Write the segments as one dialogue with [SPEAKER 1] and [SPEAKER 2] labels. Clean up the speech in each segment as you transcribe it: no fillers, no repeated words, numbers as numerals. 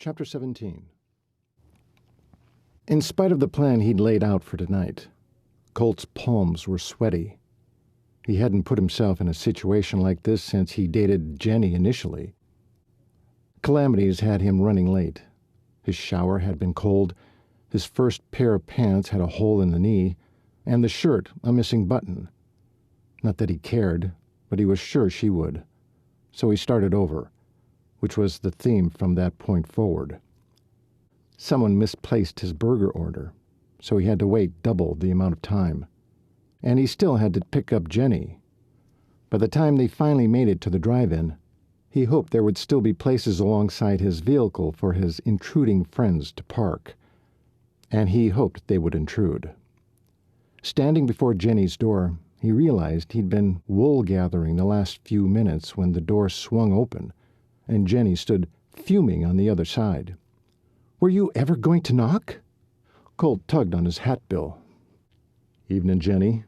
[SPEAKER 1] Chapter 17. In spite of the plan he'd laid out for tonight, Colt's palms were sweaty. He hadn't put himself in a situation like this since he dated Jenny initially. Calamities had him running late. His shower had been cold, his first pair of pants had a hole in the knee, and the shirt a missing button. Not that he cared, but he was sure she would. So he started over, which was the theme from that point forward. Someone misplaced his burger order, so he had to wait double the amount of time. And he still had to pick up Jenny. By the time they finally made it to the drive-in, he hoped there would still be places alongside his vehicle for his intruding friends to park. And he hoped they would intrude. Standing before Jenny's door, he realized he'd been wool-gathering the last few minutes when the door swung open, and Jenny stood fuming on the other side. "Were you ever going to knock?" Colt tugged on his hat bill. "Evening, Jenny."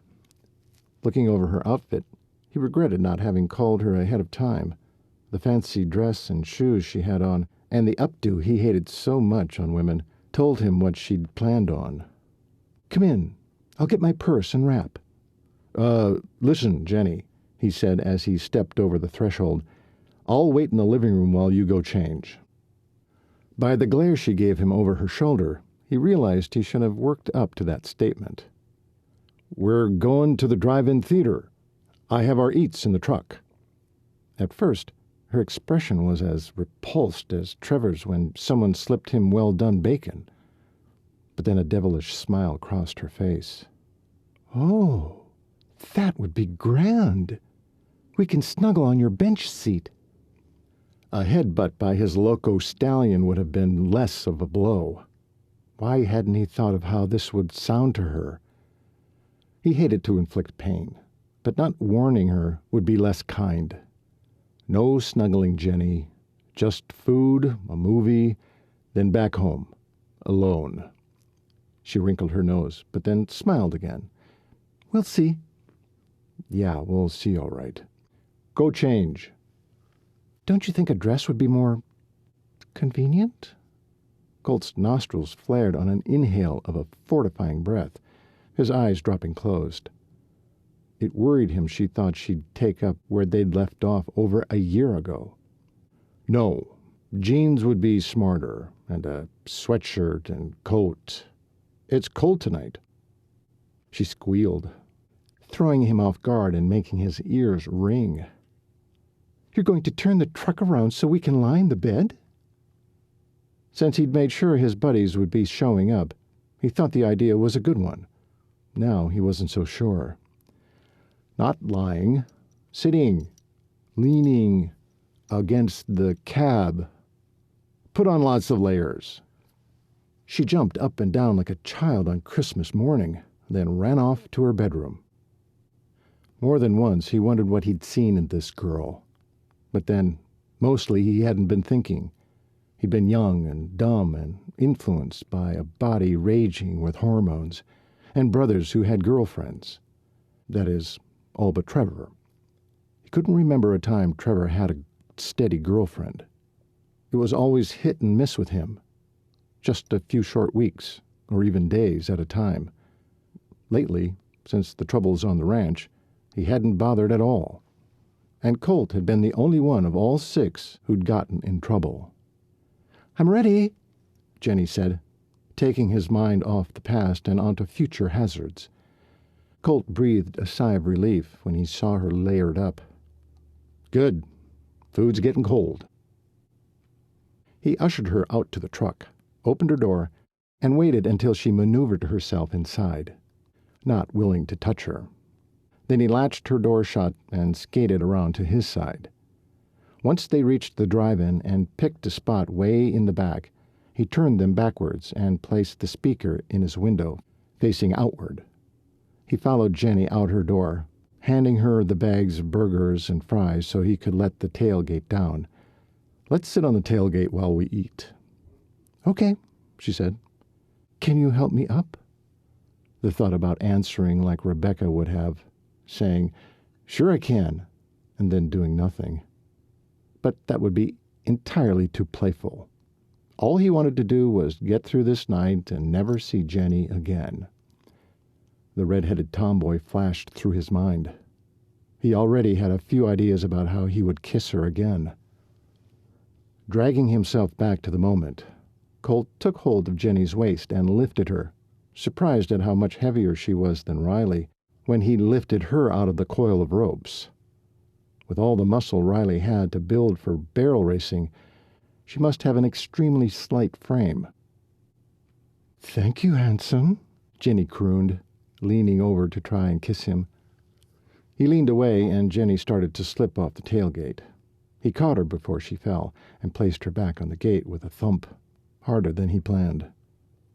[SPEAKER 1] Looking over her outfit, he regretted not having called her ahead of time. The fancy dress and shoes she had on, and the updo he hated so much on women, told him what she'd planned on. "Come in. I'll get my purse and wrap." Listen, Jenny," he said as he stepped over the threshold. "I'll wait in the living room while you go change." By the glare she gave him over her shoulder, he realized he should have worked up to that statement. "We're going to the drive-in theater. I have our eats in the truck." At first, her expression was as repulsed as Trevor's when someone slipped him well-done bacon. But then a devilish smile crossed her face. "Oh, that would be grand. We can snuggle on your bench seat." A headbutt by his loco stallion would have been less of a blow. Why hadn't he thought of how this would sound to her? He hated to inflict pain, but not warning her would be less kind. No snuggling, Jenny. Just food, a movie, then back home, alone. She wrinkled her nose, but then smiled again. "We'll see." "Yeah, we'll see, all right. Go change." "Don't you think a dress would be more convenient?" Colt's nostrils flared on an inhale of a fortifying breath, his eyes dropping closed. It worried him she thought she'd take up where they'd left off over a year ago. "No, jeans would be smarter, and a sweatshirt and coat. It's cold tonight." She squealed, throwing him off guard and making his ears ring. "You're going to turn the truck around so we can lie in the bed?" Since he'd made sure his buddies would be showing up, he thought the idea was a good one. Now he wasn't so sure. Not lying, sitting, leaning against the cab. Put on lots of layers. She jumped up and down like a child on Christmas morning, then ran off to her bedroom. More than once he wondered what he'd seen in this girl. But then, mostly he hadn't been thinking. He'd been young and dumb and influenced by a body raging with hormones, and brothers who had girlfriends. That is, all but Trevor. He couldn't remember a time Trevor had a steady girlfriend. It was always hit and miss with him. Just a few short weeks, or even days at a time. Lately, since the troubles on the ranch, he hadn't bothered at all. And Colt had been the only one of all six who'd gotten in trouble. "I'm ready," Jenny said, taking his mind off the past and onto future hazards. Colt breathed a sigh of relief when he saw her layered up. "Good. Food's getting cold." He ushered her out to the truck, opened her door, and waited until she maneuvered herself inside, not willing to touch her. Then he latched her door shut and skated around to his side. Once they reached the drive-in and picked a spot way in the back, he turned them backwards and placed the speaker in his window, facing outward. He followed Jenny out her door, handing her the bags of burgers and fries so he could let the tailgate down. "Let's sit on the tailgate while we eat." "Okay," she said. "Can you help me up?" The thought about answering like Rebecca would have, saying, "Sure I can," and then doing nothing. But that would be entirely too playful. All he wanted to do was get through this night and never see Jenny again. The red-headed tomboy flashed through his mind. He already had a few ideas about how he would kiss her again. Dragging himself back to the moment, Colt took hold of Jenny's waist and lifted her, surprised at how much heavier she was than Riley when he lifted her out of the coil of ropes. With all the muscle Riley had to build for barrel racing, she must have an extremely slight frame. "Thank you, handsome," Jenny crooned, leaning over to try and kiss him. He leaned away, and Jenny started to slip off the tailgate. He caught her before she fell and placed her back on the gate with a thump, harder than he planned.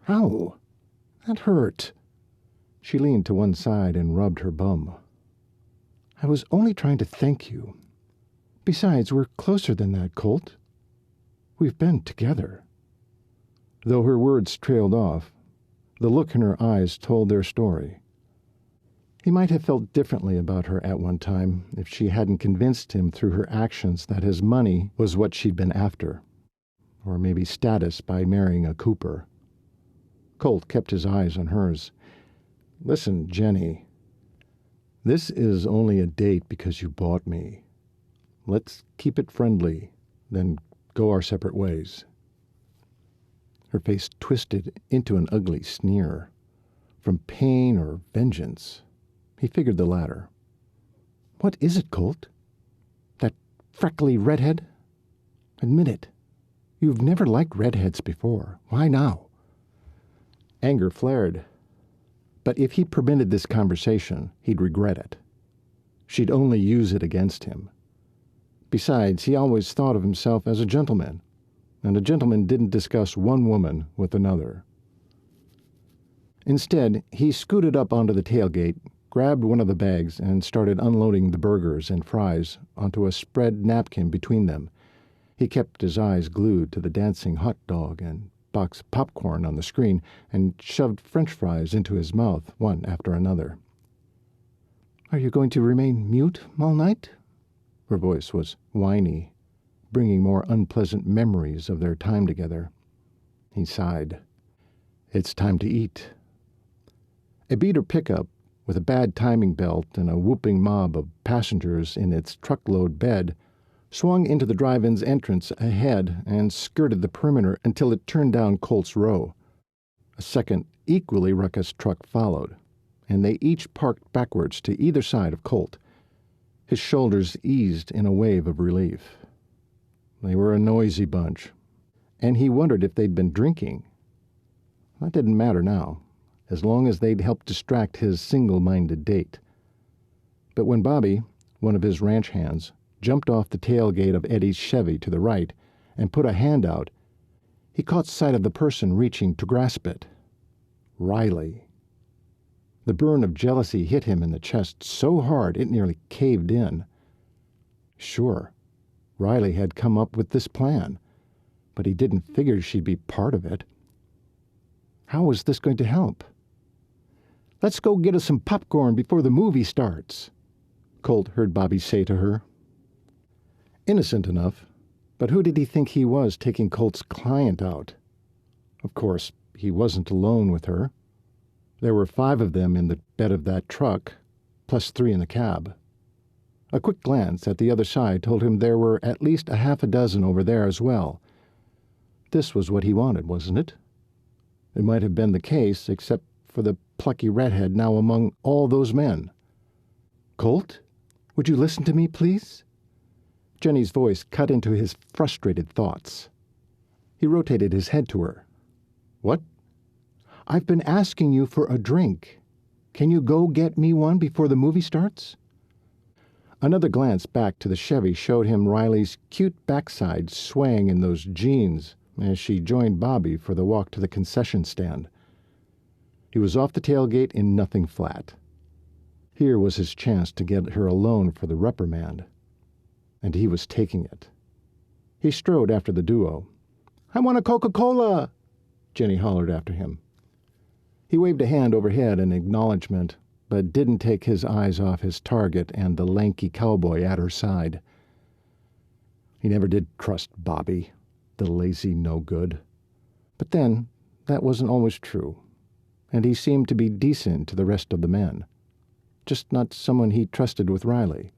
[SPEAKER 1] "Ow! That hurt." She leaned to one side and rubbed her bum. "I was only trying to thank you. Besides, we're closer than that, Colt. We've been together." Though her words trailed off, the look in her eyes told their story. He might have felt differently about her at one time if she hadn't convinced him through her actions that his money was what she'd been after, or maybe status by marrying a Cooper. Colt kept his eyes on hers. "Listen, Jenny, this is only a date because you bought me. Let's keep it friendly, then go our separate ways." Her face twisted into an ugly sneer. From pain or vengeance? He figured the latter. "What is it, Colt? That freckly redhead? Admit it. You've never liked redheads before. Why now?" Anger flared. But if he permitted this conversation, he'd regret it. She'd only use it against him. Besides, he always thought of himself as a gentleman, and a gentleman didn't discuss one woman with another. Instead, he scooted up onto the tailgate, grabbed one of the bags, and started unloading the burgers and fries onto a spread napkin between them. He kept his eyes glued to the dancing hot dog and box of popcorn on the screen and shoved French fries into his mouth, one after another. "Are you going to remain mute all night?" Her voice was whiny, bringing more unpleasant memories of their time together. He sighed. "It's time to eat." A beater pickup with a bad timing belt and a whooping mob of passengers in its truckload bed swung into the drive-in's entrance ahead and skirted the perimeter until it turned down Colt's row. A second, equally ruckus truck followed, and they each parked backwards to either side of Colt. His shoulders eased in a wave of relief. They were a noisy bunch, and he wondered if they'd been drinking. That didn't matter now, as long as they'd helped distract his single-minded date. But when Bobby, one of his ranch hands, jumped off the tailgate of Eddie's Chevy to the right and put a hand out, he caught sight of the person reaching to grasp it. Riley. The burn of jealousy hit him in the chest so hard it nearly caved in. Sure, Riley had come up with this plan, but he didn't figure she'd be part of it. How was this going to help? "Let's go get us some popcorn before the movie starts," Colt heard Bobby say to her. Innocent enough, but who did he think he was taking Colt's client out? Of course, he wasn't alone with her. There were 5 of them in the bed of that truck, plus 3 in the cab. A quick glance at the other side told him there were at least a half a dozen over there as well. This was what he wanted, wasn't it? It might have been the case, except for the plucky redhead now among all those men. "Colt, would you listen to me, please?" Jenny's voice cut into his frustrated thoughts. He rotated his head to her. "What?" "I've been asking you for a drink. Can you go get me one before the movie starts?" Another glance back to the Chevy showed him Riley's cute backside swaying in those jeans as she joined Bobby for the walk to the concession stand. He was off the tailgate in nothing flat. Here was his chance to get her alone for the reprimand, and he was taking it. He strode after the duo. "I want a Coca-Cola!" Jenny hollered after him. He waved a hand overhead in acknowledgement, but didn't take his eyes off his target and the lanky cowboy at her side. He never did trust Bobby, the lazy no-good. But then, that wasn't always true, and he seemed to be decent to the rest of the men. Just not someone he trusted with Riley.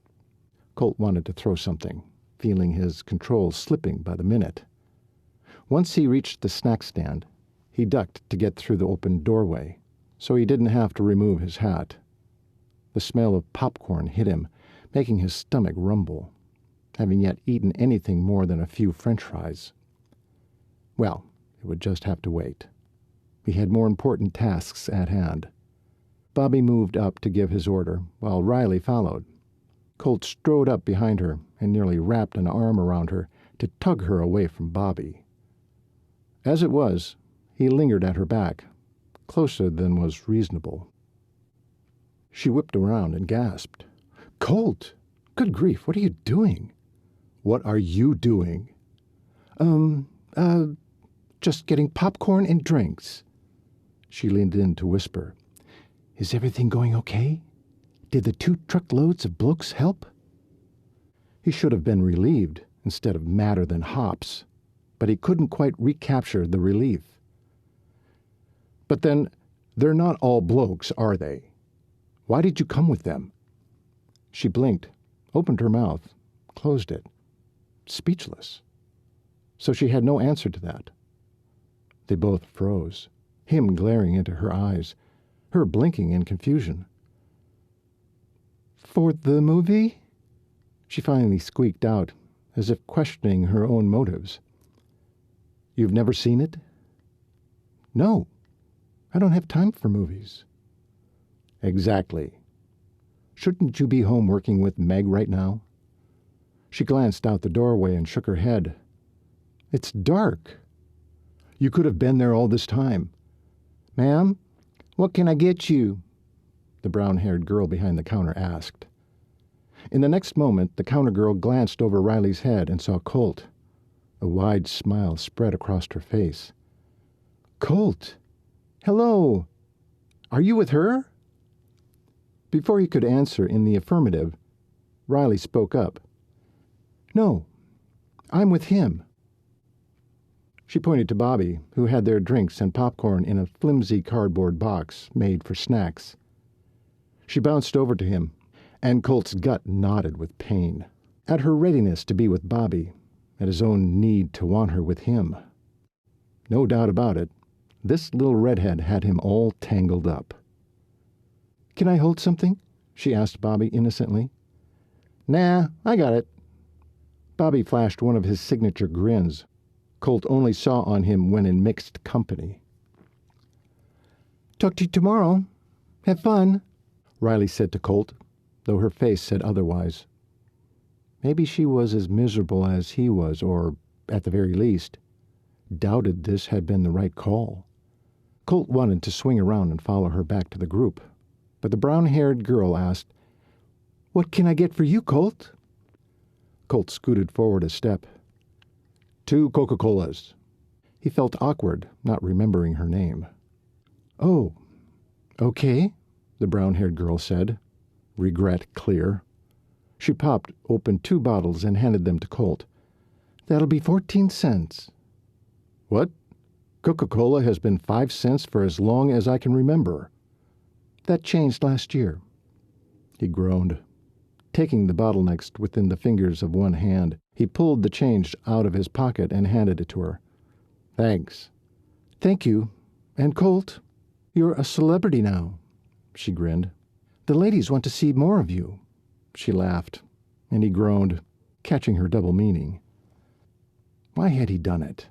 [SPEAKER 1] Colt wanted to throw something, feeling his control slipping by the minute. Once he reached the snack stand, he ducked to get through the open doorway, so he didn't have to remove his hat. The smell of popcorn hit him, making his stomach rumble, having yet eaten anything more than a few French fries. Well, it would just have to wait. He had more important tasks at hand. Bobby moved up to give his order, while Riley followed. Colt strode up behind her and nearly wrapped an arm around her to tug her away from Bobby. As it was, he lingered at her back, closer than was reasonable. She whipped around and gasped. "Colt! Good grief, what are you doing?" "What are you doing?" Just getting popcorn and drinks." She leaned in to whisper. "Is everything going okay? Did the 2 truckloads of blokes help?" He should have been relieved instead of madder than hops, but he couldn't quite recapture the relief. "But then, they're not all blokes, are they? Why did you come with them?" She blinked, opened her mouth, closed it, speechless. So she had no answer to that. They both froze, him glaring into her eyes, her blinking in confusion. "For the movie?" She finally squeaked out, as if questioning her own motives. "You've never seen it?" "No. I don't have time for movies." "Exactly. Shouldn't you be home working with Meg right now?" She glanced out the doorway and shook her head. "It's dark." "You could have been there all this time." "Ma'am, what can I get you?" the brown-haired girl behind the counter asked. In the next moment, the counter girl glanced over Riley's head and saw Colt. A wide smile spread across her face. "Colt! Hello! Are you with her?" Before he could answer in the affirmative, Riley spoke up. "No, I'm with him." She pointed to Bobby, who had their drinks and popcorn in a flimsy cardboard box made for snacks. She bounced over to him, and Colt's gut knotted with pain, at her readiness to be with Bobby, at his own need to want her with him. No doubt about it, this little redhead had him all tangled up. "Can I hold something?" she asked Bobby innocently. "Nah, I got it." Bobby flashed one of his signature grins. Colt only saw on him when in mixed company. "Talk to you tomorrow. Have fun," Riley said to Colt, though her face said otherwise. Maybe she was as miserable as he was, or, at the very least, doubted this had been the right call. Colt wanted to swing around and follow her back to the group, but the brown-haired girl asked, "What can I get for you, Colt?" Colt scooted forward a step. "2 Coca-Colas." He felt awkward, not remembering her name. "Oh, okay," the brown-haired girl said, regret clear. She popped open 2 bottles and handed them to Colt. "That'll be 14 cents. "What? Coca-Cola has been 5 cents for as long as I can remember." "That changed last year." He groaned. Taking the bottle next within the fingers of one hand, he pulled the change out of his pocket and handed it to her. "Thanks." "Thank you. And Colt, you're a celebrity now." She grinned. "The ladies want to see more of you." She laughed, and he groaned, catching her double meaning. Why had he done it?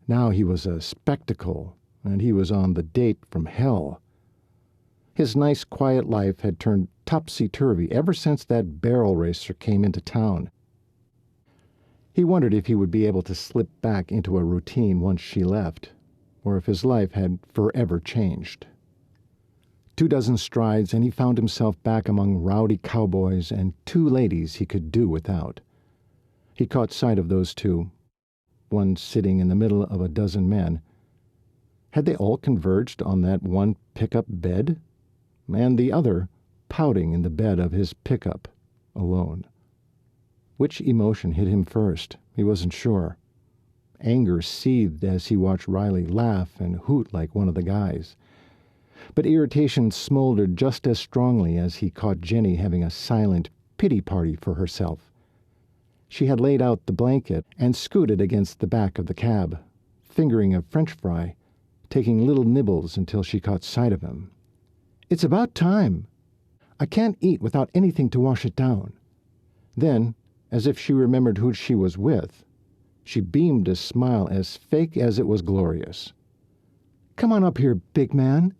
[SPEAKER 1] Now he was a spectacle, and he was on the date from hell. His nice, quiet life had turned topsy-turvy ever since that barrel racer came into town. He wondered if he would be able to slip back into a routine once she left, or if his life had forever changed. 24 strides, and he found himself back among rowdy cowboys and 2 ladies he could do without. He caught sight of those 2, one sitting in the middle of a dozen men. Had they all converged on that one pickup bed? And the other pouting in the bed of his pickup, alone. Which emotion hit him first? He wasn't sure. Anger seethed as he watched Riley laugh and hoot like one of the guys. But irritation smoldered just as strongly as he caught Jenny having a silent pity party for herself. She had laid out the blanket and scooted against the back of the cab, fingering a French fry, taking little nibbles until she caught sight of him. "It's about time. I can't eat without anything to wash it down." Then, as if she remembered who she was with, she beamed a smile as fake as it was glorious. "Come on up here, big man.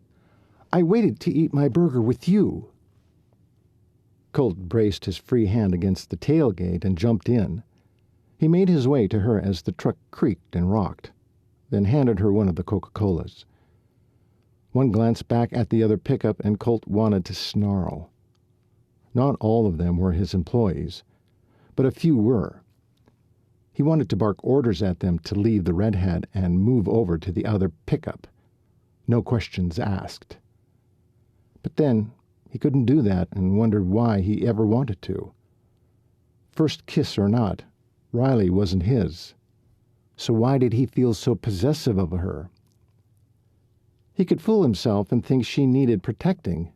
[SPEAKER 1] I waited to eat my burger with you." Colt braced his free hand against the tailgate and jumped in. He made his way to her as the truck creaked and rocked, then handed her one of the Coca-Colas. One glance back at the other pickup and Colt wanted to snarl. Not all of them were his employees, but a few were. He wanted to bark orders at them to leave the redhead and move over to the other pickup. No questions asked. But then he couldn't do that and wondered why he ever wanted to. First kiss or not, Riley wasn't his. So why did he feel so possessive of her? He could fool himself and think she needed protecting,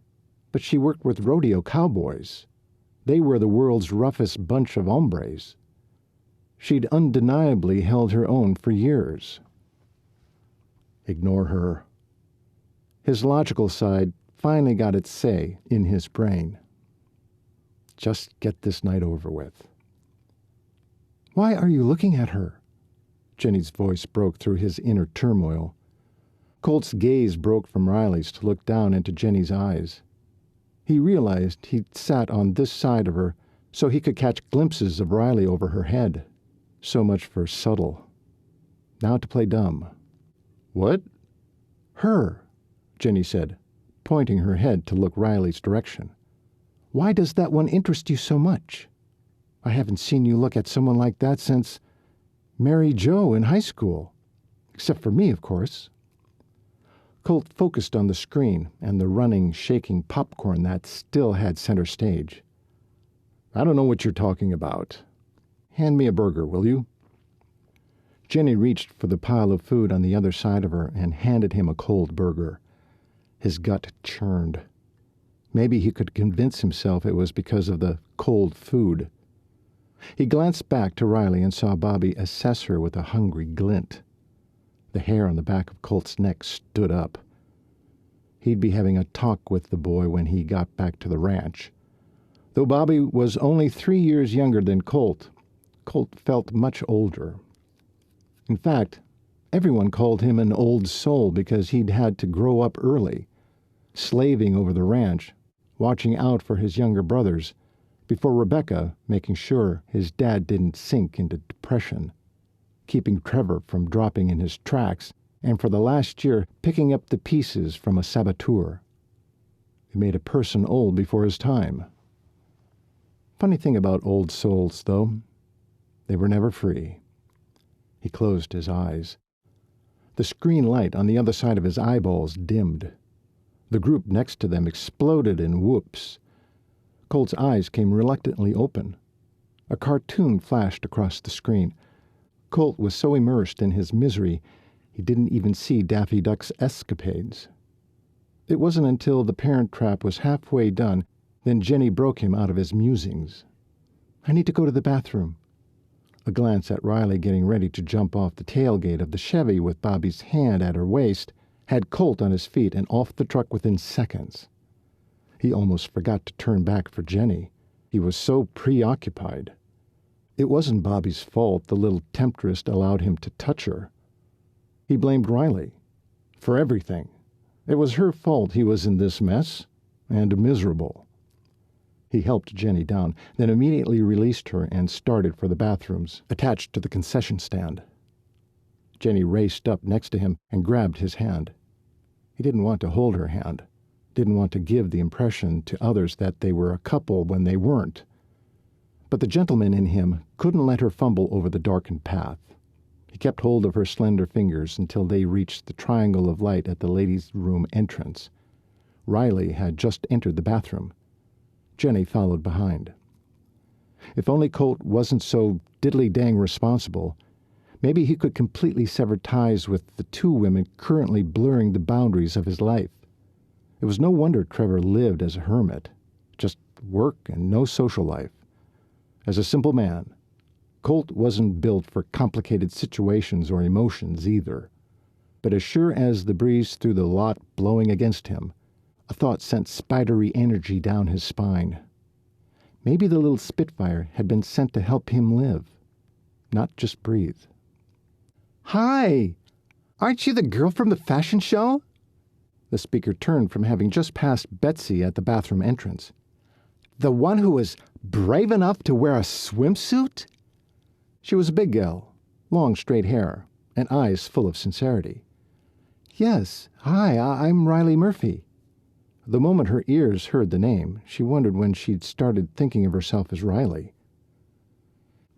[SPEAKER 1] but she worked with rodeo cowboys. They were the world's roughest bunch of hombres. She'd undeniably held her own for years. Ignore her. His logical side finally got its say in his brain. Just get this night over with. "Why are you looking at her?" Jenny's voice broke through his inner turmoil. Colt's gaze broke from Riley's to look down into Jenny's eyes. He realized he'd sat on this side of her so he could catch glimpses of Riley over her head. So much for subtle. Now to play dumb. "What?" "Her," Jenny said, pointing her head to look Riley's direction. "Why does that one interest you so much? I haven't seen you look at someone like that since Mary Jo in high school. Except for me, of course." Colt focused on the screen and the running, shaking popcorn that still had center stage. "I don't know what you're talking about. Hand me a burger, will you?" Jenny reached for the pile of food on the other side of her and handed him a cold burger. His gut churned. Maybe he could convince himself it was because of the cold food. He glanced back to Riley and saw Bobby assess her with a hungry glint. The hair on the back of Colt's neck stood up. He'd be having a talk with the boy when he got back to the ranch. Though Bobby was only 3 years younger than Colt, Colt felt much older. In fact, everyone called him an old soul because he'd had to grow up early, slaving over the ranch, watching out for his younger brothers, before Rebecca making sure his dad didn't sink into depression, keeping Trevor from dropping in his tracks, and for the last year picking up the pieces from a saboteur. It made a person old before his time. Funny thing about old souls, though, they were never free. He closed his eyes. The screen light on the other side of his eyeballs dimmed. The group next to them exploded in whoops. Colt's eyes came reluctantly open. A cartoon flashed across the screen. Colt was so immersed in his misery he didn't even see Daffy Duck's escapades. It wasn't until the Parent Trap was halfway done then Jenny broke him out of his musings. "I need to go to the bathroom." A glance at Riley getting ready to jump off the tailgate of the Chevy with Bobby's hand at her waist had Colt on his feet and off the truck within seconds. He almost forgot to turn back for Jenny. He was so preoccupied. It wasn't Bobby's fault the little temptress allowed him to touch her. He blamed Riley for everything. It was her fault he was in this mess, and miserable. He helped Jenny down, then immediately released her and started for the bathrooms attached to the concession stand. Jenny raced up next to him and grabbed his hand. He didn't want to hold her hand, didn't want to give the impression to others that they were a couple when they weren't. But the gentleman in him couldn't let her fumble over the darkened path. He kept hold of her slender fingers until they reached the triangle of light at the ladies' room entrance. Riley had just entered the bathroom. Jenny followed behind. If only Colt wasn't so diddly-dang responsible, Maybe he could completely sever ties with the two women currently blurring the boundaries of his life. It was no wonder Trevor lived as a hermit, just work and no social life. As a simple man, Colt wasn't built for complicated situations or emotions either. But as sure as the breeze through the lot blowing against him, a thought sent spidery energy down his spine. Maybe the little Spitfire had been sent to help him live, not just breathe. "Hi! Aren't you the girl from the fashion show?" The speaker turned from having just passed Betsy at the bathroom entrance. "The one who was brave enough to wear a swimsuit?" She was a big gal, long straight hair, and eyes full of sincerity. "Yes, hi, I'm Riley Murphy." The moment her ears heard the name, she wondered when she'd started thinking of herself as Riley.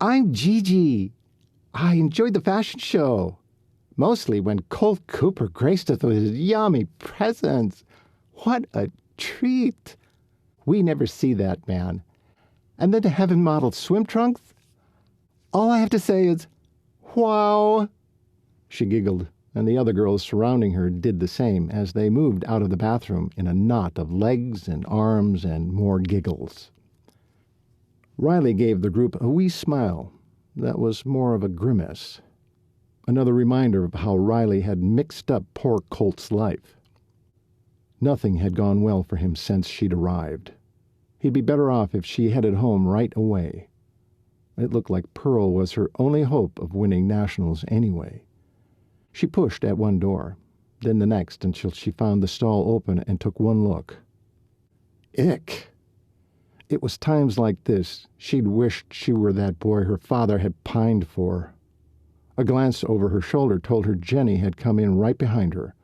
[SPEAKER 1] "I'm Gigi. I enjoyed the fashion show. Mostly when Colt Cooper graced us with his yummy presents. What a treat. We never see that man. And then to have him model swim trunks? All I have to say is, wow." She giggled, and the other girls surrounding her did the same as they moved out of the bathroom in a knot of legs and arms and more giggles. Riley gave the group a wee smile that was more of a grimace. Another reminder of how Riley had mixed up poor Colt's life. Nothing had gone well for him since she'd arrived. He'd be better off if she headed home right away. It looked like Pearl was her only hope of winning nationals anyway. She pushed at one door, then the next until she found the stall open and took one look. Ick! It was times like this she'd wished she were that boy her father had pined for. A glance over her shoulder told her Jenny had come in right behind her.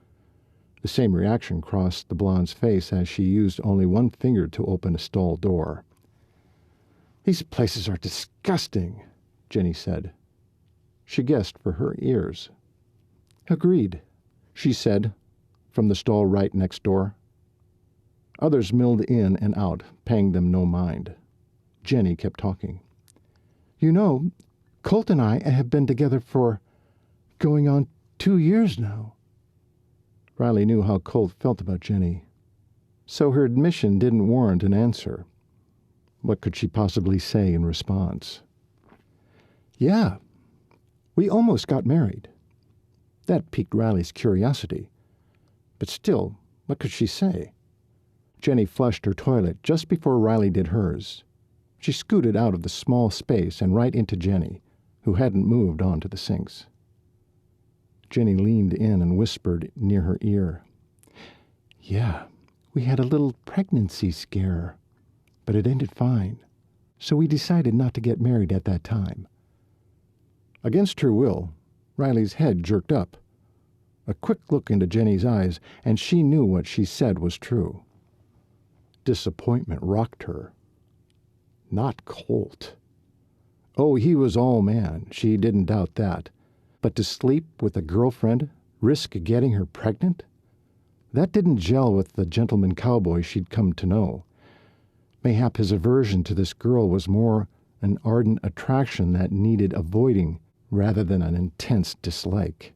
[SPEAKER 1] The same reaction crossed the blonde's face as she used only one finger to open a stall door. "These places are disgusting," Jenny said. She guessed for her ears. "Agreed," she said, from the stall right next door. Others milled in and out, paying them no mind. Jenny kept talking. "You know, Colt and I have been together for going on 2 years now." Riley knew how Colt felt about Jenny, so her admission didn't warrant an answer. What could she possibly say in response? "Yeah, we almost got married." That piqued Riley's curiosity. But still, what could she say? Jenny flushed her toilet just before Riley did hers. She scooted out of the small space and right into Jenny, who hadn't moved on to the sinks. Jenny leaned in and whispered near her ear. "Yeah, we had a little pregnancy scare, but it ended fine, so we decided not to get married at that time." Against her will, Riley's head jerked up. A quick look into Jenny's eyes, and she knew what she said was true. Disappointment rocked her. Not Colt. Oh, he was all man, she didn't doubt that. But to sleep with a girlfriend, risk getting her pregnant? That didn't gel with the gentleman cowboy she'd come to know. Mayhap his aversion to this girl was more an ardent attraction that needed avoiding rather than an intense dislike.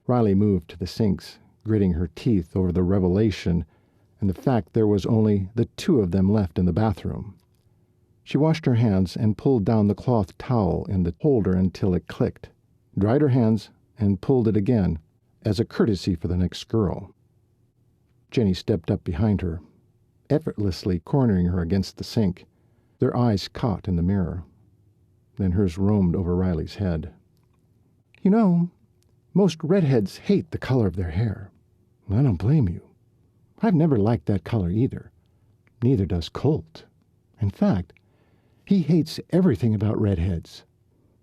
[SPEAKER 1] Riley moved to the sinks, gritting her teeth over the revelation and the fact there was only the two of them left in the bathroom. She washed her hands and pulled down the cloth towel in the holder until it clicked, dried her hands, and pulled it again as a courtesy for the next girl. Jenny stepped up behind her, effortlessly cornering her against the sink. Their eyes caught in the mirror. Then hers roamed over Riley's head. "You know, most redheads hate the color of their hair. I don't blame you. I've never liked that color either. Neither does Colt. In fact, he hates everything about redheads.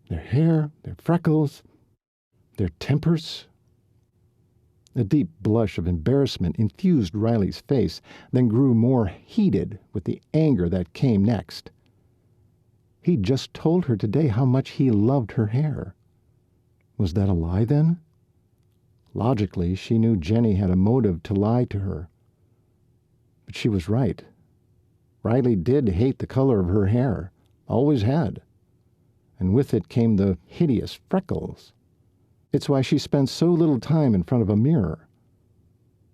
[SPEAKER 1] Their hair, their freckles, their tempers." A deep blush of embarrassment infused Riley's face, then grew more heated with the anger that came next. He'd just told her today how much he loved her hair. Was that a lie, then? Logically, she knew Jenny had a motive to lie to her. But she was right. Riley did hate the color of her hair, always had. and with it came the hideous freckles. It's why she spent so little time in front of a mirror.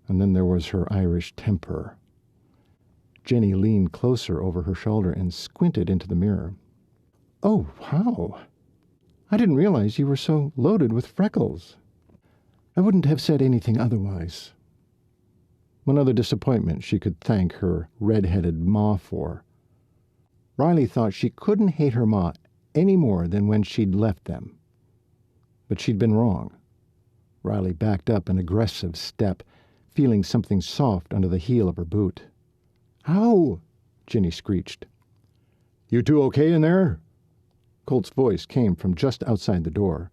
[SPEAKER 1] And then there was her Irish temper. Jenny leaned closer over her shoulder and squinted into the mirror. "Oh, wow! I didn't realize you were so loaded with freckles. I wouldn't have said anything otherwise." One other disappointment she could thank her red-headed ma for. Riley thought she couldn't hate her ma any more than when she'd left them. But she'd been wrong. Riley backed up an aggressive step, feeling something soft under the heel of her boot. "Ow!" Jenny screeched. "You two okay in there?" Colt's voice came from just outside the door.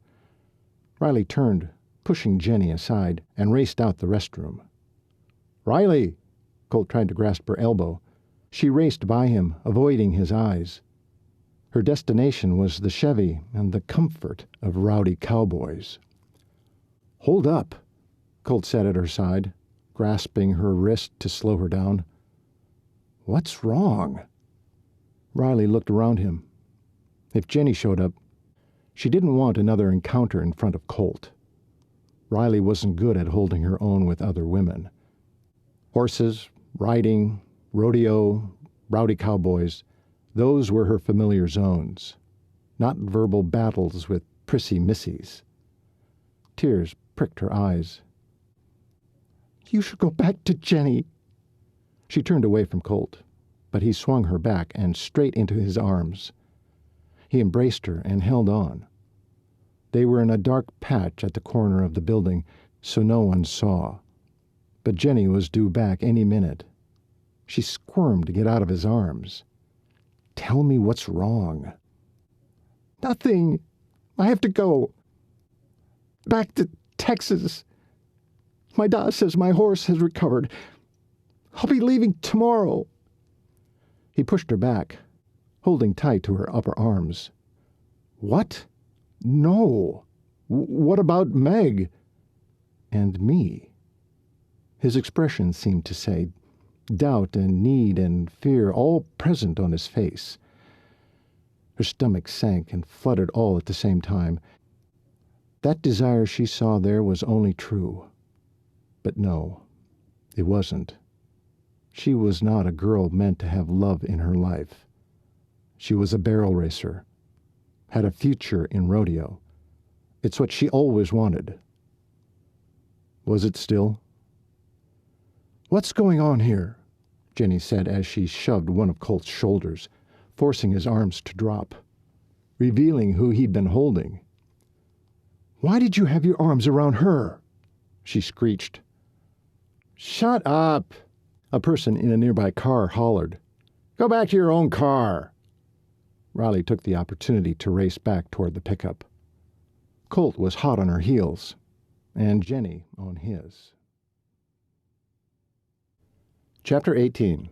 [SPEAKER 1] Riley turned, pushing Jenny aside, and raced out the restroom. "Riley!" Colt tried to grasp her elbow. She raced by him, avoiding his eyes. Her destination was the Chevy and the comfort of rowdy cowboys. "Hold up," Colt said at her side, grasping her wrist to slow her down. "What's wrong?" Riley looked around him. If Jenny showed up, she didn't want another encounter in front of Colt. Riley wasn't good at holding her own with other women. Horses, riding, rodeo, rowdy cowboys, those were her familiar zones, not verbal battles with prissy missies. Tears pricked her eyes. "You should go back to Jenny." She turned away from Colt, but he swung her back and straight into his arms. He embraced her and held on. They were in a dark patch at the corner of the building, so no one saw. But Jenny was due back any minute. She squirmed to get out of his arms. "Tell me what's wrong." "Nothing. I have to go. Back to Texas. My da says my horse has recovered. I'll be leaving tomorrow." He pushed her back, holding tight to her upper arms. "What? No. What about Meg?" "And me?" His expression seemed to say, doubt and need and fear all present on his face. Her stomach sank and fluttered all at the same time. That desire she saw there was only true. But no, it wasn't. She was not a girl meant to have love in her life. She was a barrel racer, had a future in rodeo. It's what she always wanted. Was it still? "What's going on here?" Jenny said as she shoved one of Colt's shoulders, forcing his arms to drop, revealing who he'd been holding. "Why did you have your arms around her?" she screeched. "Shut up!" a person in a nearby car hollered. "Go back to your own car." Riley took the opportunity to race back toward the pickup. Colt was hot on her heels, and Jenny on his. Chapter 18.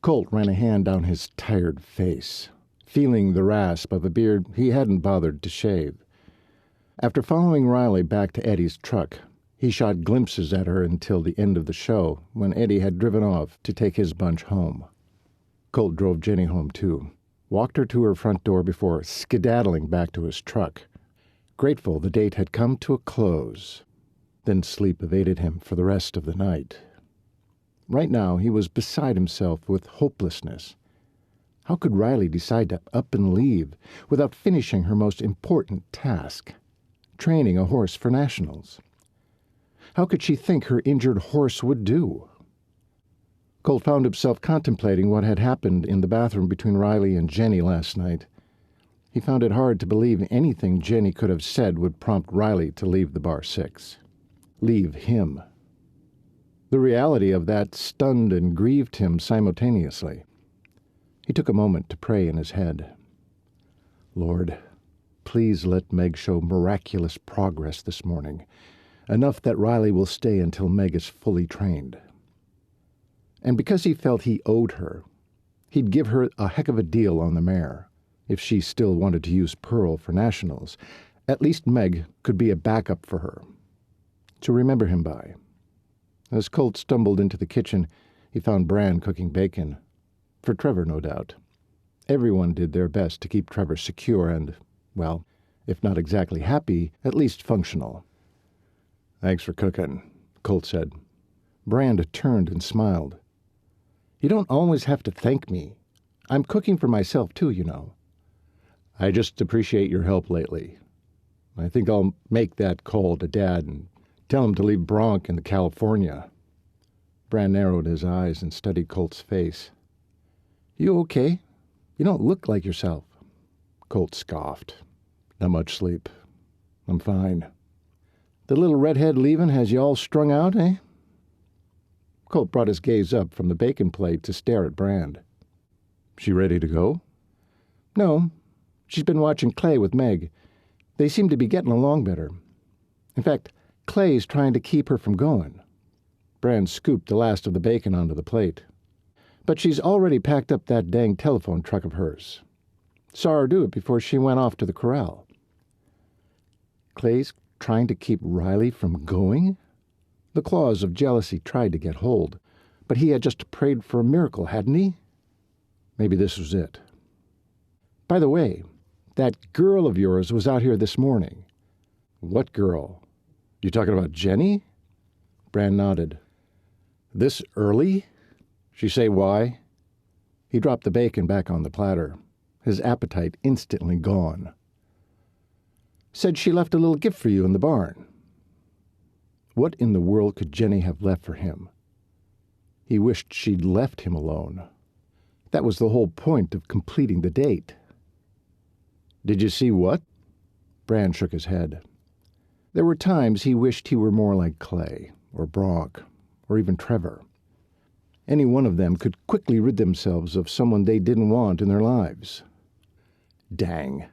[SPEAKER 1] Colt ran a hand down his tired face, feeling the rasp of a beard he hadn't bothered to shave. After following Riley back to Eddie's truck, he shot glimpses at her until the end of the show, when Eddie had driven off to take his bunch home. Colt drove Jenny home, too, walked her to her front door before skedaddling back to his truck, grateful the date had come to a close. Then sleep evaded him for the rest of the night. Right now, he was beside himself with hopelessness. How could Riley decide to up and leave without finishing her most important task, training a horse for nationals? How could she think her injured horse would do? Colt found himself contemplating what had happened in the bathroom between Riley and Jenny last night. He found it hard to believe anything Jenny could have said would prompt Riley to leave the Bar 6. Leave him. The reality of that stunned and grieved him simultaneously. He took a moment to pray in his head. "Lord, please let Meg show miraculous progress this morning, enough that Riley will stay until Meg is fully trained." And because he felt he owed her, he'd give her a heck of a deal on the mare. If she still wanted to use Pearl for nationals, at least Meg could be a backup for her, to remember him by. As Colt stumbled into the kitchen, he found Bran cooking bacon. For Trevor, no doubt. Everyone did their best to keep Trevor secure and, well, if not exactly happy, at least functional. "Thanks for cooking," Colt said. Brand turned and smiled. "You don't always have to thank me. I'm cooking for myself, too, you know." "I just appreciate your help lately. I think I'll make that call to Dad and tell him to leave Bronk in California." Brand narrowed his eyes and studied Colt's face. "You okay? You don't look like yourself." Colt scoffed. "Not much sleep. I'm fine." "The little redhead leaving has you all strung out, eh?" Colt brought his gaze up from the bacon plate to stare at Brand. "She ready to go?" "No. She's been watching Clay with Meg. They seem to be getting along better. In fact, Clay's trying to keep her from going." Brand scooped the last of the bacon onto the plate. "But she's already packed up that dang telephone truck of hers. Saw her do it before she went off to the corral." "Clay's trying to keep Riley from going?" The claws of jealousy tried to get hold, but he had just prayed for a miracle, hadn't he? Maybe this was it. "By the way, that girl of yours was out here this morning." "What girl? You talking about Jenny?" Brand nodded. "This early? She say why?" He dropped the bacon back on the platter, his appetite instantly gone. "Said she left a little gift for you in the barn." What in the world could Jenny have left for him? He wished she'd left him alone. That was the whole point of completing the date. "Did you see what?" Brand shook his head. There were times he wished he were more like Clay, or Bronk, or even Trevor. Any one of them could quickly rid themselves of someone they didn't want in their lives. Dang.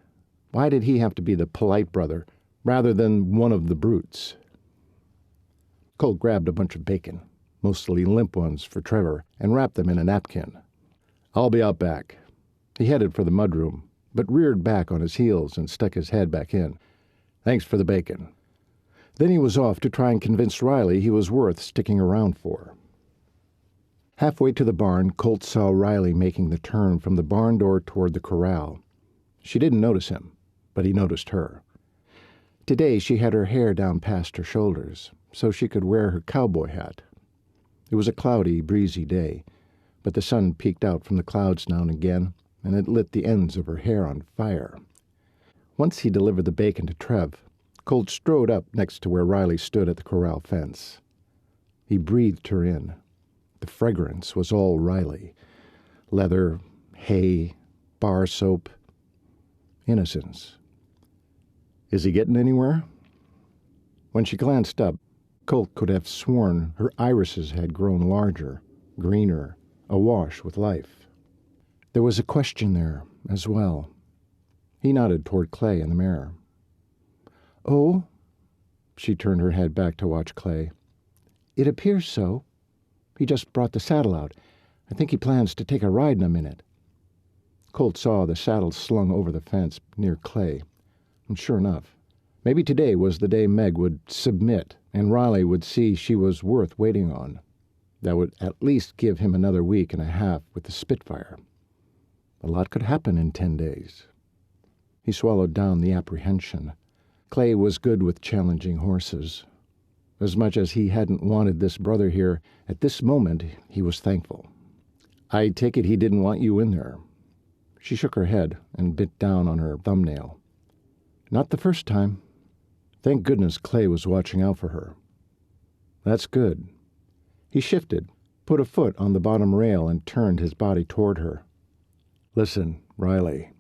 [SPEAKER 1] Why did he have to be the polite brother rather than one of the brutes? Colt grabbed a bunch of bacon, mostly limp ones for Trevor, and wrapped them in a napkin. "I'll be out back." He headed for the mudroom, but reared back on his heels and stuck his head back in. "Thanks for the bacon." Then he was off to try and convince Riley he was worth sticking around for. Halfway to the barn, Colt saw Riley making the turn from the barn door toward the corral. She didn't notice him, but he noticed her. Today she had her hair down past her shoulders, so she could wear her cowboy hat. It was a cloudy, breezy day, but the sun peeked out from the clouds now and again, and it lit the ends of her hair on fire. Once he delivered the bacon to Trev, Colt strode up next to where Riley stood at the corral fence. He breathed her in. The fragrance was all Riley. Leather, hay, bar soap. Innocence. Is he getting anywhere? When she glanced up, Colt could have sworn her irises had grown larger, greener, awash with life. There was a question there, as well. He nodded toward Clay in the mirror. "Oh?" She turned her head back to watch Clay. "It appears so. He just brought the saddle out. I think he plans to take a ride in a minute." Colt saw the saddle slung over the fence near Clay. And sure enough, maybe today was the day Meg would submit and Riley would see she was worth waiting on. That would at least give him another week and a half with the Spitfire. A lot could happen in 10 days. He swallowed down the apprehension. Clay was good with challenging horses. As much as he hadn't wanted this brother here, at this moment he was thankful. "I take it he didn't want you in there." She shook her head and bit down on her thumbnail. "Not the first time." Thank goodness Clay was watching out for her. "That's good." He shifted, put a foot on the bottom rail, and turned his body toward her. "Listen, Riley."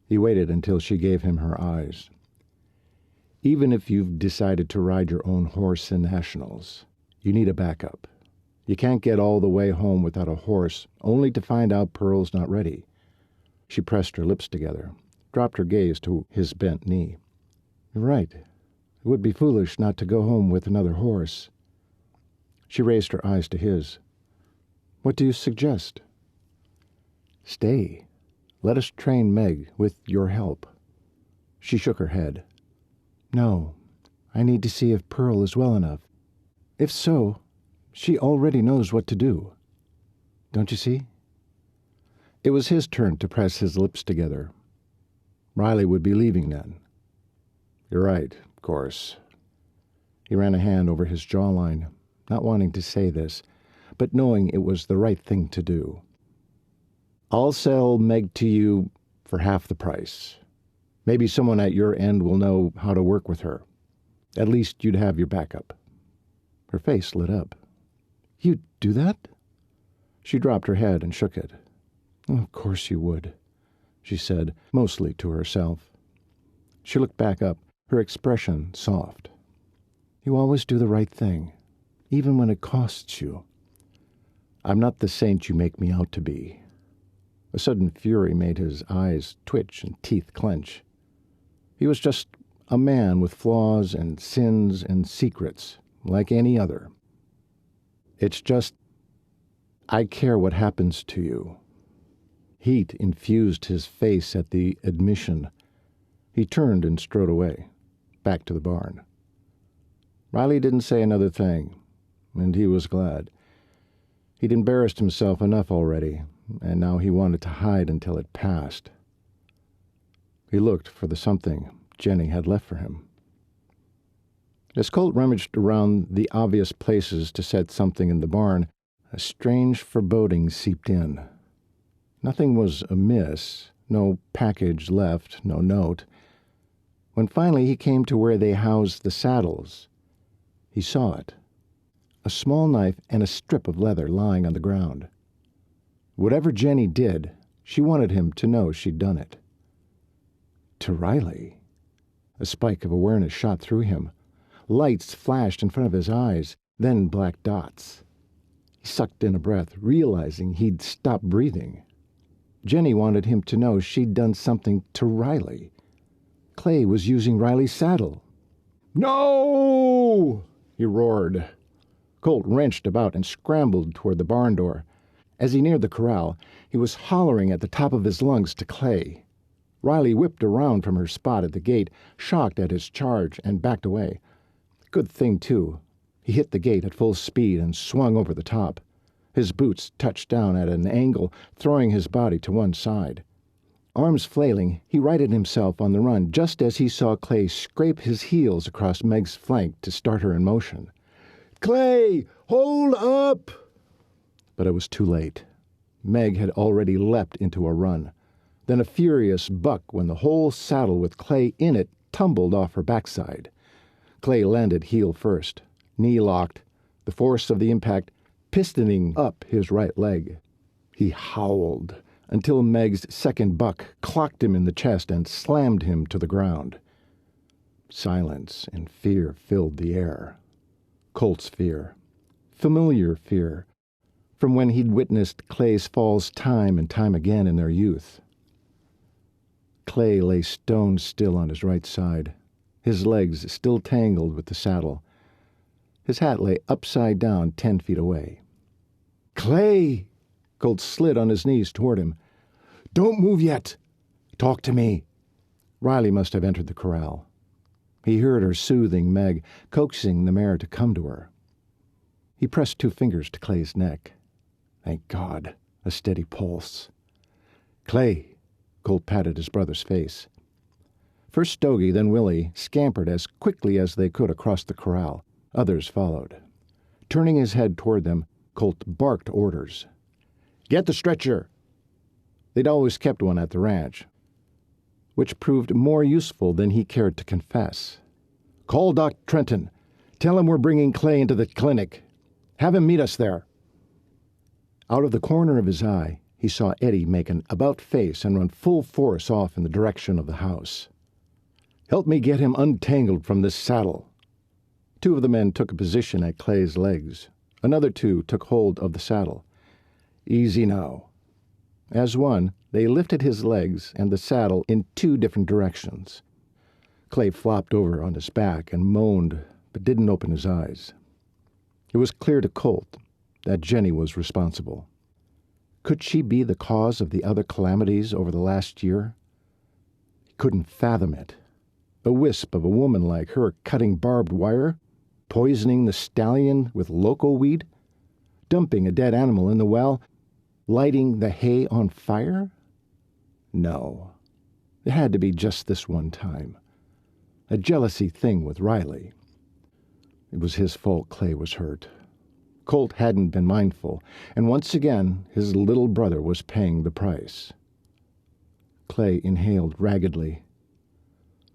[SPEAKER 1] He waited until she gave him her eyes. "Even if you've decided to ride your own horse in nationals, you need a backup. You can't get all the way home without a horse, only to find out Pearl's not ready." She pressed her lips together, dropped her gaze to his bent knee. "You're right. It would be foolish not to go home with another horse." She raised her eyes to his. "What do you suggest?" "Stay. Let us train Meg with your help." She shook her head. "No. I need to see if Pearl is well enough. If so, she already knows what to do. Don't you see?" It was his turn to press his lips together. Riley would be leaving then. You're right, of course. He ran a hand over his jawline, not wanting to say this, but knowing it was the right thing to do. I'll sell Meg to you for half the price. Maybe someone at your end will know how to work with her. At least you'd have your backup. Her face lit up. You'd do that? She dropped her head and shook it. Of course you would, she said, mostly to herself. She looked back up, her expression soft. You always do the right thing, even when it costs you. I'm not the saint you make me out to be. A sudden fury made his eyes twitch and teeth clench. He was just a man with flaws and sins and secrets, like any other. It's just, I care what happens to you. Heat infused his face at the admission. He turned and strode away, back to the barn. Riley didn't say another thing, and he was glad. He'd embarrassed himself enough already, and now he wanted to hide until it passed. He looked for the something Jenny had left for him. As Colt rummaged around the obvious places to set something in the barn, a strange foreboding seeped in. Nothing was amiss, no package left, no note. When finally he came to where they housed the saddles, he saw it. A small knife and a strip of leather lying on the ground. Whatever Jenny did, she wanted him to know she'd done it. To Riley, a spike of awareness shot through him. Lights flashed in front of his eyes, then black dots. He sucked in a breath, realizing he'd stopped breathing. Jenny wanted him to know she'd done something to Riley. Clay was using Riley's saddle. No! He roared. Colt wrenched about and scrambled toward the barn door. As he neared the corral, he was hollering at the top of his lungs to Clay. Riley whipped around from her spot at the gate, shocked at his charge, and backed away. Good thing, too. He hit the gate at full speed and swung over the top. His boots touched down at an angle, throwing his body to one side. Arms flailing, he righted himself on the run just as he saw Clay scrape his heels across Meg's flank to start her in motion. "Clay, hold up!" But it was too late. Meg had already leapt into a run. Then a furious buck when the whole saddle with Clay in it tumbled off her backside. Clay landed heel first, knee locked, the force of the impact pistoning up his right leg. He howled until Meg's second buck clocked him in the chest and slammed him to the ground. Silence and fear filled the air. Colt's fear. Familiar fear, from when he'd witnessed Clay's falls time and time again in their youth. Clay lay stone still on his right side, his legs still tangled with the saddle. His hat lay upside down 10 feet away. "Clay!" Colt slid on his knees toward him. "Don't move yet. Talk to me." Riley must have entered the corral. He heard her soothing Meg, coaxing the mare to come to her. He pressed 2 fingers to Clay's neck. Thank God, a steady pulse. "Clay," Colt patted his brother's face. First Stogie, then Willie, scampered as quickly as they could across the corral. Others followed. Turning his head toward them, Colt barked orders. "Get the stretcher!" They'd always kept one at the ranch, which proved more useful than he cared to confess. "Call Doc Trenton. Tell him we're bringing Clay into the clinic. Have him meet us there." Out of the corner of his eye, he saw Eddie make an about-face and run full force off in the direction of the house. "Help me get him untangled from this saddle." 2 of the men took a position at Clay's legs. Another 2 took hold of the saddle. "Easy now." As one, they lifted his legs and the saddle in 2 different directions. Clay flopped over on his back and moaned, but didn't open his eyes. It was clear to Colt that Jenny was responsible. Could she be the cause of the other calamities over the last year? He couldn't fathom it. A wisp of a woman like her cutting barbed wire, poisoning the stallion with loco weed, dumping a dead animal in the well, Lighting the hay on fire? No. It had to be just this one time. A jealousy thing with Riley. It was his fault Clay was hurt. Colt hadn't been mindful, and once again his little brother was paying the price. Clay inhaled raggedly.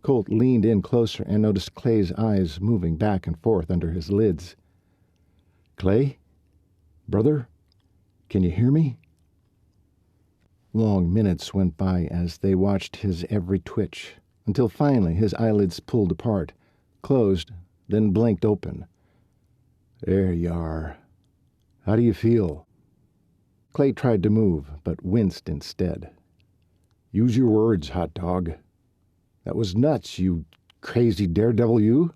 [SPEAKER 1] Colt leaned in closer and noticed Clay's eyes moving back and forth under his lids. "Clay? Brother? Can you hear me?" Long minutes went by as they watched his every twitch, until finally his eyelids pulled apart, closed, then blinked open. "There you are. How do you feel?" Clay tried to move, but winced instead. "Use your words, hot dog. That was nuts, you crazy daredevil, you."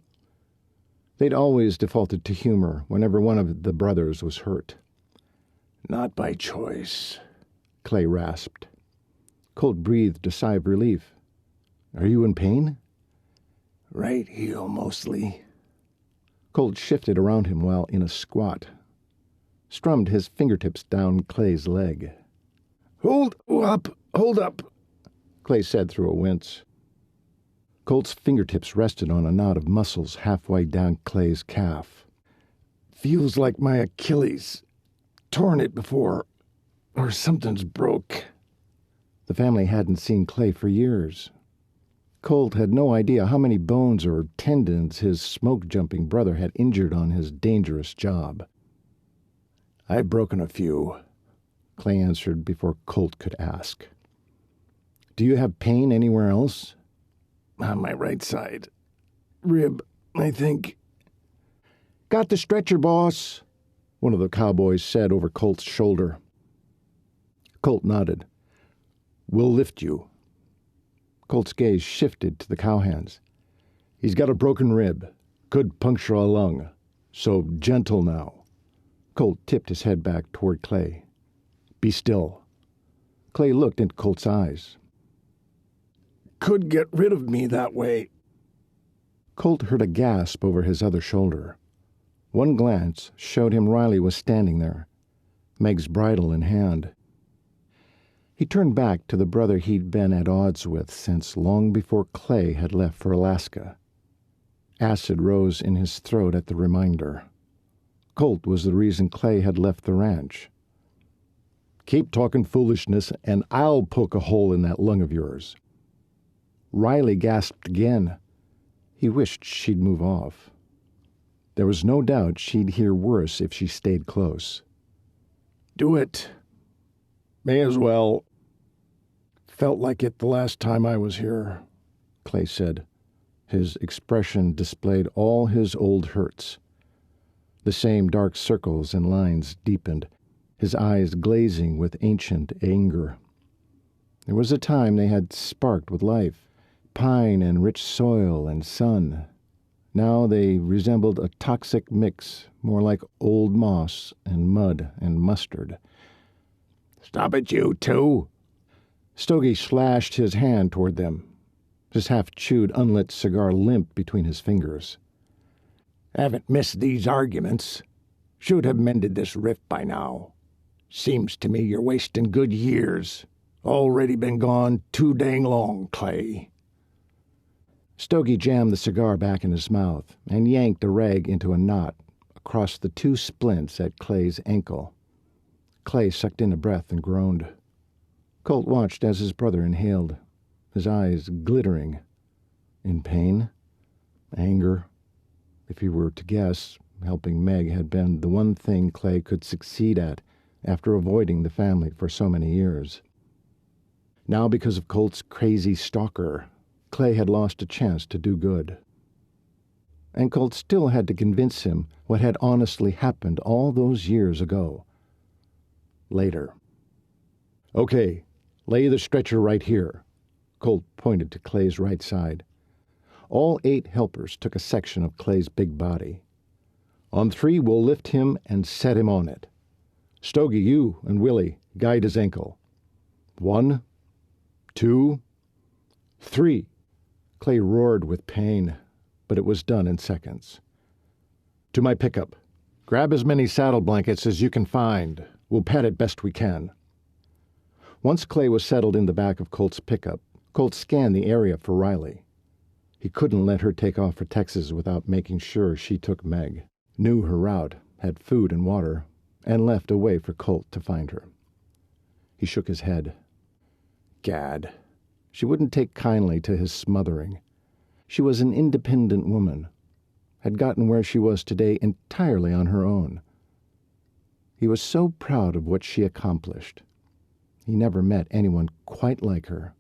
[SPEAKER 1] They'd always defaulted to humor whenever one of the brothers was hurt. "Not by choice," Clay rasped. Colt breathed a sigh of relief. "Are you in pain?" "Right heel, mostly." Colt shifted around him while in a squat, strummed his fingertips down Clay's leg. Hold up," Clay said through a wince. Colt's fingertips rested on a knot of muscles halfway down Clay's calf. "Feels like my Achilles. Torn it before, or something's broke." The family hadn't seen Clay for years. Colt had no idea how many bones or tendons his smoke-jumping brother had injured on his dangerous job. "I've broken a few," Clay answered before Colt could ask. "Do you have pain anywhere else?" "On my right side. Rib, I think." "Got the stretcher, boss," one of the cowboys said over Colt's shoulder. Colt nodded. "We'll lift you." Colt's gaze shifted to the cowhands. "He's got a broken rib. Could puncture a lung. So gentle now." Colt tipped his head back toward Clay. "Be still." Clay looked into Colt's eyes. "Could get rid of me that way." Colt heard a gasp over his other shoulder. One glance showed him Riley was standing there, Meg's bridle in hand. He turned back to the brother he'd been at odds with since long before Clay had left for Alaska. Acid rose in his throat at the reminder. Colt was the reason Clay had left the ranch. "Keep talking foolishness, and I'll poke a hole in that lung of yours." Riley gasped again. He wished she'd move off. There was no doubt she'd hear worse if she stayed close. "Do it. May as well. Felt like it the last time I was here," Clay said. His expression displayed all his old hurts. The same dark circles and lines deepened, his eyes glazing with ancient anger. There was a time they had sparked with life, pine and rich soil and sun. Now they resembled a toxic mix, more like old moss and mud and mustard. "Stop it, you two!" Stogie slashed his hand toward them, his half-chewed, unlit cigar limp between his fingers. "Haven't missed these arguments. Should have mended this rift by now. Seems to me you're wasting good years. Already been gone too dang long, Clay." Stogie jammed the cigar back in his mouth and yanked a rag into a knot across the two splints at Clay's ankle. Clay sucked in a breath and groaned. Colt watched as his brother inhaled, his eyes glittering. In pain? Anger? If he were to guess, helping Meg had been the one thing Clay could succeed at after avoiding the family for so many years. Now, because of Colt's crazy stalker, Clay had lost a chance to do good. And Colt still had to convince him what had honestly happened all those years ago. Later. "Okay, lay the stretcher right here." Colt pointed to Clay's right side. All 8 helpers took a section of Clay's big body. "On 3, we'll lift him and set him on it. Stogie, you and Willie guide his ankle. 1, 2, 3. Clay roared with pain, but it was done in seconds. "To my pickup. Grab as many saddle blankets as you can find. We'll pad it best we can. Once Clay was settled in the back of Colt's pickup, Colt scanned the area for Riley. He couldn't let her take off for Texas without making sure she took Meg, knew her route, had food and water, and left a way for Colt to find her. He shook his head. Gad. She wouldn't take kindly to his smothering. She was an independent woman, had gotten where she was today entirely on her own. He was so proud of what she accomplished. He never met anyone quite like her.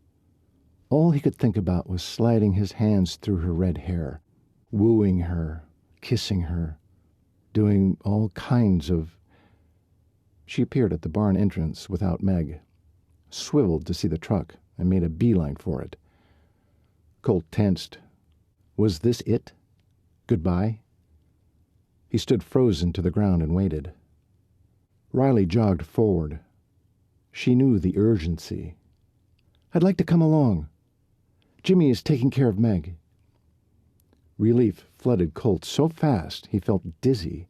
[SPEAKER 1] All he could think about was sliding his hands through her red hair, wooing her, kissing her, doing all kinds of... She appeared at the barn entrance without Meg, swiveled to see the truck, and made a beeline for it. Colt tensed. Was this it? Goodbye? He stood frozen to the ground and waited. Riley jogged forward. She knew the urgency. I'd like to come along. Jimmy is taking care of Meg. Relief flooded Colt so fast he felt dizzy.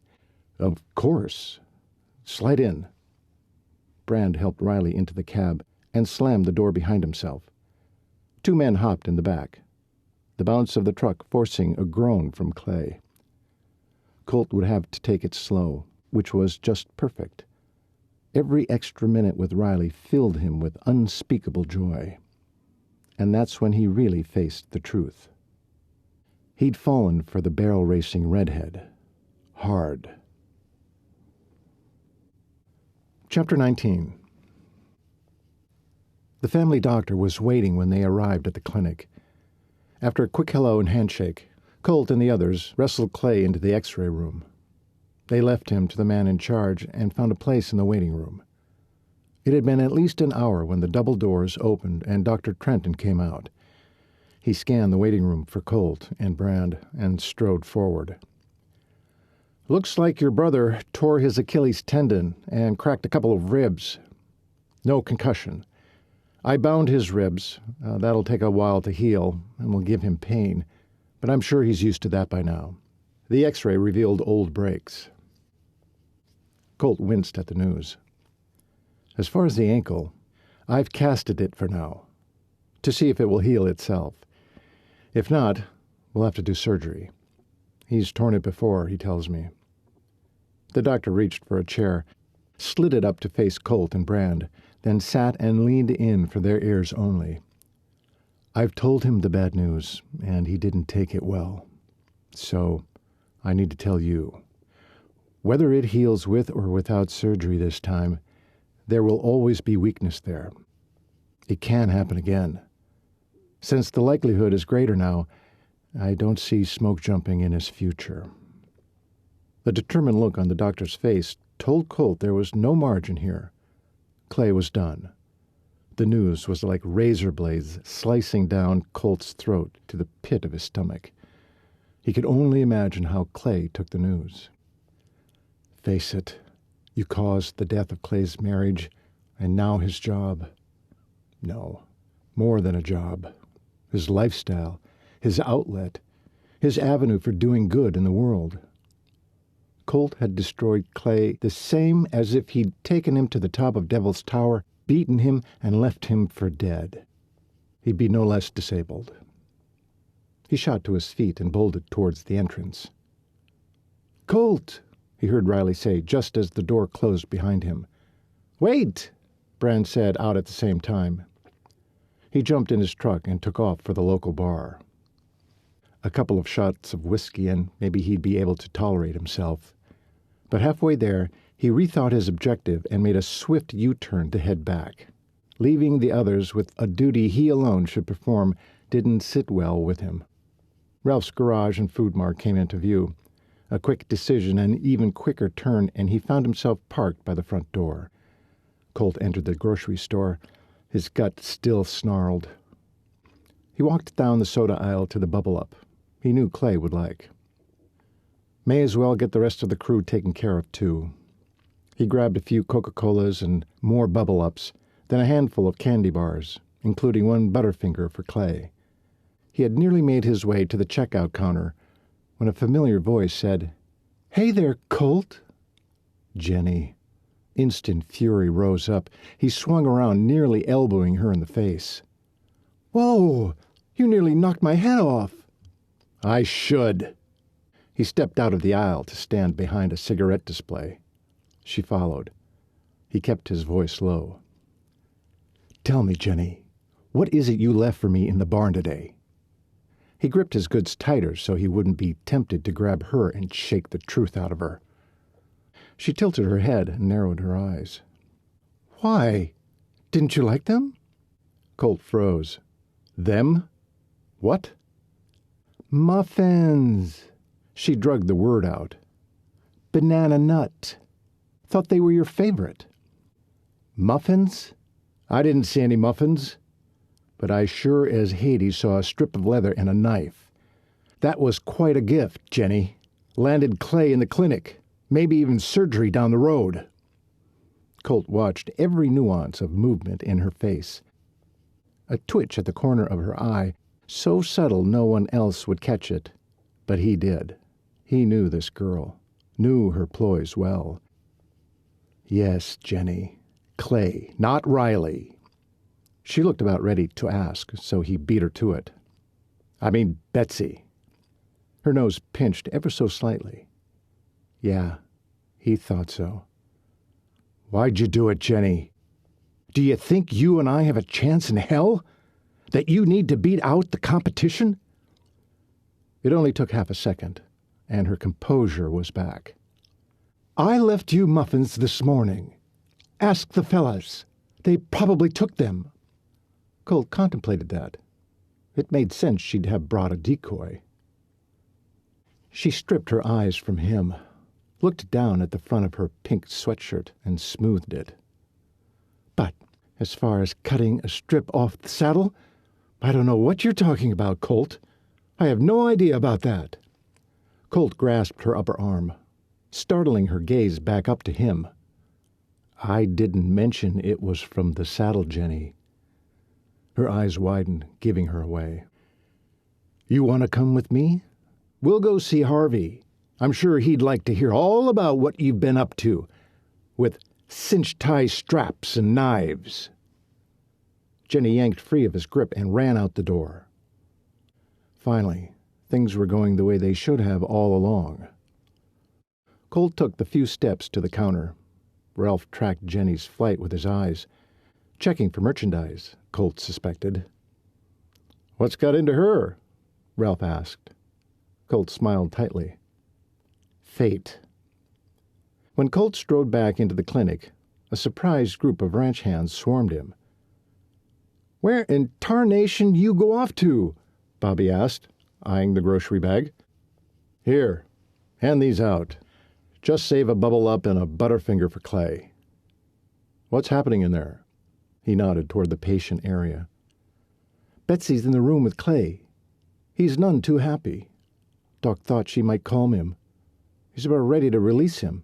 [SPEAKER 1] Of course. Slide in. Brand helped Riley into the cab and slammed the door behind himself. Two men hopped in the back, the bounce of the truck forcing a groan from Clay. Colt would have to take it slow, which was just perfect. Every extra minute with Riley filled him with unspeakable joy. And that's when he really faced the truth. He'd fallen for the barrel-racing redhead. Hard. Chapter 19. The family doctor was waiting when they arrived at the clinic. After a quick hello and handshake, Colt and the others wrestled Clay into the X-ray room. They left him to the man in charge and found a place in the waiting room. It had been at least an hour when the double doors opened and Dr. Trenton came out. He scanned the waiting room for Colt and Brand and strode forward. Looks like your brother tore his Achilles tendon and cracked a couple of ribs. No concussion. I bound his ribs. That'll take a while to heal and will give him pain, but I'm sure he's used to that by now. The X-ray revealed old breaks. Colt winced at the news. As far as the ankle, I've casted it for now, to see if it will heal itself. If not, we'll have to do surgery. He's torn it before, he tells me. The doctor reached for a chair, slid it up to face Colt and Brand, then sat and leaned in for their ears only. I've told him the bad news, and he didn't take it well. So, I need to tell you. Whether it heals with or without surgery this time, there will always be weakness there. It can happen again. Since the likelihood is greater now, I don't see smoke jumping in his future. The determined look on the doctor's face told Colt there was no margin here. Clay was done. The news was like razor blades slicing down Colt's throat to the pit of his stomach. He could only imagine how Clay took the news. Face it. You caused the death of Clay's marriage, and now his job. No, more than a job. His lifestyle, his outlet, his avenue for doing good in the world. Colt had destroyed Clay the same as if he'd taken him to the top of Devil's Tower, beaten him, and left him for dead. He'd be no less disabled. He shot to his feet and bolted towards the entrance. Colt! He heard Riley say just as the door closed behind him. Wait! Brand said out at the same time. He jumped in his truck and took off for the local bar. A couple of shots of whiskey and maybe he'd be able to tolerate himself. But halfway there, he rethought his objective and made a swift U-turn to head back. Leaving the others with a duty he alone should perform didn't sit well with him. Ralph's garage and food mart came into view. A quick decision, an even quicker turn, and he found himself parked by the front door. Colt entered the grocery store, his gut still snarled. He walked down the soda aisle to the Bubble Up. He knew Clay would like. May as well get the rest of the crew taken care of, too. He grabbed a few Coca-Colas and more Bubble Ups, then a handful of candy bars, including one Butterfinger for Clay. He had nearly made his way to the checkout counter when a familiar voice said, Hey there, Colt. Jenny. Instant fury rose up. He swung around, nearly elbowing her in the face. "Whoa! You nearly knocked my head off." "I should." He stepped out of the aisle to stand behind a cigarette display. She followed. He kept his voice low. "Tell me, Jenny, what is it you left for me in the barn today?" He gripped his goods tighter so he wouldn't be tempted to grab her and shake the truth out of her. She tilted her head and narrowed her eyes. "Why? Didn't you like them?" Colt froze. "Them? What?" "Muffins." She drugged the word out. "Banana nut. Thought they were your favorite." "Muffins? I didn't see any muffins. But I sure as Hades saw a strip of leather and a knife. That was quite a gift, Jenny. Landed Clay in the clinic, maybe even surgery down the road." Colt watched every nuance of movement in her face. A twitch at the corner of her eye, so subtle no one else would catch it. But he did. He knew this girl, knew her ploys well. "Yes, Jenny. Clay, not Riley." She looked about ready to ask, so he beat her to it. "I mean Betsy." Her nose pinched ever so slightly. Yeah, he thought so. "Why'd you do it, Jenny? Do you think you and I have a chance in hell? That you need to beat out the competition?" It only took half a second, and her composure was back. "I left you muffins this morning. Ask the fellas. They probably took them." Colt contemplated that. It made sense she'd have brought a decoy. She stripped her eyes from him, looked down at the front of her pink sweatshirt, and smoothed it. "But as far as cutting a strip off the saddle, I don't know what you're talking about, Colt. I have no idea about that." Colt grasped her upper arm, startling her gaze back up to him. "I didn't mention it was from the saddle, Jenny." Her eyes widened, giving her away. "You want to come with me? We'll go see Harvey. I'm sure he'd like to hear all about what you've been up to, with cinch-tie straps and knives." Jenny yanked free of his grip and ran out the door. Finally, things were going the way they should have all along. Colt took the few steps to the counter. Ralph tracked Jenny's flight with his eyes, checking for merchandise, Colt suspected. "What's got into her?" Ralph asked. Colt smiled tightly. "Fate." When Colt strode back into the clinic, a surprised group of ranch hands swarmed him. "Where in tarnation you go off to?" Bobby asked, eyeing the grocery bag. "Here, hand these out. Just save a bubble up and a Butterfinger for Clay." "What's happening in there?" He nodded toward the patient area. "Betsy's in the room with Clay. He's none too happy. Doc thought she might calm him. He's about ready to release him.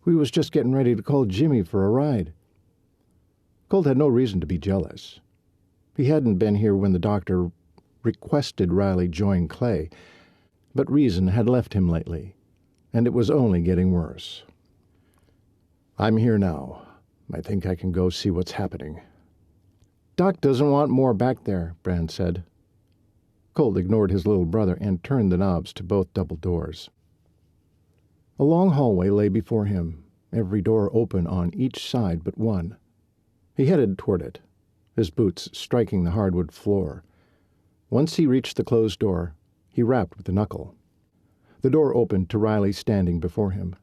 [SPEAKER 1] We was just getting ready to call Jimmy for a ride." Colt had no reason to be jealous. He hadn't been here when the doctor requested Riley join Clay, but reason had left him lately, and it was only getting worse. "I'm here now. I think I can go see what's happening." "Doc doesn't want more back there," Brand said. Colt ignored his little brother and turned the knobs to both double doors. A long hallway lay before him, every door open on each side but one. He headed toward it, his boots striking the hardwood floor. Once he reached the closed door, he rapped with the knuckle. The door opened to Riley standing before him.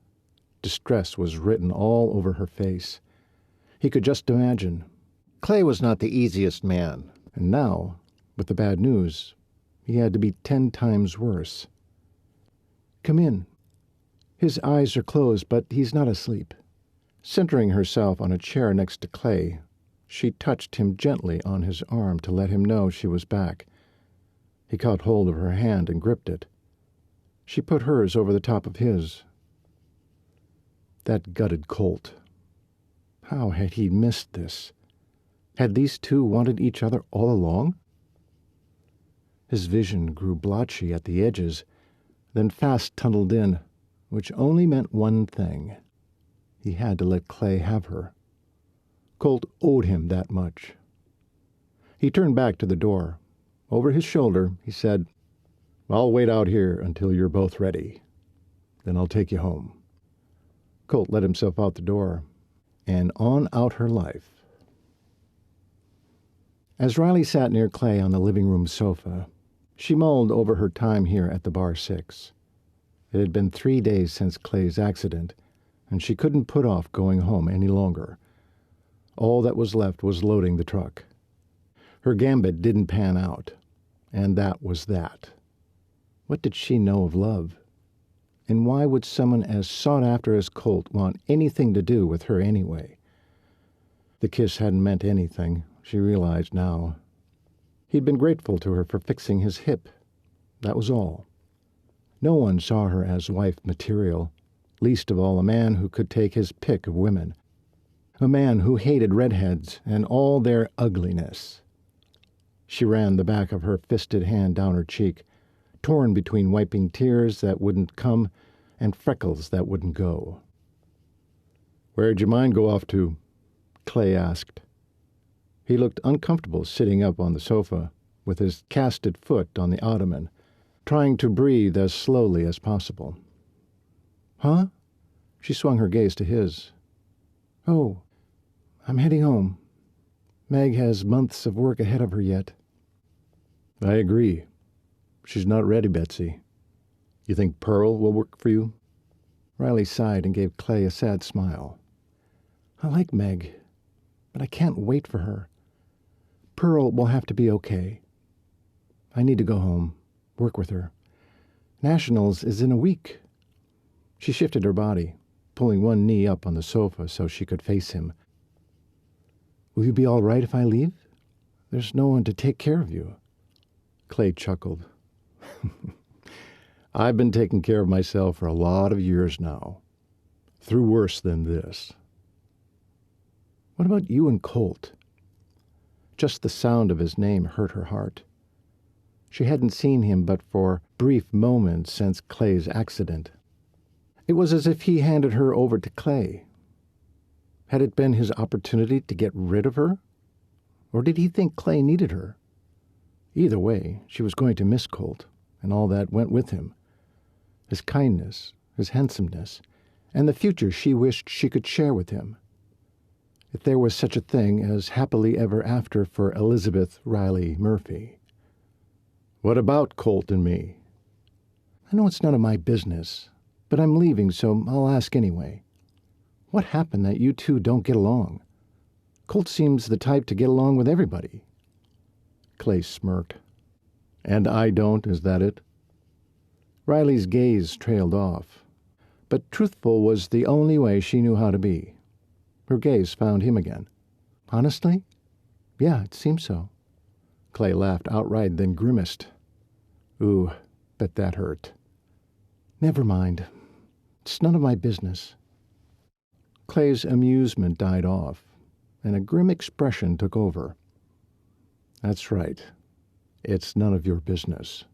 [SPEAKER 1] Distress was written all over her face. He could just imagine. Clay was not the easiest man, and now, with the bad news, he had to be 10 times worse. "Come in. His eyes are closed, but he's not asleep." Centering herself on a chair next to Clay, she touched him gently on his arm to let him know she was back. He caught hold of her hand and gripped it. She put hers over the top of his. That gutted Colt. How had he missed this? Had these two wanted each other all along? His vision grew blotchy at the edges, then fast tunneled in, which only meant one thing. He had to let Clay have her. Colt owed him that much. He turned back to the door. Over his shoulder, he said, "I'll wait out here until you're both ready. Then I'll take you home." Colt let himself out the door, and on out her life. As Riley sat near Clay on the living room sofa, she mulled over her time here at the Bar 6. It had been 3 days since Clay's accident, and she couldn't put off going home any longer. All that was left was loading the truck. Her gambit didn't pan out, and that was that. What did she know of love? And why would someone as sought after as Colt want anything to do with her anyway? The kiss hadn't meant anything, she realized now. He'd been grateful to her for fixing his hip. That was all. No one saw her as wife material, least of all a man who could take his pick of women. A man who hated redheads and all their ugliness. She ran the back of her fisted hand down her cheek, torn between wiping tears that wouldn't come and freckles that wouldn't go. "Where'd your mind go off to?" Clay asked. He looked uncomfortable sitting up on the sofa, with his casted foot on the ottoman, trying to breathe as slowly as possible. "Huh?" She swung her gaze to his. "Oh, I'm heading home. Meg has months of work ahead of her yet." "I agree. She's not ready, Betsy. You think Pearl will work for you?" Riley sighed and gave Clay a sad smile. "I like Meg, but I can't wait for her. Pearl will have to be okay. I need to go home, work with her. Nationals is in a week." She shifted her body, pulling one knee up on the sofa so she could face him. "Will you be all right if I leave? There's no one to take care of you." Clay chuckled. "I've been taking care of myself for a lot of years now. Through worse than this." "What about you and Colt?" Just the sound of his name hurt her heart. She hadn't seen him but for brief moments since Clay's accident. It was as if he handed her over to Clay. Had it been his opportunity to get rid of her? Or did he think Clay needed her? Either way, she was going to miss Colt, and all that went with him. His kindness, his handsomeness, and the future she wished she could share with him. If there was such a thing as happily ever after for Elizabeth Riley Murphy. "What about Colt and me?" "I know it's none of my business, but I'm leaving, so I'll ask anyway. What happened that you two don't get along? Colt seems the type to get along with everybody." Clay smirked. "And I don't, is that it?" Riley's gaze trailed off, but truthful was the only way she knew how to be. Her gaze found him again. "Honestly? Yeah, it seems so." Clay laughed outright, then grimaced. "Ooh, bet that hurt." "Never mind. It's none of my business." Clay's amusement died off, and a grim expression took over. "That's right. It's none of your business."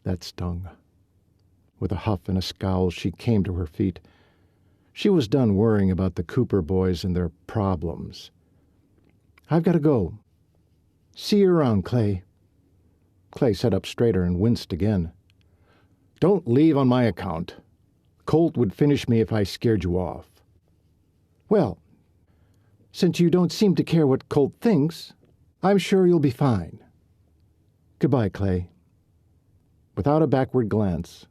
[SPEAKER 1] That stung. With a huff and a scowl, she came to her feet. She was done worrying about the Cooper boys and their problems. "I've got to go. See you around, Clay." Clay sat up straighter and winced again. "Don't leave on my account. Colt would finish me if I scared you off." "Well, since you don't seem to care what Colt thinks, I'm sure you'll be fine. Goodbye, Clay." Without a backward glance,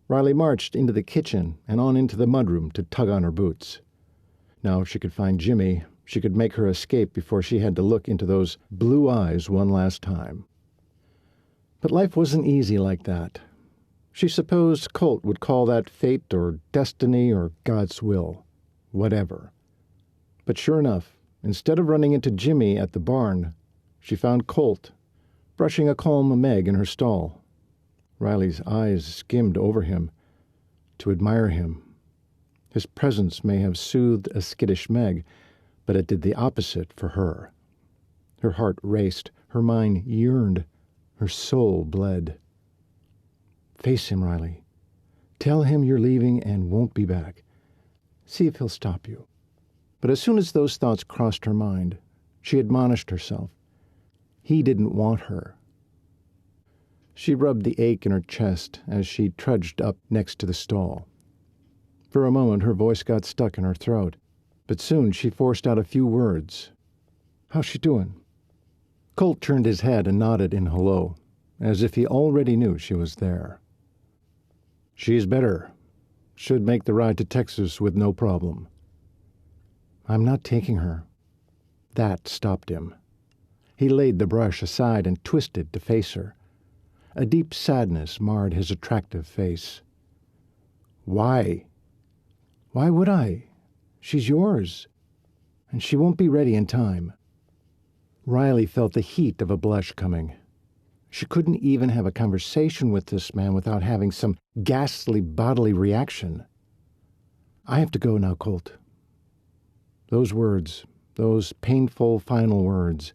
[SPEAKER 1] Riley marched into the kitchen and on into the mudroom to tug on her boots. Now if she could find Jimmy, she could make her escape before she had to look into those blue eyes one last time. But life wasn't easy like that. She supposed Colt would call that fate or destiny or God's will, whatever. But sure enough, instead of running into Jimmy at the barn, she found Colt brushing a calm Meg in her stall. Riley's eyes skimmed over him to admire him. His presence may have soothed a skittish Meg, but it did the opposite for her. Her heart raced, her mind yearned, her soul bled. "Face him, Riley. Tell him you're leaving and won't be back. See if he'll stop you." But as soon as those thoughts crossed her mind, she admonished herself. He didn't want her. She rubbed the ache in her chest as she trudged up next to the stall. For a moment her voice got stuck in her throat, but soon she forced out a few words. "How's she doing?" Colt turned his head and nodded in hello, as if he already knew she was there. "She's better. Should make the ride to Texas with no problem." "I'm not taking her." That stopped him. He laid the brush aside and twisted to face her. A deep sadness marred his attractive face. "Why?" "Why would I? She's yours, and she won't be ready in time." Riley felt the heat of a blush coming. She couldn't even have a conversation with this man without having some ghastly bodily reaction. "I have to go now, Colt." Those words, those painful final words,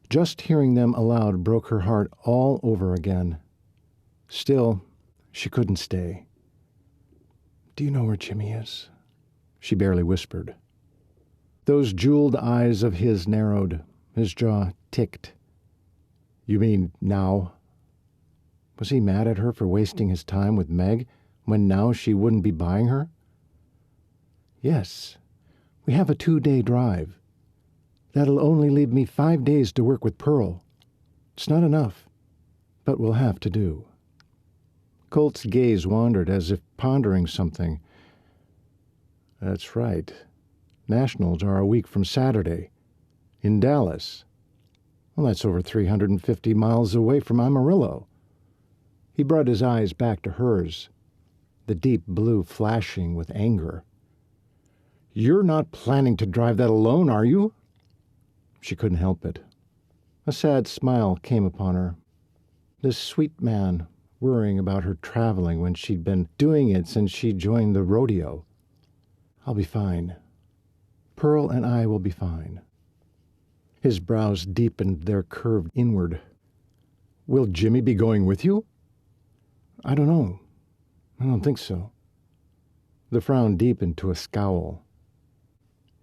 [SPEAKER 1] just hearing them aloud broke her heart all over again. Still, she couldn't stay. "Do you know where Jimmy is?" she barely whispered. Those jeweled eyes of his narrowed, his jaw ticked. "You mean now?" Was he mad at her for wasting his time with Meg, when now she wouldn't be buying her? "Yes. We have a 2-day drive. That'll only leave me 5 days to work with Pearl. It's not enough, but we'll have to do." Colt's gaze wandered as if pondering something. "That's right. Nationals are a week from Saturday. In Dallas. Well, that's over 350 miles away from Amarillo." He brought his eyes back to hers, the deep blue flashing with anger. "You're not planning to drive that alone, are you?" She couldn't help it. A sad smile came upon her. This sweet man worrying about her traveling when she'd been doing it since she joined the rodeo. "I'll be fine. Pearl and I will be fine." His brows deepened their curve inward. "Will Jimmy be going with you?" "I don't know. I don't think so." The frown deepened to a scowl.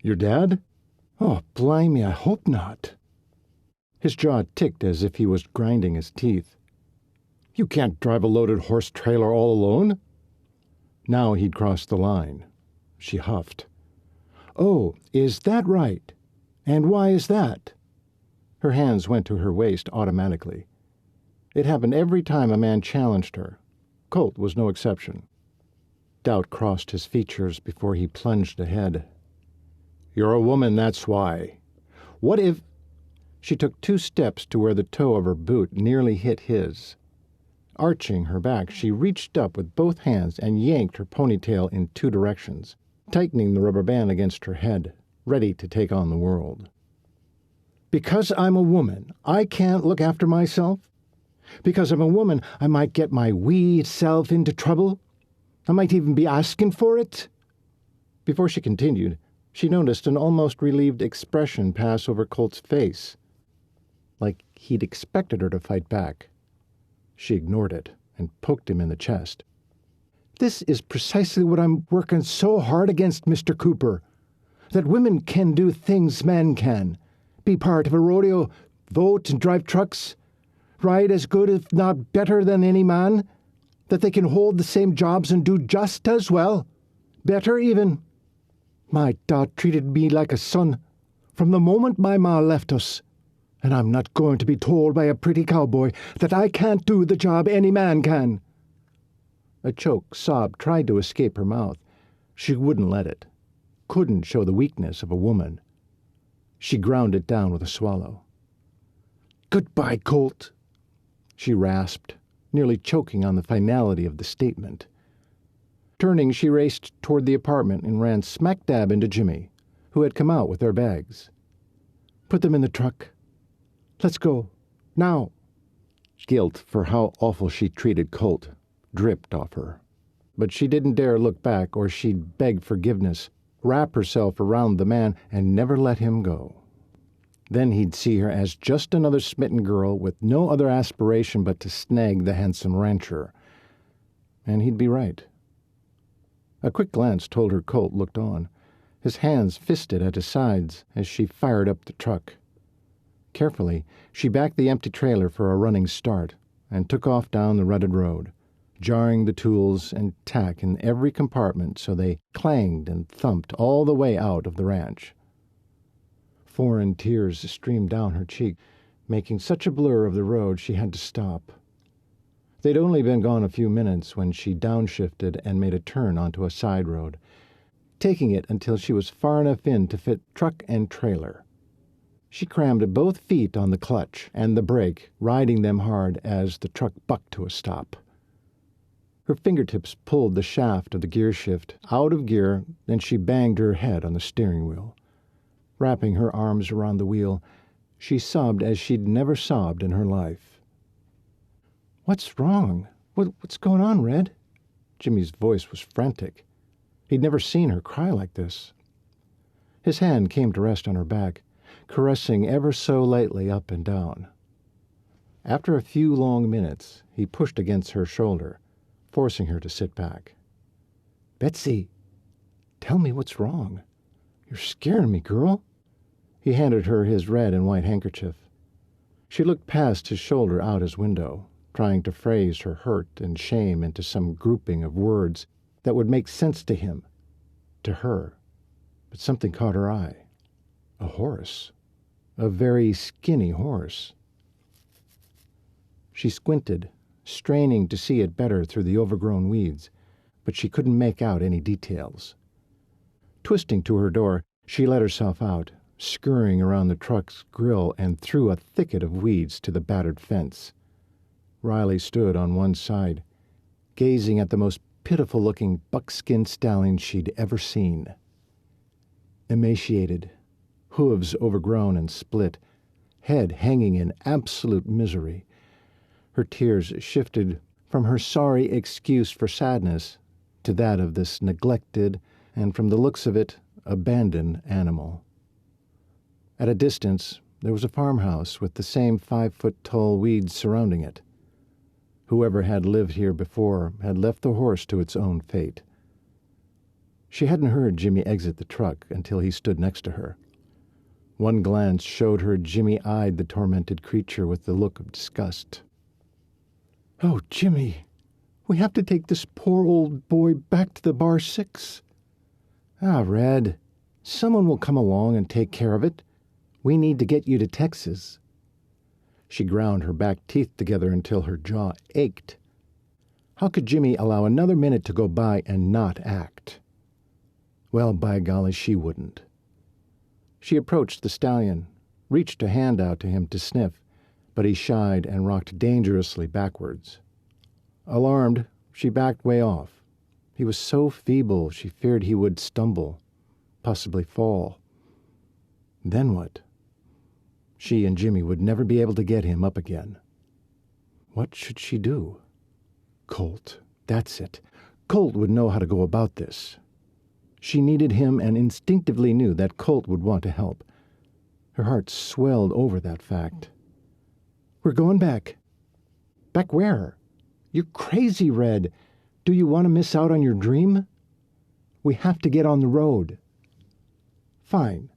[SPEAKER 1] "Your dad?" "Oh, blimey, I hope not." His jaw ticked as if he was grinding his teeth. "You can't drive a loaded horse trailer all alone." Now he'd crossed the line. She huffed. "Oh, is that right? And why is that?" Her hands went to her waist automatically. It happened every time a man challenged her. Colt was no exception. Doubt crossed his features before he plunged ahead. "You're a woman, that's why. What if—" She took 2 steps to where the toe of her boot nearly hit his. Arching her back, she reached up with both hands and yanked her ponytail in 2 directions, tightening the rubber band against her head, ready to take on the world. "Because I'm a woman, I can't look after myself? Because I'm a woman, I might get my wee self into trouble? I might even be asking for it?" Before she continued, she noticed an almost relieved expression pass over Colt's face, like he'd expected her to fight back. She ignored it and poked him in the chest. "This is precisely what I'm working so hard against, Mr. Cooper. That women can do things men can. Be part of a rodeo, vote and drive trucks, ride as good if not better than any man. That they can hold the same jobs and do just as well. Better even. My dad treated me like a son from the moment my ma left us, and I'm not going to be told by a pretty cowboy that I can't do the job any man can." A choked sob tried to escape her mouth. She wouldn't let it. Couldn't show the weakness of a woman. She ground it down with a swallow. "Goodbye, Colt," she rasped, nearly choking on the finality of the statement. Turning, she raced toward the apartment and ran smack dab into Jimmy, who had come out with their bags. "Put them in the truck. Let's go. Now." Guilt for how awful she treated Colt dripped off her. But she didn't dare look back, or she'd beg forgiveness, wrap herself around the man, and never let him go. Then he'd see her as just another smitten girl with no other aspiration but to snag the handsome rancher. And he'd be right. A quick glance told her Colt looked on, his hands fisted at his sides as she fired up the truck. Carefully, she backed the empty trailer for a running start and took off down the rutted road, jarring the tools and tack in every compartment so they clanged and thumped all the way out of the ranch. Foreign tears streamed down her cheek, making such a blur of the road she had to stop. They'd only been gone a few minutes when she downshifted and made a turn onto a side road, taking it until she was far enough in to fit truck and trailer. She crammed both feet on the clutch and the brake, riding them hard as the truck bucked to a stop. Her fingertips pulled the shaft of the gear shift out of gear, then she banged her head on the steering wheel. Wrapping her arms around the wheel, she sobbed as she'd never sobbed in her life. "What's wrong? What's going on, Red?" Jimmy's voice was frantic. He'd never seen her cry like this. His hand came to rest on her back, caressing ever so lightly up and down. After a few long minutes, he pushed against her shoulder, forcing her to sit back. "Betsy, tell me what's wrong. You're scaring me, girl." He handed her his red and white handkerchief. She looked past his shoulder out his window, trying to phrase her hurt and shame into some grouping of words that would make sense to him, to her. But something caught her eye. A horse. A very skinny horse. She squinted, straining to see it better through the overgrown weeds, but she couldn't make out any details. Twisting to her door, she let herself out, scurrying around the truck's grill and through a thicket of weeds to the battered fence. Riley stood on one side, gazing at the most pitiful-looking buckskin stallion she'd ever seen. Emaciated, hooves overgrown and split, head hanging in absolute misery. Her tears shifted from her sorry excuse for sadness to that of this neglected and, from the looks of it, abandoned animal. At a distance, there was a farmhouse with the same 5-foot-tall weeds surrounding it. Whoever had lived here before had left the horse to its own fate. She hadn't heard Jimmy exit the truck until he stood next to her. One glance showed her Jimmy eyed the tormented creature with the look of disgust. "Oh, Jimmy, we have to take this poor old boy back to the Bar 6. "Ah, Red, someone will come along and take care of it. We need to get you to Texas." She ground her back teeth together until her jaw ached. How could Jimmy allow another minute to go by and not act? Well, by golly, she wouldn't. She approached the stallion, reached a hand out to him to sniff, but he shied and rocked dangerously backwards. Alarmed, she backed way off. He was so feeble she feared he would stumble, possibly fall. Then what? She and Jimmy would never be able to get him up again. What should she do? Colt, that's it. Colt would know how to go about this. She needed him and instinctively knew that Colt would want to help. Her heart swelled over that fact. "We're going back." "Back where?" "You're crazy, Red. Do you want to miss out on your dream?" "We have to get on the road." Fine.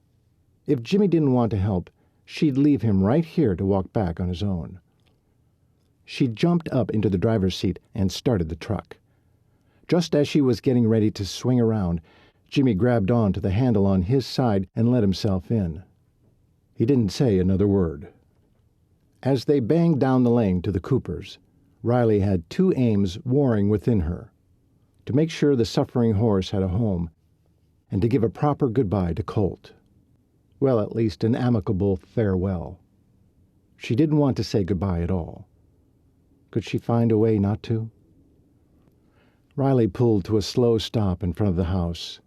[SPEAKER 1] If Jimmy didn't want to help, she'd leave him right here to walk back on his own. She jumped up into the driver's seat and started the truck. Just as she was getting ready to swing around, Jimmy grabbed on to the handle on his side and let himself in. He didn't say another word. As they banged down the lane to the Coopers, Riley had two aims warring within her: to make sure the suffering horse had a home, and to give a proper goodbye to Colt. Well, at least an amicable farewell. She didn't want to say goodbye at all. Could she find a way not to? Riley pulled to a slow stop in front of the house.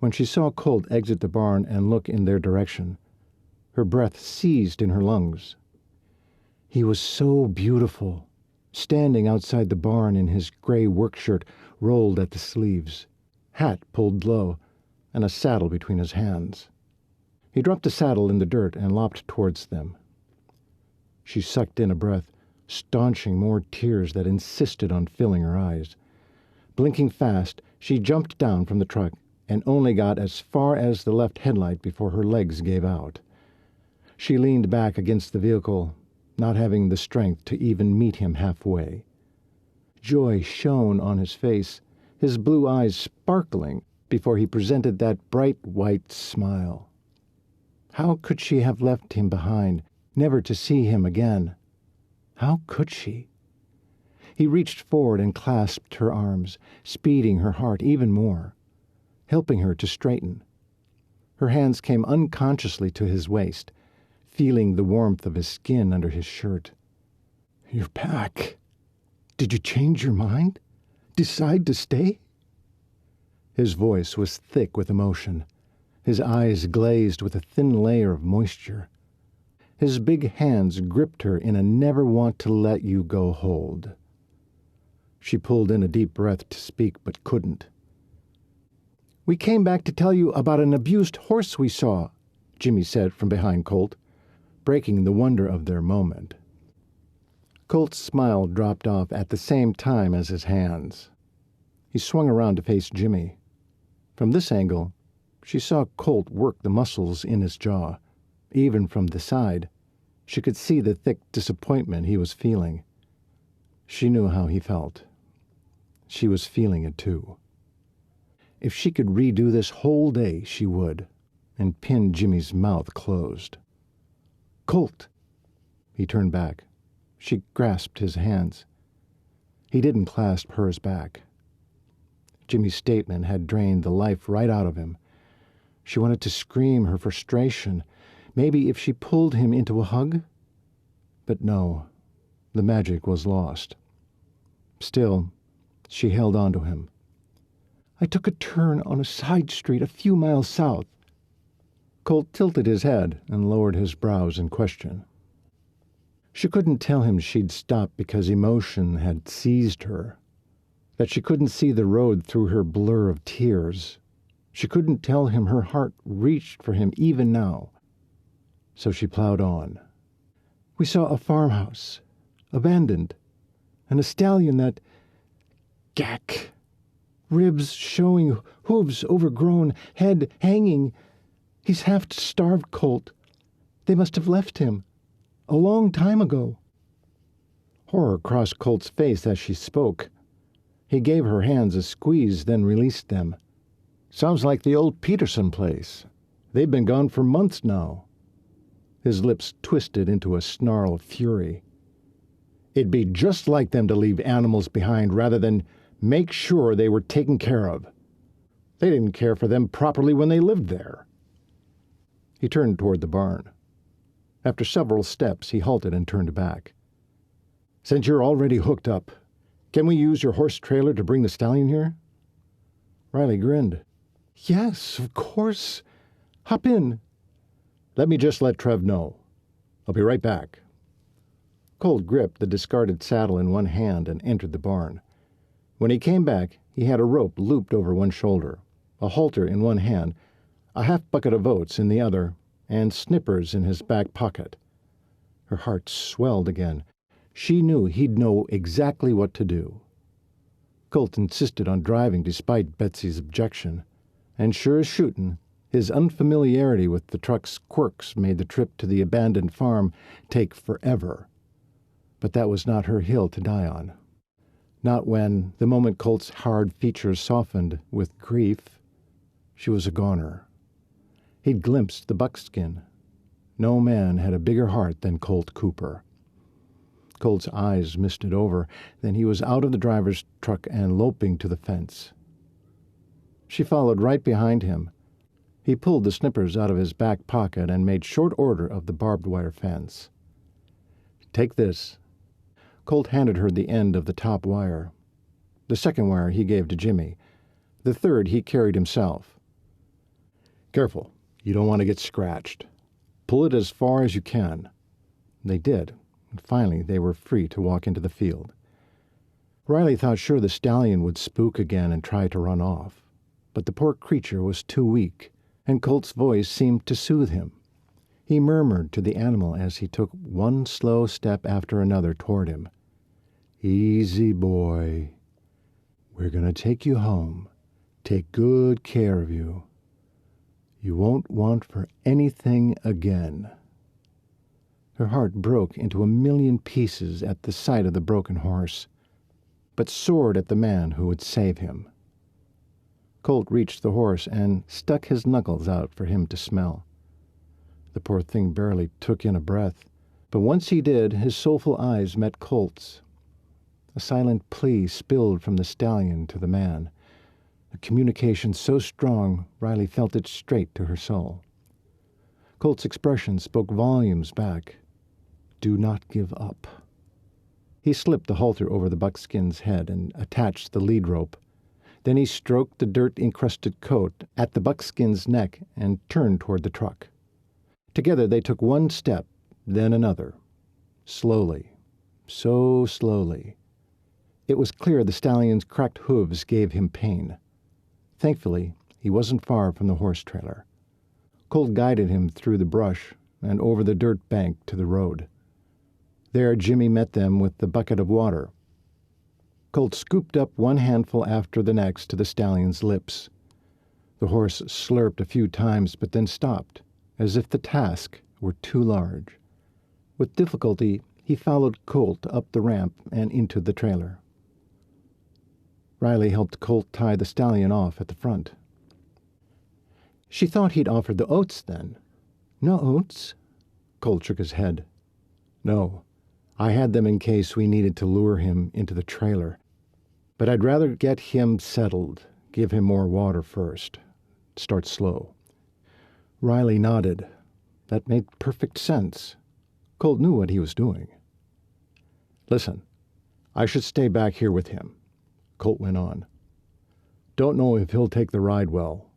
[SPEAKER 1] When she saw Colt exit the barn and look in their direction, her breath seized in her lungs. He was so beautiful, standing outside the barn in his gray work shirt rolled at the sleeves, hat pulled low, and a saddle between his hands. He dropped the saddle in the dirt and lopped towards them. She sucked in a breath, staunching more tears that insisted on filling her eyes. Blinking fast, she jumped down from the truck and only got as far as the left headlight before her legs gave out. She leaned back against the vehicle, not having the strength to even meet him halfway. Joy shone on his face, his blue eyes sparkling before he presented that bright white smile. How could she have left him behind, never to see him again? How could she? He reached forward and clasped her arms, speeding her heart even more, helping her to straighten. Her hands came unconsciously to his waist, feeling the warmth of his skin under his shirt. "You're back. Did you change your mind? Decide to stay?" His voice was thick with emotion, his eyes glazed with a thin layer of moisture. His big hands gripped her in a never-want-to-let-you-go hold. She pulled in a deep breath to speak, but couldn't. "We came back to tell you about an abused horse we saw," Jimmy said from behind Colt, breaking the wonder of their moment. Colt's smile dropped off at the same time as his hands. He swung around to face Jimmy. From this angle, she saw Colt work the muscles in his jaw. Even from the side, she could see the thick disappointment he was feeling. She knew how he felt. She was feeling it too. If she could redo this whole day, she would, and pin Jimmy's mouth closed. "Colt!" He turned back. She grasped his hands. He didn't clasp hers back. Jimmy's statement had drained the life right out of him. She wanted to scream her frustration, maybe if she pulled him into a hug. But no, the magic was lost. Still, she held on to him. "I took a turn on a side street a few miles south." Colt tilted his head and lowered his brows in question. She couldn't tell him she'd stopped because emotion had seized her, that she couldn't see the road through her blur of tears. She couldn't tell him her heart reached for him even now. So she plowed on. "We saw a farmhouse, abandoned, and a stallion that... Gack! Ribs showing, hooves overgrown, head hanging. He's half-starved, Colt. They must have left him. A long time ago." Horror crossed Colt's face as she spoke. He gave her hands a squeeze, then released them. "Sounds like the old Peterson place. They've been gone for months now." His lips twisted into a snarl of fury. "It'd be just like them to leave animals behind rather than make sure they were taken care of. They didn't care for them properly when they lived there." He turned toward the barn. After several steps, he halted and turned back. "Since you're already hooked up, can we use your horse trailer to bring the stallion here?" Riley grinned. "Yes, of course. Hop in." "Let me just let Trev know. I'll be right back." Colt gripped the discarded saddle in one hand and entered the barn. When he came back, he had a rope looped over one shoulder, a halter in one hand, a half-bucket of oats in the other, and snippers in his back pocket. Her heart swelled again. She knew he'd know exactly what to do. Colt insisted on driving despite Betsy's objection, and sure as shootin', his unfamiliarity with the truck's quirks made the trip to the abandoned farm take forever. But that was not her hill to die on. Not when, the moment Colt's hard features softened with grief, she was a goner. He'd glimpsed the buckskin. No man had a bigger heart than Colt Cooper. Colt's eyes misted over, then he was out of the driver's truck and loping to the fence. She followed right behind him. He pulled the snippers out of his back pocket and made short order of the barbed wire fence. "Take this." Colt handed her the end of the top wire. The second wire he gave to Jimmy. The third he carried himself. "Careful. You don't want to get scratched. Pull it as far as you can." They did, and finally they were free to walk into the field. Riley thought sure the stallion would spook again and try to run off, but the poor creature was too weak, and Colt's voice seemed to soothe him. He murmured to the animal as he took one slow step after another toward him. "Easy, boy. We're going to take you home, take good care of you. You won't want for anything again." Her heart broke into a million pieces at the sight of the broken horse, but soared at the man who would save him. Colt reached the horse and stuck his knuckles out for him to smell. The poor thing barely took in a breath, but once he did, his soulful eyes met Colt's. A silent plea spilled from the stallion to the man, a communication so strong Riley felt it straight to her soul. Colt's expression spoke volumes back. Do not give up. He slipped the halter over the buckskin's head and attached the lead rope. Then he stroked the dirt-encrusted coat at the buckskin's neck and turned toward the truck. Together they took one step, then another. Slowly, so slowly. It was clear the stallion's cracked hooves gave him pain. Thankfully, he wasn't far from the horse trailer. Colt guided him through the brush and over the dirt bank to the road. There Jimmy met them with the bucket of water. Colt scooped up one handful after the next to the stallion's lips. The horse slurped a few times but then stopped, as if the task were too large. With difficulty, he followed Colt up the ramp and into the trailer. Riley helped Colt tie the stallion off at the front. She thought he'd offered the oats then. No oats? Colt shook his head. No, I had them in case we needed to lure him into the trailer. But I'd rather get him settled, give him more water first. Start slow. Riley nodded. That made perfect sense. Colt knew what he was doing. Listen, I should stay back here with him, Colt went on. Don't know if he'll take the ride well.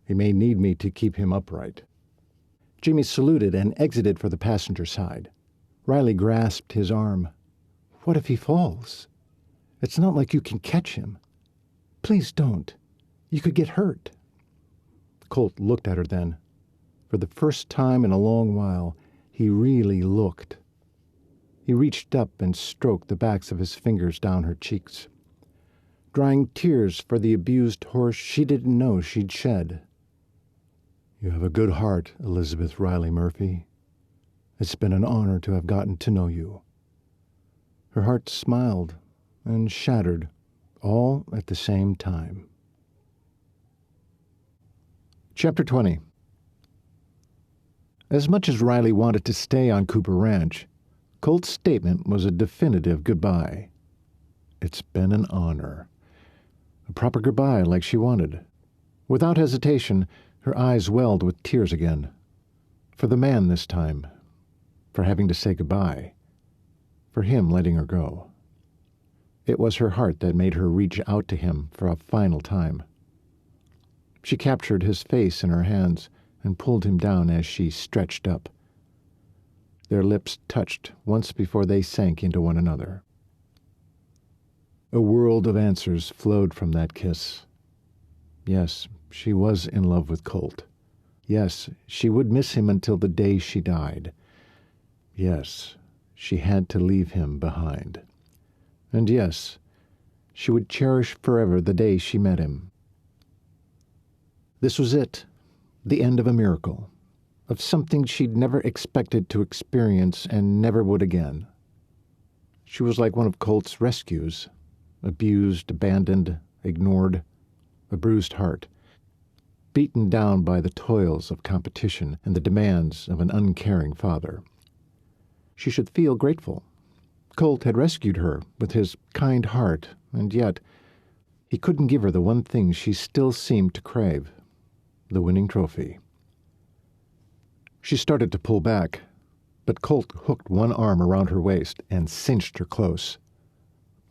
[SPEAKER 1] He may need me to keep him upright. Jimmy saluted and exited for the passenger side. Riley grasped his arm. What if he falls? It's not like you can catch him. Please don't. You could get hurt. Colt looked at her then. For the first time in a long while, he really looked. He reached up and stroked the backs of his fingers down her cheeks, drying tears for the abused horse she didn't know she'd shed. You have a good heart, Elizabeth Riley Murphy. It's been an honor to have gotten to know you. Her heart smiled and shattered, all at the same time. Chapter 20. As much as Riley wanted to stay on Cooper Ranch, Colt's statement was a definitive goodbye. It's been an honor. A proper goodbye like she wanted. Without hesitation, her eyes welled with tears again. For the man this time. For having to say goodbye. For him letting her go. It was her heart that made her reach out to him for a final time. She captured his face in her hands and pulled him down as she stretched up. Their lips touched once before they sank into one another. A world of answers flowed from that kiss. Yes, she was in love with Colt. Yes, she would miss him until the day she died. Yes, she had to leave him behind. And yes, she would cherish forever the day she met him. This was it, the end of a miracle, of something she'd never expected to experience and never would again. She was like one of Colt's rescues, abused, abandoned, ignored, a bruised heart, beaten down by the toils of competition and the demands of an uncaring father. She should feel grateful. Colt had rescued her with his kind heart, and yet he couldn't give her the one thing she still seemed to crave, the winning trophy. She started to pull back, but Colt hooked one arm around her waist and cinched her close.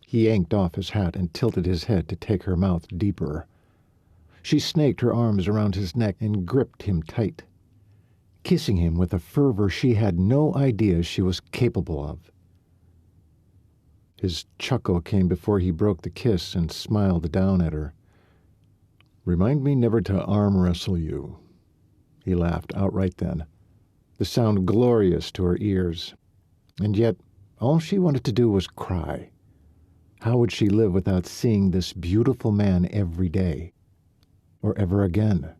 [SPEAKER 1] He yanked off his hat and tilted his head to take her mouth deeper. She snaked her arms around his neck and gripped him tight, kissing him with a fervor she had no idea she was capable of. His chuckle came before he broke the kiss and smiled down at her. Remind me never to arm wrestle you. He laughed outright then, the sound glorious to her ears. And yet all she wanted to do was cry. How would she live without seeing this beautiful man every day? Or ever again?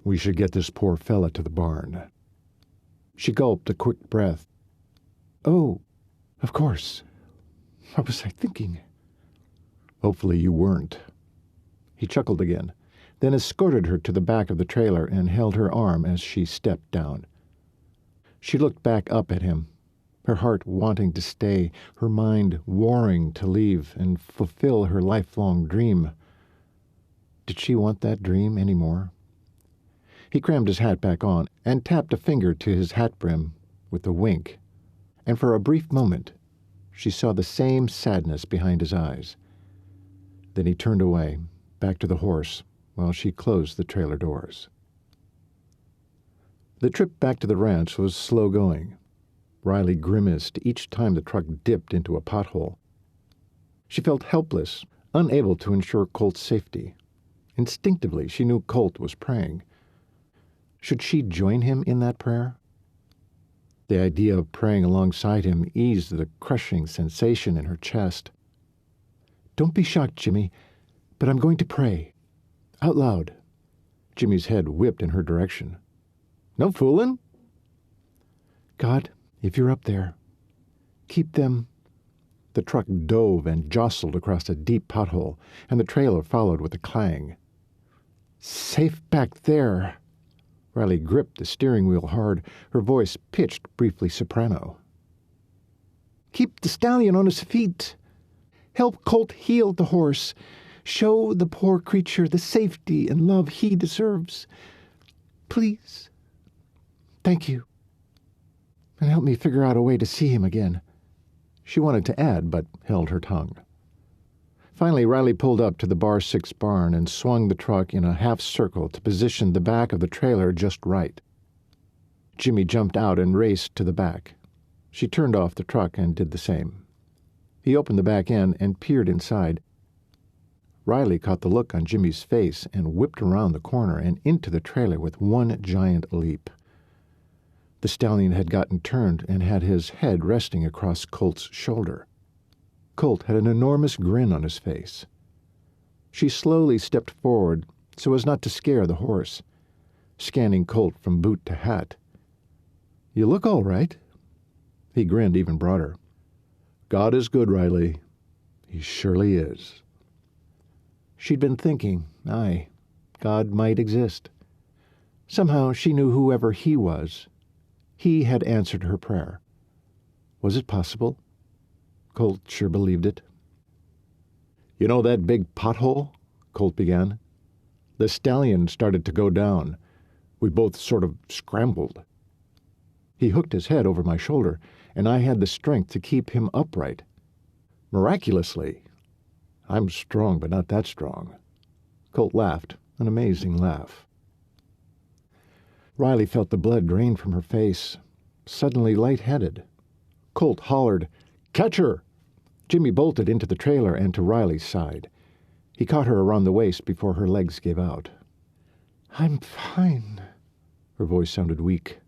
[SPEAKER 1] We should get this poor fella to the barn. She gulped a quick breath. Oh, of course. What was I thinking? Hopefully you weren't. He chuckled again, then escorted her to the back of the trailer and held her arm as she stepped down. She looked back up at him, her heart wanting to stay, her mind warring to leave and fulfill her lifelong dream. Did she want that dream any more? He crammed his hat back on and tapped a finger to his hat brim with a wink, and for a brief moment she saw the same sadness behind his eyes. Then he turned away, back to the horse, while she closed the trailer doors. The trip back to the ranch was slow going. Riley grimaced each time the truck dipped into a pothole. She felt helpless, unable to ensure Colt's safety. Instinctively, she knew Colt was praying. Should she join him in that prayer? The idea of praying alongside him eased the crushing sensation in her chest. Don't be shocked, Jimmy, but I'm going to pray. Out loud. Jimmy's head whipped in her direction. No fooling. God, if you're up there, keep them. The truck dove and jostled across a deep pothole, and the trailer followed with a clang. Safe back there. Riley gripped the steering wheel hard, her voice pitched briefly soprano. Keep the stallion on his feet. Help Colt heal the horse. Show the poor creature the safety and love he deserves. Please. Thank you. And help me figure out a way to see him again. She wanted to add, but held her tongue. Finally, Riley pulled up to the Bar 6 barn and swung the truck in a half-circle to position the back of the trailer just right. Jimmy jumped out and raced to the back. She turned off the truck and did the same. He opened the back end and peered inside. Riley caught the look on Jimmy's face and whipped around the corner and into the trailer with one giant leap. The stallion had gotten turned and had his head resting across Colt's shoulder. Colt had an enormous grin on his face. She slowly stepped forward so as not to scare the horse, scanning Colt from boot to hat. You look all right. He grinned even broader. God is good, Riley. He surely is. She'd been thinking, aye, God might exist. Somehow she knew whoever he was, he had answered her prayer. Was it possible? Colt sure believed it. You know that big pothole? Colt began. The stallion started to go down. We both sort of scrambled. He hooked his head over my shoulder, and I had the strength to keep him upright. Miraculously. I'm strong, but not that strong. Colt laughed, an amazing laugh. Riley felt the blood drain from her face, suddenly lightheaded. Colt hollered, Catch her! Jimmy bolted into the trailer and to Riley's side. He caught her around the waist before her legs gave out. I'm fine. Her voice sounded weak.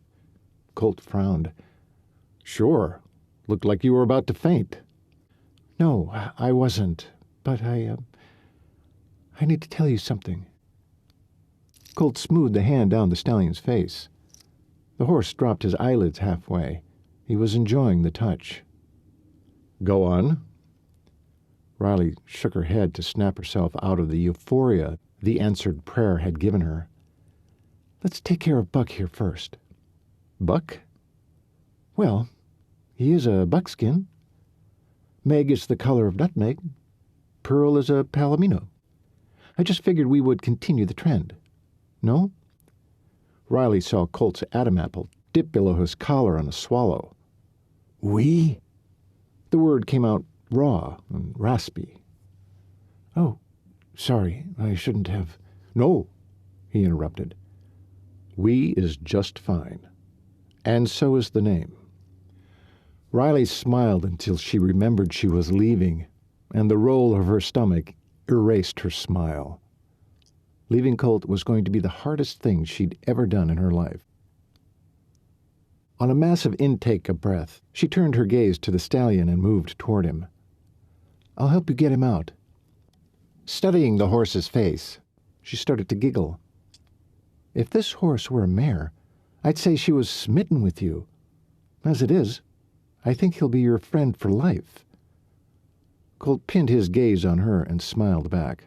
[SPEAKER 1] Colt frowned. Sure. Looked like you were about to faint. No, I wasn't. But I need to tell you something. Colt smoothed a hand down the stallion's face. The horse dropped his eyelids halfway. He was enjoying the touch. Go on. Riley shook her head to snap herself out of the euphoria the answered prayer had given her. Let's take care of Buck here first. Buck? Well, he is a buckskin. Meg is the color of nutmeg. Pearl is a palomino. I just figured we would continue the trend. No? Riley saw Colt's Adam apple dip below his collar on a swallow. We? The word came out raw and raspy. Oh, sorry, I shouldn't have. No, he interrupted. We is just fine. And so is the name. Riley smiled until she remembered she was leaving, and the roll of her stomach erased her smile. Leaving Colt was going to be the hardest thing she'd ever done in her life. On a massive intake of breath, she turned her gaze to the stallion and moved toward him. I'll help you get him out." Studying the horse's face, she started to giggle. "If this horse were a mare, I'd say she was smitten with you. As it is, I think he'll be your friend for life." Colt pinned his gaze on her and smiled back,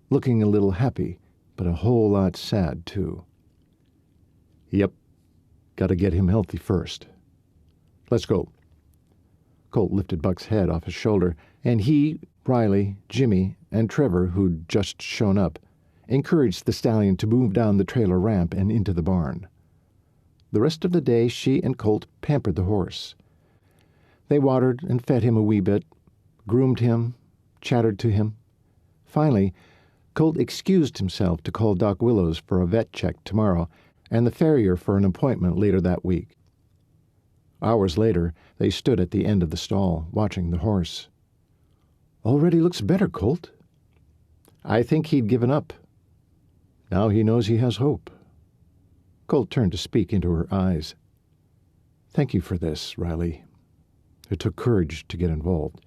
[SPEAKER 1] looking a little happy, but a whole lot sad, too. "Yep, gotta get him healthy first. Let's go." Colt lifted Buck's head off his shoulder, and he, Riley, Jimmy, and Trevor, who'd just shown up, encouraged the stallion to move down the trailer ramp and into the barn. The rest of the day she and Colt pampered the horse. They watered and fed him a wee bit, groomed him, chattered to him. Finally, Colt excused himself to call Doc Willows for a vet check tomorrow and the farrier for an appointment later that week. Hours later, they stood at the end of the stall, watching the horse. "Already looks better, Colt." "I think he'd given up. Now he knows he has hope." Colt turned to speak into her eyes. "Thank you for this, Riley. It took courage to get involved.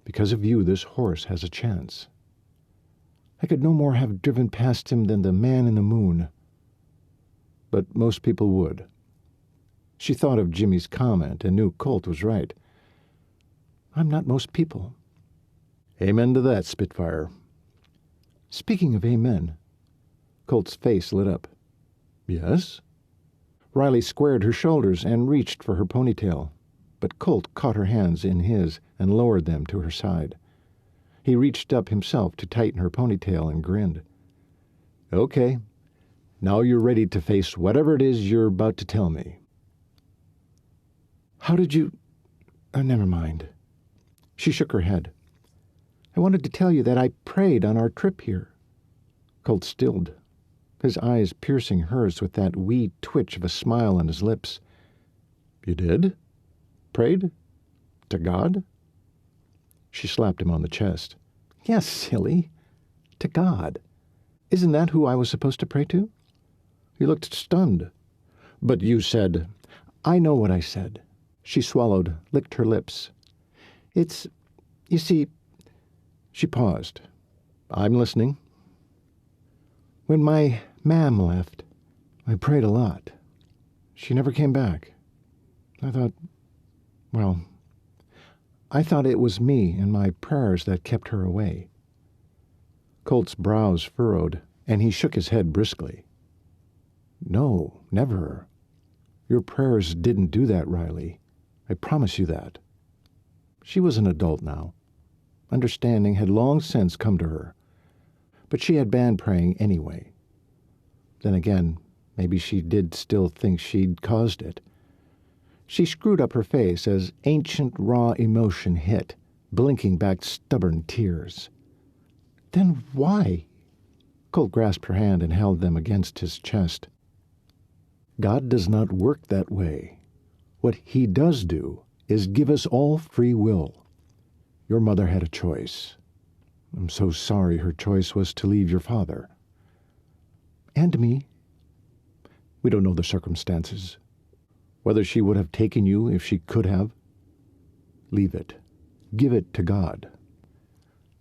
[SPEAKER 1] Because of you, this horse has a chance. I could no more have driven past him than the man in the moon. But most people would." She thought of Jimmy's comment and knew Colt was right. "I'm not most people." "Amen to that, Spitfire." "Speaking of amen," Colt's face lit up. "Yes?" Riley squared her shoulders and reached for her ponytail, but Colt caught her hands in his and lowered them to her side. He reached up himself to tighten her ponytail and grinned. "Okay, now you're ready to face whatever it is you're about to tell me." "How did you— never mind." She shook her head. "I wanted to tell you that I prayed on our trip here." Colt stilled, his eyes piercing hers with that wee twitch of a smile on his lips. "You did? Prayed? To God?" She slapped him on the chest. "Yes, silly. To God. Isn't that who I was supposed to pray to?" He looked stunned. "But you said—" "I know what I said." She swallowed, licked her lips. You see—" She paused. "I'm listening." "When my mam left, I prayed a lot. She never came back. I thought it was me and my prayers that kept her away." Colt's brows furrowed, and he shook his head briskly. "No, never. Your prayers didn't do that, Riley. I promise you that." She was an adult now. Understanding had long since come to her. But she had banned praying anyway. Then again, maybe she did still think she'd caused it. She screwed up her face as ancient raw emotion hit, blinking back stubborn tears. "Then why?" Colt grasped her hand and held them against his chest. "God does not work that way. What he does do is give us all free will. Your mother had a choice. I'm so sorry her choice was to leave your father." "And me." "We don't know the circumstances. Whether she would have taken you if she could have. Leave it. Give it to God.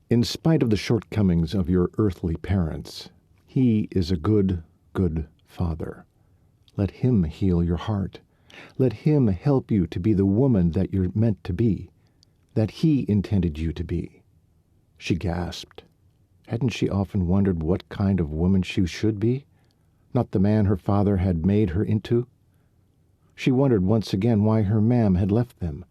[SPEAKER 1] In spite of the shortcomings of your earthly parents, he is a good, good father. Let him heal your heart. Let him help you to be the woman that you're meant to be, that he intended you to be." She gasped. Hadn't she often wondered what kind of woman she should be? Not the man her father had made her into. She wondered once again why her mam had left them.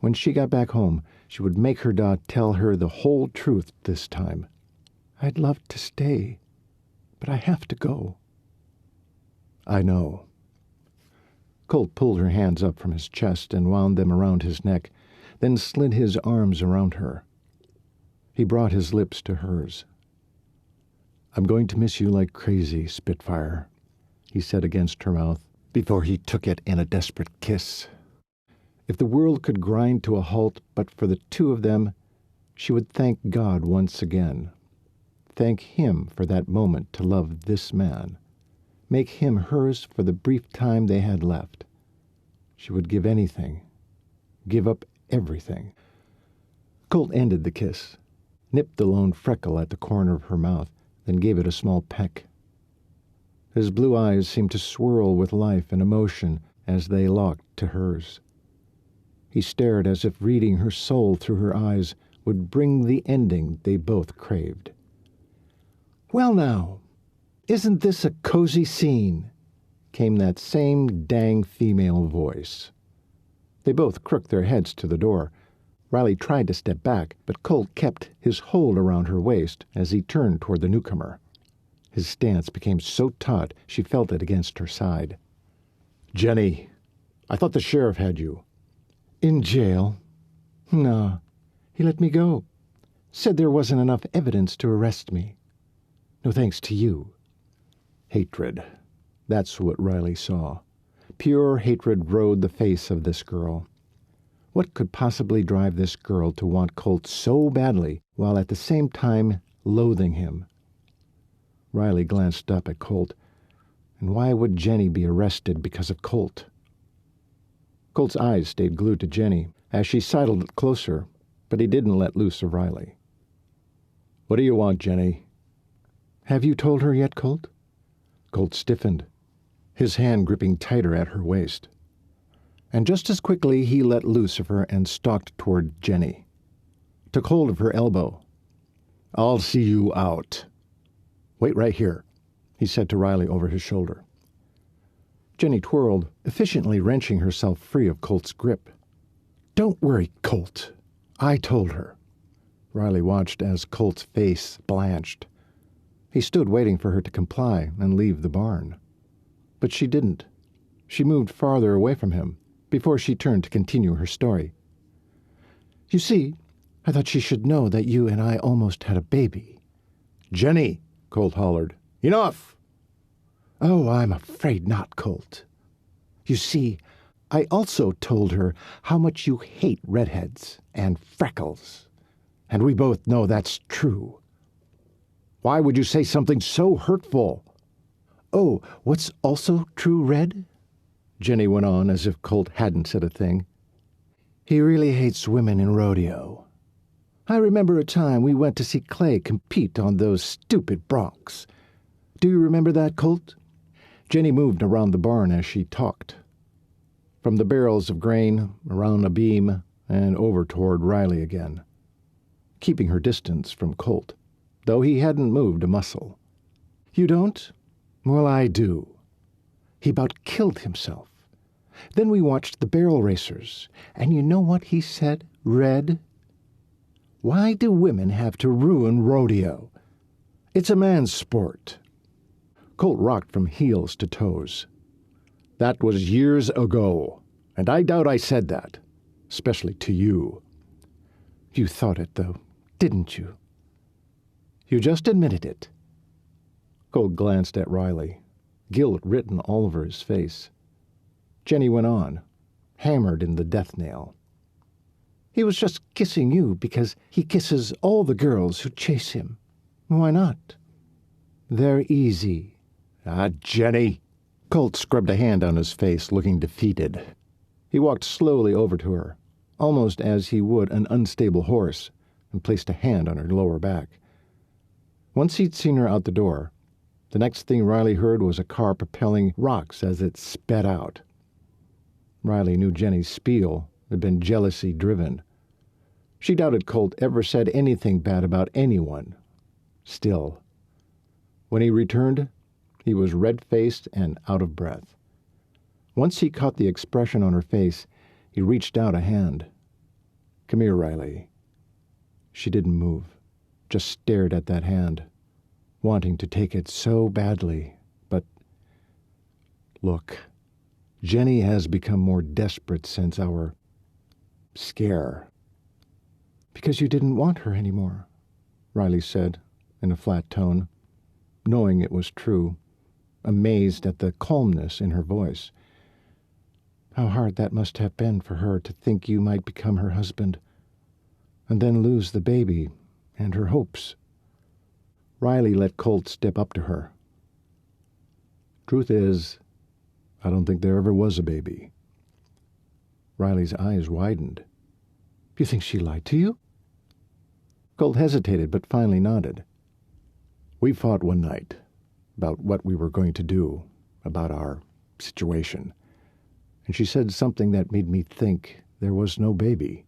[SPEAKER 1] When she got back home, she would make her da tell her the whole truth this time. "I'd love to stay, but I have to go." "I know." Colt pulled her hands up from his chest and wound them around his neck, then slid his arms around her. He brought his lips to hers. "I'm going to miss you like crazy, Spitfire," he said against her mouth, before he took it in a desperate kiss. If the world could grind to a halt but for the two of them, she would thank God once again. Thank him for that moment to love this man. Make him hers for the brief time they had left. She would give anything, give up everything. Colt ended the kiss, nipped the lone freckle at the corner of her mouth, then gave it a small peck. His blue eyes seemed to swirl with life and emotion as they locked to hers. He stared as if reading her soul through her eyes would bring the ending they both craved. "Well now, isn't this a cozy scene?" came that same dang female voice. They both crooked their heads to the door. Riley tried to step back, but Colt kept his hold around her waist as he turned toward the newcomer. His stance became so taut she felt it against her side. "Jenny, I thought the sheriff had you." "In jail? No, he let me go. Said there wasn't enough evidence to arrest me. No thanks to you." Hatred. That's what Riley saw. Pure hatred rode the face of this girl. What could possibly drive this girl to want Colt so badly while at the same time loathing him? Riley glanced up at Colt. And why would Jenny be arrested because of Colt? Colt's eyes stayed glued to Jenny as she sidled closer, but he didn't let loose of Riley. "What do you want, Jenny?" "Have you told her yet, Colt?" Colt stiffened, his hand gripping tighter at her waist. And just as quickly he let loose of her and stalked toward Jenny. Took hold of her elbow. "I'll see you out." "Wait right here," he said to Riley over his shoulder. Jenny twirled, efficiently wrenching herself free of Colt's grip. "Don't worry, Colt. I told her." Riley watched as Colt's face blanched. He stood waiting for her to comply and leave the barn. But she didn't. She moved farther away from him before she turned to continue her story. "You see, I thought she should know that you and I almost had a baby." "Jenny!" Colt hollered. "Enough!" "Oh, I'm afraid not, Colt. You see, I also told her how much you hate redheads and freckles, and we both know that's true." "Why would you say something so hurtful?" "Oh, what's also true, Red?" Jenny went on as if Colt hadn't said a thing. "He really hates women in rodeo. I remember a time we went to see Clay compete on those stupid broncs. Do you remember that, Colt?" Jenny moved around the barn as she talked. From the barrels of grain, around a beam, and over toward Riley again, keeping her distance from Colt, though he hadn't moved a muscle. "You don't? Well, I do. He about killed himself. Then we watched the barrel racers, and you know what he said, Red? Why do women have to ruin rodeo? It's a man's sport." Colt rocked from heels to toes. "That was years ago, and I doubt I said that, especially to you." "You thought it, though, didn't you?" "You just admitted it." Colt glanced at Riley, guilt written all over his face. Jenny went on, hammered in the death nail. "He was just kissing you because he kisses all the girls who chase him. Why not? They're easy." "Ah, Jenny!" Colt scrubbed a hand on his face, looking defeated. He walked slowly over to her, almost as he would an unstable horse, and placed a hand on her lower back. Once he'd seen her out the door, the next thing Riley heard was a car propelling rocks as it sped out. Riley knew Jenny's spiel had been jealousy-driven. She doubted Colt ever said anything bad about anyone. Still, when he returned, he was red-faced and out of breath. Once he caught the expression on her face, he reached out a hand. "Come here, Riley." She didn't move, just stared at that hand, wanting to take it so badly, but... Look, Jenny has become more desperate since our scare. "Because you didn't want her anymore," Riley said in a flat tone, knowing it was true, amazed at the calmness in her voice. "How hard that must have been for her to think you might become her husband, and then lose the baby and her hopes." Riley let Colt step up to her. "Truth is, I don't think there ever was a baby." Riley's eyes widened. "You think she lied to you?" Colt hesitated, but finally nodded. We fought one night about what we were going to do, about our situation. And she said something that made me think there was no baby.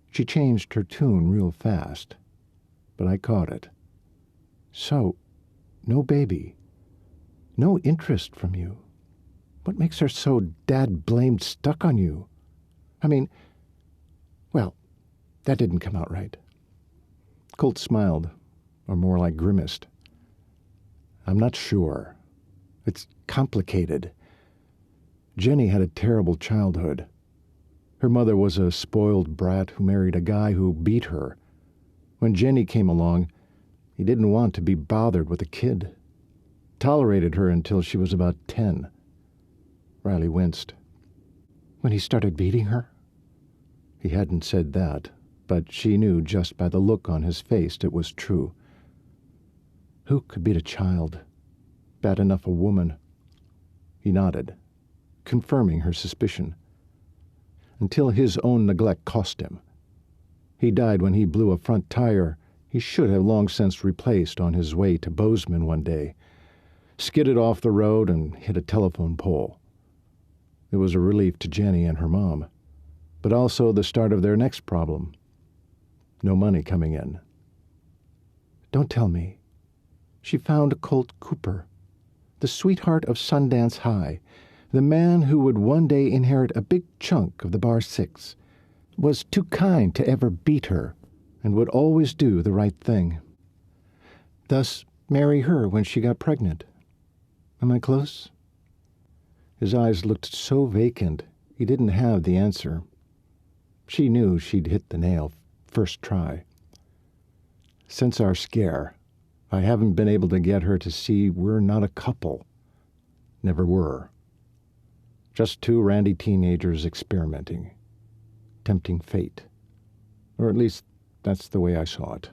[SPEAKER 1] She changed her tune real fast, but I caught it. So, no baby. No interest from you. What makes her so dad-blamed stuck on you? I mean, well, that didn't come out right. Colt smiled, or more like grimaced. I'm not sure. It's complicated. Jenny had a terrible childhood. Her mother was a spoiled brat who married a guy who beat her. When Jenny came along, he didn't want to be bothered with a kid. Tolerated her until she was about 10. Riley winced. When he started beating her? He hadn't said that, but she knew just by the look on his face it was true. Who could beat a child? Bad enough a woman. He nodded, confirming her suspicion. Until his own neglect cost him. He died when he blew a front tire he should have long since replaced on his way to Bozeman one day, skidded off the road and hit a telephone pole. It was a relief to Jenny and her mom, but also the start of their next problem. No money coming in. Don't tell me. She found Colt Cooper, the sweetheart of Sundance High, the man who would one day inherit a big chunk of the Bar Six, was too kind to ever beat her, and would always do the right thing. Thus, marry her when she got pregnant. Am I close? His eyes looked so vacant, he didn't have the answer. She knew she'd hit the nail first try. Since our scare, I haven't been able to get her to see we're not a couple. Never were. Just two randy teenagers experimenting. Tempting fate. Or at least, that's the way I saw it.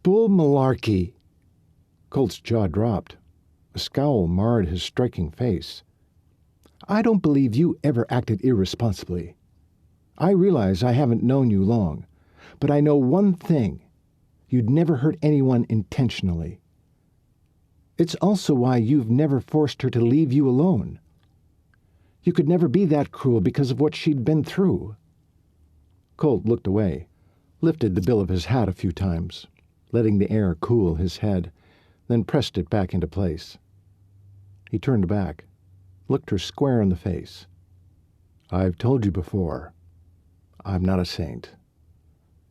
[SPEAKER 1] Bull malarkey! Colt's jaw dropped. A scowl marred his striking face. I don't believe you ever acted irresponsibly. I realize I haven't known you long, but I know one thing. You'd never hurt anyone intentionally. It's also why you've never forced her to leave you alone. You could never be that cruel because of what she'd been through. Colt looked away, lifted the bill of his hat a few times, letting the air cool his head, then pressed it back into place. He turned back, looked her square in the face. I've told you before, I'm not a saint.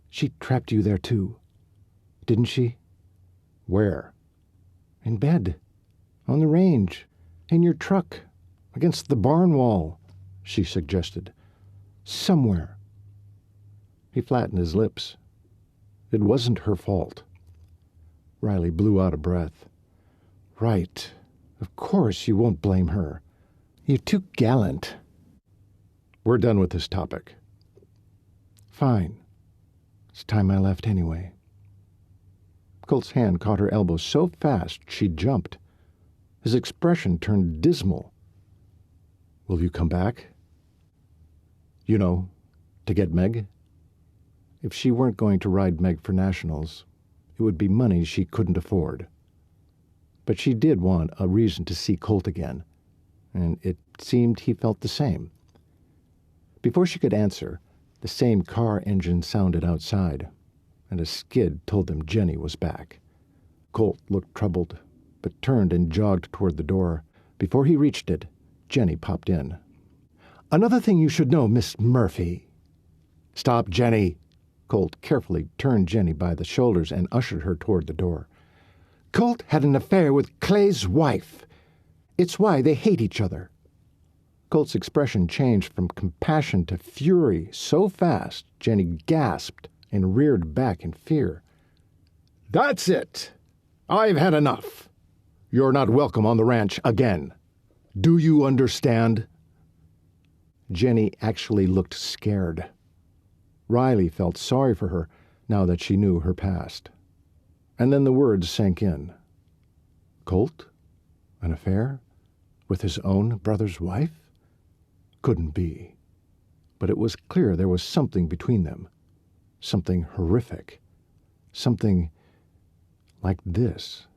[SPEAKER 1] She trapped you there too, didn't she? Where? In bed, on the range, in your truck, against the barn wall, she suggested. Somewhere. He flattened his lips. It wasn't her fault. Riley blew out a breath. Right. Of course you won't blame her. You're too gallant. We're done with this topic. Fine. It's time I left anyway. Colt's hand caught her elbow so fast she jumped. His expression turned dismal. Will you come back? You know, to get Meg? If she weren't going to ride Meg for nationals, it would be money she couldn't afford. But she did want a reason to see Colt again, and it seemed he felt the same. Before she could answer, the same car engine sounded outside, and a skid told them Jenny was back. Colt looked troubled, but turned and jogged toward the door. Before he reached it, Jenny popped in. Another thing you should know, Miss Murphy. Stop, Jenny. Colt carefully turned Jenny by the shoulders and ushered her toward the door. Colt had an affair with Clay's wife. It's why they hate each other. Colt's expression changed from compassion to fury so fast Jenny gasped and reared back in fear. That's it. I've had enough. You're not welcome on the ranch again. Do you understand? Jenny actually looked scared. Riley felt sorry for her now that she knew her past. And then the words sank in. Colt? An affair? With his own brother's wife? Couldn't be. But it was clear there was something between them. something horrific, something like this.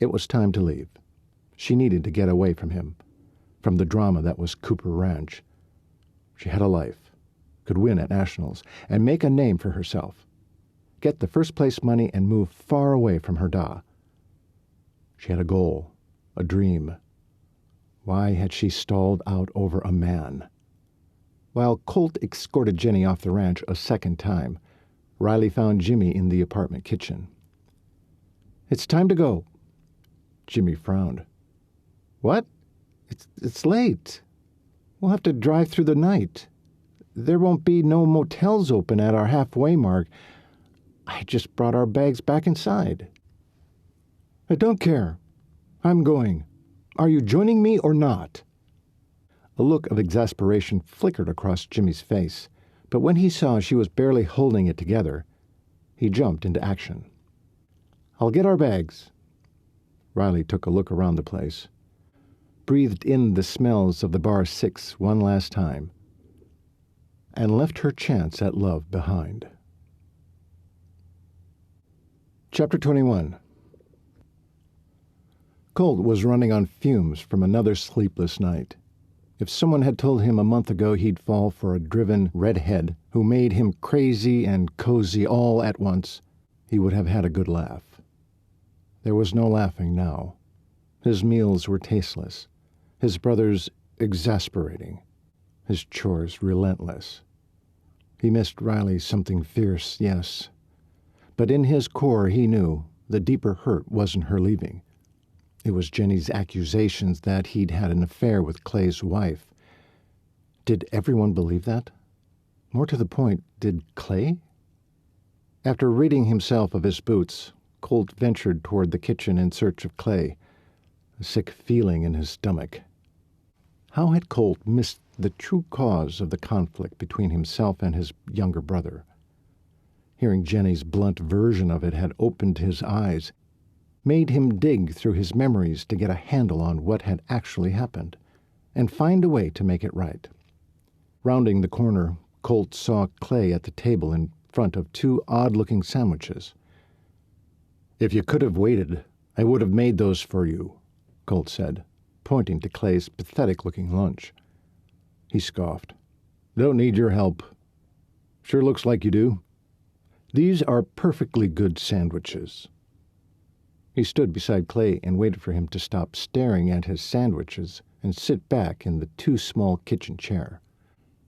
[SPEAKER 1] It was time to leave. She needed to get away from him, from the drama that was Cooper Ranch. She had a life, could win at nationals, and make a name for herself. Get the first-place money and move far away from her da. She had a goal, a dream. Why had she stalled out over a man? While Colt escorted Jenny off the ranch a second time, Riley found Jimmy in the apartment kitchen. "It's time to go." Jimmy frowned. "What? It's late. We'll have to drive through the night. There won't be no motels open at our halfway mark. I just brought our bags back inside." "I don't care. I'm going. Are you joining me or not?" A look of exasperation flickered across Jimmy's face, but when he saw she was barely holding it together, he jumped into action. "I'll get our bags." Riley took a look around the place, breathed in the smells of the Bar 6 one last time, and left her chance at love behind. Chapter 21. Colt was running on fumes from another sleepless night. If someone had told him a month ago he'd fall for a driven redhead who made him crazy and cozy all at once, he would have had a good laugh. There was no laughing now. His meals were tasteless, his brothers exasperating, his chores relentless. He missed Riley something fierce, yes, but in his core he knew the deeper hurt wasn't her leaving. It was Jenny's accusations that he'd had an affair with Clay's wife. Did everyone believe that? More to the point, did Clay? After ridding himself of his boots, Colt ventured toward the kitchen in search of Clay, a sick feeling in his stomach. How had Colt missed the true cause of the conflict between himself and his younger brother? Hearing Jenny's blunt version of it had opened his eyes, made him dig through his memories to get a handle on what had actually happened, and find a way to make it right. Rounding the corner, Colt saw Clay at the table in front of two odd-looking sandwiches. "If you could have waited, I would have made those for you," Colt said, pointing to Clay's pathetic-looking lunch. He scoffed. "Don't need your help. Sure looks like you do. These are perfectly good sandwiches." He stood beside Clay and waited for him to stop staring at his sandwiches and sit back in the too small kitchen chair.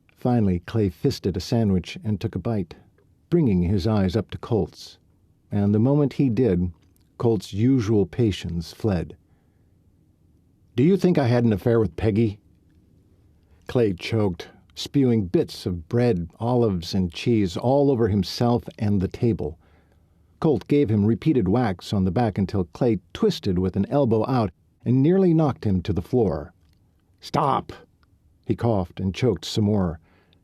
[SPEAKER 1] Finally, Clay fisted a sandwich and took a bite, bringing his eyes up to Colt's, and the moment he did, Colt's usual patience fled. "Do you think I had an affair with Peggy?" Clay choked, spewing bits of bread, olives, and cheese all over himself and the table. Colt gave him repeated whacks on the back until Clay twisted with an elbow out and nearly knocked him to the floor. "Stop!" He coughed and choked some more.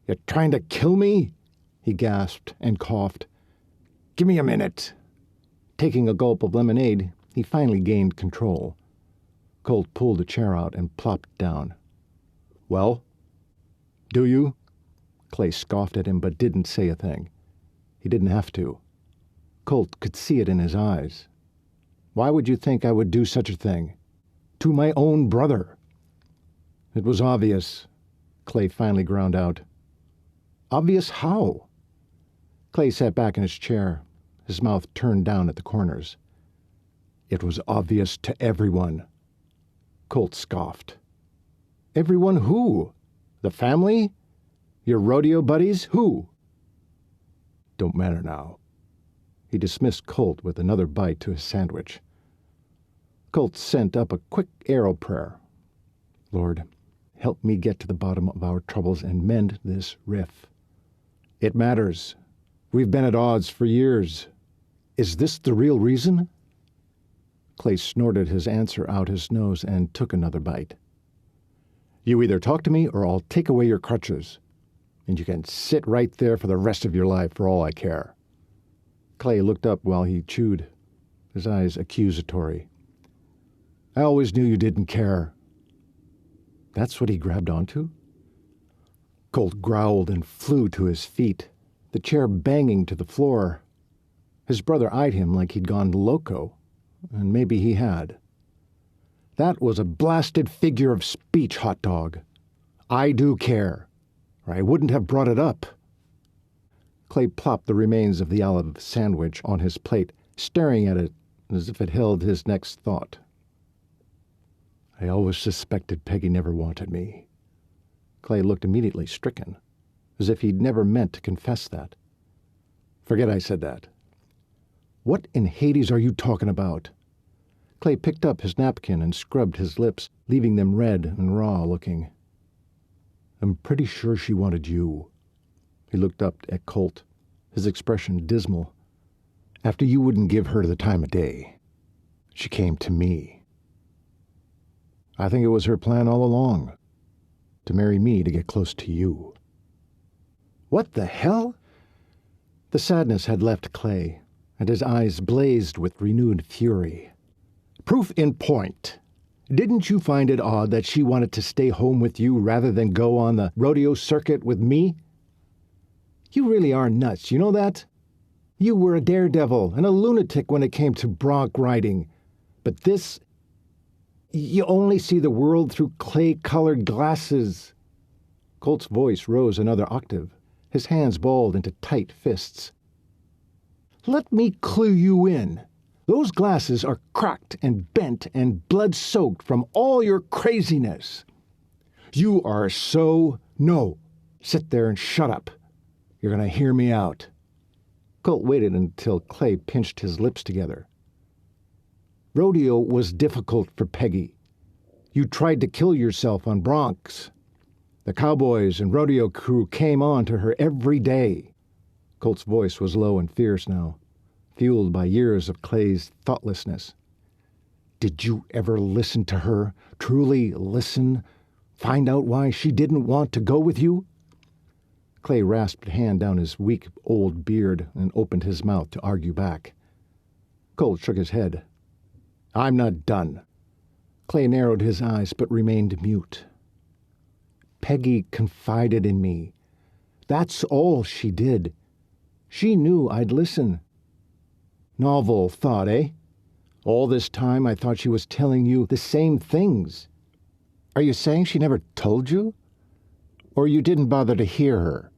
[SPEAKER 1] "You're trying to kill me?" he gasped and coughed. "Give me a minute." Taking a gulp of lemonade, he finally gained control. Colt pulled a chair out and plopped down. "Well? Do you?" Clay scoffed at him but didn't say a thing. He didn't have to. Colt could see it in his eyes. "Why would you think I would do such a thing? To my own brother." "It was obvious," Clay finally ground out. "Obvious how?" Clay sat back in his chair, his mouth turned down at the corners. "It was obvious to everyone." Colt scoffed. "Everyone who? The family? Your rodeo buddies? Who?" "Don't matter now." He dismissed Colt with another bite to his sandwich. Colt sent up a quick arrow prayer. "Lord, help me get to the bottom of our troubles and mend this riff." "It matters. We've been at odds for years. Is this the real reason?" Clay snorted his answer out his nose and took another bite. "You either talk to me or I'll take away your crutches. And you can sit right there for the rest of your life for all I care." Clay looked up while he chewed, his eyes accusatory. "I always knew you didn't care." That's what he grabbed onto? Colt growled and flew to his feet, the chair banging to the floor. His brother eyed him like he'd gone loco, and maybe he had. That was a blasted figure of speech, hot dog. I do care, or I wouldn't have brought it up. Clay plopped the remains of the olive sandwich on his plate, staring at it as if it held his next thought. I always suspected Peggy never wanted me. Clay looked immediately stricken, as if he'd never meant to confess that. Forget I said that. What in Hades are you talking about? Clay picked up his napkin and scrubbed his lips, leaving them red and raw looking. I'm pretty sure she wanted you. He looked up at Colt, his expression dismal. After you wouldn't give her the time of day, she came to me. I think it was her plan all along, to marry me to get close to you. What the hell? The sadness had left Clay, and his eyes blazed with renewed fury. Proof in point. Didn't you find it odd that she wanted to stay home with you rather than go on the rodeo circuit with me? You really are nuts, you know that? You were a daredevil and a lunatic when it came to bronc riding. But this... You only see the world through clay-colored glasses. Colt's voice rose another octave, his hands balled into tight fists. Let me clue you in. Those glasses are cracked and bent and blood-soaked from all your craziness. You are so... No, sit there and shut up. You're going to hear me out. Colt waited until Clay pinched his lips together. Rodeo was difficult for Peggy. You tried to kill yourself on broncs. The cowboys and rodeo crew came on to her every day. Colt's voice was low and fierce now, fueled by years of Clay's thoughtlessness. Did you ever listen to her? Truly listen? Find out why she didn't want to go with you? Clay rasped a hand down his weak old beard and opened his mouth to argue back. Colt shook his head. I'm not done. Clay narrowed his eyes but remained mute. Peggy confided in me. That's all she did. She knew I'd listen. Novel thought, eh? All this time I thought she was telling you the same things. Are you saying she never told you? Or you didn't bother to hear her?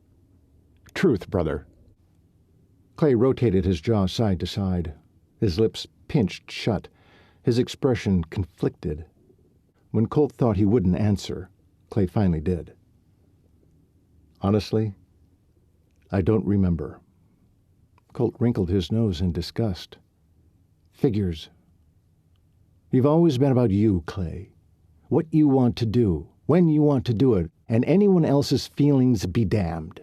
[SPEAKER 1] Truth, brother. Clay rotated his jaw side to side, his lips pinched shut, his expression conflicted. When Colt thought he wouldn't answer, Clay finally did. Honestly, I don't remember. Colt wrinkled his nose in disgust. Figures. You've always been about you, Clay. What you want to do, when you want to do it, and anyone else's feelings be damned.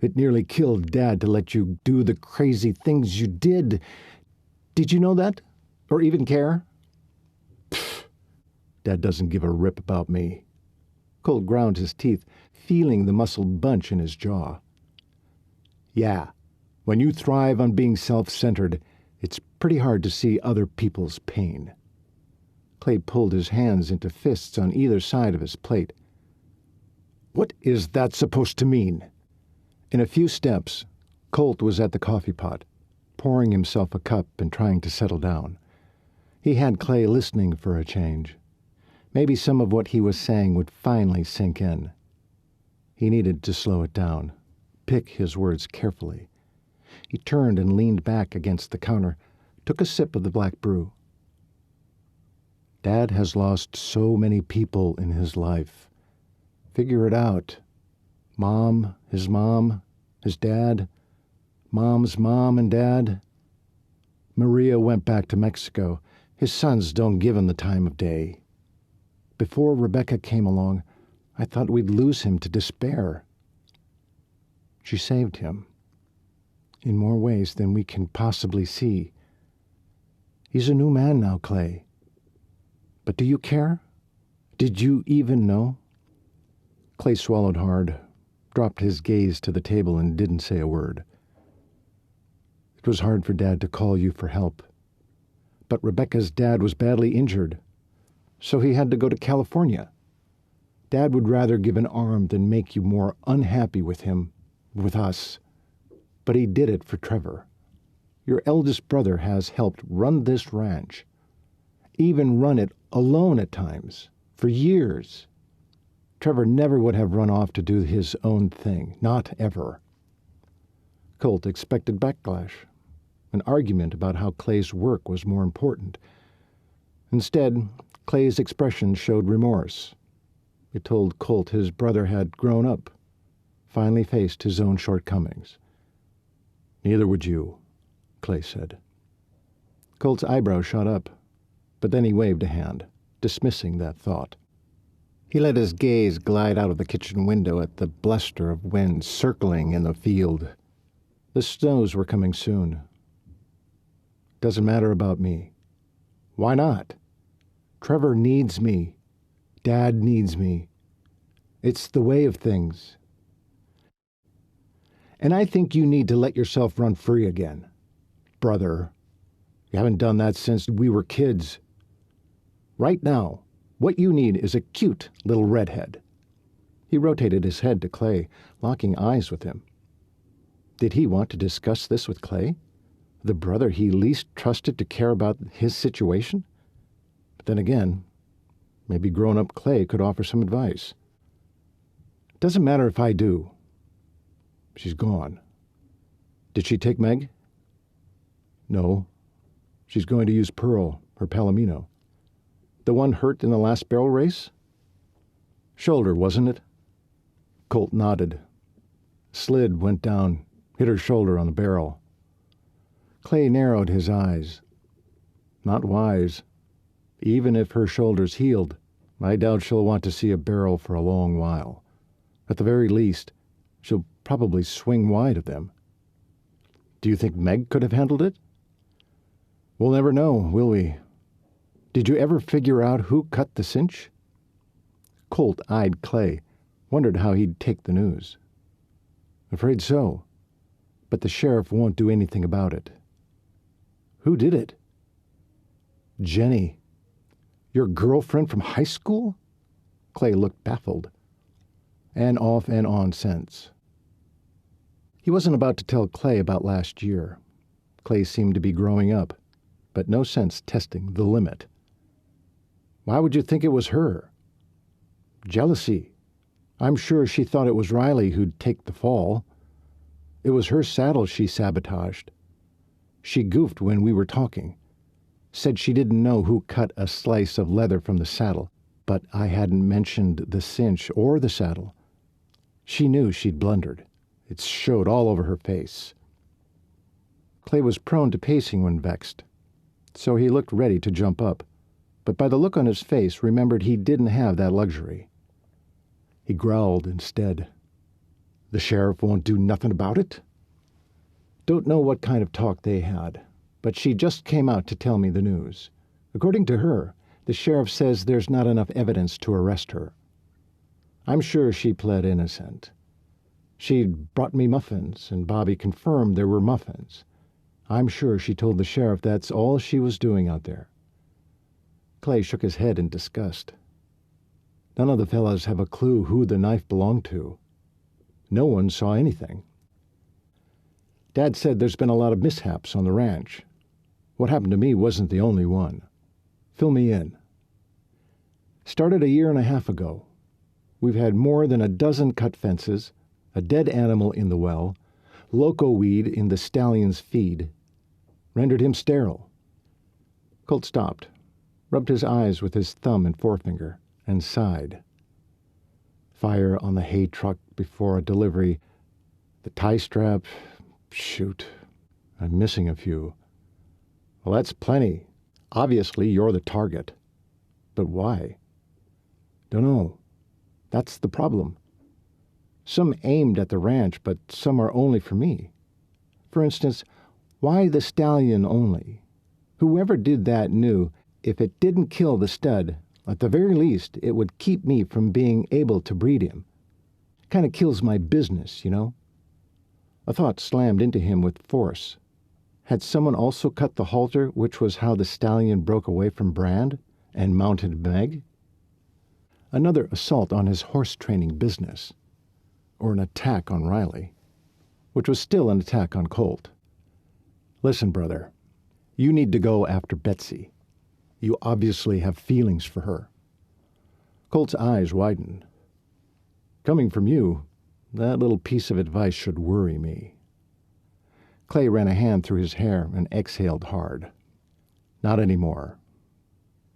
[SPEAKER 1] It nearly killed Dad to let you do the crazy things you did. Did you know that? Or even care? Pfft. Dad doesn't give a rip about me. Colt ground his teeth, feeling the muscled bunch in his jaw. Yeah, when you thrive on being self-centered, it's pretty hard to see other people's pain. Clay pulled his hands into fists on either side of his plate. What is that supposed to mean? In a few steps, Colt was at the coffee pot, pouring himself a cup and trying to settle down. He had Clay listening for a change. Maybe some of what he was saying would finally sink in. He needed to slow it down, pick his words carefully. He turned and leaned back against the counter, took a sip of the black brew. Dad has lost so many people in his life. Figure it out. Mom, his dad, Mom's mom and dad. Maria went back to Mexico. His sons don't give him the time of day. Before Rebecca came along, I thought we'd lose him to despair. She saved him, in more ways than we can possibly see. He's a new man now, Clay. But do you care? Did you even know? Clay swallowed hard, dropped his gaze to the table, and didn't say a word. It was hard for Dad to call you for help. But Rebecca's dad was badly injured, so he had to go to California. Dad would rather give an arm than make you more unhappy with him. with us, but he did it for Trevor. Your eldest brother has helped run this ranch, even run it alone at times, for years. Trevor never would have run off to do his own thing, not ever. Colt expected backlash, an argument about how Clay's work was more important. Instead, Clay's expression showed remorse. It told Colt his brother had grown up, finally faced his own shortcomings. "Neither would you," Clay said. Colt's eyebrow shot up, but then he waved a hand, dismissing that thought. He let his gaze glide out of the kitchen window at the bluster of wind circling in the field. The snows were coming soon. "Doesn't matter about me." "Why not?" "Trevor needs me. Dad needs me. It's the way of things. And I think you need to let yourself run free again. Brother, you haven't done that since we were kids. Right now, what you need is a cute little redhead." He rotated his head to Clay, locking eyes with him. Did he want to discuss this with Clay, the brother he least trusted to care about his situation? But then again, maybe grown-up Clay could offer some advice. "Doesn't matter if I do." "She's gone." "Did she take Meg?" "No. She's going to use Pearl, her palomino." "The one hurt in the last barrel race?" "Shoulder, wasn't it?" Colt nodded. Slid went down, hit her shoulder on the barrel. Clay narrowed his eyes. "Not wise. Even if her shoulder's healed, I doubt she'll want to see a barrel for a long while. At the very least, she'll probably swing wide of them." "Do you think Meg could have handled it?" "We'll never know, will we? Did you ever figure out who cut the cinch?" Colt eyed Clay, wondered how he'd take the news. "Afraid so. But the sheriff won't do anything about it." "Who did it?" "Jenny. Your girlfriend from high school?" Clay looked baffled. "And off and on since." He wasn't about to tell Clay about last year. Clay seemed to be growing up, but no sense testing the limit. "Why would you think it was her?" "Jealousy. I'm sure she thought it was Riley who'd take the fall. It was her saddle she sabotaged. She goofed when we were talking. Said she didn't know who cut a slice of leather from the saddle, but I hadn't mentioned the cinch or the saddle. She knew she'd blundered. It showed all over her face." Clay was prone to pacing when vexed, so he looked ready to jump up, but by the look on his face remembered he didn't have that luxury. He growled instead. "The sheriff won't do nothing about it?" "Don't know what kind of talk they had, but she just came out to tell me the news. According to her, the sheriff says there's not enough evidence to arrest her. I'm sure she pled innocent. She'd brought me muffins, and Bobby confirmed there were muffins. I'm sure she told the sheriff that's all she was doing out there." Clay shook his head in disgust. "None of the fellas have a clue who the knife belonged to. No one saw anything. Dad said there's been a lot of mishaps on the ranch. What happened to me wasn't the only one. Fill me in." "Started a year and a half ago. We've had more than a dozen cut fences, a dead animal in the well, loco weed in the stallion's feed. Rendered him sterile." Colt stopped, rubbed his eyes with his thumb and forefinger, and sighed. Fire on the hay truck before a delivery. The tie strap. Shoot, I'm missing a few. "Well, that's plenty. Obviously, you're the target. But why?" "Dunno. That's the problem. Some aimed at the ranch, but some are only for me. For instance, why the stallion only? Whoever did that knew if it didn't kill the stud, at the very least, it would keep me from being able to breed him. Kind of kills my business, you know?" A thought slammed into him with force. Had someone also cut the halter, which was how the stallion broke away from Brand and mounted Meg? Another assault on his horse training business, or an attack on Riley. which was still an attack on Colt. "Listen, brother, you need to go after Betsy. You obviously have feelings for her." Colt's eyes widened. "Coming from you, that little piece of advice should worry me." Clay ran a hand through his hair and exhaled hard. "Not anymore.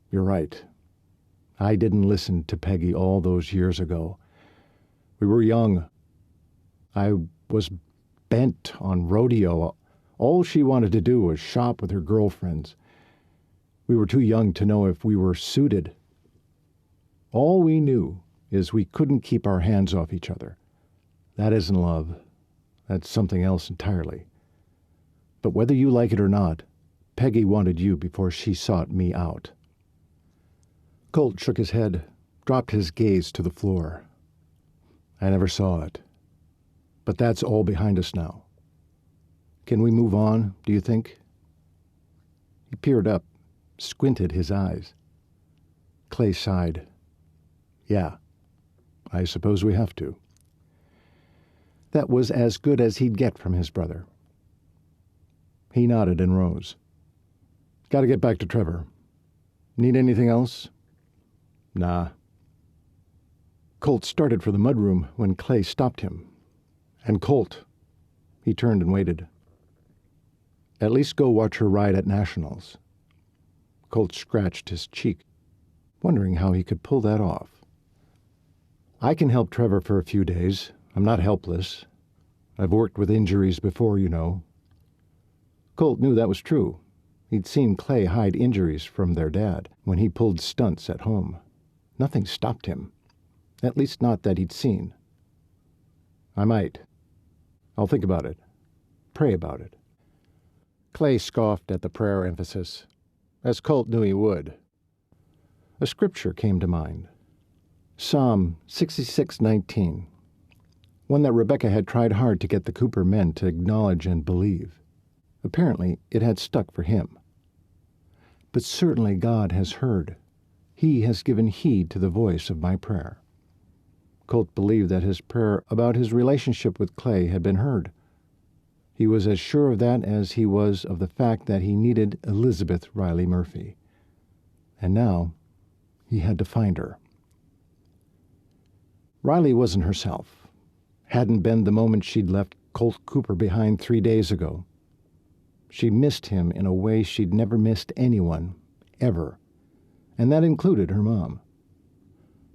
[SPEAKER 1] You're right. I didn't listen to Peggy all those years ago. We were young. I was bent on rodeo. All she wanted to do was shop with her girlfriends. We were too young to know if we were suited. All we knew is we couldn't keep our hands off each other. That isn't love. That's something else entirely. But whether you like it or not, Peggy wanted you before she sought me out." Colt shook his head, dropped his gaze to the floor. "I never saw it. But that's all behind us now. Can we move on, do you think?" He peered up, squinted his eyes. Clay sighed. "Yeah, I suppose we have to." That was as good as he'd get from his brother. He nodded and rose. "Got to get back to Trevor. Need anything else?" "Nah." Colt started for the mudroom when Clay stopped him. "And Colt." He turned and waited. "At least go watch her ride at Nationals." Colt scratched his cheek, wondering how he could pull that off. "I can help Trevor for a few days. I'm not helpless. I've worked with injuries before, you know." Colt knew that was true. He'd seen Clay hide injuries from their dad when he pulled stunts at home. Nothing stopped him. At least not that he'd seen. "I might. I'll think about it. Pray about it." Clay scoffed at the prayer emphasis, as Colt knew he would. A scripture came to mind. Psalm 66:19, one that Rebecca had tried hard to get the Cooper men to acknowledge and believe. Apparently, it had stuck for him. "But certainly God has heard. He has given heed to the voice of my prayer." Colt believed that his prayer about his relationship with Clay had been heard. He was as sure of that as he was of the fact that he needed Elizabeth Riley Murphy. And now he had to find her. Riley wasn't herself. Hadn't been the moment she'd left Colt Cooper behind 3 days ago. She missed him in a way she'd never missed anyone, ever. And that included her mom.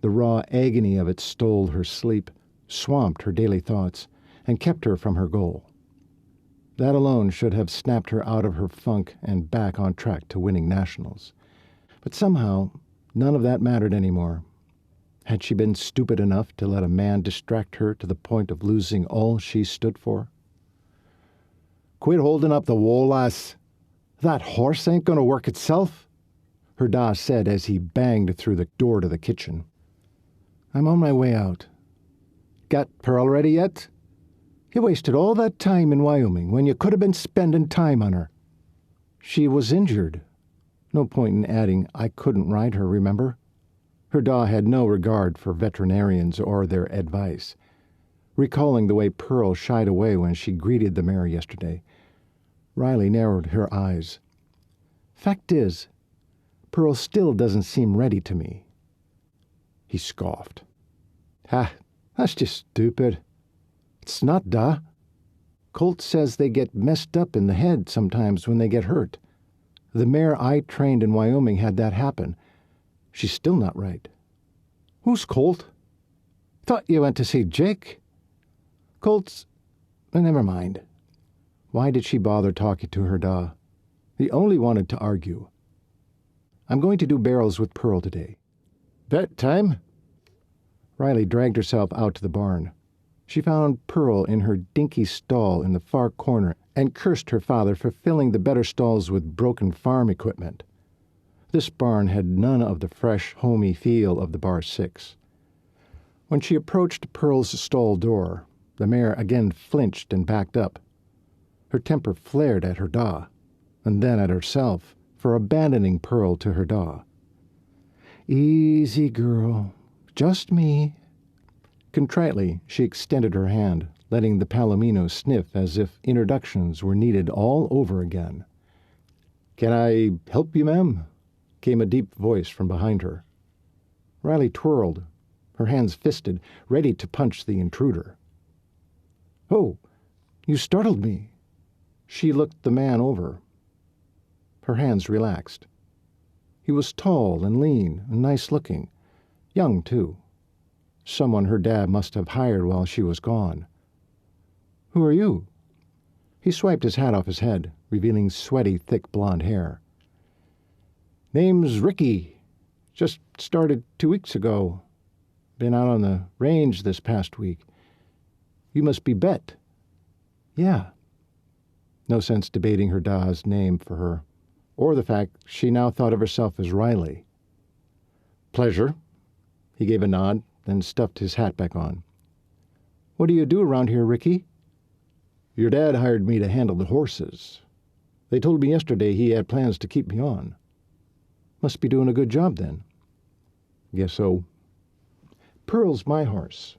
[SPEAKER 1] The raw agony of it stole her sleep, swamped her daily thoughts, and kept her from her goal. That alone should have snapped her out of her funk and back on track to winning nationals. But somehow, none of that mattered anymore. Had she been stupid enough to let a man distract her to the point of losing all she stood for? "Quit holding up the wall, lass. That horse ain't going to work itself," her da said as he banged through the door to the kitchen. "I'm on my way out." "Got Pearl ready yet?" "You wasted all that time in Wyoming when you could have been spending time on her." "She was injured." No point in adding, "I couldn't ride her, remember?" Her da had no regard for veterinarians or their advice. Recalling the way Pearl shied away when she greeted the mare yesterday, Riley narrowed her eyes. "Fact is, Pearl still doesn't seem ready to me." He scoffed. "Ha, that's just stupid." "It's not, da. Colt says they get messed up in the head sometimes when they get hurt. The mare I trained in Wyoming had that happen. She's still not right." "Who's Colt?" "Thought you went to see Jake." "Colt's... never mind." Why did she bother talking to her da? He only wanted to argue. "I'm going to do barrels with Pearl today." "Bet time?" Riley dragged herself out to the barn. She found Pearl in her dinky stall in the far corner and cursed her father for filling the better stalls with broken farm equipment. This barn had none of the fresh, homey feel of the Bar 6. When she approached Pearl's stall door, the mare again flinched and backed up. Her temper flared at her da, and then at herself for abandoning Pearl to her da. "Easy, girl. Just me." Contritely, she extended her hand, letting the Palomino sniff as if introductions were needed all over again. "Can I help you, ma'am?" came a deep voice from behind her. Riley twirled, her hands fisted, ready to punch the intruder. "Oh, you startled me." She looked the man over. Her hands relaxed. He was tall and lean and nice-looking. Young, too. Someone her dad must have hired while she was gone. "Who are you?" He swiped his hat off his head, revealing sweaty, thick blonde hair. "Name's Ricky. Just started 2 weeks ago. Been out on the range this past week. You must be Bet." "Yeah." No sense debating her da's name for her, or the fact she now thought of herself as Riley. "Pleasure." He gave a nod, then stuffed his hat back on. "What do you do around here, Ricky?" "Your dad hired me to handle the horses. They told me yesterday he had plans to keep me on." "Must be doing a good job, then." "Guess so." "Pearl's my horse.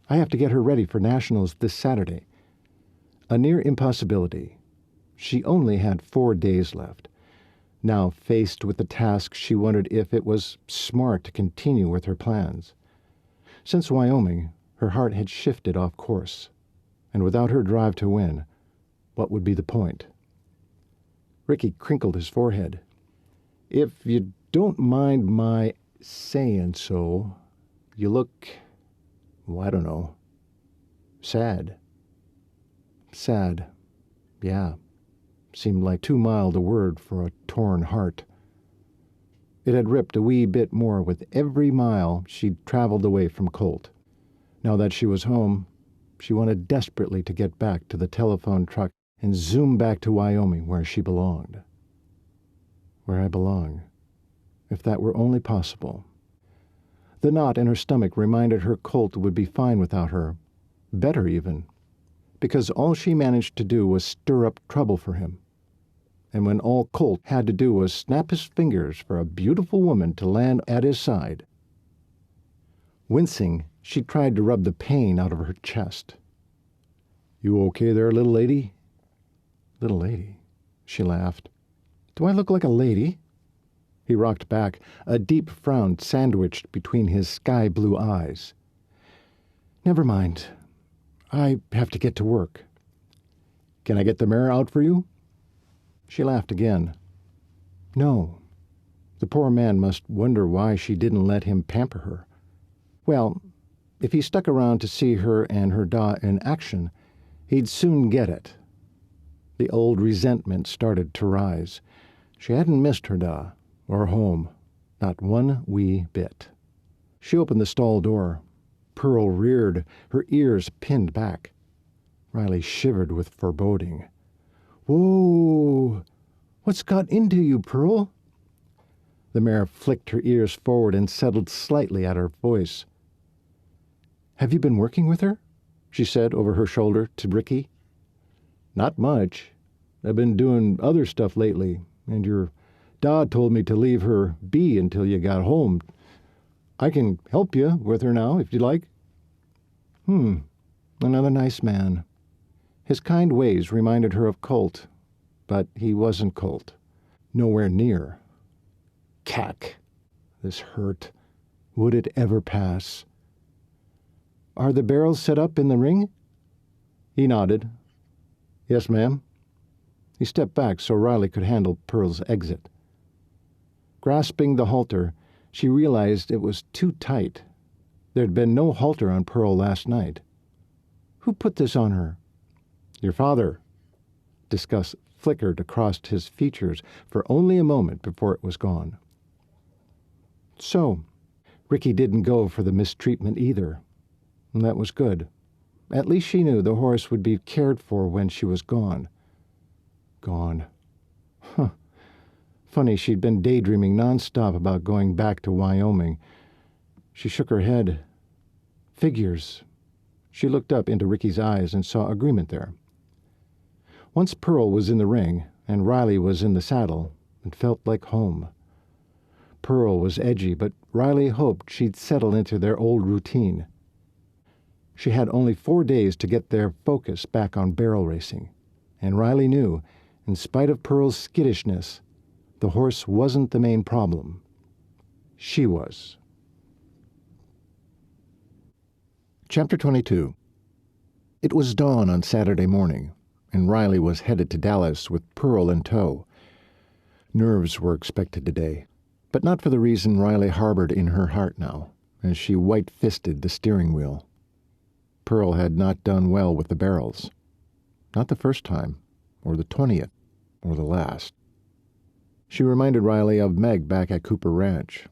[SPEAKER 1] I have to get her ready for Nationals this Saturday." A near impossibility. She only had 4 days left. Now, faced with the task, she wondered if it was smart to continue with her plans. Since Wyoming, her heart had shifted off course, and without her drive to win, what would be the point? Ricky crinkled his forehead. "If you don't mind my saying so, you look, well, I don't know, sad." Sad. Yeah. Seemed like too mild a word for a torn heart. It had ripped a wee bit more with every mile she'd traveled away from Colt. Now that she was home, she wanted desperately to get back to the telephone truck and zoom back to Wyoming where she belonged. Where I belong. If that were only possible. The knot in her stomach reminded her Colt would be fine without her. Better even. Because all she managed to do was stir up trouble for him. And when all Colt had to do was snap his fingers for a beautiful woman to land at his side. Wincing, she tried to rub the pain out of her chest. "You okay there, little lady?" "Little lady?" She laughed. "Do I look like a lady?" He rocked back, a deep frown sandwiched between his sky-blue eyes. "Never mind. I have to get to work." "Can I get the mare out for you?" She laughed again. No. The poor man must wonder why she didn't let him pamper her. Well, if he stuck around to see her and her da in action, he'd soon get it. The old resentment started to rise. She hadn't missed her da, or home, not one wee bit. She opened the stall door. Pearl reared, her ears pinned back. Riley shivered with foreboding. "Whoa! What's got into you, Pearl?" The mare flicked her ears forward and settled slightly at her voice. "Have you been working with her?" she said over her shoulder to Ricky. "Not much. I've been doing other stuff lately, and your da told me to leave her be until you got home. I can help you with her now, if you like." Another nice man. His kind ways reminded her of Colt, but he wasn't Colt. Nowhere near. Cack. This hurt. Would it ever pass? "Are the barrels set up in the ring?" He nodded. "Yes, ma'am." He stepped back so Riley could handle Pearl's exit. Grasping the halter, she realized it was too tight. There'd been no halter on Pearl last night. "Who put this on her?" "Your father." Disgust flickered across his features for only a moment before it was gone. So, Ricky didn't go for the mistreatment either. That was good. At least she knew the horse would be cared for when she was gone. Gone. Funny, she'd been daydreaming nonstop about going back to Wyoming. She shook her head. Figures. She looked up into Ricky's eyes and saw agreement there. Once Pearl was in the ring and Riley was in the saddle, it felt like home. Pearl was edgy, but Riley hoped she'd settle into their old routine. She had only 4 days to get their focus back on barrel racing, and Riley knew, in spite of Pearl's skittishness, the horse wasn't the main problem. She was. Chapter 22. It was dawn on Saturday morning, and Riley was headed to Dallas with Pearl in tow. Nerves were expected today, but not for the reason Riley harbored in her heart now, as she white-fisted the steering wheel. Pearl had not done well with the barrels. Not the first time, or the 20th, or the last. She reminded Riley of Meg back at Cooper Ranch.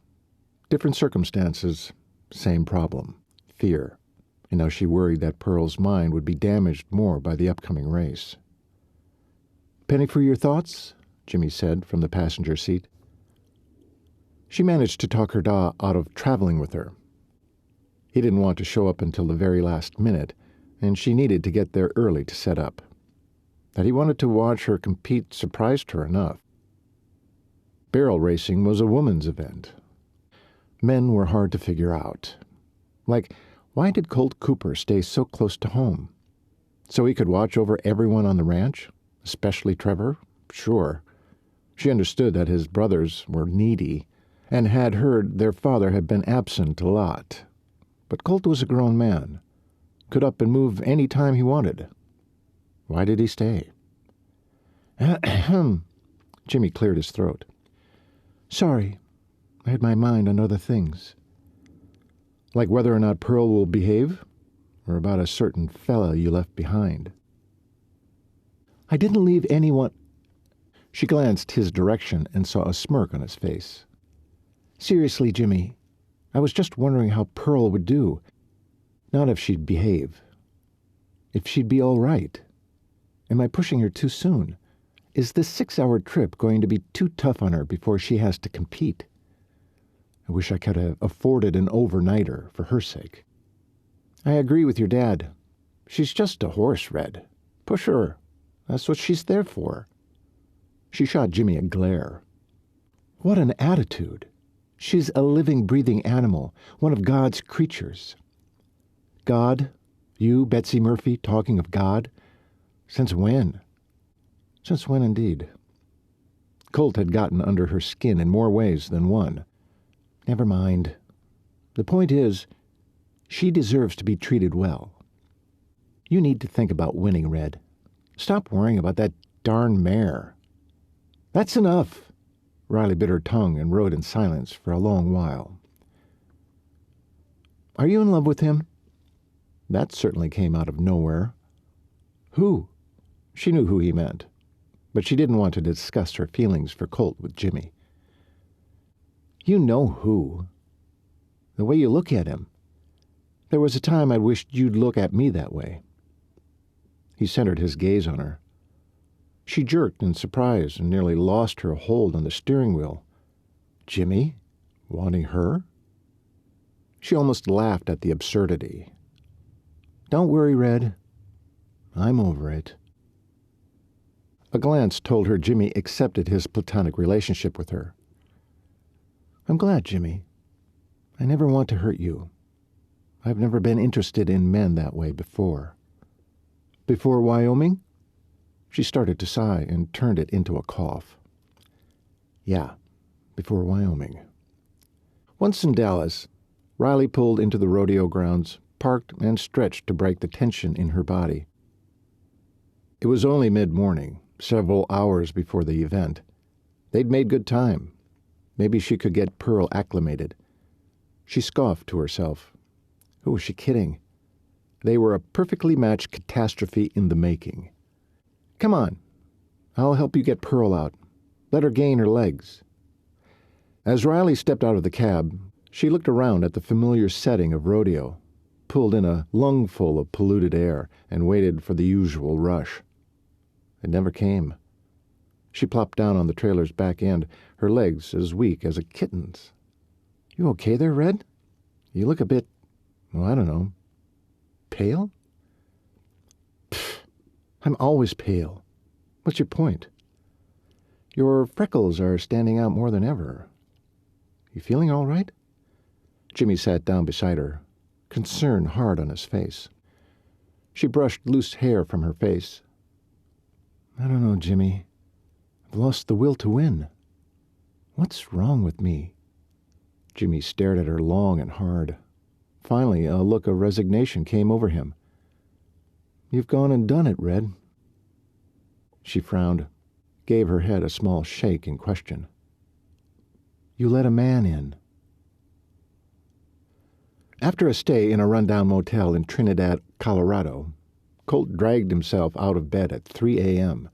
[SPEAKER 1] Different circumstances, same problem, fear. And now she worried that Pearl's mind would be damaged more by the upcoming race. "Penny for your thoughts?" Jimmy said from the passenger seat. She managed to talk her da out of traveling with her. He didn't want to show up until the very last minute, and she needed to get there early to set up. That he wanted to watch her compete surprised her enough. Barrel racing was a woman's event. Men were hard to figure out. Like, why did Colt Cooper stay so close to home? So he could watch over everyone on the ranch, especially Trevor? Sure. She understood that his brothers were needy, and had heard their father had been absent a lot. But Colt was a grown man, could up and move any time he wanted. Why did he stay? Ahem. Jimmy cleared his throat. Sorry, I had my mind on other things. Like whether or not Pearl will behave, or about a certain fella you left behind. I didn't leave anyone. She glanced his direction and saw a smirk on his face. Seriously, Jimmy, I was just wondering how Pearl would do. Not if she'd behave. If she'd be all right. Am I pushing her too soon? Is this 6-hour trip going to be too tough on her before she has to compete? I wish I could have afforded an overnighter for her sake. I agree with your dad. She's just a horse, Red. Push her. That's what she's there for. She shot Jimmy a glare. What an attitude. She's a living, breathing animal, one of God's creatures. God? You, Betsy Murphy, talking of God? Since when? Since when, indeed? Colt had gotten under her skin in more ways than one. Never mind. The point is, she deserves to be treated well. You need to think about winning, Red. Stop worrying about that darn mare. That's enough. Riley bit her tongue and rode in silence for a long while. Are you in love with him? That certainly came out of nowhere. Who? She knew who he meant, but she didn't want to discuss her feelings for Colt with Jimmy. You know who. The way you look at him. There was a time I wished you'd look at me that way. He centered his gaze on her. She jerked in surprise and nearly lost her hold on the steering wheel. Jimmy? Wanting her? She almost laughed at the absurdity. Don't worry, Red. I'm over it. A glance told her Jimmy accepted his platonic relationship with her. I'm glad, Jimmy. I never want to hurt you. I've never been interested in men that way before. Before Wyoming? She started to sigh and turned it into a cough. Yeah, before Wyoming. Once in Dallas, Riley pulled into the rodeo grounds, parked, and stretched to break the tension in her body. It was only mid-morning, several hours before the event. They'd made good time. Maybe she could get Pearl acclimated. She scoffed to herself. Who was she kidding? They were a perfectly matched catastrophe in the making. Come on. I'll help you get Pearl out. Let her gain her legs. As Riley stepped out of the cab, she looked around at the familiar setting of rodeo, pulled in a lungful of polluted air, and waited for the usual rush. It never came. She plopped down on the trailer's back end, her legs as weak as a kitten's. You okay there, Red? You look a bit, well, I don't know, pale? Pfft, I'm always pale. What's your point? Your freckles are standing out more than ever. You feeling all right? Jimmy sat down beside her, concern hard on his face. She brushed loose hair from her face. I don't know, Jimmy. I've lost the will to win. What's wrong with me? Jimmy stared at her long and hard. Finally, a look of resignation came over him. You've gone and done it, Red. She frowned, gave her head a small shake in question. You let a man in. After a stay in a rundown motel in Trinidad, Colorado, Colt dragged himself out of bed at 3 a.m.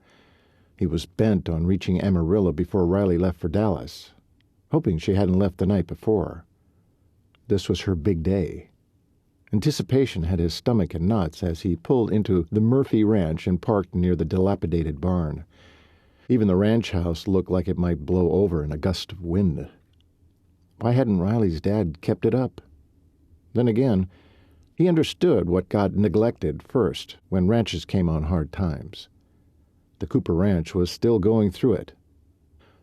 [SPEAKER 1] He was bent on reaching Amarillo before Riley left for Dallas, hoping she hadn't left the night before. This was her big day. Anticipation had his stomach in knots as he pulled into the Murphy ranch and parked near the dilapidated barn. Even the ranch house looked like it might blow over in a gust of wind. Why hadn't Riley's dad kept it up? Then again, he understood what got neglected first when ranches came on hard times. The Cooper ranch was still going through it,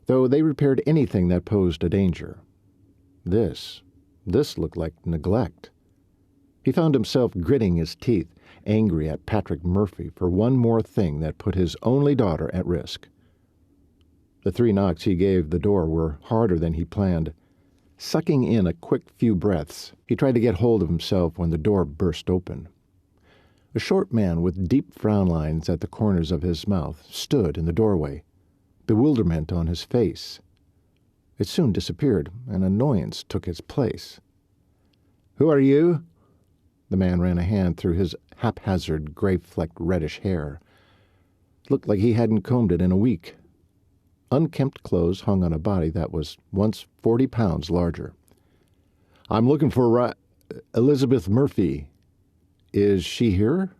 [SPEAKER 1] though they repaired anything that posed a danger. This looked like neglect. He found himself gritting his teeth, angry at Patrick Murphy for one more thing that put his only daughter at risk. The 3 knocks he gave the door were harder than he planned. Sucking in a quick few breaths, he tried to get hold of himself when the door burst open. A short man with deep frown lines at the corners of his mouth stood in the doorway, bewilderment on his face. It soon disappeared, and annoyance took its place. "Who are you?" The man ran a hand through his haphazard, gray-flecked reddish hair. It looked like he hadn't combed it in a week. Unkempt clothes hung on a body that was once 40 pounds larger. "I'm looking for Elizabeth Murphy. Is she here?"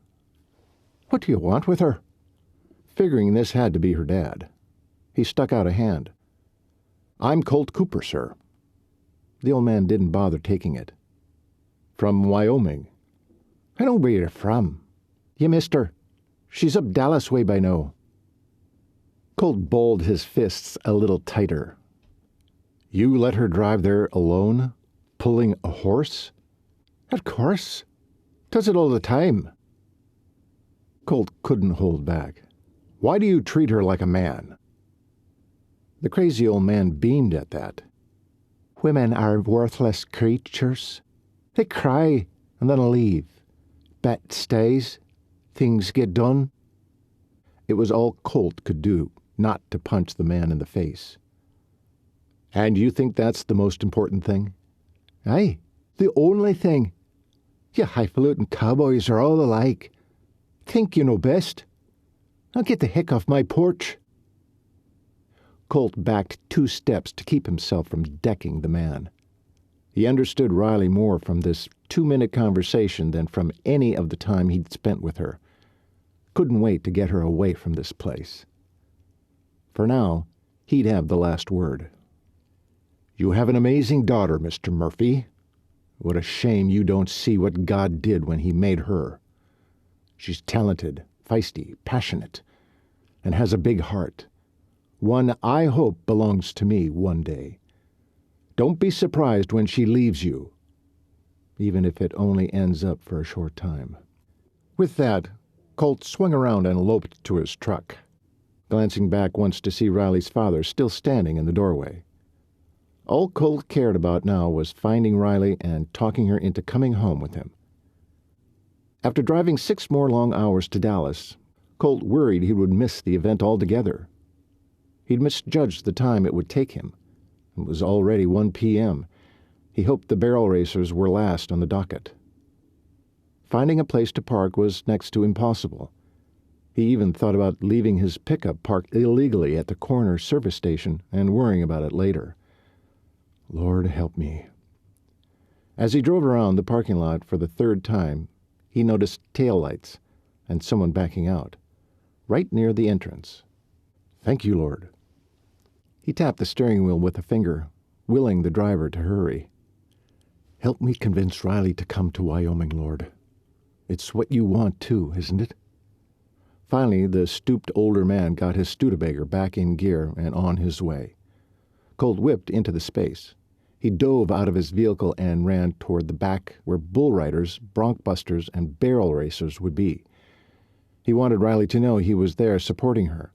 [SPEAKER 1] "What do you want with her?" Figuring this had to be her dad, he stuck out a hand. "I'm Colt Cooper, sir." The old man didn't bother taking it. "From Wyoming." "I know where you're from. You missed her. She's up Dallas way by now." Colt balled his fists a little tighter. "You let her drive there alone, pulling a horse?" "Of course. Does it all the time." Colt couldn't hold back. "Why do you treat her like a man?" The crazy old man beamed at that. "Women are worthless creatures. They cry and then leave. Bet stays. Things get done." It was all Colt could do, not to punch the man in the face. "And you think that's the most important thing?" "Aye, the only thing. You highfalutin cowboys are all alike. Think you know best. Now get the heck off my porch." Colt backed 2 steps to keep himself from decking the man. He understood Riley more from this 2-minute conversation than from any of the time he'd spent with her. Couldn't wait to get her away from this place. For now, he'd have the last word. "You have an amazing daughter, Mr. Murphy. What a shame you don't see what God did when he made her. She's talented, feisty, passionate, and has a big heart. One I hope belongs to me one day. Don't be surprised when she leaves you, even if it only ends up for a short time." With that, Colt swung around and loped to his truck, glancing back once to see Riley's father still standing in the doorway. All Colt cared about now was finding Riley and talking her into coming home with him. After driving 6 more long hours to Dallas, Colt worried he would miss the event altogether. He'd misjudged the time it would take him. It was already 1 p.m. He hoped the barrel racers were last on the docket. Finding a place to park was next to impossible. He even thought about leaving his pickup parked illegally at the corner service station and worrying about it later. Lord help me. As he drove around the parking lot for the 3rd time, he noticed taillights and someone backing out, right near the entrance. Thank you, Lord. He tapped the steering wheel with a finger, willing the driver to hurry. Help me convince Riley to come to Wyoming, Lord. It's what you want, too, isn't it? Finally, the stooped older man got his Studebaker back in gear and on his way. Colt whipped into the space. He dove out of his vehicle and ran toward the back where bull riders, bronc busters, and barrel racers would be. He wanted Riley to know he was there supporting her.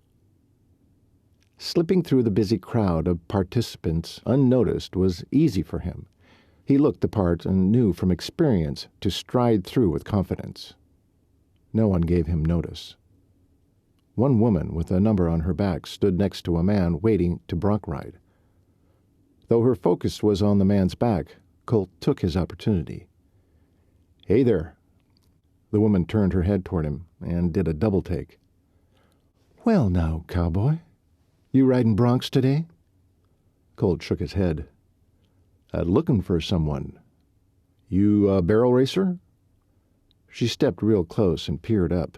[SPEAKER 1] Slipping through the busy crowd of participants unnoticed was easy for him. He looked the part and knew from experience to stride through with confidence. No one gave him notice. One woman with a number on her back stood next to a man waiting to bronc ride. Though her focus was on the man's back, Colt took his opportunity. "Hey there." The woman turned her head toward him and did a double take. "Well now, cowboy, you riding broncs today?" Colt shook his head. "Looking for someone. You a barrel racer?" She stepped real close and peered up.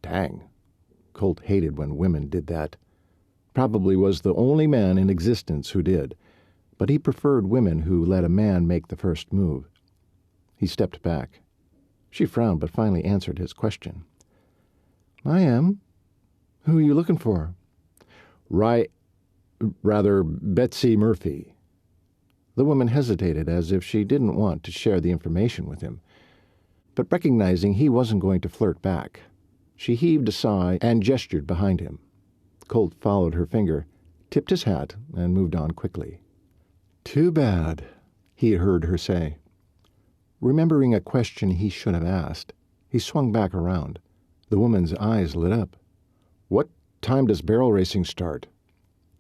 [SPEAKER 1] Dang. Colt hated when women did that. Probably was the only man in existence who did, but he preferred women who let a man make the first move. He stepped back. She frowned but finally answered his question. "I am. Who are you looking for?" Betsy Murphy." The woman hesitated as if she didn't want to share the information with him, but recognizing he wasn't going to flirt back, she heaved a sigh and gestured behind him. Colt followed her finger, tipped his hat, and moved on quickly. "Too bad," he heard her say. Remembering a question he should have asked, he swung back around. The woman's eyes lit up. "What time does barrel racing start?"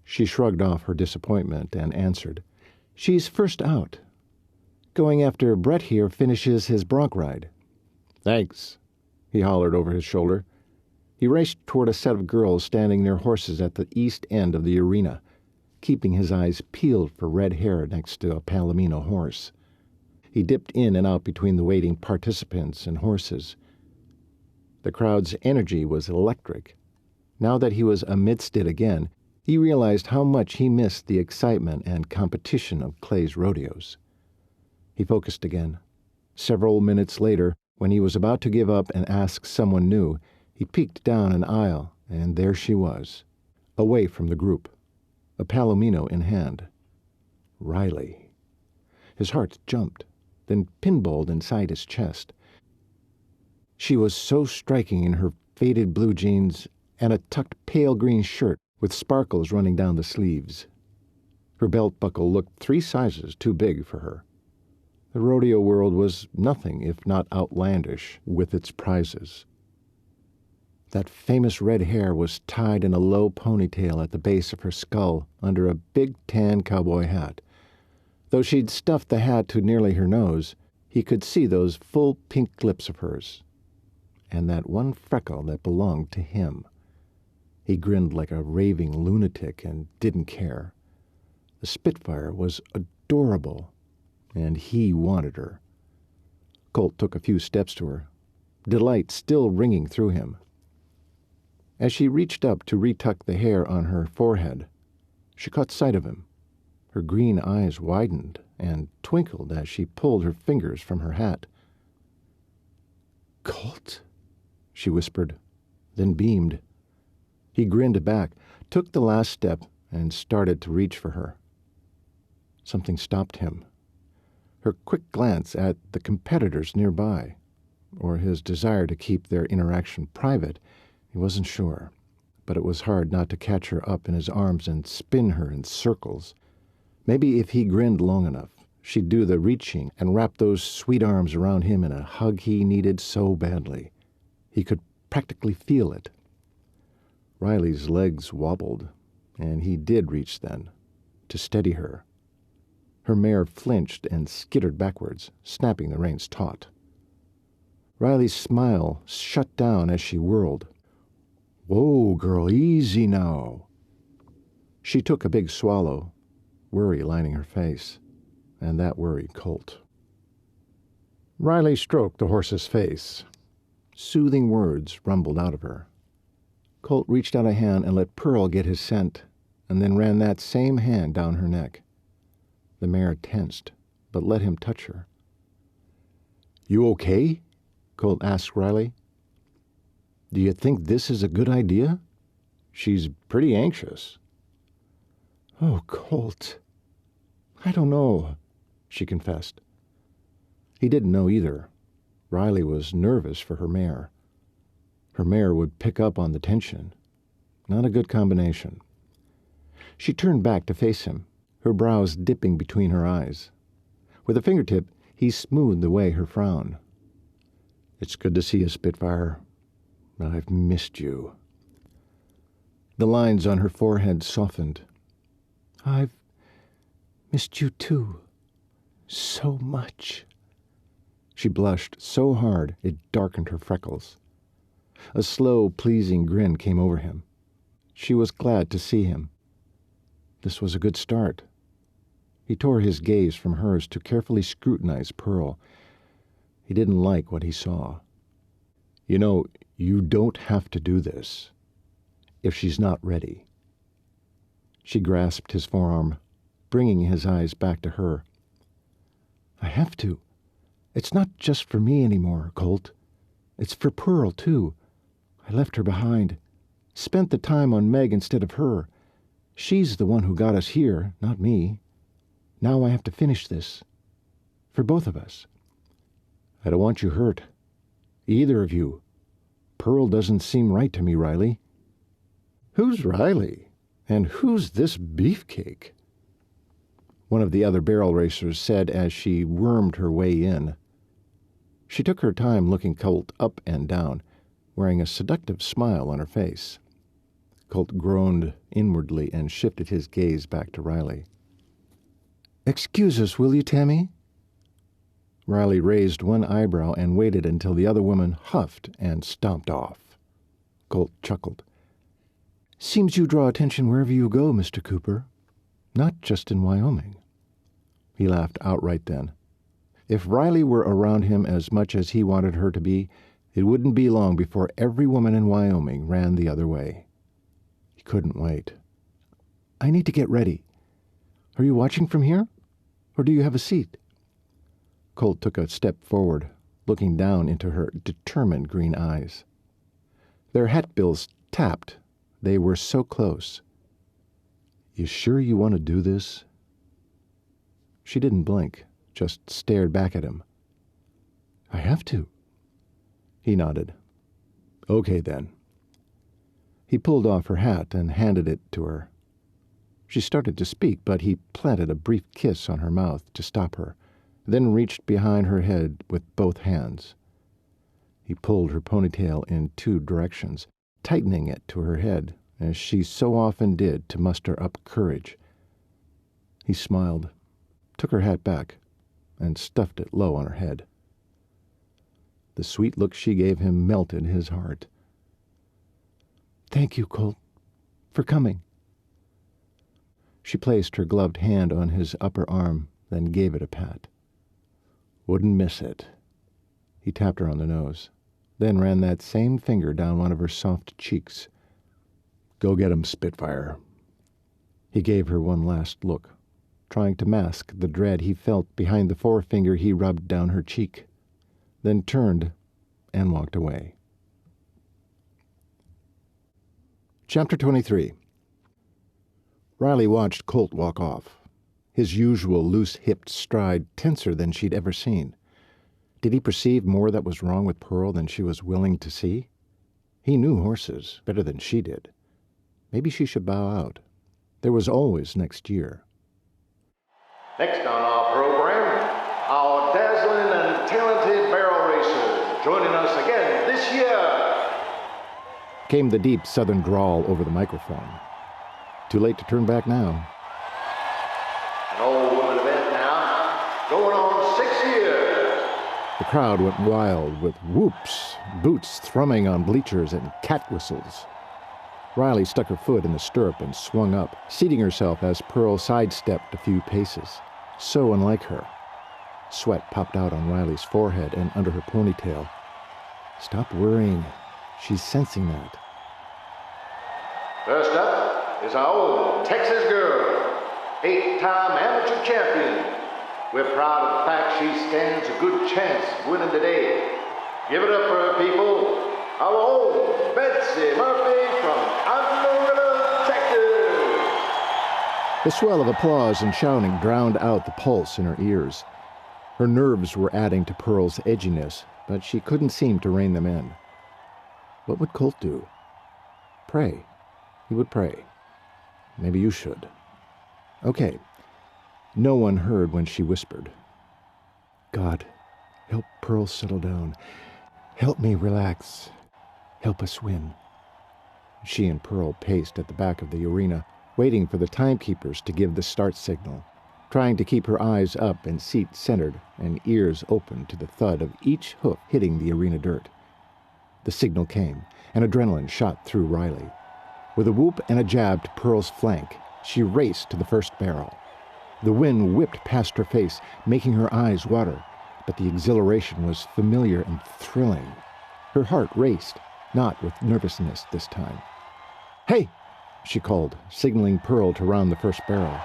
[SPEAKER 1] She shrugged off her disappointment and answered, "She's first out. Going after Brett here finishes his bronc ride." "Thanks," he hollered over his shoulder. He raced toward a set of girls standing their horses at the east end of the arena, keeping his eyes peeled for red hair next to a Palomino horse. He dipped in and out between the waiting participants and horses. The crowd's energy was electric. Now that he was amidst it again, he realized how much he missed the excitement and competition of Clay's rodeos. He focused again. Several minutes later, when he was about to give up and ask someone new, he peeked down an aisle, and there she was, away from the group, a Palomino in hand. Riley. His heart jumped, then pinballed inside his chest. She was so striking in her faded blue jeans and a tucked pale green shirt with sparkles running down the sleeves. Her belt buckle looked 3 sizes too big for her. The rodeo world was nothing if not outlandish with its prizes. That famous red hair was tied in a low ponytail at the base of her skull under a big tan cowboy hat. Though she'd stuffed the hat to nearly her nose, he could see those full pink lips of hers, and that one freckle that belonged to him. He grinned like a raving lunatic and didn't care. The Spitfire was adorable, and he wanted her. Colt took a few steps to her, delight still ringing through him. As she reached up to retuck the hair on her forehead, she caught sight of him. Her green eyes widened and twinkled as she pulled her fingers from her hat. "Colt?" she whispered, then beamed. He grinned back, took the last step, and started to reach for her. Something stopped him. Her quick glance at the competitors nearby, or his desire to keep their interaction private, he wasn't sure, but it was hard not to catch her up in his arms and spin her in circles. Maybe if he grinned long enough, she'd do the reaching and wrap those sweet arms around him in a hug he needed so badly. He could practically feel it. Riley's legs wobbled, and he did reach then, to steady her. Her mare flinched and skittered backwards, snapping the reins taut. Riley's smile shut down as she whirled. "Whoa, girl, easy now." She took a big swallow, worry lining her face, and that worried Colt. Riley stroked the horse's face. Soothing words rumbled out of her. Colt reached out a hand and let Pearl get his scent, and then ran that same hand down her neck. The mare tensed, but let him touch her. "You okay?" Colt asked Riley. "Do you think this is a good idea? She's pretty anxious." "Oh, Colt, I don't know," she confessed. He didn't know either. Riley was nervous for her mare. Her mare would pick up on the tension. Not a good combination. She turned back to face him, her brows dipping between her eyes. With a fingertip, he smoothed away her frown. "It's good to see you, Spitfire. I've missed you." The lines on her forehead softened. "I've missed you too. So much." She blushed so hard it darkened her freckles. A slow, pleasing grin came over him. She was glad to see him. This was a good start. He tore his gaze from hers to carefully scrutinize Pearl. He didn't like what he saw. "You know, you don't have to do this. If she's not ready." She grasped his forearm, bringing his eyes back to her. "I have to. It's not just for me anymore, Colt. It's for Pearl, too. I left her behind. Spent the time on Meg instead of her. She's the one who got us here, not me. Now I have to finish this. For both of us." "I don't want you hurt. Either of you. Pearl doesn't seem right to me, Riley." "Who's Riley? And who's this beefcake?" one of the other barrel racers said as she wormed her way in. She took her time looking Colt up and down, wearing a seductive smile on her face. Colt groaned inwardly and shifted his gaze back to Riley. "Excuse us, will you, Tammy?" Riley raised one eyebrow and waited until the other woman huffed and stomped off. Colt chuckled. "Seems you draw attention wherever you go, Mr. Cooper. Not just in Wyoming." He laughed outright then. If Riley were around him as much as he wanted her to be, it wouldn't be long before every woman in Wyoming ran the other way. He couldn't wait. "I need to get ready. Are you watching from here? Or do you have a seat?" Colt took a step forward, looking down into her determined green eyes. Their hat bills tapped. They were so close. "You sure you want to do this?" She didn't blink, just stared back at him. "I have to." He nodded. "Okay, then." He pulled off her hat and handed it to her. She started to speak, but he planted a brief kiss on her mouth to stop her, then reached behind her head with both hands. He pulled her ponytail in two directions, tightening it to her head, as she so often did to muster up courage. He smiled, took her hat back, and stuffed it low on her head. The sweet look she gave him melted his heart. "Thank you, Colt, for coming." She placed her gloved hand on his upper arm, then gave it a pat. "Wouldn't miss it." He tapped her on the nose, then ran that same finger down one of her soft cheeks. "Go get him, Spitfire." He gave her one last look, trying to mask the dread he felt behind the forefinger he rubbed down her cheek, then turned and walked away. Chapter 23. Riley watched Colt walk off, his usual loose-hipped stride tenser than she'd ever seen. Did he perceive more that was wrong with Pearl than she was willing to see? He knew horses better than she did. Maybe she should bow out. There was always next year.
[SPEAKER 2] Next on our program, our dazzling and talented barrel racers joining us again this year,
[SPEAKER 1] came the deep southern drawl over the microphone. Too late to turn back now.
[SPEAKER 2] An all-woman event now, going on 6 years.
[SPEAKER 1] The crowd went wild with whoops, boots thrumming on bleachers, and cat whistles. Riley stuck her foot in the stirrup and swung up, seating herself as Pearl sidestepped a few paces. So unlike her. Sweat popped out on Riley's forehead and under her ponytail. Stop worrying. She's sensing that.
[SPEAKER 2] First up is our old Texas girl, 8-time amateur champion. We're proud of the fact she stands a good chance of winning today. Give it up for her, people. Our old Betsy Murphy from Amarillo, Texas.
[SPEAKER 1] The swell of applause and shouting drowned out the pulse in her ears. Her nerves were adding to Pearl's edginess, but she couldn't seem to rein them in. What would Colt do? Pray. He would pray. Maybe you should. Okay. No one heard when she whispered, God, help Pearl settle down. Help me relax. Help us win. She and Pearl paced at the back of the arena, waiting for the timekeepers to give the start signal, trying to keep her eyes up and seat centered and ears open to the thud of each hoof hitting the arena dirt. The signal came, and adrenaline shot through Riley. With a whoop and a jab to Pearl's flank, she raced to the first barrel. The wind whipped past her face, making her eyes water, but the exhilaration was familiar and thrilling. Her heart raced, not with nervousness this time. Hey! She called, signaling Pearl to round the first barrel.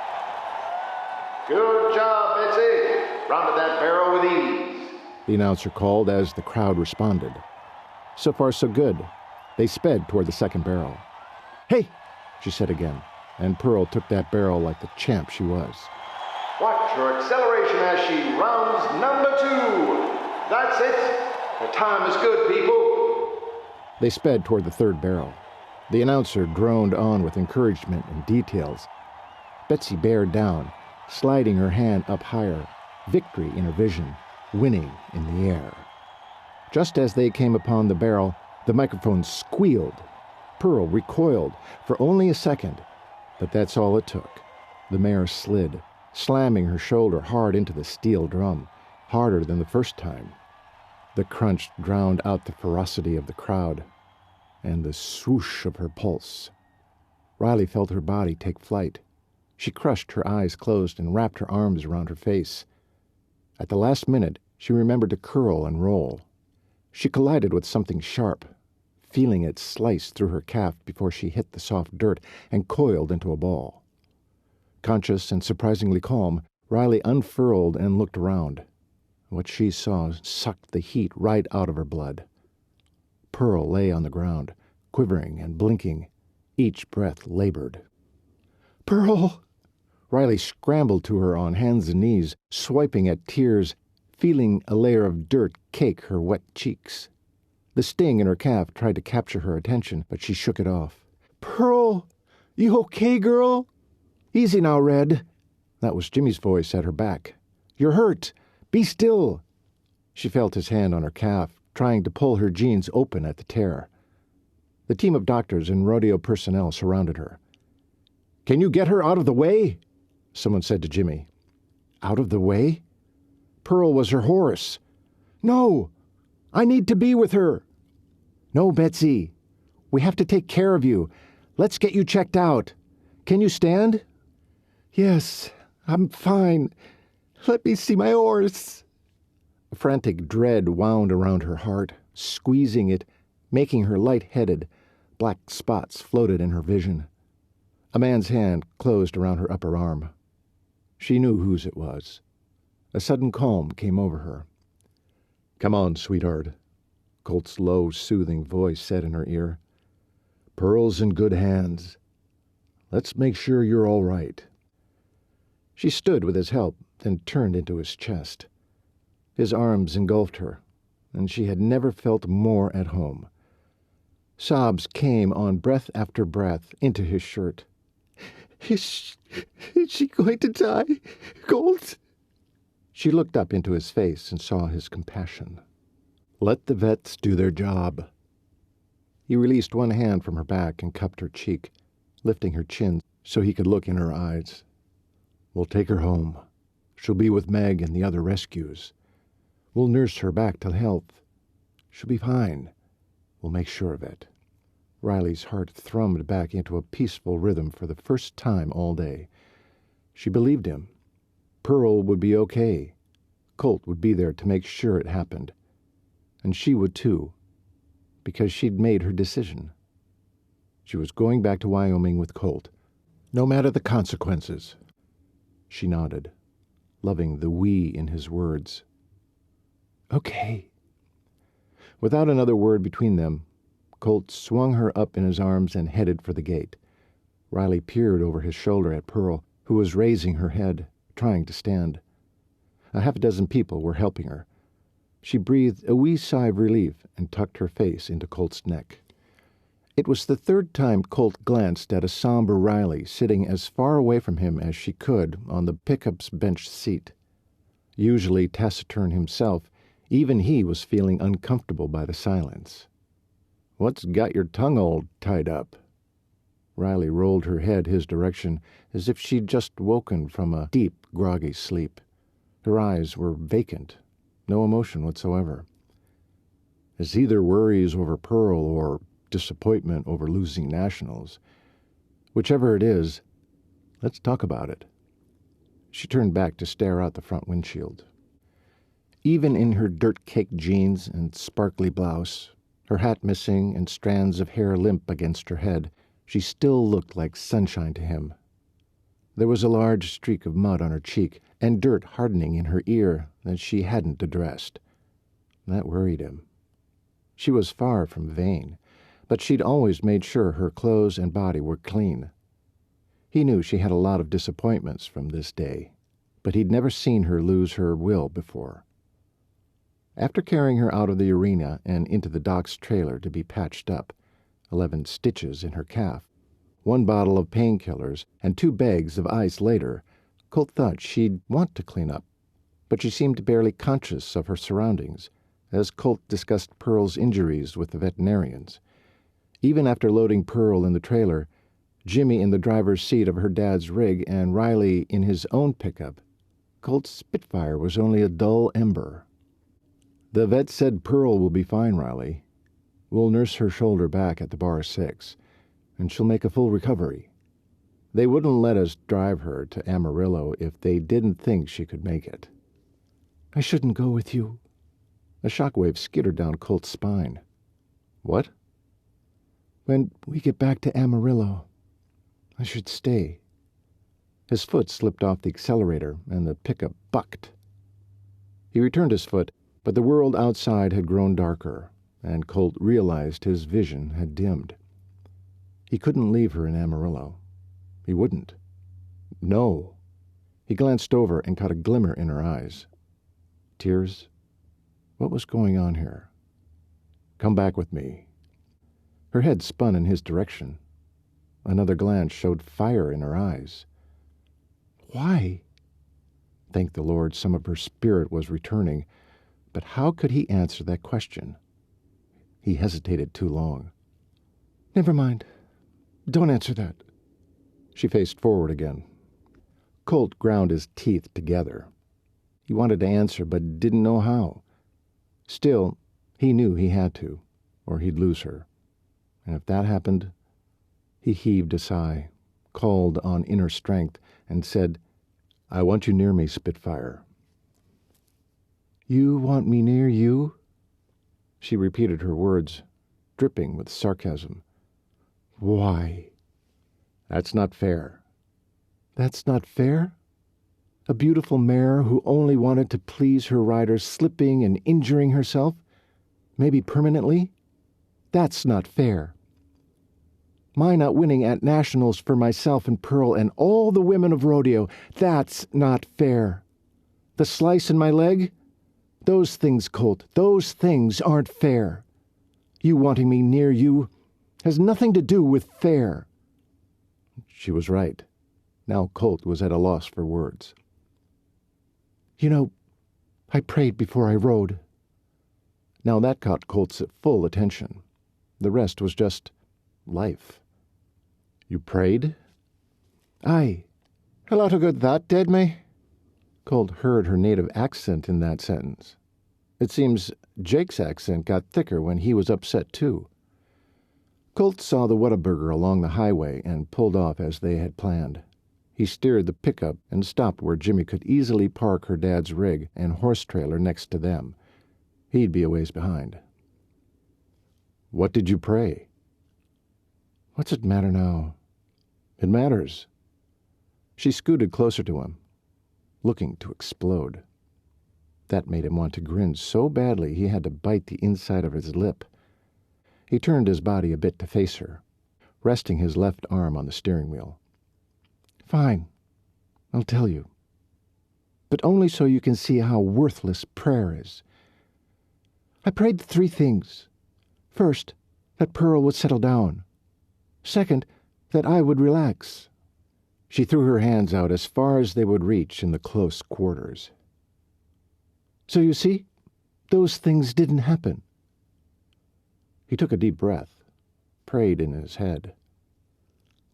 [SPEAKER 2] Good job, Betsy. Rounded that barrel with ease,
[SPEAKER 1] the announcer called as the crowd responded. So far, so good. They sped toward the second barrel. Hey! She said again, and Pearl took that barrel like the champ she was.
[SPEAKER 2] Watch her acceleration as she rounds number 2. That's it. The time is good, people.
[SPEAKER 1] They sped toward the third barrel. The announcer droned on with encouragement and details. Betsy bared down, sliding her hand up higher, victory in her vision, winning in the air. Just as they came upon the barrel, the microphone squealed. Pearl recoiled for only a second, but that's all it took. The mare slid, slamming her shoulder hard into the steel drum, harder than the first time. The crunch drowned out the ferocity of the crowd and the swoosh of her pulse. Riley felt her body take flight. She crushed her eyes closed and wrapped her arms around her face. At the last minute, she remembered to curl and roll. She collided with something sharp, feeling it slice through her calf before she hit the soft dirt and coiled into a ball. Conscious and surprisingly calm, Riley unfurled and looked around. What she saw sucked the heat right out of her blood. Pearl lay on the ground, quivering and blinking, each breath labored. Pearl! Riley scrambled to her on hands and knees, swiping at tears, feeling a layer of dirt cake her wet cheeks. The sting in her calf tried to capture her attention, but she shook it off. Pearl! You okay, girl? Easy now, Red. That was Jimmy's voice at her back. You're hurt. Be still. She felt his hand on her calf, trying to pull her jeans open at the tear. The team of doctors and rodeo personnel surrounded her. Can you get her out of the way? Someone said to Jimmy. Out of the way? Pearl was her horse. No, I need to be with her. No, Betsy. We have to take care of you. Let's get you checked out. Can you stand? Yes, I'm fine. Let me see my horse. A frantic dread wound around her heart, squeezing it, making her light-headed. Black spots floated in her vision. A man's hand closed around her upper arm. She knew whose it was. A sudden calm came over her. Come on, sweetheart, Colt's low, soothing voice said in her ear. Pearl's in good hands. Let's make sure you're all right. She stood with his help, then turned into his chest. His arms engulfed her, and she had never felt more at home. Sobs came on breath after breath into his shirt. Is she going to die, Colt? She looked up into his face and saw his compassion. Let the vets do their job. He released one hand from her back and cupped her cheek, lifting her chin so he could look in her eyes. We'll take her home. She'll be with Meg and the other rescues. We'll nurse her back to health. She'll be fine. We'll make sure of it. Riley's heart thrummed back into a peaceful rhythm for the first time all day. She believed him. Pearl would be okay. Colt would be there to make sure it happened. And she would too, because she'd made her decision. She was going back to Wyoming with Colt, no matter the consequences. She nodded, loving the we in his words. Okay. Without another word between them, Colt swung her up in his arms and headed for the gate. Riley peered over his shoulder at Pearl, who was raising her head, trying to stand. A half dozen people were helping her. She breathed a wee sigh of relief and tucked her face into Colt's neck. It was the third time Colt glanced at a somber Riley sitting as far away from him as she could on the pickup's bench seat. Usually taciturn himself, even he was feeling uncomfortable by the silence. "What's got your tongue all tied up?" Riley rolled her head his direction as if she'd just woken from a deep, groggy sleep. Her eyes were vacant, no emotion whatsoever. "It's either worries over Pearl or disappointment over losing nationals. Whichever it is, let's talk about it." She turned back to stare out the front windshield. Even in her dirt-caked jeans and sparkly blouse, her hat missing and strands of hair limp against her head, she still looked like sunshine to him. There was a large streak of mud on her cheek and dirt hardening in her ear that she hadn't addressed. That worried him. She was far from vain, but she'd always made sure her clothes and body were clean. He knew she had a lot of disappointments from this day, but he'd never seen her lose her will before. After carrying her out of the arena and into the doc's trailer to be patched up, 11 stitches in her calf, 1 bottle of painkillers, and 2 bags of ice later, Colt thought she'd want to clean up, but she seemed barely conscious of her surroundings, as Colt discussed Pearl's injuries with the veterinarians. Even after loading Pearl in the trailer, Jimmy in the driver's seat of her dad's rig, and Riley in his own pickup, Colt's Spitfire was only a dull ember. "The vet said Pearl will be fine, Riley. We'll nurse her shoulder back at the bar 6, and she'll make a full recovery. They wouldn't let us drive her to Amarillo if they didn't think she could make it." "I shouldn't go with you." A shockwave skittered down Colt's spine. "What?" "When we get back to Amarillo, I should stay." His foot slipped off the accelerator, and the pickup bucked. He returned his foot, but the world outside had grown darker, and Colt realized his vision had dimmed. He couldn't leave her in Amarillo. He wouldn't. No. He glanced over and caught a glimmer in her eyes. Tears? What was going on here? "Come back with me." Her head spun in his direction. Another glance showed fire in her eyes. Why? Thank the Lord, some of her spirit was returning, but how could he answer that question? He hesitated too long. "Never mind. Don't answer that." She faced forward again. Colt ground his teeth together. He wanted to answer, but didn't know how. Still, he knew he had to, or he'd lose her. And if that happened, he heaved a sigh, called on inner strength, and said, "I want you near me, Spitfire." "You want me near you?" She repeated her words, dripping with sarcasm. "Why?" "That's not fair." "That's not fair? A beautiful mare who only wanted to please her rider slipping and injuring herself, maybe permanently? That's not fair. My not winning at nationals for myself and Pearl and all the women of rodeo, that's not fair. The slice in my leg? Those things, Colt, those things aren't fair. You wanting me near you has nothing to do with fair." She was right. Now Colt was at a loss for words. "You know, I prayed before I rode." Now that caught Colt's full attention. The rest was just life. "You prayed?" "Aye. A lot of good that did me." Colt heard her native accent in that sentence. It seems Jake's accent got thicker when he was upset too. Colt saw the Whataburger along the highway and pulled off as they had planned. He steered the pickup and stopped where Jimmy could easily park her dad's rig and horse trailer next to them. He'd be a ways behind. "What did you pray?" "What's it matter now?" "It matters." She scooted closer to him, looking to explode. That made him want to grin so badly he had to bite the inside of his lip. He turned his body a bit to face her, resting his left arm on the steering wheel. "Fine, I'll tell you. But only so you can see how worthless prayer is. I prayed 3 things. First, that Pearl would settle down, Second, that I would relax. She threw her hands out as far as they would reach in the close quarters. So you see, those things didn't happen. He took a deep breath, prayed in his head.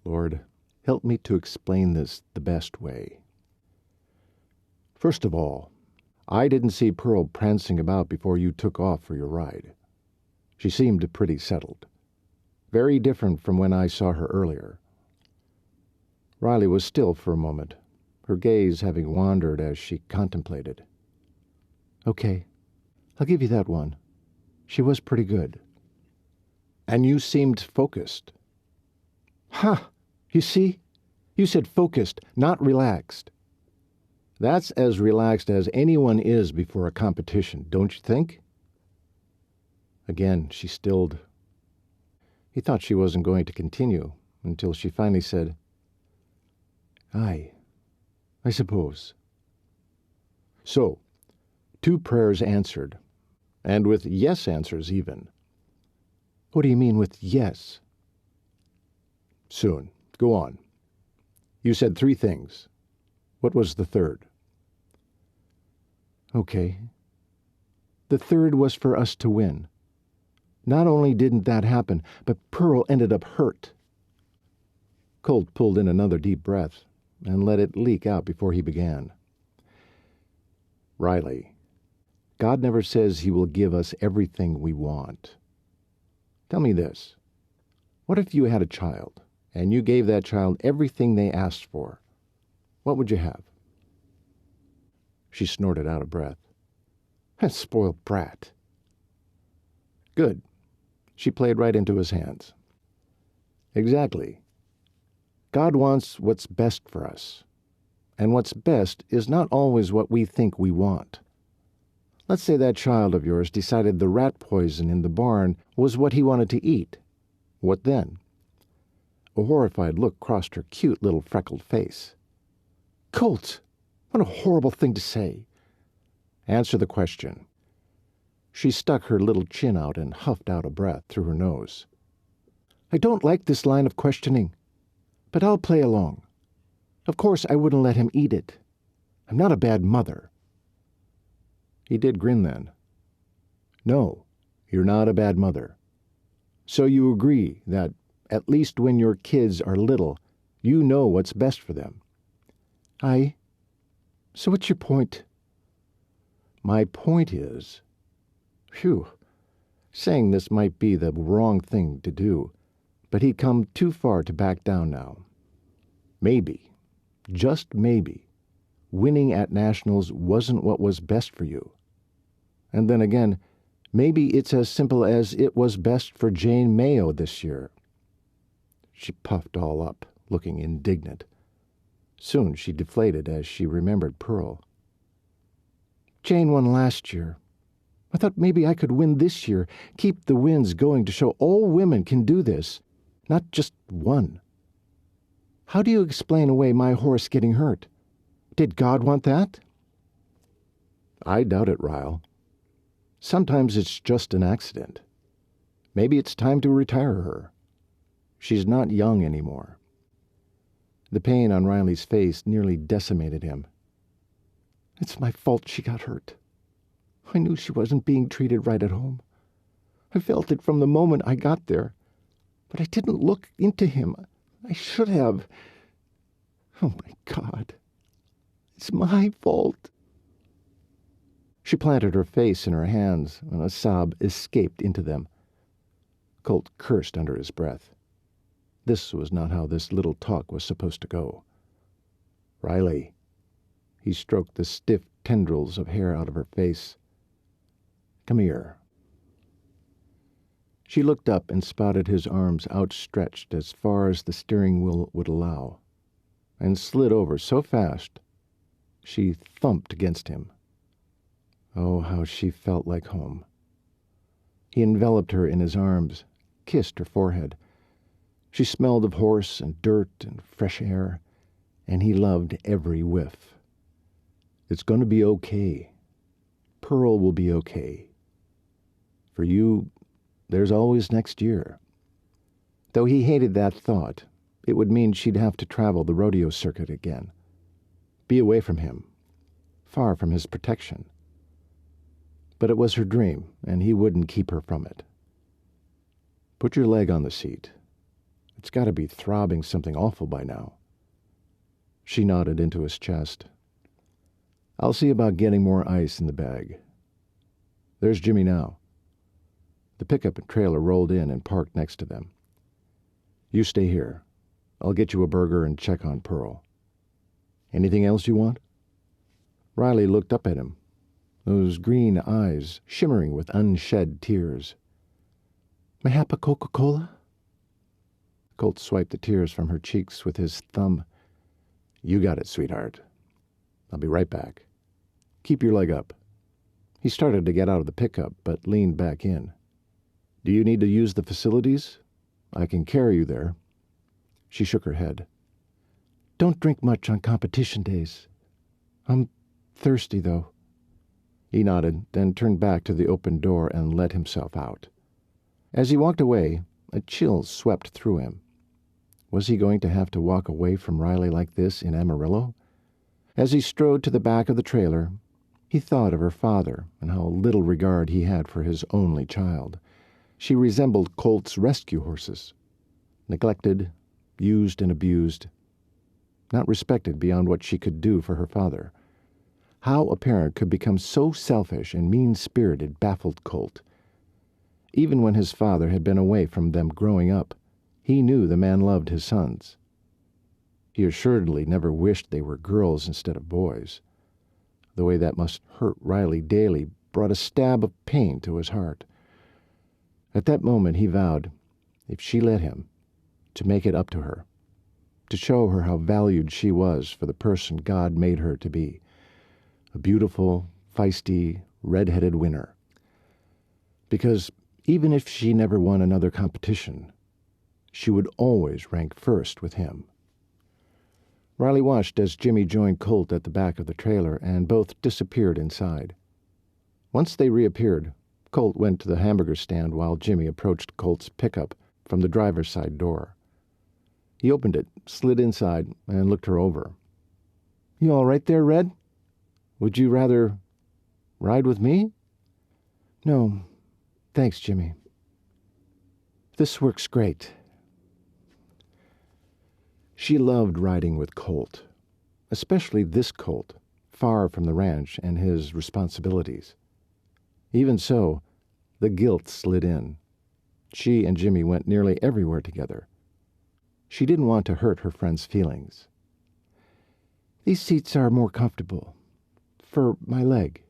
[SPEAKER 1] Lord, help me to explain this the best way. First of all, I didn't see Pearl prancing about before you took off for your ride. She seemed pretty settled. Very different from when I saw her earlier. Riley was still for a moment, her gaze having wandered as she contemplated. Okay, I'll give you that one. She was pretty good. And you seemed focused. Ha! You see? You said focused, not relaxed. That's as relaxed as anyone is before a competition, don't you think? Again, she stilled. He thought she wasn't going to continue until she finally said, I suppose. So, 2 prayers answered, and with yes answers even. What do you mean with yes? Soon. Go on. You said 3 things. What was the third? Okay. The third was for us to win. Not only didn't that happen, but Pearl ended up hurt. Colt pulled in another deep breath and let it leak out before he began. Riley, God never says he will give us everything we want. Tell me this. What if you had a child, and you gave that child everything they asked for? What would you have? She snorted out of breath. A spoiled brat. Good. She played right into his hands. Exactly. God wants what's best for us. And what's best is not always what we think we want. Let's say that child of yours decided the rat poison in the barn was what he wanted to eat. What then? A horrified look crossed her cute little freckled face. Colt, what a horrible thing to say. Answer the question. She stuck her little chin out and huffed out a breath through her nose. I don't like this line of questioning, but I'll play along. Of course I wouldn't let him eat it. I'm not a bad mother. He did grin then. No, you're not a bad mother. So you agree that, at least when your kids are little, you know what's best for them. So what's your point? My point is... Phew. Saying this might be the wrong thing to do, but he'd come too far to back down now. Maybe, just maybe, winning at nationals wasn't what was best for you. And then again, maybe it's as simple as it was best for Jane Mayo this year. She puffed all up, looking indignant. Soon she deflated as she remembered Pearl. Jane won last year. I thought maybe I could win this year, keep the wins going to show all women can do this, not just one. How do you explain away my horse getting hurt? Did God want that? I doubt it, Ryle. Sometimes it's just an accident. Maybe it's time to retire her. She's not young anymore. The pain on Riley's face nearly decimated him. It's my fault she got hurt. I knew she wasn't being treated right at home. I felt it from the moment I got there. But I didn't look into him. I should have. Oh, my God. It's my fault. She planted her face in her hands, and a sob escaped into them. Colt cursed under his breath. This was not how this little talk was supposed to go. Riley. He stroked the stiff tendrils of hair out of her face. Come here. She looked up and spotted his arms outstretched as far as the steering wheel would allow, and slid over so fast she thumped against him. Oh, how she felt like home. He enveloped her in his arms, kissed her forehead. She smelled of horse and dirt and fresh air, and he loved every whiff. It's going to be okay. Pearl will be okay. For you, there's always next year. Though he hated that thought, it would mean she'd have to travel the rodeo circuit again. Be away from him, far from his protection. But it was her dream, and he wouldn't keep her from it. Put your leg on the seat. It's got to be throbbing something awful by now. She nodded into his chest. I'll see about getting more ice in the bag. There's Jimmy now. The pickup and trailer rolled in and parked next to them. You stay here. I'll get you a burger and check on Pearl. Anything else you want? Riley looked up at him, those green eyes shimmering with unshed tears. Mayhap a Coca-Cola? Colt swiped the tears from her cheeks with his thumb. You got it, sweetheart. I'll be right back. Keep your leg up. He started to get out of the pickup, but leaned back in. Do you need to use the facilities? I can carry you there. She shook her head. Don't drink much on competition days. I'm thirsty, though. He nodded, then turned back to the open door and let himself out. As he walked away, a chill swept through him. Was he going to have to walk away from Riley like this in Amarillo? As he strode to the back of the trailer, he thought of her father and how little regard he had for his only child. She resembled Colt's rescue horses, neglected, used and abused, not respected beyond what she could do for her father. How a parent could become so selfish and mean-spirited baffled Colt. Even when his father had been away from them growing up, he knew the man loved his sons. He assuredly never wished they were girls instead of boys. The way that must hurt Riley daily brought a stab of pain to his heart. At that moment he vowed, if she let him, to make it up to her, to show her how valued she was for the person God made her to be, a beautiful, feisty, red-headed winner. Because even if she never won another competition, she would always rank first with him. Riley watched as Jimmy joined Colt at the back of the trailer, and both disappeared inside. Once they reappeared, Colt went to the hamburger stand while Jimmy approached Colt's pickup from the driver's side door. He opened it, slid inside, and looked her over. You all right there, Red? Would you rather ride with me? No, thanks, Jimmy. This works great. She loved riding with Colt, especially this Colt, far from the ranch and his responsibilities. Even so, the guilt slid in. She and Jimmy went nearly everywhere together. She didn't want to hurt her friend's feelings. These seats are more comfortable. For my leg.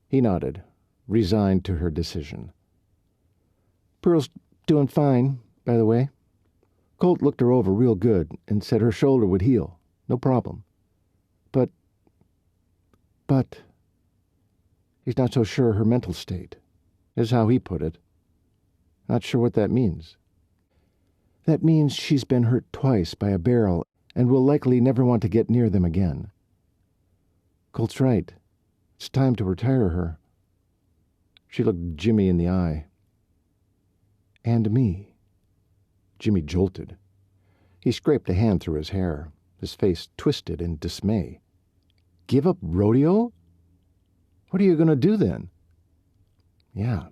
[SPEAKER 1] He nodded, resigned to her decision. Pearl's doing fine, by the way. Colt looked her over real good and said her shoulder would heal. No problem. But he's not so sure her mental state, is how he put it. Not sure what that means. That means she's been hurt twice by a barrel and will likely never want to get near them again. Colt's right. It's time to retire her. She looked Jimmy in the eye. And me. Jimmy jolted. He scraped a hand through his hair, his face twisted in dismay. Give up rodeo? What are you going to do then? Yeah,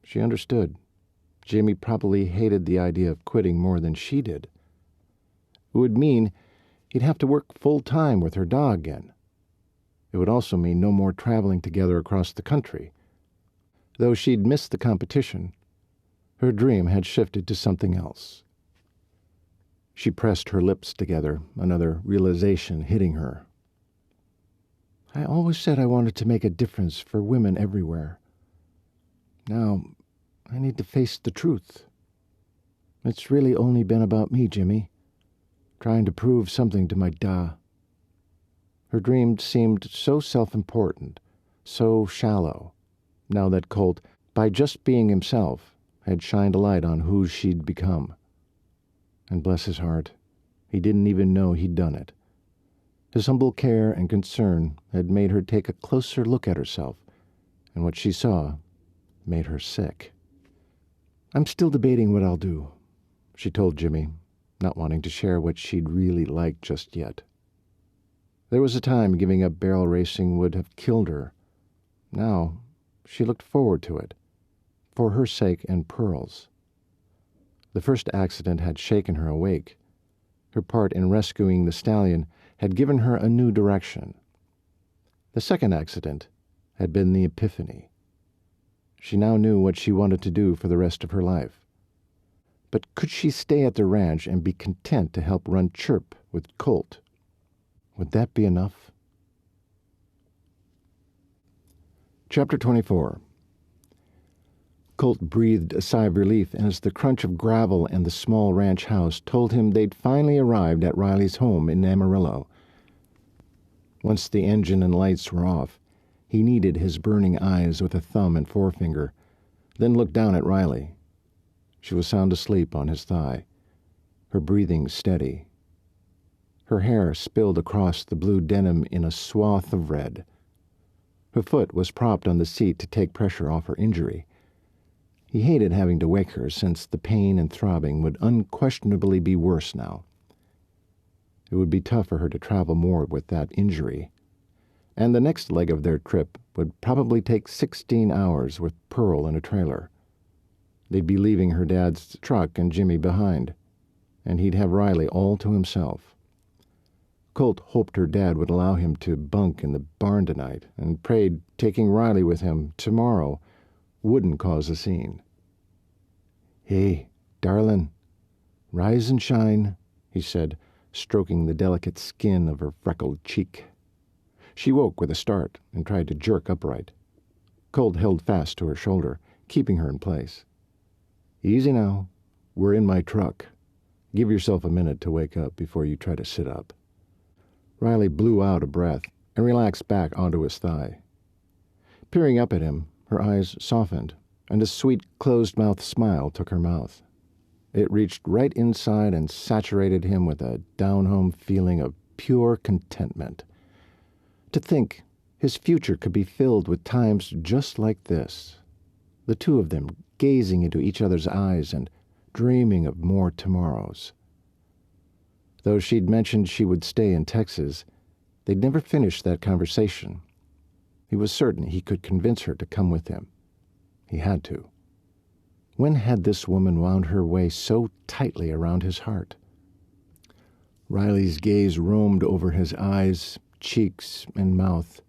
[SPEAKER 1] she understood. Jimmy probably hated the idea of quitting more than she did. It would mean he'd have to work full-time with her dog again. It would also mean no more traveling together across the country. Though she'd missed the competition, her dream had shifted to something else. She pressed her lips together, another realization hitting her. I always said I wanted to make a difference for women everywhere. Now, I need to face the truth. It's really only been about me, Jimmy, trying to prove something to my da. Her dream seemed so self-important, so shallow, now that Colt, by just being himself, had shined a light on who she'd become. And bless his heart, he didn't even know he'd done it. His humble care and concern had made her take a closer look at herself, and what she saw made her sick. I'm still debating what I'll do. she told Jimmy, not wanting to share what she'd really liked just yet. There was a time giving up barrel racing would have killed her. Now, she looked forward to it, for her sake and Pearl's. The first accident had shaken her awake. Her part in rescuing the stallion had given her a new direction. The second accident had been the epiphany. She now knew what she wanted to do for the rest of her life. But could she stay at the ranch and be content to help run Chirp with Colt? Would that be enough? Chapter 24. Colt breathed a sigh of relief as the crunch of gravel and the small ranch house told him they'd finally arrived at Riley's home in Amarillo. Once the engine and lights were off, he kneaded his burning eyes with a thumb and forefinger, then looked down at Riley. She was sound asleep on his thigh, her breathing steady. Her hair spilled across the blue denim in a swath of red. Her foot was propped on the seat to take pressure off her injury. He hated having to wake her, since the pain and throbbing would unquestionably be worse now. It would be tough for her to travel more with that injury, and the next leg of their trip would probably take 16 hours with Pearl in a trailer. They'd be leaving her dad's truck and Jimmy behind, and he'd have Riley all to himself. Colt hoped her dad would allow him to bunk in the barn tonight, and prayed taking Riley with him tomorrow wouldn't cause a scene. "Hey, darlin', rise and shine," he said, stroking the delicate skin of her freckled cheek. She woke with a start and tried to jerk upright. Colt held fast to her shoulder, keeping her in place. "Easy now. We're in my truck. Give yourself a minute to wake up before you try to sit up." Riley blew out a breath and relaxed back onto his thigh. Peering up at him, her eyes softened, and a sweet closed-mouth smile took her mouth. It reached right inside and saturated him with a down-home feeling of pure contentment. To think his future could be filled with times just like this, the two of them gazing into each other's eyes and dreaming of more tomorrows. Though she'd mentioned she would stay in Texas, they'd never finished that conversation. He was certain he could convince her to come with him. He had to. When had this woman wound her way so tightly around his heart? Riley's gaze roamed over his eyes, cheeks, and mouth.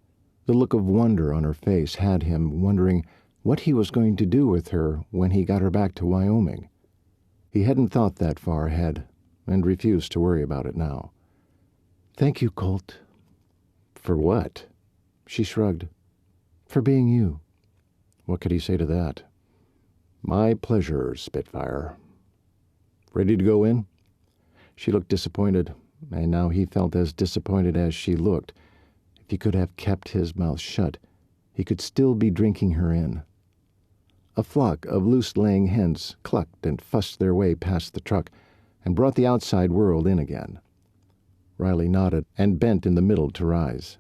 [SPEAKER 1] The look of wonder on her face had him wondering what he was going to do with her when he got her back to Wyoming. He hadn't thought that far ahead, and refused to worry about it now. "Thank you, Colt." "For what?" She shrugged. "For being you." What could he say to that? "My pleasure, Spitfire. Ready to go in?" She looked disappointed, and now he felt as disappointed as she looked. If he could have kept his mouth shut, he could still be drinking her in. A flock of loose-laying hens clucked and fussed their way past the truck and brought the outside world in again. Riley nodded and bent in the middle to rise.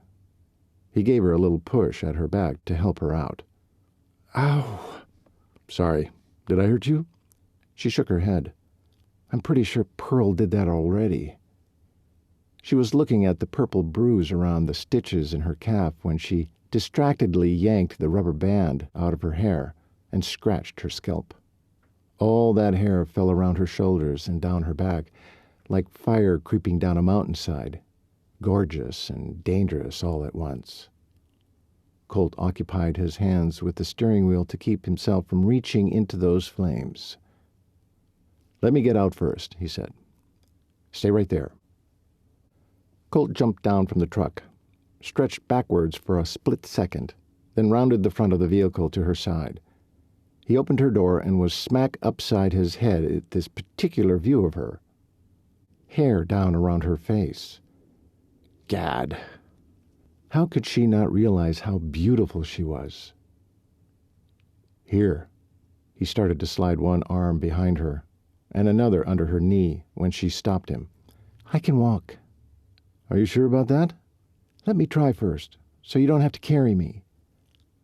[SPEAKER 1] He gave her a little push at her back to help her out. "Ow!" "Sorry. Did I hurt you?" She shook her head. "I'm pretty sure Pearl did that already." She was looking at the purple bruise around the stitches in her calf when she distractedly yanked the rubber band out of her hair and scratched her scalp. All that hair fell around her shoulders and down her back, like fire creeping down a mountainside, gorgeous and dangerous all at once. Colt occupied his hands with the steering wheel to keep himself from reaching into those flames. "Let me get out first," he said. "Stay right there." Colt jumped down from the truck, stretched backwards for a split second, then rounded the front of the vehicle to her side. He opened her door and was smack upside his head at this particular view of her. Hair down around her face. Gad! How could she not realize how beautiful she was? "Here." He started to slide one arm behind her and another under her knee when she stopped him. "I can walk." "Are you sure about that?" "Let me try first, so you don't have to carry me."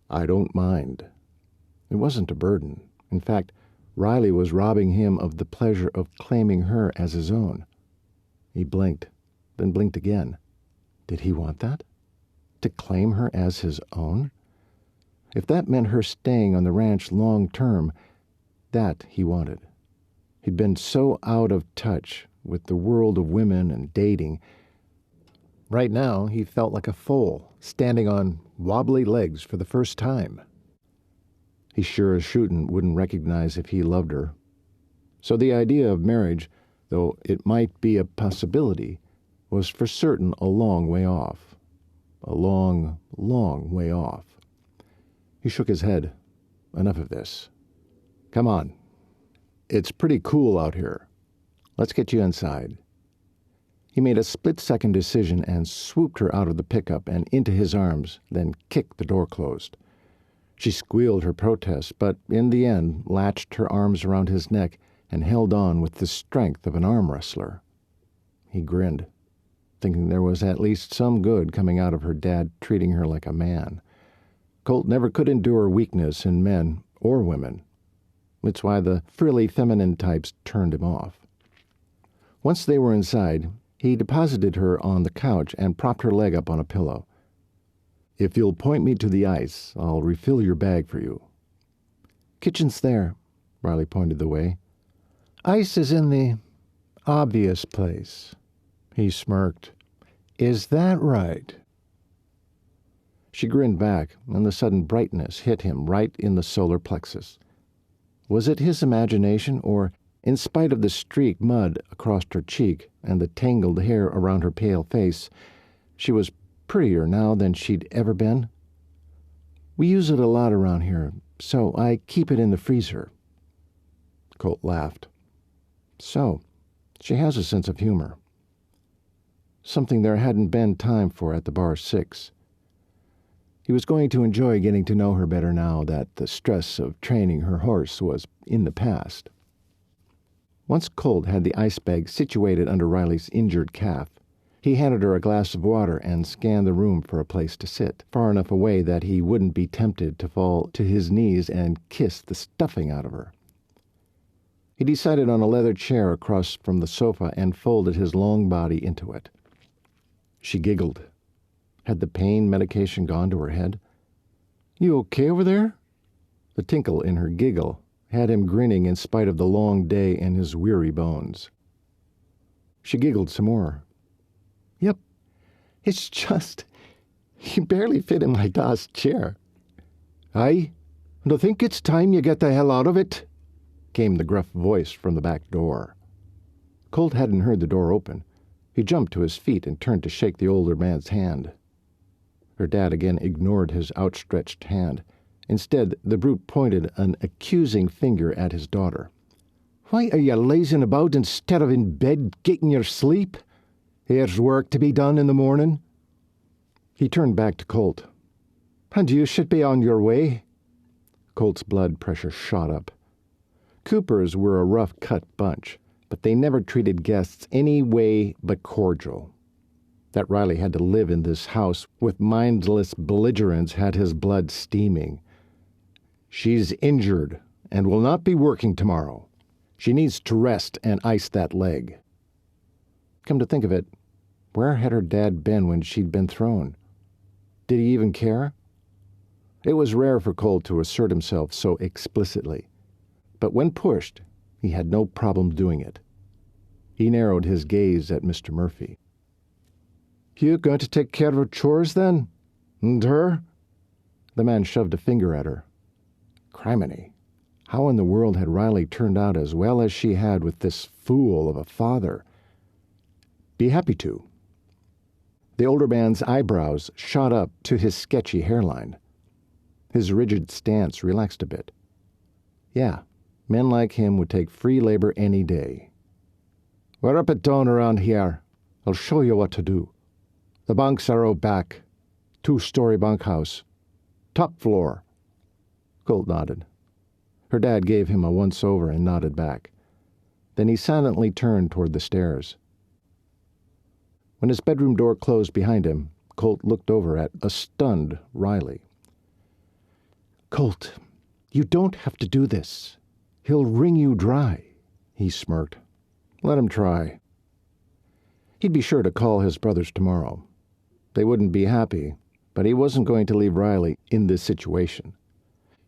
[SPEAKER 1] "I don't mind." It wasn't a burden. In fact, Riley was robbing him of the pleasure of claiming her as his own. He blinked, then blinked again. Did he want that? To claim her as his own? If that meant her staying on the ranch long term, that he wanted. He'd been so out of touch with the world of women and dating. Right now, he felt like a foal, standing on wobbly legs for the first time. He sure as shootin' wouldn't recognize if he loved her. So the idea of marriage, though it might be a possibility, was for certain a long way off. A long, long way off. He shook his head. Enough of this. Come on. It's pretty cool out here. Let's get you inside. He made a split-second decision and swooped her out of the pickup and into his arms, then kicked the door closed. She squealed her protest, but in the end latched her arms around his neck and held on with the strength of an arm wrestler. He grinned, thinking there was at least some good coming out of her dad treating her like a man. Colt never could endure weakness in men or women. It's why the frilly feminine types turned him off. Once they were inside, he deposited her on the couch and propped her leg up on a pillow. If you'll point me to the ice, I'll refill your bag for you. Kitchen's there, Riley pointed the way. Ice is in the obvious place. He smirked. Is that right? She grinned back, and the sudden brightness hit him right in the solar plexus. Was it his imagination, or, in spite of the streaked mud across her cheek and the tangled hair around her pale face, she was prettier now than she'd ever been? We use it a lot around here, so I keep it in the freezer. Colt laughed. So, she has a sense of humor. Something there hadn't been time for at the Bar 6. He was going to enjoy getting to know her better now that the stress of training her horse was in the past. Once Colt had the ice bag situated under Riley's injured calf, he handed her a glass of water and scanned the room for a place to sit, far enough away that he wouldn't be tempted to fall to his knees and kiss the stuffing out of her. He decided on a leather chair across from the sofa and folded his long body into it. She giggled. Had the pain medication gone to her head? You okay over there? The tinkle in her giggle had him grinning in spite of the long day and his weary bones. She giggled some more. Yep, it's just, you barely fit in my da's chair. Aye, and I think it's time you get the hell out of it, came the gruff voice from the back door. Colt hadn't heard the door open. He jumped to his feet and turned to shake the older man's hand. Her dad again ignored his outstretched hand. Instead, the brute pointed an accusing finger at his daughter. Why are you lazing about instead of in bed getting your sleep? Here's work to be done in the morning. He turned back to Colt. And you should be on your way. Colt's blood pressure shot up. Coopers were a rough-cut bunch, but they never treated guests any way but cordial. That Riley had to live in this house with mindless belligerents had his blood steaming. She's injured and will not be working tomorrow. She needs to rest and ice that leg. Come to think of it, where had her dad been when she'd been thrown? Did he even care? It was rare for Colt to assert himself so explicitly, but when pushed, he had no problem doing it. He narrowed his gaze at Mr. Murphy. You going to take care of her chores, then? And her? The man shoved a finger at her. Criminy, how in the world had Riley turned out as well as she had with this fool of a father? Be happy to. The older man's eyebrows shot up to his sketchy hairline. His rigid stance relaxed a bit. Yeah, men like him would take free labor any day. We're up at dawn around here. I'll show you what to do. The bunks are out back. 2-story bunkhouse. Top floor. Colt nodded. Her dad gave him a once-over and nodded back. Then he silently turned toward the stairs. When his bedroom door closed behind him, Colt looked over at a stunned Riley. Colt, you don't have to do this. He'll wring you dry, he smirked. Let him try. He'd be sure to call his brothers tomorrow. They wouldn't be happy, but he wasn't going to leave Riley in this situation.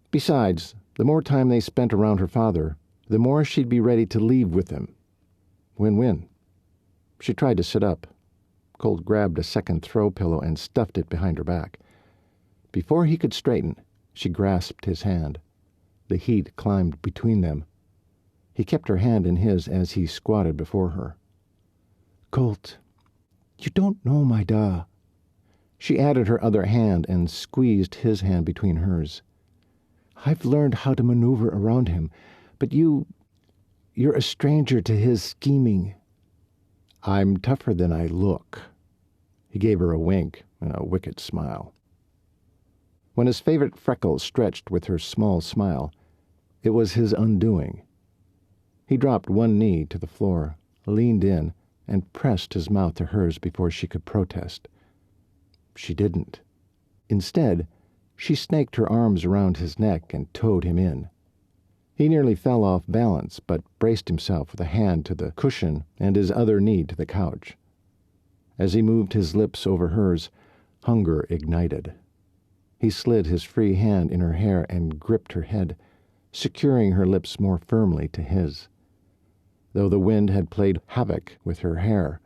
[SPEAKER 1] Besides, the more time they spent around her father, the more she'd be ready to leave with him. Win-win. She tried to sit up. Colt grabbed a second throw pillow and stuffed it behind her back. Before he could straighten, she grasped his hand. The heat climbed between them. He kept her hand in his as he squatted before her. Colt, you don't know my da. She added her other hand and squeezed his hand between hers. I've learned how to maneuver around him, but you're a stranger to his scheming. I'm tougher than I look. He gave her a wink and a wicked smile. When his favorite freckle stretched with her small smile, it was his undoing. He dropped one knee to the floor, leaned in, and pressed his mouth to hers before she could protest. She didn't. Instead, she snaked her arms around his neck and towed him in. He nearly fell off balance, but braced himself with a hand to the cushion and his other knee to the couch. As he moved his lips over hers, hunger ignited. He slid his free hand in her hair and gripped her head, securing her lips more firmly to his. Though the wind had played havoc with her hair,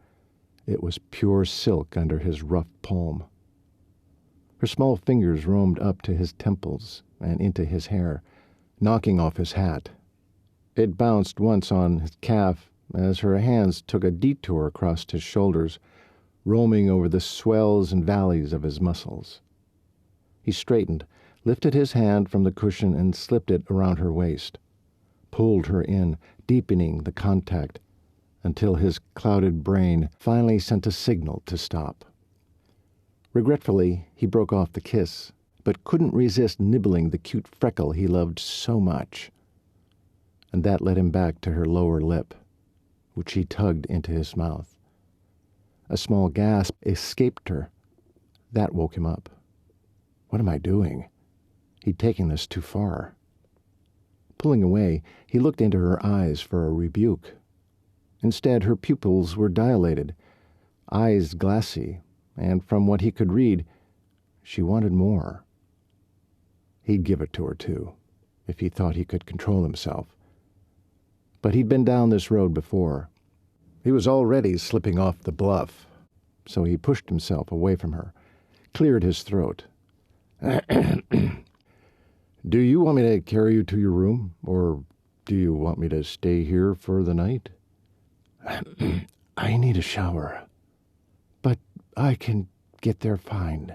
[SPEAKER 1] it was pure silk under his rough palm. Her small fingers roamed up to his temples and into his hair, knocking off his hat. It bounced once on his calf as her hands took a detour across his shoulders, roaming over the swells and valleys of his muscles. He straightened, lifted his hand from the cushion and slipped it around her waist, pulled her in, deepening the contact, until his clouded brain finally sent a signal to stop. Regretfully, he broke off the kiss, but couldn't resist nibbling the cute freckle he loved so much. And that led him back to her lower lip, which he tugged into his mouth. A small gasp escaped her. That woke him up. What am I doing? He'd taken this too far. Pulling away, he looked into her eyes for a rebuke. Instead, her pupils were dilated, eyes glassy, and from what he could read, she wanted more. He'd give it to her, too, if he thought he could control himself. But he'd been down this road before. He was already slipping off the bluff, so he pushed himself away from her, cleared his throat. Do you want me to carry you to your room, or do you want me to stay here for the night? I need a shower, but I can get there fine.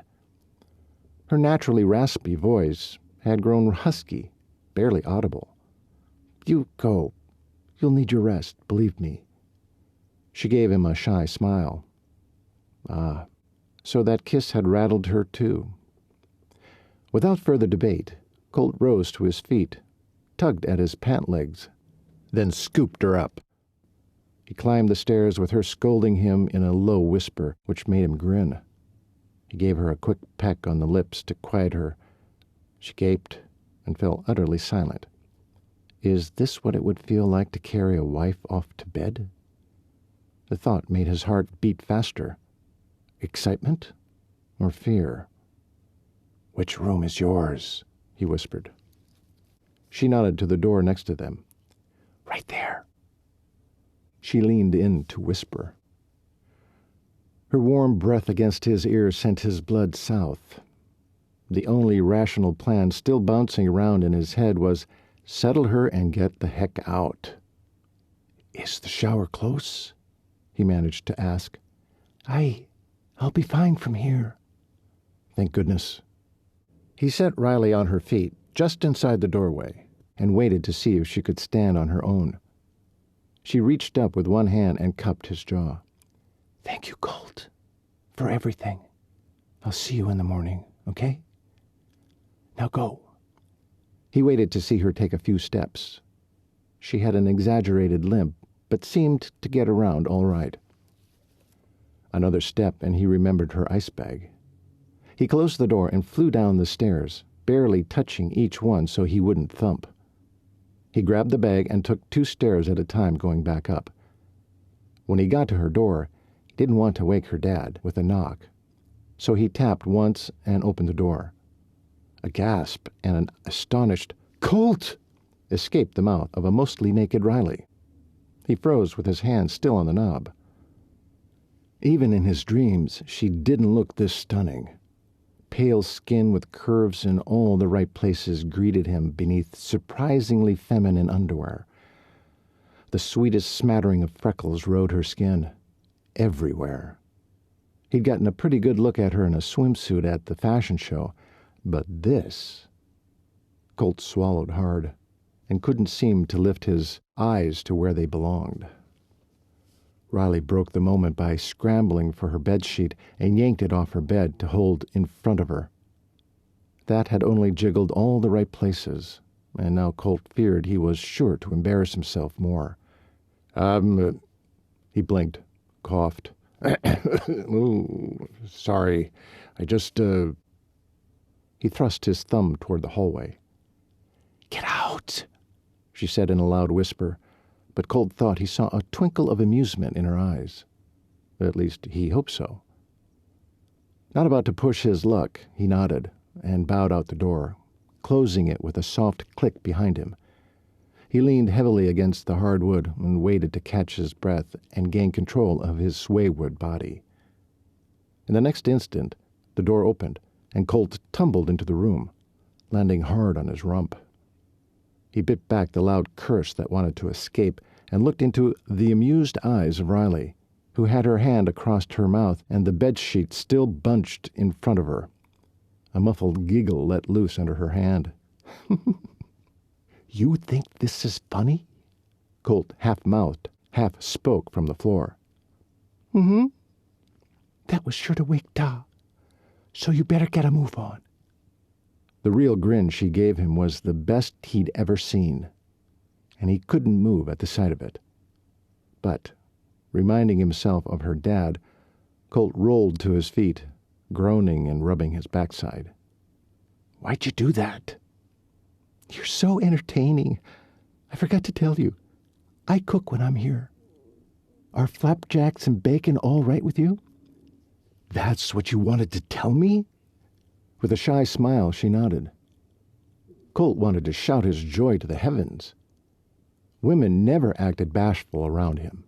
[SPEAKER 1] Her naturally raspy voice had grown husky, barely audible. You go. You'll need your rest, believe me. She gave him a shy smile. Ah, so that kiss had rattled her too. Without further debate, Colt rose to his feet, tugged at his pant legs, then scooped her up. He climbed the stairs with her scolding him in a low whisper, which made him grin. He gave her a quick peck on the lips to quiet her. She gaped and fell utterly silent. Is this what it would feel like to carry a wife off to bed? The thought made his heart beat faster. Excitement or fear? Which room is yours? He whispered. She nodded to the door next to them. Right there. She leaned in to whisper. Her warm breath against his ear sent his blood south. The only rational plan still bouncing around in his head was settle her and get the heck out. Is the shower close? He managed to ask. I'll be fine from here. Thank goodness. He set Riley on her feet just inside the doorway and waited to see if she could stand on her own. She reached up with one hand and cupped his jaw. Thank you, Colt, for everything. I'll see you in the morning, okay? Now go. He waited to see her take a few steps. She had an exaggerated limp, but seemed to get around all right. Another step, and he remembered her ice bag. He closed the door and flew down the stairs, barely touching each one so he wouldn't thump. He grabbed the bag and took 2 stairs at a time, going back up. When he got to her door, he didn't want to wake her dad with a knock, so he tapped once and opened the door. A gasp and an astonished "Colt!" escaped the mouth of a mostly naked Riley. He froze with his hand still on the knob. Even in his dreams, she didn't look this stunning. Pale skin with curves in all the right places greeted him beneath surprisingly feminine underwear. The sweetest smattering of freckles rode her skin, everywhere. He'd gotten a pretty good look at her in a swimsuit at the fashion show, but this... Colt swallowed hard and couldn't seem to lift his eyes to where they belonged. Riley broke the moment by scrambling for her bedsheet and yanked it off her bed to hold in front of her. That had only jiggled all the right places, and now Colt feared he was sure to embarrass himself more. He blinked, coughed. Ooh, sorry, I just, He thrust his thumb toward the hallway. "Get out," she said in a loud whisper, but Colt thought he saw a twinkle of amusement in her eyes. At least he hoped so. Not about to push his luck, he nodded and bowed out the door, closing it with a soft click behind him. He leaned heavily against the hardwood and waited to catch his breath and gain control of his wayward body. In the next instant, the door opened, and Colt tumbled into the room, landing hard on his rump. He bit back the loud curse that wanted to escape and looked into the amused eyes of Riley, who had her hand across her mouth and the bedsheet still bunched in front of her. A muffled giggle let loose under her hand. "You think this is funny?" Colt half-mouthed, half-spoke from the floor. "Mm-hmm. That was sure to wake Da, so you better get a move on." The real grin she gave him was the best he'd ever seen, and he couldn't move at the sight of it. But, reminding himself of her dad, Colt rolled to his feet, groaning and rubbing his backside. "Why'd you do that?" "You're so entertaining. I forgot to tell you. I cook when I'm here. Are flapjacks and bacon all right with you?" "That's what you wanted to tell me?" With a shy smile, she nodded. Colt wanted to shout his joy to the heavens. Women never acted bashful around him.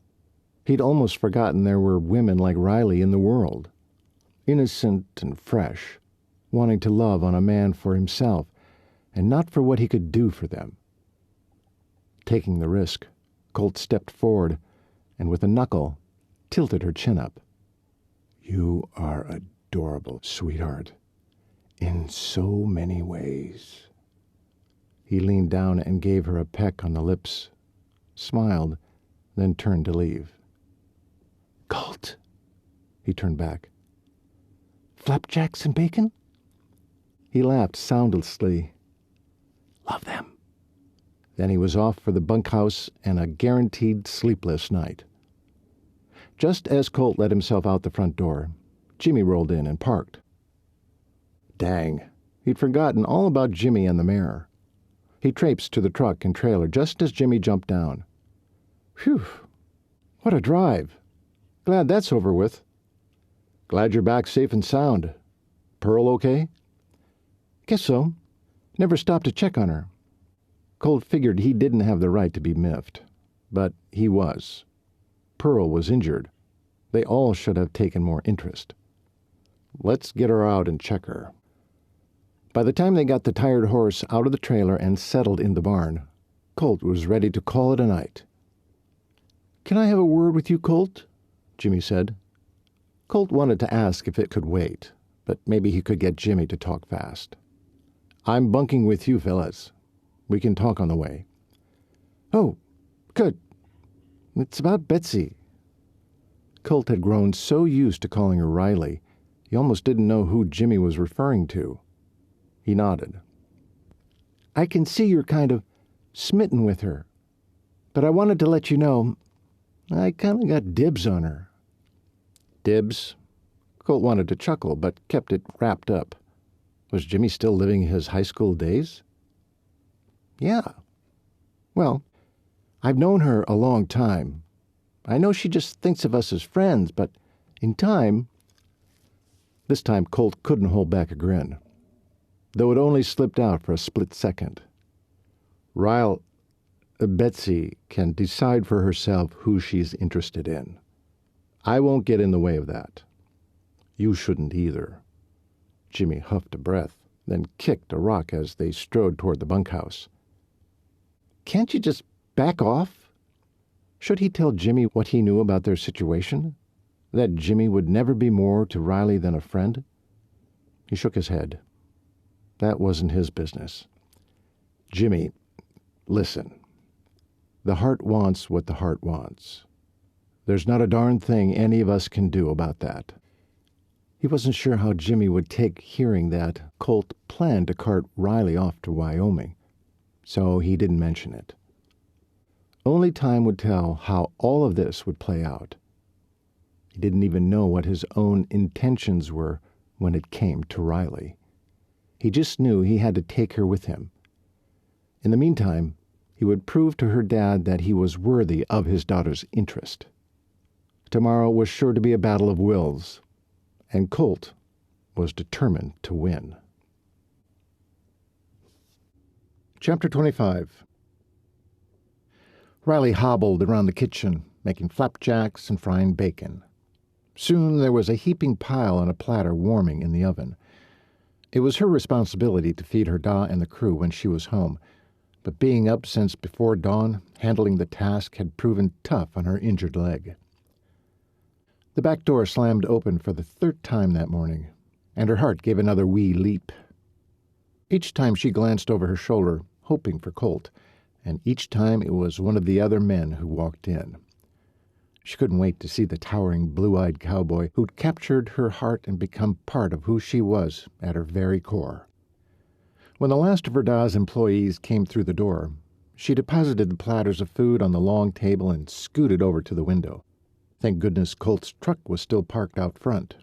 [SPEAKER 1] He'd almost forgotten there were women like Riley in the world, innocent and fresh, wanting to love on a man for himself and not for what he could do for them. Taking the risk, Colt stepped forward and with a knuckle tilted her chin up. "You are adorable, sweetheart, in so many ways." He leaned down and gave her a peck on the lips, smiled, then turned to leave. "Colt," he turned back. "Flapjacks and bacon?" He laughed soundlessly. "Love them." Then he was off for the bunkhouse and a guaranteed sleepless night. Just as Colt let himself out the front door, Jimmy rolled in and parked. Dang, he'd forgotten all about Jimmy and the mare. He traipsed to the truck and trailer just as Jimmy jumped down. "Phew, what a drive. Glad that's over with." "Glad you're back safe and sound. Pearl okay?" "Guess so. Never stopped to check on her." Colt figured he didn't have the right to be miffed, but he was. Pearl was injured. They all should have taken more interest. "Let's get her out and check her." By the time they got the tired horse out of the trailer and settled in the barn, Colt was ready to call it a night. "Can I have a word with you, Colt?" Jimmy said. Colt wanted to ask if it could wait, but maybe he could get Jimmy to talk fast. "I'm bunking with you, fellas. We can talk on the way." "Oh, good. It's about Betsy." Colt had grown so used to calling her Riley, he almost didn't know who Jimmy was referring to. He nodded. "I can see you're kind of smitten with her, but I wanted to let you know I kind of got dibs on her." Dibs? Colt wanted to chuckle, but kept it wrapped up. Was Jimmy still living his high school days? "Yeah. Well, I've known her a long time. I know she just thinks of us as friends, but in time—" This time Colt couldn't hold back a grin, though it only slipped out for a split second. Betsy can decide for herself who she's interested in. I won't get in the way of that. You shouldn't either. Jimmy huffed a breath, then kicked a rock as they strode toward the bunkhouse. Can't you just back off? Should he tell Jimmy what he knew about their situation? That Jimmy would never be more to Riley than a friend? He shook his head. That wasn't his business. Jimmy, listen. The heart wants what the heart wants. There's not a darn thing any of us can do about that. He wasn't sure how Jimmy would take hearing that Colt planned to cart Riley off to Wyoming, so he didn't mention it. Only time would tell how all of this would play out. He didn't even know what his own intentions were when it came to Riley. He just knew he had to take her with him. In the meantime, he would prove to her dad that he was worthy of his daughter's interest. Tomorrow was sure to be a battle of wills, and Colt was determined to win. Chapter 25. Riley hobbled around the kitchen, making flapjacks and frying bacon. Soon there was a heaping pile on a platter warming in the oven. It was her responsibility to feed her da and the crew when she was home, but being up since before dawn, handling the task had proven tough on her injured leg. The back door slammed open for the third time that morning, and her heart gave another wee leap. Each time she glanced over her shoulder, hoping for Colt, and each time it was one of the other men who walked in. She couldn't wait to see the towering, blue-eyed cowboy who'd captured her heart and become part of who she was at her very core. When the last of her da's employees came through the door, she deposited the platters of food on the long table and scooted over to the window. Thank goodness Colt's truck was still parked out front.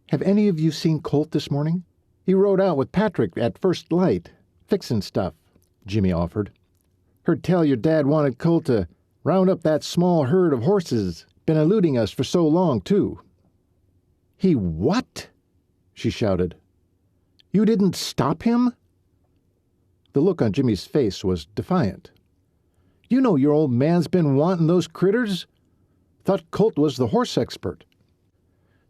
[SPEAKER 1] "Have any of you seen Colt this morning? He rode out with Patrick at first light, fixin' stuff," Jimmy offered. "Heard tell your dad wanted Colt to round up that small herd of horses. Been eluding us for so long, too." "He what?" she shouted. "You didn't stop him?" The look on Jimmy's face was defiant. "You know your old man's been wanting those critters. Thought Colt was the horse expert."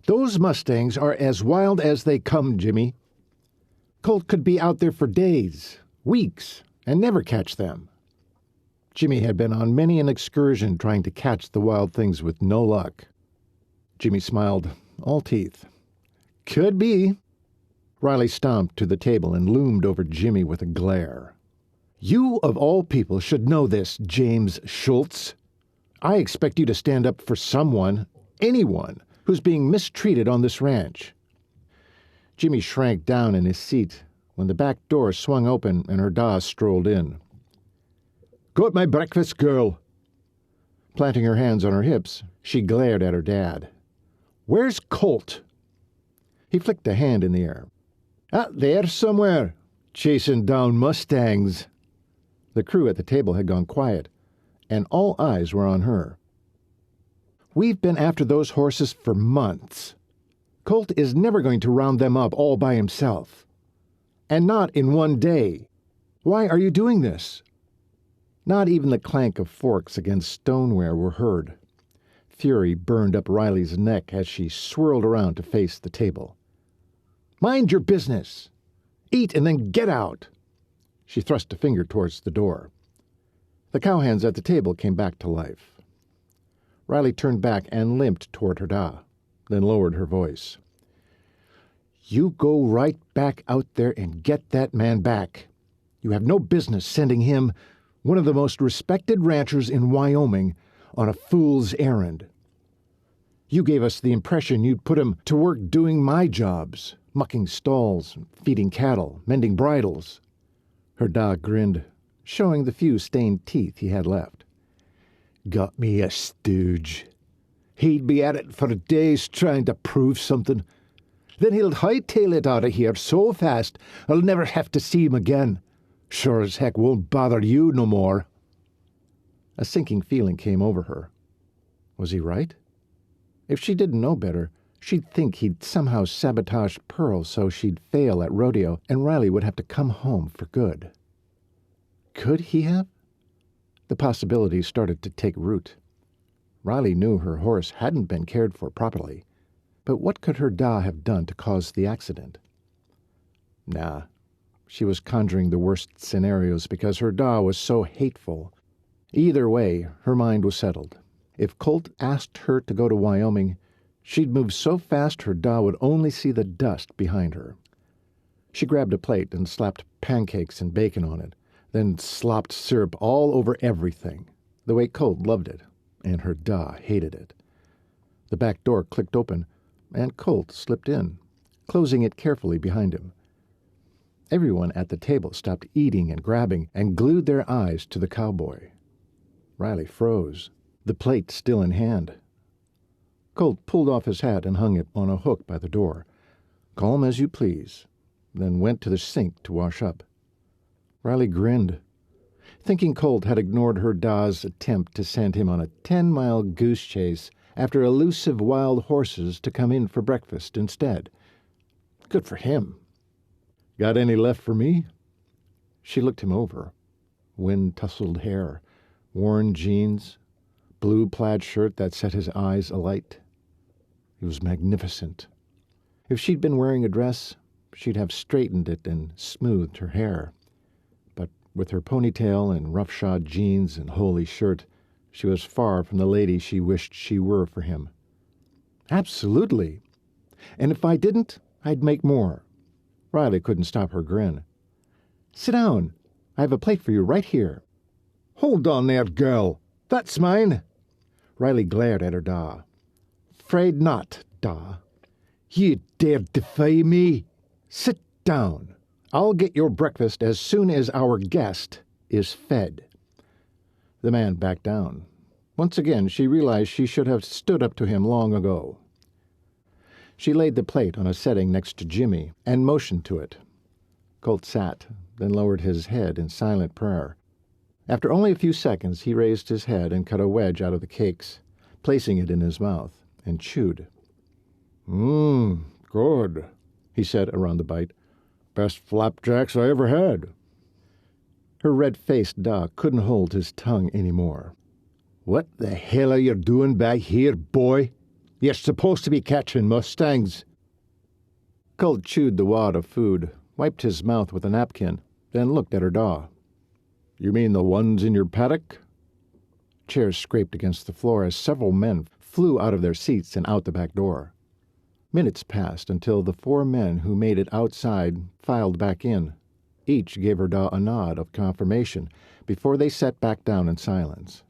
[SPEAKER 1] "Those Mustangs are as wild as they come, Jimmy. Colt could be out there for days, weeks, and never catch them." Jimmy had been on many an excursion trying to catch the wild things with no luck. Jimmy smiled, all teeth. "Could be." Riley stomped to the table and loomed over Jimmy with a glare. "You, of all people, should know this, James Schultz. I expect you to stand up for someone, anyone, who's being mistreated on this ranch." Jimmy shrank down in his seat when the back door swung open and her da strolled in. "Got my breakfast, girl?" Planting her hands on her hips, she glared at her dad. "Where's Colt?" He flicked a hand in the air. "Out there somewhere, chasing down Mustangs." The crew at the table had gone quiet, and all eyes were on her. "We've been after those horses for months. Colt is never going to round them up all by himself. And not in one day. Why are you doing this?" Not even the clank of forks against stoneware were heard. Fury burned up Riley's neck as she swirled around to face the table. "Mind your business. Eat and then get out." She thrust a finger towards the door. The cowhands at the table came back to life. Riley turned back and limped toward her da, then lowered her voice. "You go right back out there and get that man back. You have no business sending him, one of the most respected ranchers in Wyoming, on a fool's errand. You gave us the impression you'd put him to work doing my jobs, mucking stalls, feeding cattle, mending bridles." Her da grinned, showing the few stained teeth he had left. "Got me a stooge. He'd be at it for days trying to prove something. Then he'll hightail it out of here so fast I'll never have to see him again. Sure as heck won't bother you no more." A sinking feeling came over her. Was he right? If she didn't know better, she'd think he'd somehow sabotaged Pearl so she'd fail at rodeo and Riley would have to come home for good. Could he have? The possibilities started to take root. Riley knew her horse hadn't been cared for properly, but what could her da have done to cause the accident? Nah, she was conjuring the worst scenarios because her da was so hateful. Either way, her mind was settled. If Colt asked her to go to Wyoming, she'd move so fast her da would only see the dust behind her. She grabbed a plate and slapped pancakes and bacon on it, then slopped syrup all over everything, the way Colt loved it, and her da hated it. The back door clicked open, and Colt slipped in, closing it carefully behind him. Everyone at the table stopped eating and grabbing and glued their eyes to the cowboy. Riley froze, the plate still in hand. Colt pulled off his hat and hung it on a hook by the door, calm as you please, then went to the sink to wash up. Riley grinned, thinking Colt had ignored her da's attempt to send him on a 10-mile goose chase after elusive wild horses to come in for breakfast instead. Good for him. Got any left for me? She looked him over. Wind-tousled hair, worn jeans, blue plaid shirt that set his eyes alight. He was magnificent. If she'd been wearing a dress, she'd have straightened it and smoothed her hair. But with her ponytail and roughshod jeans and holey shirt, she was far from the lady she wished she were for him. Absolutely. And if I didn't, I'd make more. Riley couldn't stop her grin. Sit down. I have a plate for you right here. Hold on there, girl. That's mine. Riley glared at her da. Afraid not, da. You dare defy me? Sit down. I'll get your breakfast as soon as our guest is fed. The man backed down. Once again, she realized she should have stood up to him long ago. She laid the plate on a setting next to Jimmy and motioned to it. Colt sat, then lowered his head in silent prayer. After only a few seconds, he raised his head and cut a wedge out of the cakes, placing it in his mouth, and chewed. Good, he said around the bite. Best flapjacks I ever had. Her red-faced da couldn't hold his tongue any more. What the hell are you doing back here, boy? You're supposed to be catching mustangs. Colt chewed the wad of food, wiped his mouth with a napkin, then looked at her da. You mean the ones in your paddock? Chairs scraped against the floor as several men flew out of their seats and out the back door. Minutes passed until the 4 men who made it outside filed back in. Each gave her da a nod of confirmation before they sat back down in silence.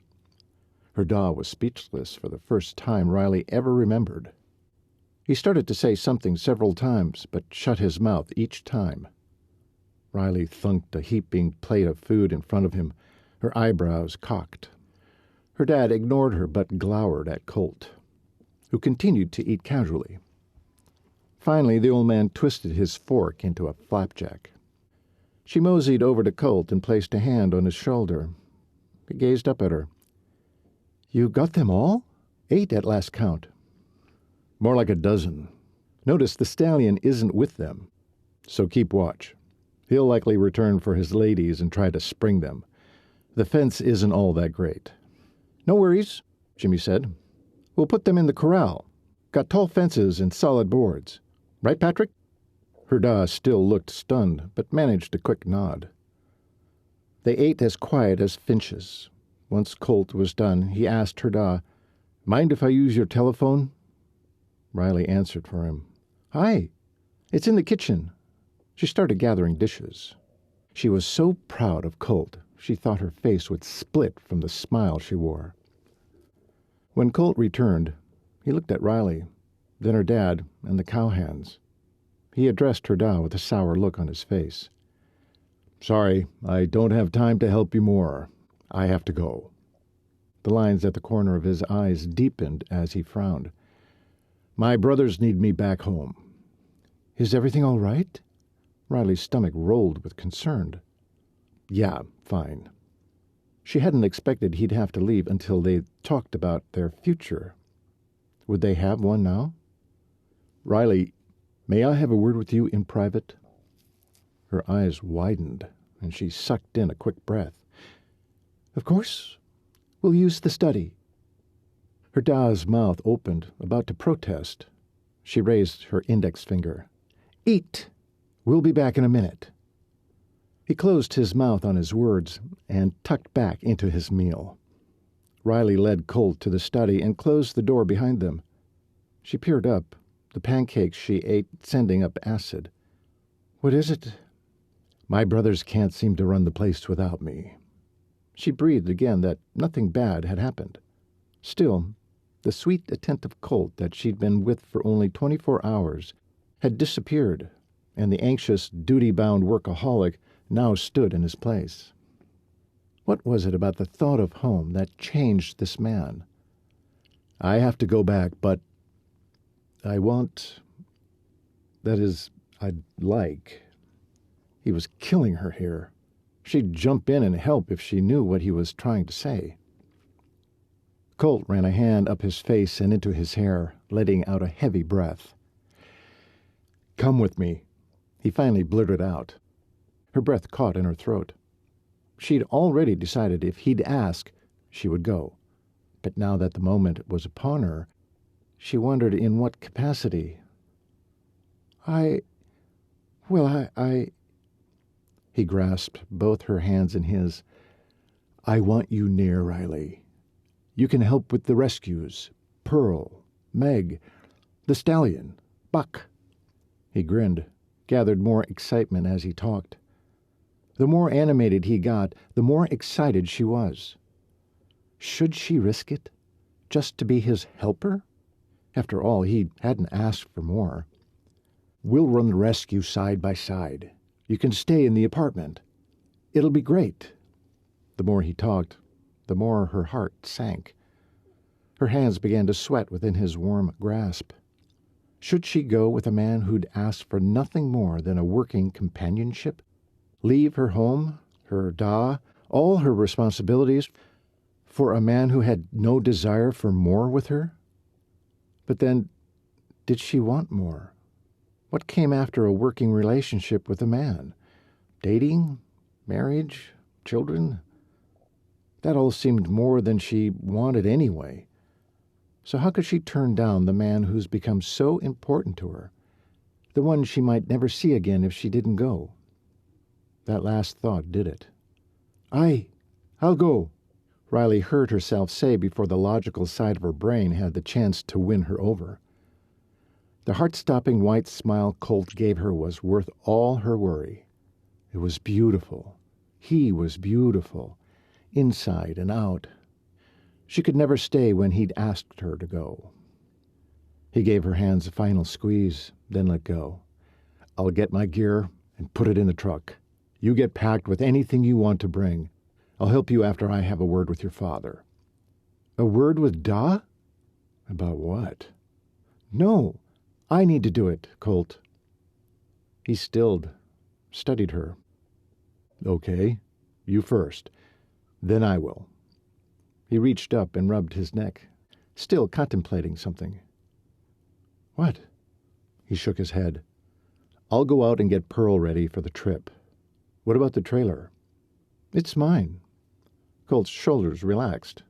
[SPEAKER 1] Her da was speechless for the first time Riley ever remembered. He started to say something several times, but shut his mouth each time. Riley thunked a heaping plate of food in front of him, her eyebrows cocked. Her dad ignored her but glowered at Colt, who continued to eat casually. Finally, the old man twisted his fork into a flapjack. She moseyed over to Colt and placed a hand on his shoulder. He gazed up at her. You got them all? 8 at last count. More like a dozen. Notice the stallion isn't with them, so keep watch. He'll likely return for his ladies and try to spring them. The fence isn't all that great. No worries, Jimmy said. We'll put them in the corral. Got tall fences and solid boards. Right, Patrick? Her da still looked stunned, but managed a quick nod. They ate as quiet as finches. Once Colt was done, he asked her da, Mind if I use your telephone? Riley answered for him. Hi. It's in the kitchen. She started gathering dishes. She was so proud of Colt, she thought her face would split from the smile she wore. When Colt returned, he looked at Riley, then her dad and the cowhands. He addressed her da with a sour look on his face. Sorry, I don't have time to help you more. I have to go. The lines at the corner of his eyes deepened as he frowned. My brothers need me back home. Is everything all right? Riley's stomach rolled with concern. Yeah, fine. She hadn't expected he'd have to leave until they talked about their future. Would they have one now? "Riley, may I have a word with you in private?" Her eyes widened, and she sucked in a quick breath. "Of course. We'll use the study." Her da's mouth opened, about to protest. She raised her index finger. "Eat. We'll be back in a minute." He closed his mouth on his words and tucked back into his meal. Riley led Colt to the study and closed the door behind them. She peered up, the pancakes she ate sending up acid. "What is it?" "My brothers can't seem to run the place without me." She breathed again that nothing bad had happened. Still, the sweet, attentive Colt that she'd been with for only 24 hours had disappeared, and the anxious, duty-bound workaholic now stood in his place. What was it about the thought of home that changed this man? "I have to go back, but I want... that is, I'd like..." He was killing her here. She'd jump in and help if she knew what he was trying to say. Colt ran a hand up his face and into his hair, letting out a heavy breath. "Come with me," he finally blurted out. Her breath caught in her throat. She'd already decided if he'd ask, she would go. But now that the moment was upon her, she wondered in what capacity. I... He grasped both her hands in his. "I want you near, Riley. You can help with the rescues. Pearl, Meg, the stallion, Buck." He grinned, gathered more excitement as he talked. The more animated he got, the more excited she was. Should she risk it, just to be his helper? After all, he hadn't asked for more. "We'll run the rescue side by side. You can stay in the apartment. It'll be great." The more he talked, the more her heart sank. Her hands began to sweat within his warm grasp. Should she go with a man who'd asked for nothing more than a working companionship? Leave her home, her da, all her responsibilities, for a man who had no desire for more with her? But then, did she want more? What came after a working relationship with a man? Dating? Marriage? Children? That all seemed more than she wanted anyway. So how could she turn down the man who's become so important to her? The one she might never see again if she didn't go? That last thought did it. I'll go," Riley heard herself say before the logical side of her brain had the chance to win her over. The heart-stopping white smile Colt gave her was worth all her worry. It was beautiful. He was beautiful, inside and out. She could never stay when he'd asked her to go. He gave her hands a final squeeze, then let go. "I'll get my gear and put it in the truck. You get packed with anything you want to bring. I'll help you after I have a word with your father." "A word with Da?" "About what?" "No, I need to do it, Colt." He stilled, studied her. "Okay, you first. Then I will." He reached up and rubbed his neck, still contemplating something. "What?" He shook his head. "I'll go out and get Pearl ready for the trip. What about the trailer?" "It's mine." Colt's shoulders relaxed.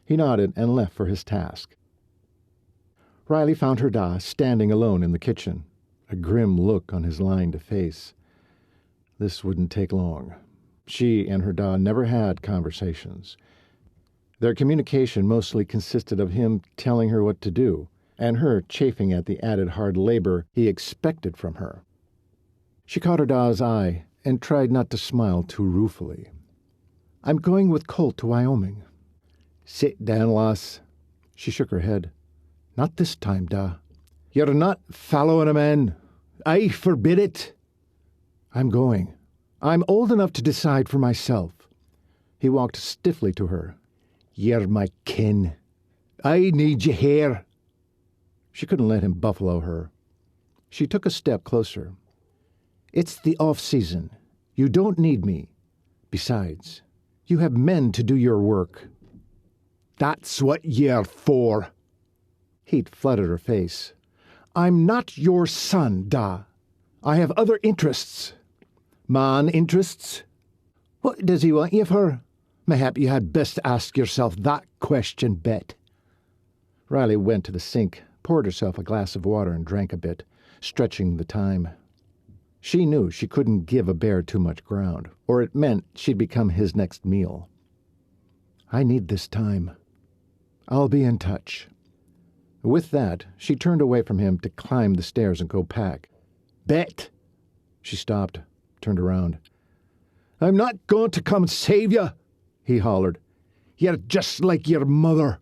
[SPEAKER 1] He nodded and left for his task. Riley found her da standing alone in the kitchen, a grim look on his lined face. This wouldn't take long. She and her da never had conversations. Their communication mostly consisted of him telling her what to do, and her chafing at the added hard labor he expected from her. She caught her da's eye and tried not to smile too ruefully. "I'm going with Colt to Wyoming." "Sit down, lass." She shook her head. "Not this time, da." "You're not following a man. I forbid it." "I'm going. I'm old enough to decide for myself." He walked stiffly to her. "You're my kin. I need you here." She couldn't let him buffalo her. She took a step closer. "It's the off-season. You don't need me. Besides, You have men to do your work."
[SPEAKER 3] "That's what ye're for."
[SPEAKER 1] Heat flooded her face.
[SPEAKER 3] "I'm not your son, Da. I have other interests." "Man interests? What does he want you for? Mayhap you had best ask yourself that question, Bet."
[SPEAKER 1] Riley went to the sink, poured herself a glass of water and drank a bit, stretching the time. She knew she couldn't give a bear too much ground, or it meant she'd become his next meal. "I need this time. I'll be in touch." With that, she turned away from him to climb the stairs and go pack.
[SPEAKER 3] "Bet!"
[SPEAKER 1] She stopped, turned around.
[SPEAKER 3] "I'm not going to come save you," he hollered. "You're just like your mother,"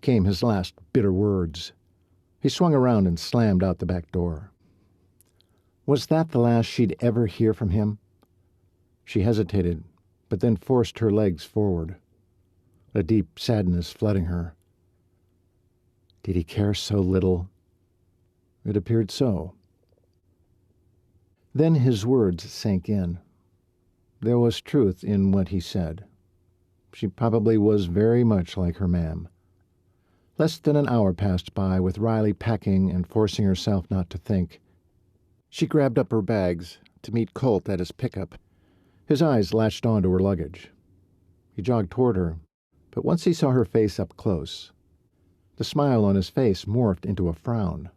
[SPEAKER 1] came his last bitter words. He swung around and slammed out the back door. Was that the last she'd ever hear from him? She hesitated, but then forced her legs forward, a deep sadness flooding her. Did he care so little? It appeared so. Then his words sank in. There was truth in what he said. She probably was very much like her mam. Less than an hour passed by with Riley packing and forcing herself not to think. She grabbed up her bags to meet Colt at his pickup. His eyes latched onto her luggage. He jogged toward her, but once he saw her face up close, the smile on his face morphed into a frown.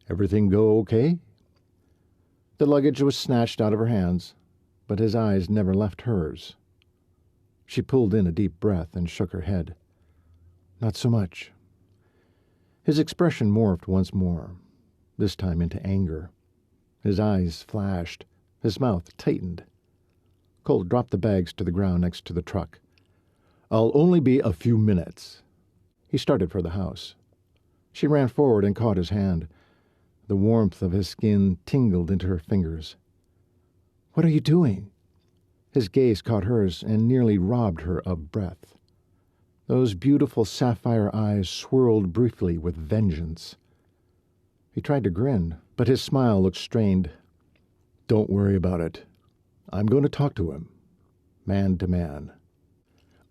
[SPEAKER 1] "Everything go okay?" The luggage was snatched out of her hands, but his eyes never left hers. She pulled in a deep breath and shook her head. "Not so much." His expression morphed once more, this time into anger. His eyes flashed, his mouth tightened. Colt dropped the bags to the ground next to the truck. "I'll only be a few minutes." He started for the house. She ran forward and caught his hand. The warmth of his skin tingled into her fingers. "What are you doing?" His gaze caught hers and nearly robbed her of breath. Those beautiful sapphire eyes swirled briefly with vengeance. He tried to grin, but his smile looked strained. "Don't worry about it. I'm going to talk to him, man to man.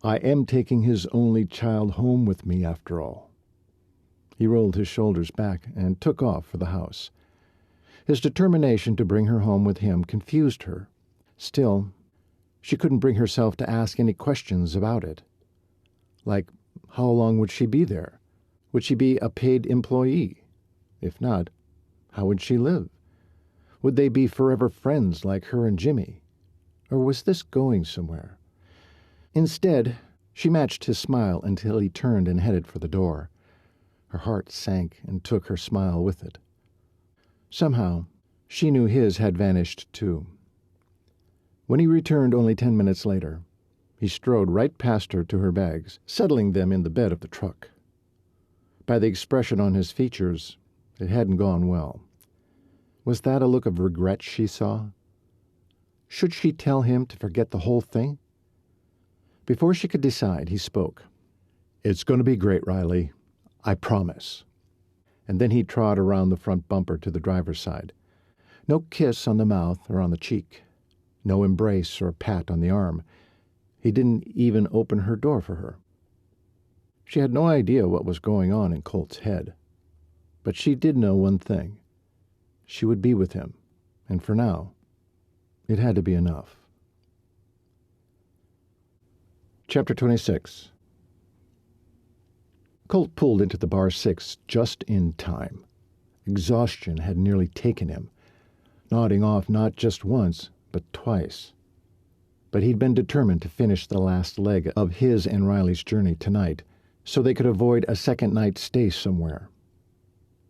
[SPEAKER 1] I am taking his only child home with me after all." He rolled his shoulders back and took off for the house. His determination to bring her home with him confused her. Still, she couldn't bring herself to ask any questions about it. Like, how long would she be there? Would she be a paid employee? If not, how would she live? Would they be forever friends like her and Jimmy? Or was this going somewhere? Instead, she matched his smile until he turned and headed for the door. Her heart sank and took her smile with it. Somehow, she knew his had vanished too. When he returned only 10 minutes later, he strode right past her to her bags, settling them in the bed of the truck. By the expression on his features, it hadn't gone well. Was that a look of regret she saw? Should she tell him to forget the whole thing? Before she could decide, he spoke. "It's going to be great, Riley. I promise." And then he trod around the front bumper to the driver's side. No kiss on the mouth or on the cheek. No embrace or pat on the arm. He didn't even open her door for her. She had no idea what was going on in Colt's head. But she did know one thing. She would be with him, and for now, it had to be enough. Chapter 26. Colt pulled into the Bar 6 just in time. Exhaustion had nearly taken him, nodding off not just once, but twice. But he'd been determined to finish the last leg of his and Riley's journey tonight, so they could avoid a second night stay somewhere.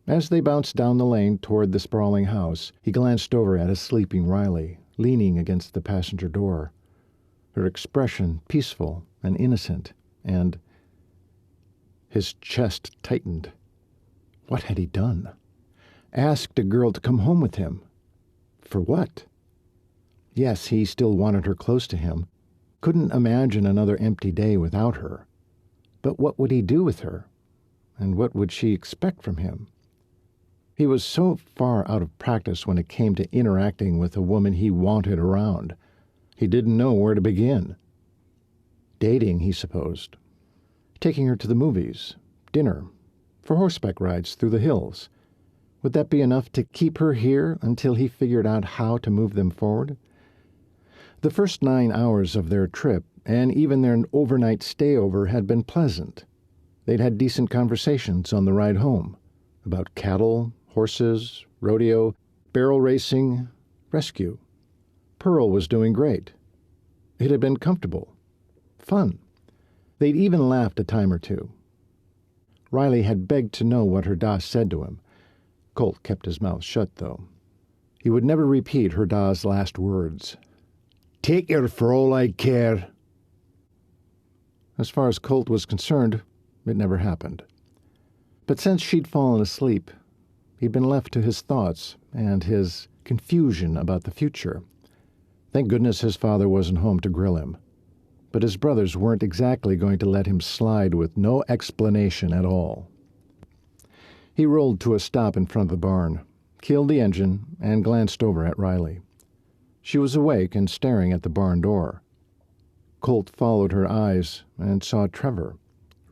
[SPEAKER 1] As they bounced down the lane toward the sprawling house, he glanced over at a sleeping Riley, leaning against the passenger door, her expression peaceful and innocent, and his chest tightened. What had he done? Asked a girl to come home with him. For what? Yes, he still wanted her close to him. Couldn't imagine another empty day without her. But what would he do with her? And what would she expect from him? He was so far out of practice when it came to interacting with a woman he wanted around. He didn't know where to begin. Dating, he supposed. Taking her to the movies, dinner, for horseback rides through the hills. Would that be enough to keep her here until he figured out how to move them forward? The first 9 hours of their trip, and even their overnight stayover, had been pleasant. They'd had decent conversations on the ride home about cattle, horses, rodeo, barrel racing, rescue. Pearl was doing great. It had been comfortable, fun. They'd even laughed a time or two. Riley had begged to know what her da said to him. Colt kept his mouth shut, though. He would never repeat her da's last words. "Take her for all I care." As far as Colt was concerned, it never happened. But since she'd fallen asleep, he'd been left to his thoughts and his confusion about the future. Thank goodness his father wasn't home to grill him. But his brothers weren't exactly going to let him slide with no explanation at all. He rolled to a stop in front of the barn, killed the engine, and glanced over at Riley. She was awake and staring at the barn door. Colt followed her eyes and saw Trevor,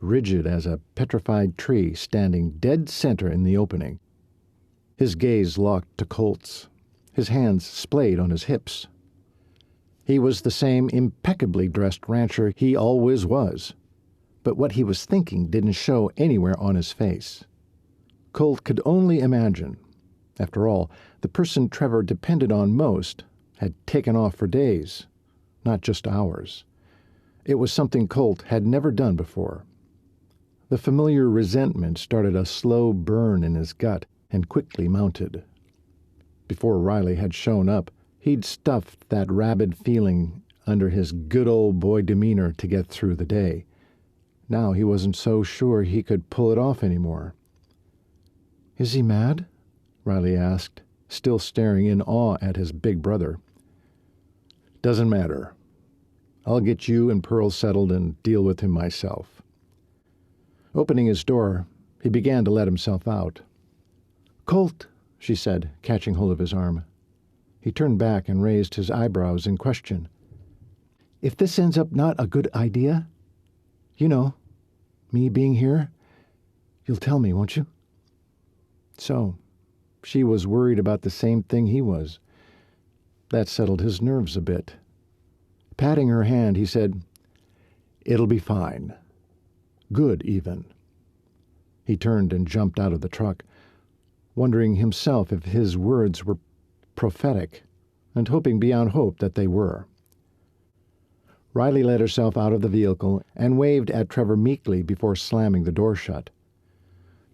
[SPEAKER 1] rigid as a petrified tree, standing dead center in the opening. His gaze locked to Colt's, his hands splayed on his hips. He was the same impeccably dressed rancher he always was, but what he was thinking didn't show anywhere on his face. Colt could only imagine. After all, the person Trevor depended on most had taken off for days, not just hours. It was something Colt had never done before. The familiar resentment started a slow burn in his gut and quickly mounted. Before Riley had shown up, he'd stuffed that rabid feeling under his good old boy demeanor to get through the day. Now he wasn't so sure he could pull it off anymore. "Is he mad?" Riley asked, still staring in awe at his big brother. "Doesn't matter. I'll get you and Pearl settled and deal with him myself." Opening his door, he began to let himself out. "Colt," she said, catching hold of his arm. He turned back and raised his eyebrows in question. "If this ends up not a good idea, you know, me being here, you'll tell me, won't you?" So, she was worried about the same thing he was. That settled his nerves a bit. Patting her hand, he said, "It'll be fine. Good, even." He turned and jumped out of the truck, wondering himself if his words were prophetic, and hoping beyond hope that they were. Riley let herself out of the vehicle and waved at Trevor meekly before slamming the door shut.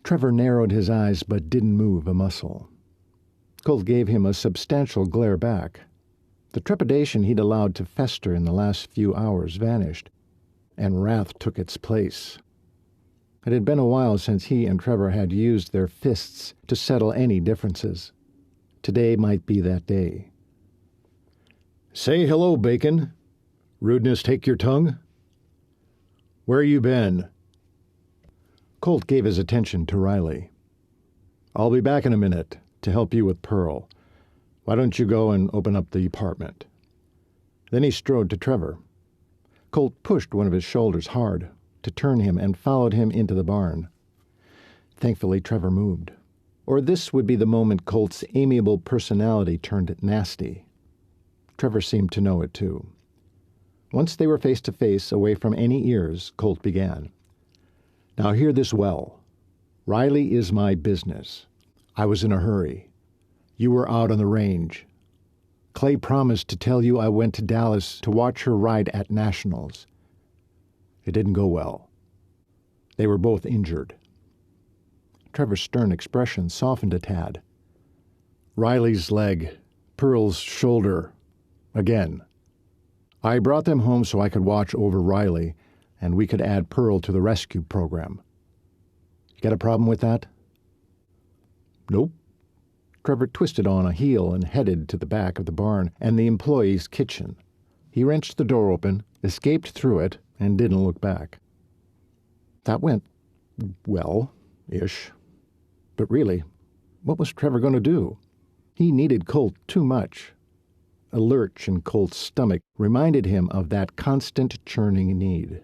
[SPEAKER 1] Trevor narrowed his eyes but didn't move a muscle. Colt gave him a substantial glare back. The trepidation he'd allowed to fester in the last few hours vanished, and wrath took its place. It had been a while since he and Trevor had used their fists to settle any differences. Today might be that day. "Say hello, Bacon. Rudeness take your tongue? Where you been?" Colt gave his attention to Riley. "I'll be back in a minute to help you with Pearl. Why don't you go and open up the apartment?" Then he strode to Trevor. Colt pushed one of his shoulders hard to turn him and followed him into the barn. Thankfully, Trevor moved. Or this would be the moment Colt's amiable personality turned nasty. Trevor seemed to know it, too. Once they were face to face, away from any ears, Colt began. "Now hear this well. Riley is my business. I was in a hurry. You were out on the range. Clay promised to tell you I went to Dallas to watch her ride at Nationals. It didn't go well. They were both injured." Trevor's stern expression softened a tad. "Riley's leg, Pearl's shoulder. Again. I brought them home so I could watch over Riley, and we could add Pearl to the rescue program. Got a problem with that?" "Nope." Trevor twisted on a heel and headed to the back of the barn and the employee's kitchen. He wrenched the door open, escaped through it, and didn't look back. That went well-ish. But really, what was Trevor going to do? He needed Colt too much. a lurch in Colt's stomach reminded him of that constant churning need,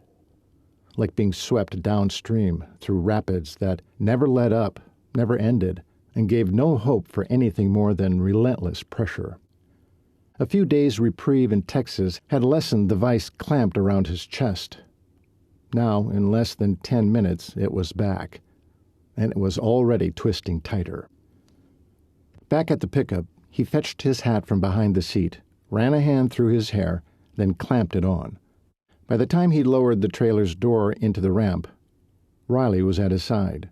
[SPEAKER 1] like being swept downstream through rapids that never let up, never ended, and gave no hope for anything more than relentless pressure. A few days' reprieve in Texas had lessened the vice clamped around his chest. Now, in less than 10 minutes, it was back, and it was already twisting tighter. Back at the pickup, he fetched his hat from behind the seat, ran a hand through his hair, then clamped it on. By the time he'd lowered the trailer's door into the ramp, Riley was at his side.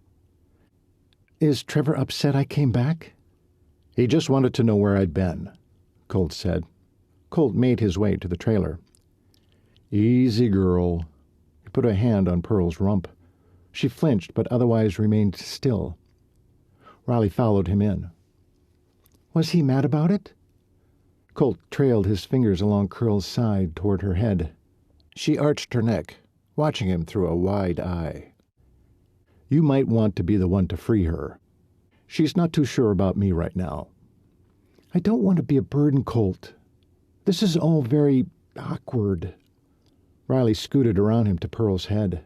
[SPEAKER 1] "Is Trevor upset I came back?" "He just wanted to know where I'd been," Colt said. Colt made his way to the trailer. "Easy, girl." He put a hand on Pearl's rump. She flinched, but otherwise remained still. Riley followed him in. "Was he mad about it?" Colt trailed his fingers along Pearl's side toward her head. She arched her neck, watching him through a wide eye. "You might want to be the one to free her. She's not too sure about me right now." "I don't want to be a burden, Colt. This is all very awkward." Riley scooted around him to Pearl's head.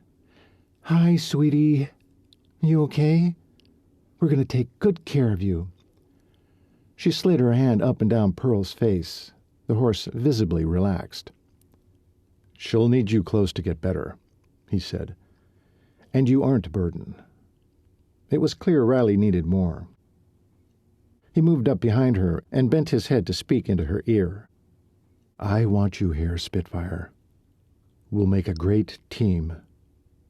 [SPEAKER 1] "Hi, sweetie. You okay? We're going to take good care of you." She slid her hand up and down Pearl's face, the horse visibly relaxed. "She'll need you close to get better," he said. "And you aren't a burden." It was clear Riley needed more. He moved up behind her and bent his head to speak into her ear. "I want you here, Spitfire. We'll make a great team.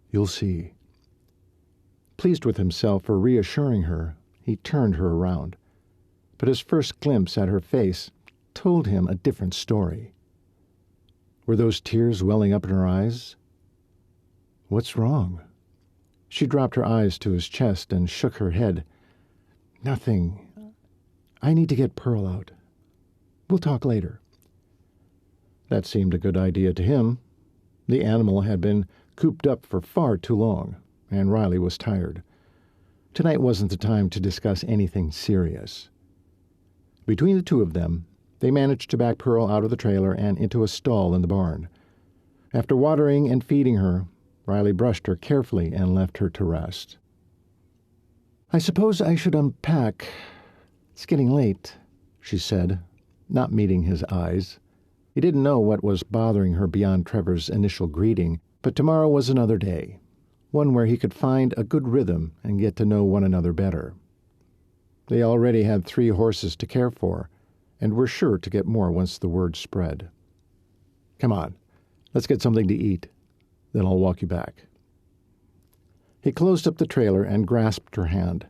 [SPEAKER 1] You'll see." Pleased with himself for reassuring her, he turned her around. But his first glimpse at her face told him a different story. Were those tears welling up in her eyes? "What's wrong?" She dropped her eyes to his chest and shook her head. "Nothing. I need to get Pearl out. We'll talk later." That seemed a good idea to him. The animal had been cooped up for far too long, and Riley was tired. Tonight wasn't the time to discuss anything serious. Between the two of them, they managed to back Pearl out of the trailer and into a stall in the barn. After watering and feeding her, Riley brushed her carefully and left her to rest. "I suppose I should unpack. It's getting late," she said, not meeting his eyes. He didn't know what was bothering her beyond Trevor's initial greeting, but tomorrow was another day, one where he could find a good rhythm and get to know one another better. They already had 3 horses to care for, and were sure to get more once the word spread. "Come on, let's get something to eat. Then I'll walk you back." He closed up the trailer and grasped her hand.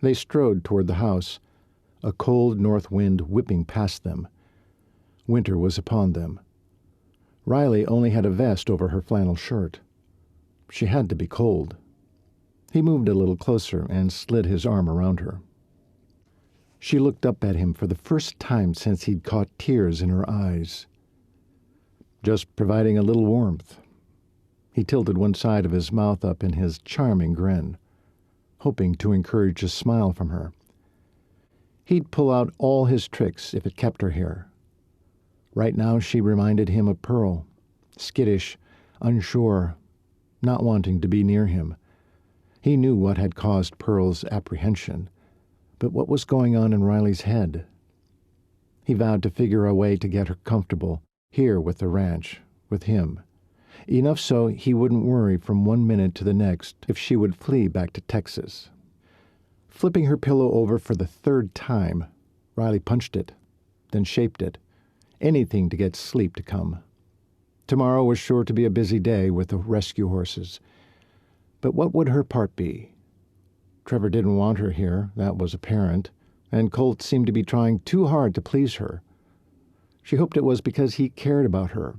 [SPEAKER 1] They strode toward the house, a cold north wind whipping past them. Winter was upon them. Riley only had a vest over her flannel shirt. She had to be cold. He moved a little closer and slid his arm around her. She looked up at him for the first time since he'd caught tears in her eyes. "Just providing a little warmth." He tilted one side of his mouth up in his charming grin, hoping to encourage a smile from her. He'd pull out all his tricks if it kept her here. Right now she reminded him of Pearl, skittish, unsure, not wanting to be near him. He knew what had caused Pearl's apprehension, but what was going on in Riley's head? He vowed to figure a way to get her comfortable, here with the ranch, with him. Enough so he wouldn't worry from one minute to the next if she would flee back to Texas. Flipping her pillow over for the 3rd time, Riley punched it, then shaped it. Anything to get sleep to come. Tomorrow was sure to be a busy day with the rescue horses. But what would her part be? Trevor didn't want her here, that was apparent, and Colt seemed to be trying too hard to please her. She hoped it was because he cared about her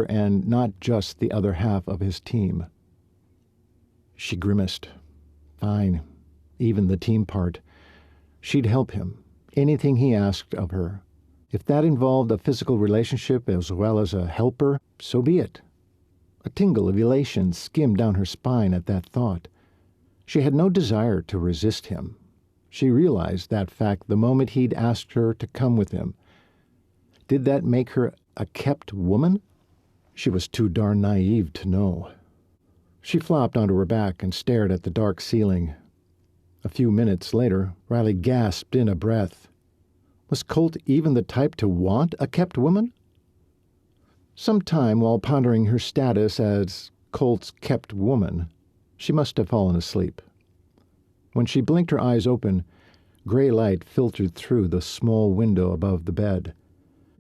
[SPEAKER 1] and not just the other half of his team. She grimaced. Fine, even the team part. She'd help him, anything he asked of her. If that involved a physical relationship as well as a helper, so be it. A tingle of elation skimmed down her spine at that thought. She had no desire to resist him. She realized that fact the moment he'd asked her to come with him. Did that make her a kept woman? She was too darn naive to know. She flopped onto her back and stared at the dark ceiling. A few minutes later, Riley gasped in a breath. Was Colt even the type to want a kept woman? Some time while pondering her status as Colt's kept woman, she must have fallen asleep. When she blinked her eyes open, gray light filtered through the small window above the bed.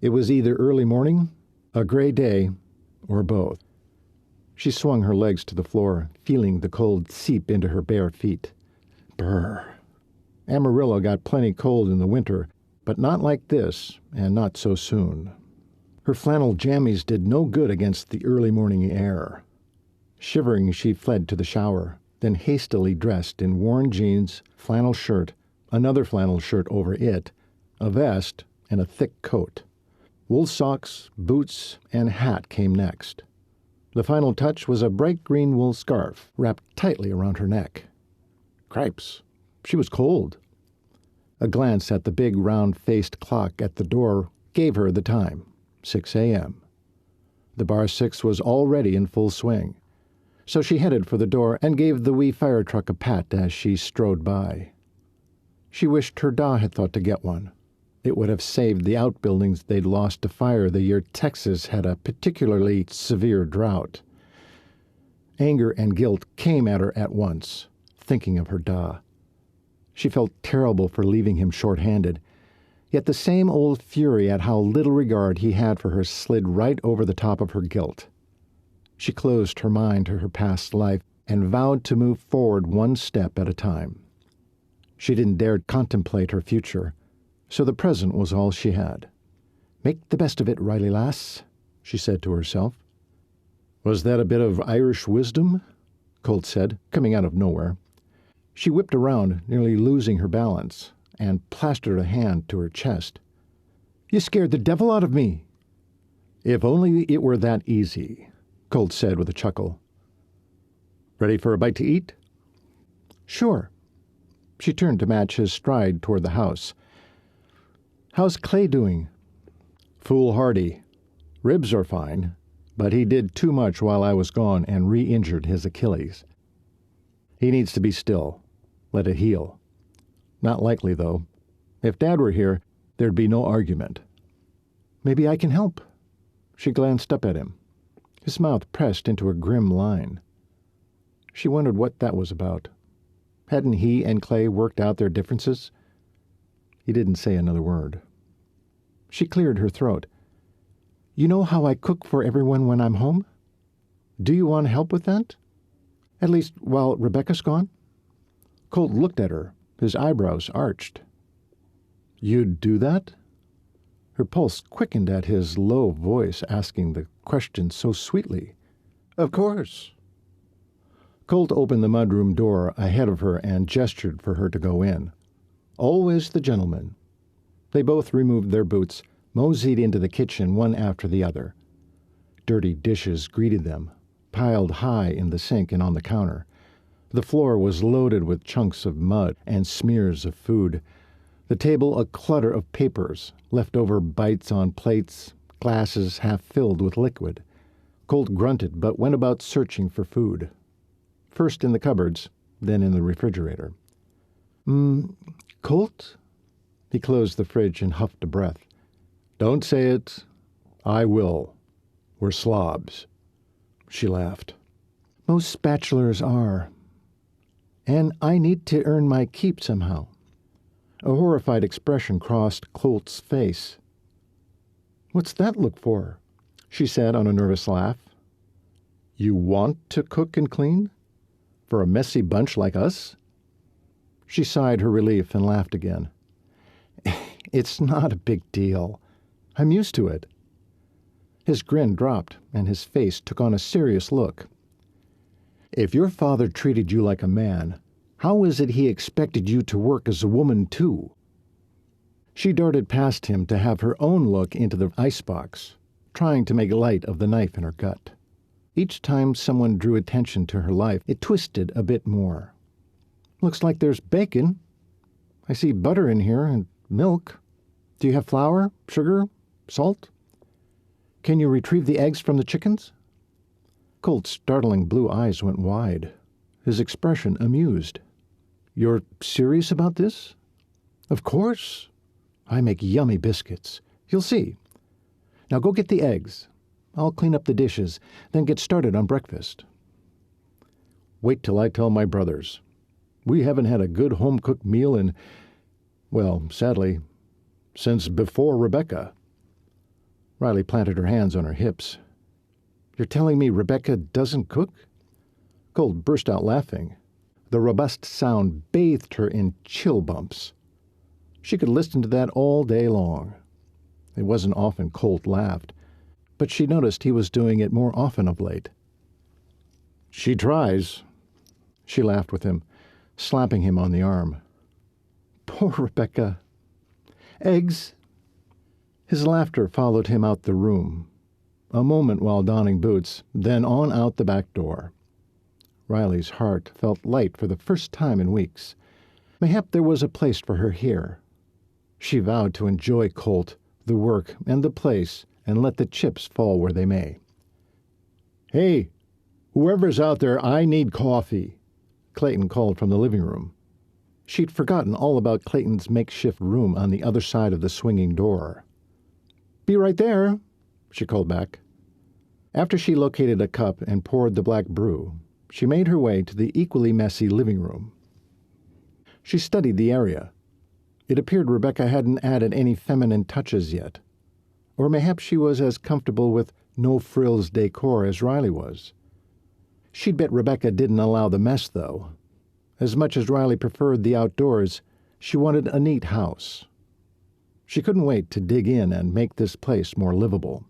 [SPEAKER 1] It was either early morning, a gray day, or both. She swung her legs to the floor, feeling the cold seep into her bare feet. Brr. Amarillo got plenty cold in the winter, but not like this, and not so soon. Her flannel jammies did no good against the early morning air. Shivering, she fled to the shower, then hastily dressed in worn jeans, flannel shirt, another flannel shirt over it, a vest, and a thick coat. Wool socks, boots, and hat came next. The final touch was a bright green wool scarf wrapped tightly around her neck. Cripes, she was cold. A glance at the big round-faced clock at the door gave her the time, 6 a.m. The bar 6 was already in full swing, so she headed for the door and gave the wee fire truck a pat as she strode by. She wished her da had thought to get one. It would have saved the outbuildings they'd lost to fire the year Texas had a particularly severe drought. Anger and guilt came at her at once, thinking of her da. She felt terrible for leaving him short-handed, yet the same old fury at how little regard he had for her slid right over the top of her guilt. She closed her mind to her past life and vowed to move forward one step at a time. She didn't dare contemplate her future, so the present was all she had. "Make the best of it, Riley lass," she said to herself. "Was that a bit of Irish wisdom?" Colt said, coming out of nowhere. She whipped around, nearly losing her balance, and plastered a hand to her chest. "You scared the devil out of me." "If only it were that easy," Colt said with a chuckle. "Ready for a bite to eat?" "Sure." She turned to match his stride toward the house. "How's Clay doing?" "Foolhardy. Ribs are fine, but he did too much while I was gone and re-injured his Achilles. He needs to be still. Let it heal. Not likely, though. If Dad were here, there'd be no argument." "Maybe I can help." She glanced up at him. His mouth pressed into a grim line. She wondered what that was about. Hadn't he and Clay worked out their differences? He didn't say another word. She cleared her throat. "You know how I cook for everyone when I'm home? Do you want help with that? At least while Rebecca's gone?" Colt looked at her, his eyebrows arched. "You'd do that?" Her pulse quickened at his low voice asking the question so sweetly. "Of course." Colt opened the mudroom door ahead of her and gestured for her to go in. Always the gentleman. They both removed their boots, moseyed into the kitchen one after the other. Dirty dishes greeted them, piled high in the sink and on the counter. The floor was loaded with chunks of mud and smears of food. The table a clutter of papers, leftover bites on plates, glasses half filled with liquid. Colt grunted but went about searching for food. First in the cupboards, then in the refrigerator. Colt?" He closed the fridge and huffed a breath. "Don't say it. I will. We're slobs." She laughed. "Most bachelors are. And I need to earn my keep somehow." A horrified expression crossed Colt's face. "What's that look for?" she said on a nervous laugh. "You want to cook and clean? For a messy bunch like us?" She sighed her relief and laughed again. "It's not a big deal. I'm used to it." His grin dropped, and his face took on a serious look. "If your father treated you like a man, how is it he expected you to work as a woman, too?" She darted past him to have her own look into the icebox, trying to make light of the knife in her gut. Each time someone drew attention to her life, it twisted a bit more. "Looks like there's bacon. I see butter in here and milk. Do you have flour, sugar, Salt? Can you retrieve the eggs from the chickens?" Colt's startling blue eyes went wide, his expression amused. "You're serious about this?" "Of course. I make yummy biscuits. You'll see. Now go get the eggs. I'll clean up the dishes, then get started on breakfast." "Wait till I tell my brothers. We haven't had a good home-cooked meal in, well, sadly, since before Rebecca." Riley planted her hands on her hips. "You're telling me Rebecca doesn't cook?" Colt burst out laughing. The robust sound bathed her in chill bumps. She could listen to that all day long. It wasn't often Colt laughed, but she noticed he was doing it more often of late. "She tries." She laughed with him, slapping him on the arm. "Poor Rebecca. Eggs?" His laughter followed him out the room, a moment while donning boots, then on out the back door. Riley's heart felt light for the first time in weeks. Mayhap there was a place for her here. She vowed to enjoy Colt, the work, and the place, and let the chips fall where they may. "Hey, whoever's out there, I need coffee," Clayton called from the living room. She'd forgotten all about Clayton's makeshift room on the other side of the swinging door. "Be right there," she called back. After she located a cup and poured the black brew, she made her way to the equally messy living room. She studied the area. It appeared Rebecca hadn't added any feminine touches yet. Or mayhap she was as comfortable with no-frills decor as Riley was. She'd bet Rebecca didn't allow the mess, though. As much as Riley preferred the outdoors, she wanted a neat house. She couldn't wait to dig in and make this place more livable.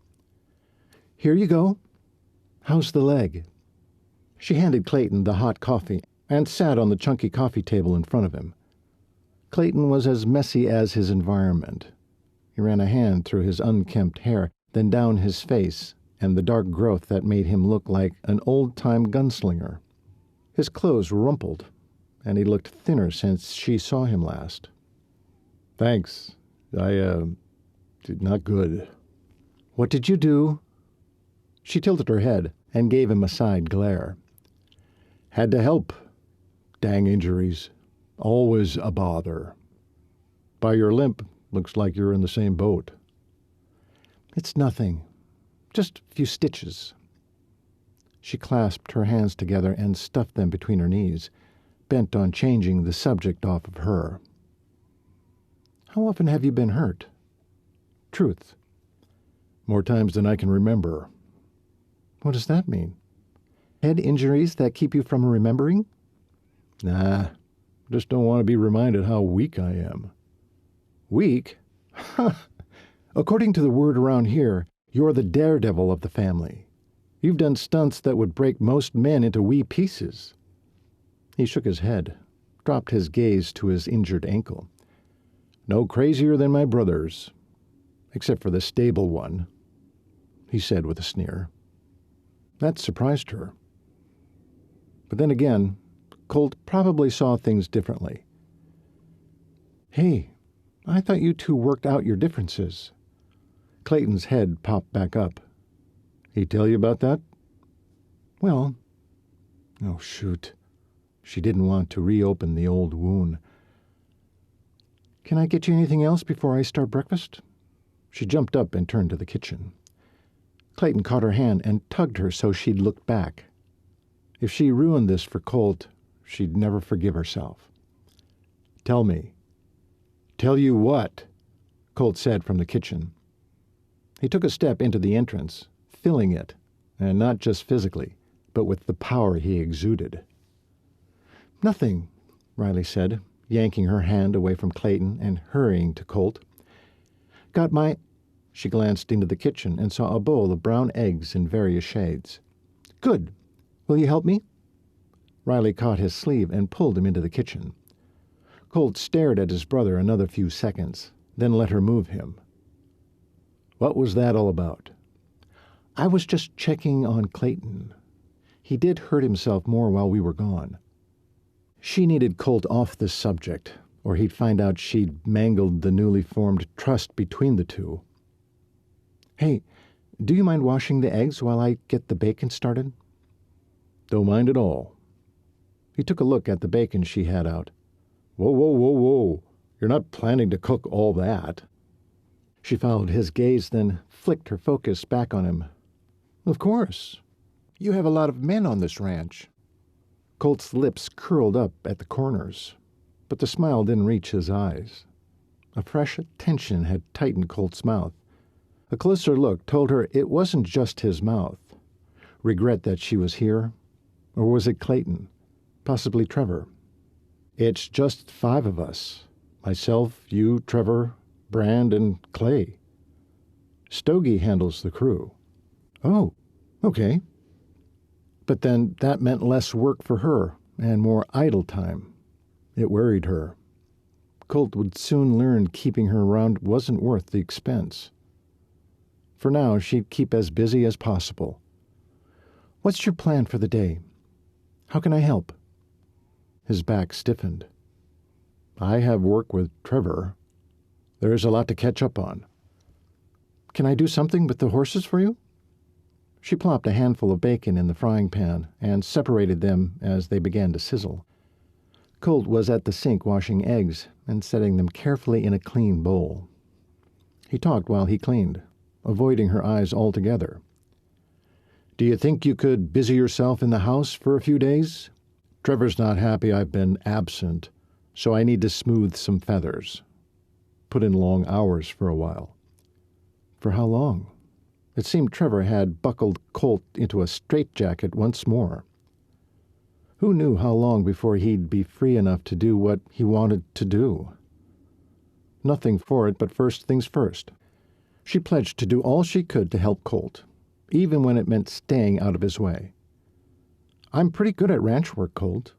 [SPEAKER 1] "Here you go. How's the leg?" She handed Clayton the hot coffee and sat on the chunky coffee table in front of him. Clayton was as messy as his environment. He ran a hand through his unkempt hair, then down his face and the dark growth that made him look like an old-time gunslinger. His clothes rumpled, and he looked thinner since she saw him last. "Thanks. Not good." "What did you do?" She tilted her head and gave him a side glare. "Had to help. Dang injuries. Always a bother. By your limp, looks like you're in the same boat." "It's nothing. Just a few stitches." She clasped her hands together and stuffed them between her knees, bent on changing the subject off of her. "How often have you been hurt?" "Truth." "More times than I can remember." "What does that mean? Head injuries that keep you from remembering?" "Nah, just don't want to be reminded how weak I am." "Weak? Ha! According to the word around here, you're the daredevil of the family. You've done stunts that would break most men into wee pieces." He shook his head, dropped his gaze to his injured ankle. "No crazier than my brothers, except for the stable one," he said with a sneer. That surprised her. But then again, Colt probably saw things differently. "Hey, I thought you two worked out your differences." Clayton's head popped back up. "He tell you about that?" "Well, oh shoot." She didn't want to reopen the old wound. "Can I get you anything else before I start breakfast?" She jumped up and turned to the kitchen. Clayton caught her hand and tugged her so she'd look back. If she ruined this for Colt, she'd never forgive herself. "Tell me." "Tell you what?" Colt said from the kitchen. He took a step into the entrance, filling it, and not just physically, but with the power he exuded. "Nothing," Riley said, yanking her hand away from Clayton and hurrying to Colt. "Got my—" She glanced into the kitchen and saw a bowl of brown eggs in various shades. "Good. Will you help me?" Riley caught his sleeve and pulled him into the kitchen. Colt stared at his brother another few seconds, then let her move him. "What was that all about?" "I was just checking on Clayton. He did hurt himself more while we were gone." She needed Colt off the subject, or he'd find out she'd mangled the newly formed trust between the two. Hey, do you mind washing the eggs while I get the bacon started?
[SPEAKER 3] Don't mind at all.
[SPEAKER 1] He took a look at the bacon she had out.
[SPEAKER 3] Whoa, whoa, whoa, whoa. You're not planning to cook all that.
[SPEAKER 1] She followed his gaze, then flicked her focus back on him. Of course. You have a lot of men on this ranch. Colt's lips curled up at the corners, but the smile didn't reach his eyes. A fresh tension had tightened Colt's mouth. A closer look told her it wasn't just his mouth. Regret that she was here? Or was it Clayton? Possibly Trevor. It's just 5 of us. Myself, you, Trevor, Brand, and Clay. Stogie handles the crew. Oh, okay. But then that meant less work for her and more idle time. It worried her. Colt would soon learn keeping her around wasn't worth the expense. For now, she'd keep as busy as possible. What's your plan for the day? How can I help? His back stiffened. I have work with Trevor. There's a lot to catch up on. Can I do something with the horses for you? She plopped a handful of bacon in the frying pan and separated them as they began to sizzle. Colt was at the sink washing eggs and setting them carefully in a clean bowl. He talked while he cleaned, avoiding her eyes altogether. Do you think you could busy yourself in the house for a few days? Trevor's not happy I've been absent, so I need to smooth some feathers. Put in long hours for a while. For how long? It seemed Trevor had buckled Colt into a straitjacket once more. Who knew how long before he'd be free enough to do what he wanted to do? Nothing for it but first things first. She pledged to do all she could to help Colt, even when it meant staying out of his way. I'm pretty good at ranch work, Colt.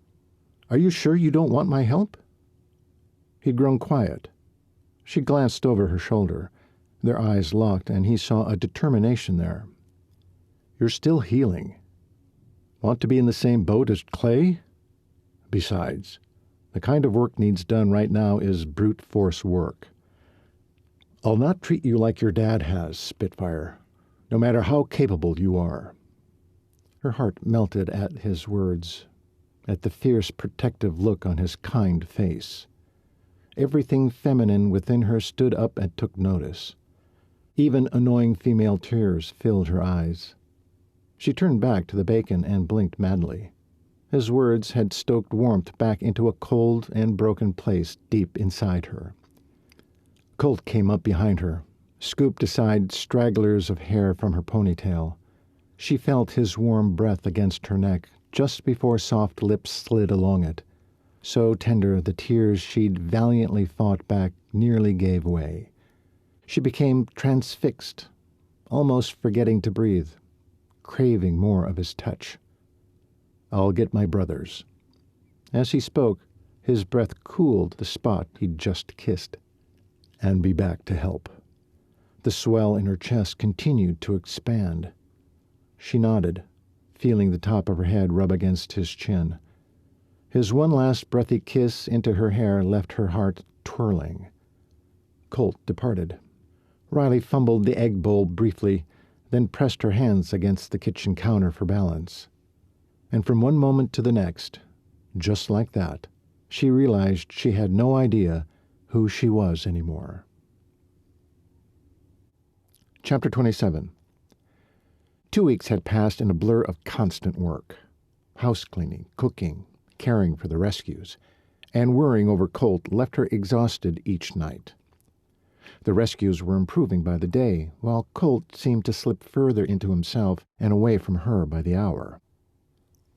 [SPEAKER 1] Are you sure you don't want my help? He'd grown quiet. She glanced over her shoulder. Their eyes locked, and he saw a determination there. You're still healing. Want to be in the same boat as Clay? Besides, the kind of work needs done right now is brute force work. I'll not treat you like your dad has, Spitfire, no matter how capable you are. Her heart melted at his words, at the fierce protective look on his kind face. Everything feminine within her stood up and took notice. Even annoying female tears filled her eyes. She turned back to the bacon and blinked madly. His words had stoked warmth back into a cold and broken place deep inside her. Colt came up behind her, scooped aside stragglers of hair from her ponytail. She felt his warm breath against her neck just before soft lips slid along it. So tender the tears she'd valiantly fought back nearly gave way. She became transfixed, almost forgetting to breathe, craving more of his touch. I'll get my brothers. As he spoke, his breath cooled the spot he'd just kissed. And be back to help. The swell in her chest continued to expand. She nodded, feeling the top of her head rub against his chin. His one last breathy kiss into her hair left her heart twirling. Colt departed. Riley fumbled the egg bowl briefly, then pressed her hands against the kitchen counter for balance. And from one moment to the next, just like that, she realized she had no idea who she was anymore. Chapter 27. 2 weeks had passed in a blur of constant work. House cleaning, cooking, caring for the rescues, and worrying over Colt left her exhausted each night. The rescues were improving by the day, while Colt seemed to slip further into himself and away from her by the hour.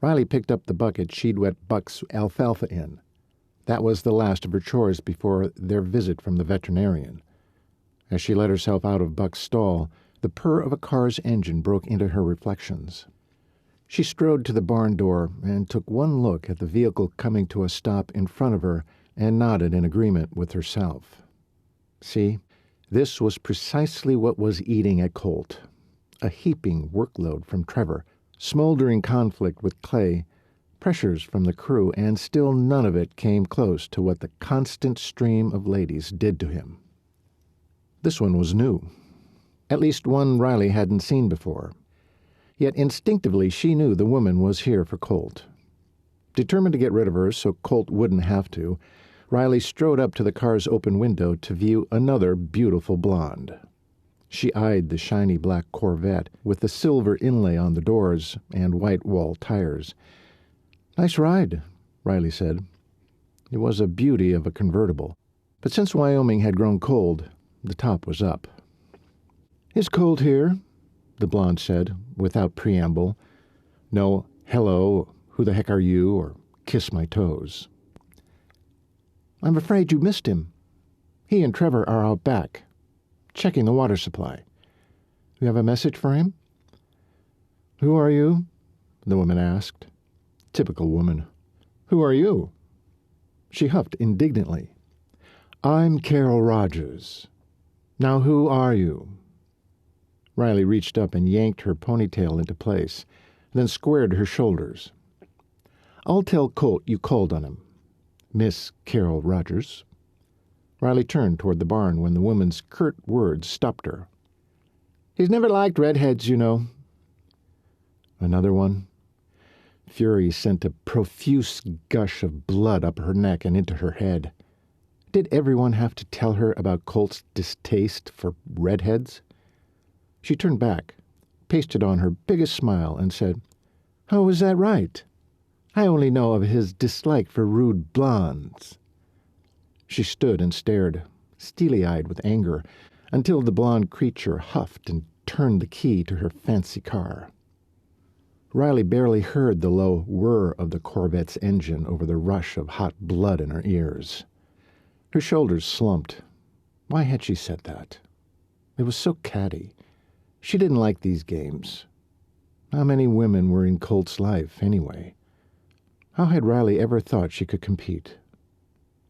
[SPEAKER 1] Riley picked up the bucket she'd wet Buck's alfalfa in. That was the last of her chores before their visit from the veterinarian. As she let herself out of Buck's stall, the purr of a car's engine broke into her reflections. She strode to the barn door and took one look at the vehicle coming to a stop in front of her and nodded in agreement with herself. See, this was precisely what was eating at Colt. A heaping workload from Trevor, smoldering conflict with Clay, pressures from the crew, and still none of it came close to what the constant stream of ladies did to him. This one was new. At least one Riley hadn't seen before. Yet instinctively she knew the woman was here for Colt. Determined to get rid of her so Colt wouldn't have to, Riley strode up to the car's open window to view another beautiful blonde. She eyed the shiny black Corvette with the silver inlay on the doors and white wall tires. "Nice ride," Riley said. It was a beauty of a convertible, but since Wyoming had grown cold, the top was up. "It's cold here," the blonde said, without preamble. No hello, who the heck are you, or kiss my toes. "I'm afraid you missed him. He and Trevor are out back, checking the water supply. You have a message for him?" "Who are you?" the woman asked. Typical woman. "Who are you?" She huffed indignantly. "I'm Carol Rogers. Now who are you?" Riley reached up and yanked her ponytail into place, then squared her shoulders. "I'll tell Colt you called on him, Miss Carol Rogers." Riley turned toward the barn when the woman's curt words stopped her. "He's never liked redheads, you know." Another one? Fury sent a profuse gush of blood up her neck and into her head. Did everyone have to tell her about Colt's distaste for redheads? She turned back, pasted on her biggest smile, and said, "Oh, is that right? I only know of his dislike for rude blondes." She stood and stared, steely-eyed with anger, until the blonde creature huffed and turned the key to her fancy car. Riley barely heard the low whir of the Corvette's engine over the rush of hot blood in her ears. Her shoulders slumped. Why had she said that? It was so catty. She didn't like these games. How many women were in Colt's life, anyway? How had Riley ever thought she could compete?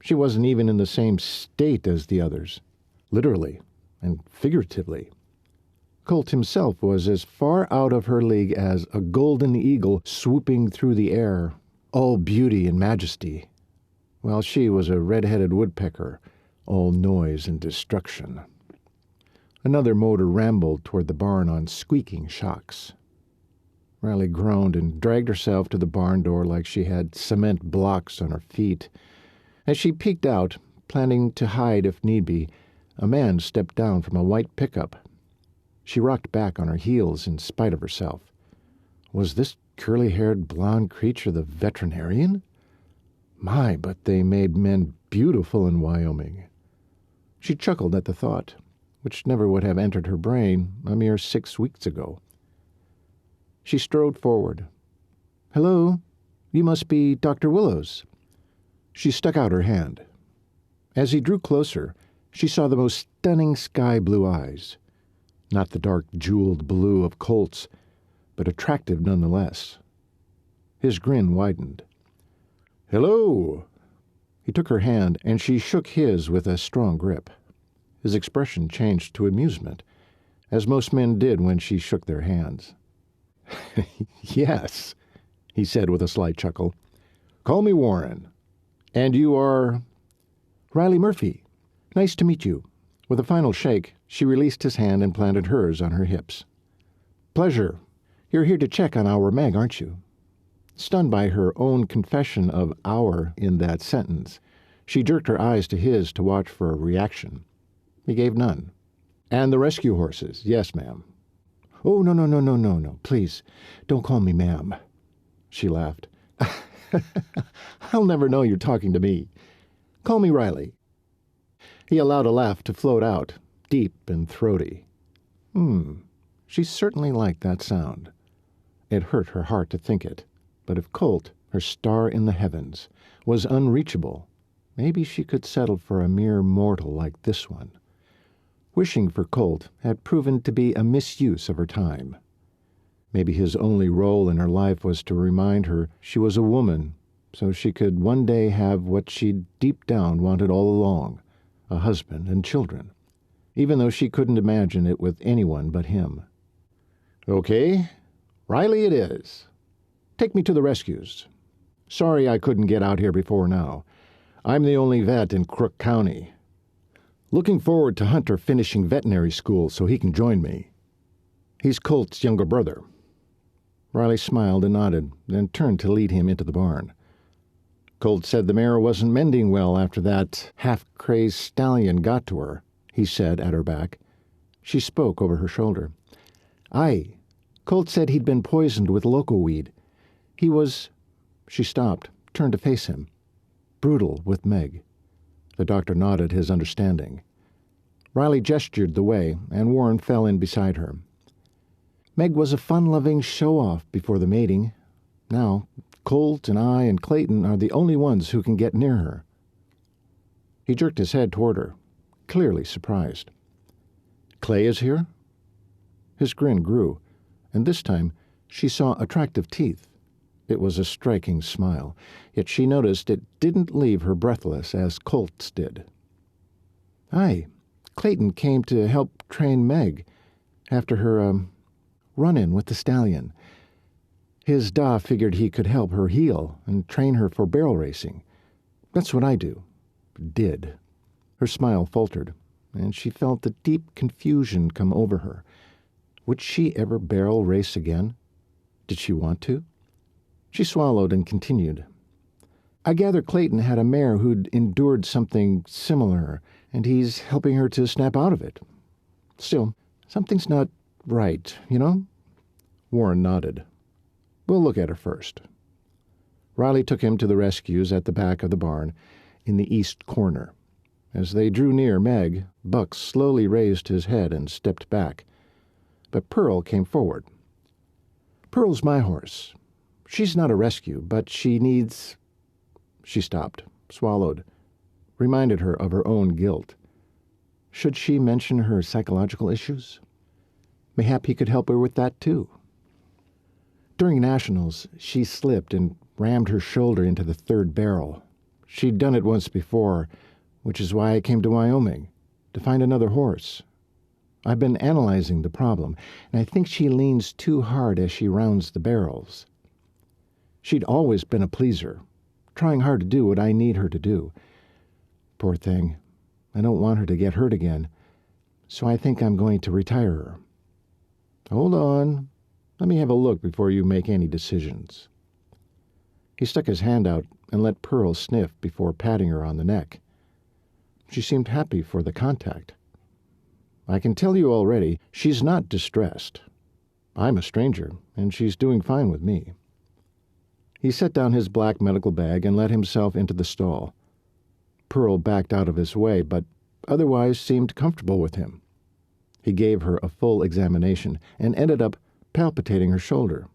[SPEAKER 1] She wasn't even in the same state as the others, literally and figuratively. Colt himself was as far out of her league as a golden eagle swooping through the air, all beauty and majesty, while she was a red-headed woodpecker, all noise and destruction. Another motor rambled toward the barn on squeaking shocks. Riley groaned and dragged herself to the barn door like she had cement blocks on her feet. As she peeked out, planning to hide if need be, a man stepped down from a white pickup. She rocked back on her heels in spite of herself. Was this curly-haired blonde creature the veterinarian? My, but they made men beautiful in Wyoming. She chuckled at the thought, which never would have entered her brain a mere 6 weeks ago. She strode forward. "Hello, you must be Dr. Willows." She stuck out her hand. As he drew closer, she saw the most stunning sky-blue eyes. Not the dark jeweled blue of Colt's, but attractive nonetheless. His grin widened. "Hello!" He took her hand, and she shook his with a strong grip. His expression changed to amusement, as most men did when she shook their hands. "Yes," he said with a slight chuckle. "Call me Warren. And you are—" "Riley Murphy. Nice to meet you." With a final shake, she released his hand and planted hers on her hips. "Pleasure. You're here to check on our Meg, aren't you?" Stunned by her own confession of our in that sentence, she jerked her eyes to his to watch for a reaction. He gave none. "And the rescue horses. Yes, ma'am." "Oh, no. Please, don't call me ma'am." She laughed. "I'll never know you're talking to me. Call me Riley." He allowed a laugh to float out, deep and throaty. She certainly liked that sound. It hurt her heart to think it, but if Colt, her star in the heavens, was unreachable, maybe she could settle for a mere mortal like this one. Wishing for Colt had proven to be a misuse of her time. Maybe his only role in her life was to remind her she was a woman, so she could one day have what she deep down wanted all along, a husband and children, even though she couldn't imagine it with anyone but him. "Okay, Riley it is. Take me to the rescues. Sorry I couldn't get out here before now. I'm the only vet in Crook County." Looking forward to Hunter finishing veterinary school so he can join me. He's Colt's younger brother." Riley smiled and nodded, then turned to lead him into the barn. "Colt said the mare wasn't mending well after that half-crazed stallion got to her," he said at her back. She spoke over her shoulder. "Aye. Colt said he'd been poisoned with loco weed. He was—" She stopped, turned to face him. "Brutal with Meg." The doctor nodded his understanding. Riley gestured the way, and Warren fell in beside her. "Meg was a fun-loving show-off before the mating. Now, Colt and I and Clayton are the only ones who can get near her." He jerked his head toward her, clearly surprised. "Clay is here?" His grin grew, and this time she saw attractive teeth. It was a striking smile, yet she noticed it didn't leave her breathless as Colt's did. "Aye, Clayton came to help train Meg after her, run-in with the stallion. His da figured he could help her heal and train her for barrel racing. That's what I do. Did." Her smile faltered, and she felt the deep confusion come over her. Would she ever barrel race again? Did she want to? She swallowed and continued. "I gather Clayton had a mare who'd endured something similar, and he's helping her to snap out of it. Still, something's not right, you know?" Warren nodded. "We'll look at her first." Riley took him to the rescues at the back of the barn, in the east corner. As they drew near Meg, Buck slowly raised his head and stepped back. But Pearl came forward. "Pearl's my horse. She's not a rescue, but she needs—" She stopped, swallowed, reminded her of her own guilt. Should she mention her psychological issues? Mayhap he could help her with that, too. During nationals, she slipped and rammed her shoulder into the third barrel. She'd done it once before, which is why I came to Wyoming, to find another horse. I've been analyzing the problem, and I think she leans too hard as she rounds the barrels. She'd always been a pleaser, trying hard to do what I need her to do. Poor thing, I don't want her to get hurt again, so I think I'm going to retire her." "Hold on. Let me have a look before you make any decisions." He stuck his hand out and let Pearl sniff before patting her on the neck. She seemed happy for the contact. "I can tell you already, she's not distressed. I'm a stranger, and she's doing fine with me." He set down his black medical bag and let himself into the stall. Pearl backed out of his way, but otherwise seemed comfortable with him. He gave her a full examination and ended up palpitating her shoulder.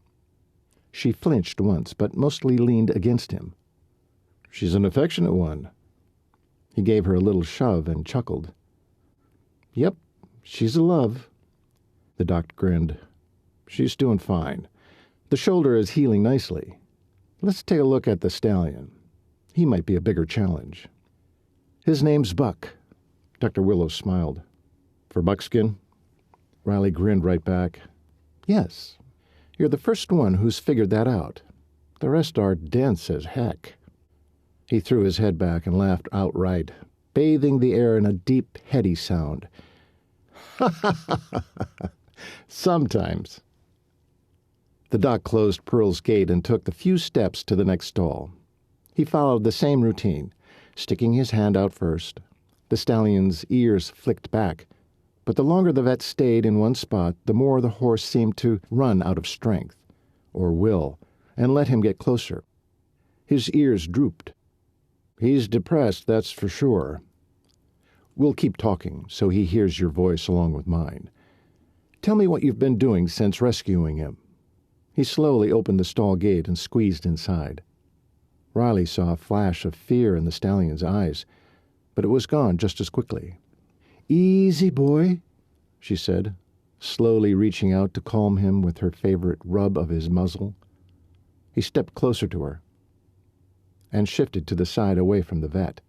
[SPEAKER 1] She flinched once, but mostly leaned against him. "She's an affectionate one." He gave her a little shove and chuckled. "Yep, she's a love." The doctor grinned. "She's doing fine. The shoulder is healing nicely. Let's take a look at the stallion. He might be a bigger challenge." "His name's Buck." Dr. Willows smiled. "For buckskin?" Riley grinned right back. "Yes. You're the first one who's figured that out. The rest are dense as heck." He threw his head back and laughed outright, bathing the air in a deep, heady sound. "Ha ha ha ha! Sometimes." The doc closed Pearl's gate and took the few steps to the next stall. He followed the same routine, sticking his hand out first. The stallion's ears flicked back, but the longer the vet stayed in one spot, the more the horse seemed to run out of strength, or will, and let him get closer. His ears drooped. "He's depressed, that's for sure. We'll keep talking so he hears your voice along with mine. Tell me what you've been doing since rescuing him." He slowly opened the stall gate and squeezed inside. Riley saw a flash of fear in the stallion's eyes, but it was gone just as quickly. "Easy, boy," she said, slowly reaching out to calm him with her favorite rub of his muzzle. He stepped closer to her and shifted to the side away from the vet.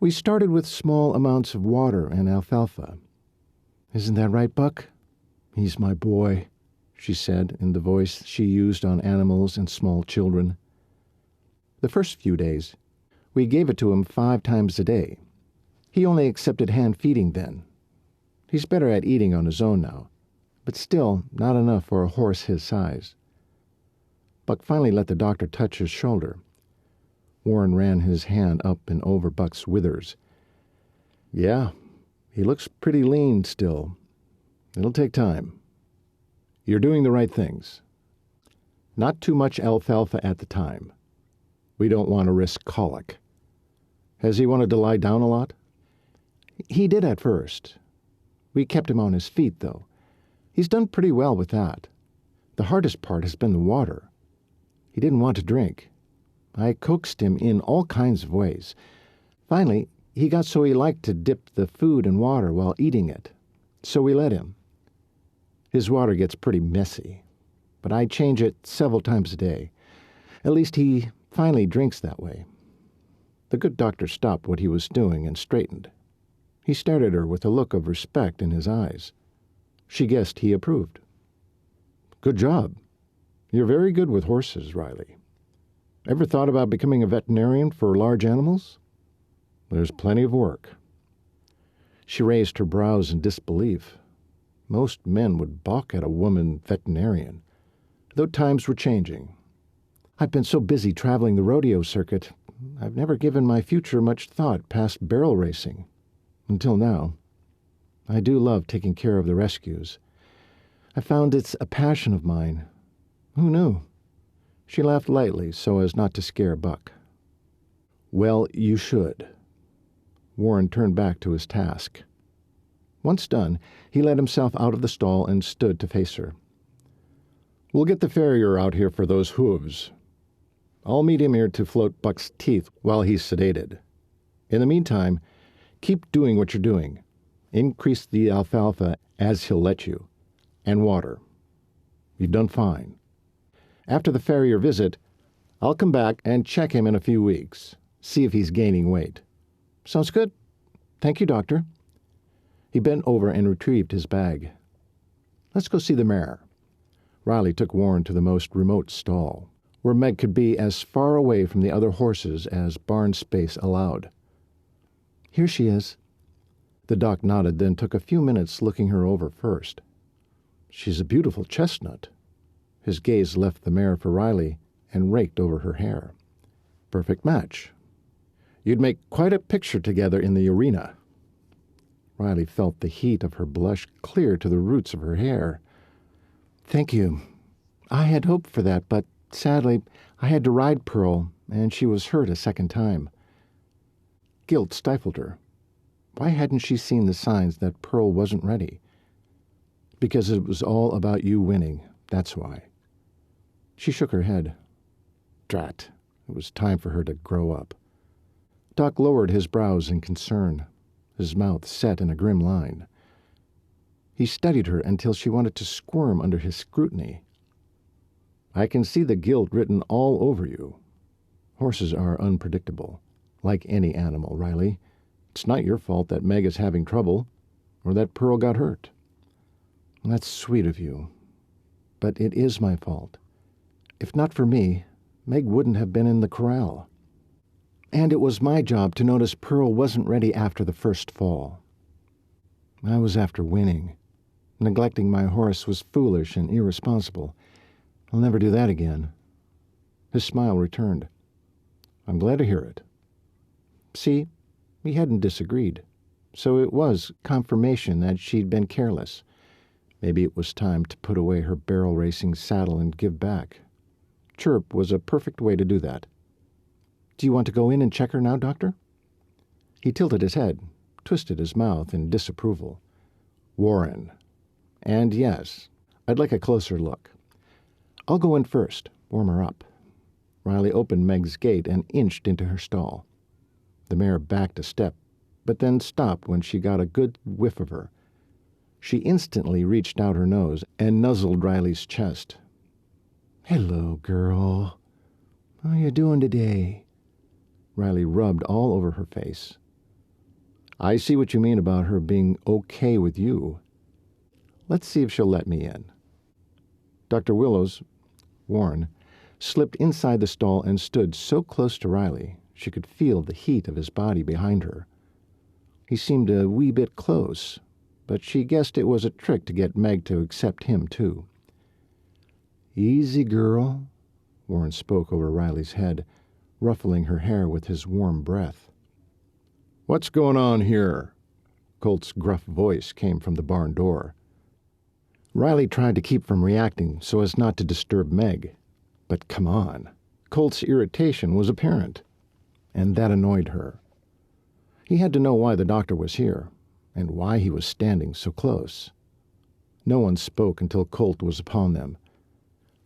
[SPEAKER 1] "We started with small amounts of water and alfalfa. Isn't that right, Buck?" "He's my boy," she said in the voice she used on animals and small children. The first few days, we gave it to him 5 times a day. He only accepted hand-feeding then. He's better at eating on his own now, but still not enough for a horse his size. Buck finally let the doctor touch his shoulder. Warren ran his hand up and over Buck's withers. Yeah, he looks pretty lean still. It'll take time. You're doing the right things. Not too much alfalfa at the time. We don't want to risk colic. Has he wanted to lie down a lot? He did at first. We kept him on his feet, though. He's done pretty well with that. The hardest part has been the water. He didn't want to drink. I coaxed him in all kinds of ways. Finally, he got so he liked to dip the food in water while eating it. So we let him. His water gets pretty messy, but I change it several times a day. At least he finally drinks that way. The good doctor stopped what he was doing and straightened. He stared at her with a look of respect in his eyes. She guessed he approved. Good job. You're very good with horses, Riley. Ever thought about becoming a veterinarian for large animals? There's plenty of work. She raised her brows in disbelief. Most men would balk at a woman veterinarian, though times were changing. I've been so busy traveling the rodeo circuit, I've never given my future much thought past barrel racing. Until now. I do love taking care of the rescues. I found it's a passion of mine. Who knew? She laughed lightly so as not to scare Buck. Well, you should. Warren turned back to his task. Once done, he let himself out of the stall and stood to face her. We'll get the farrier out here for those hooves. I'll meet him here to float Buck's teeth while he's sedated. In the meantime, keep doing what you're doing. Increase the alfalfa as he'll let you. And water. You've done fine. After the farrier visit, I'll come back and check him in a few weeks. See if he's gaining weight. Sounds good? Thank you, Doctor. He bent over and retrieved his bag. Let's go see the mare. Riley took Warren to the most remote stall, where Meg could be as far away from the other horses as barn space allowed. Here she is. The doc nodded, then took a few minutes looking her over first. She's a beautiful chestnut. His gaze left the mare for Riley and raked over her hair. Perfect match. You'd make quite a picture together in the arena. Riley felt the heat of her blush clear to the roots of her hair. Thank you. I had hoped for that, but sadly, I had to ride Pearl, and she was hurt a second time. Guilt stifled her. Why hadn't she seen the signs that Pearl wasn't ready? Because it was all about you winning, that's why. She shook her head. Drat, it was time for her to grow up. Doc lowered his brows in concern, his mouth set in a grim line. He studied her until she wanted to squirm under his scrutiny. I can see the guilt written all over you. Horses are unpredictable, like any animal, Riley. It's not your fault that Meg is having trouble, or that Pearl got hurt. That's sweet of you, but it is my fault. If not for me, Meg wouldn't have been in the corral. And it was my job to notice Pearl wasn't ready after the first fall. I was after winning. Neglecting my horse was foolish and irresponsible. I'll never do that again. His smile returned. I'm glad to hear it. See, we hadn't disagreed, so it was confirmation that she'd been careless. Maybe it was time to put away her barrel racing saddle and give back. Chirp was a perfect way to do that. Do you want to go in and check her now, Doctor? He tilted his head, twisted his mouth in disapproval. Warren. And yes, I'd like a closer look. I'll go in first, warm her up. Riley opened Meg's gate and inched into her stall. The mare backed a step, but then stopped when she got a good whiff of her. She instantly reached out her nose and nuzzled Riley's chest. Hello, girl. How you doing today? Riley rubbed all over her face. I see what you mean about her being okay with you. Let's see if she'll let me in. Dr. Willows, Warren, slipped inside the stall and stood so close to Riley she could feel the heat of his body behind her. He seemed a wee bit close, but she guessed it was a trick to get Meg to accept him, too. "Easy, girl," Warren spoke over Riley's head, ruffling her hair with his warm breath. "What's going on here?" Colt's gruff voice came from the barn door. Riley tried to keep from reacting so as not to disturb Meg. But come on. Colt's irritation was apparent, and that annoyed her. He had to know why the doctor was here, and why he was standing so close. No one spoke until Colt was upon them.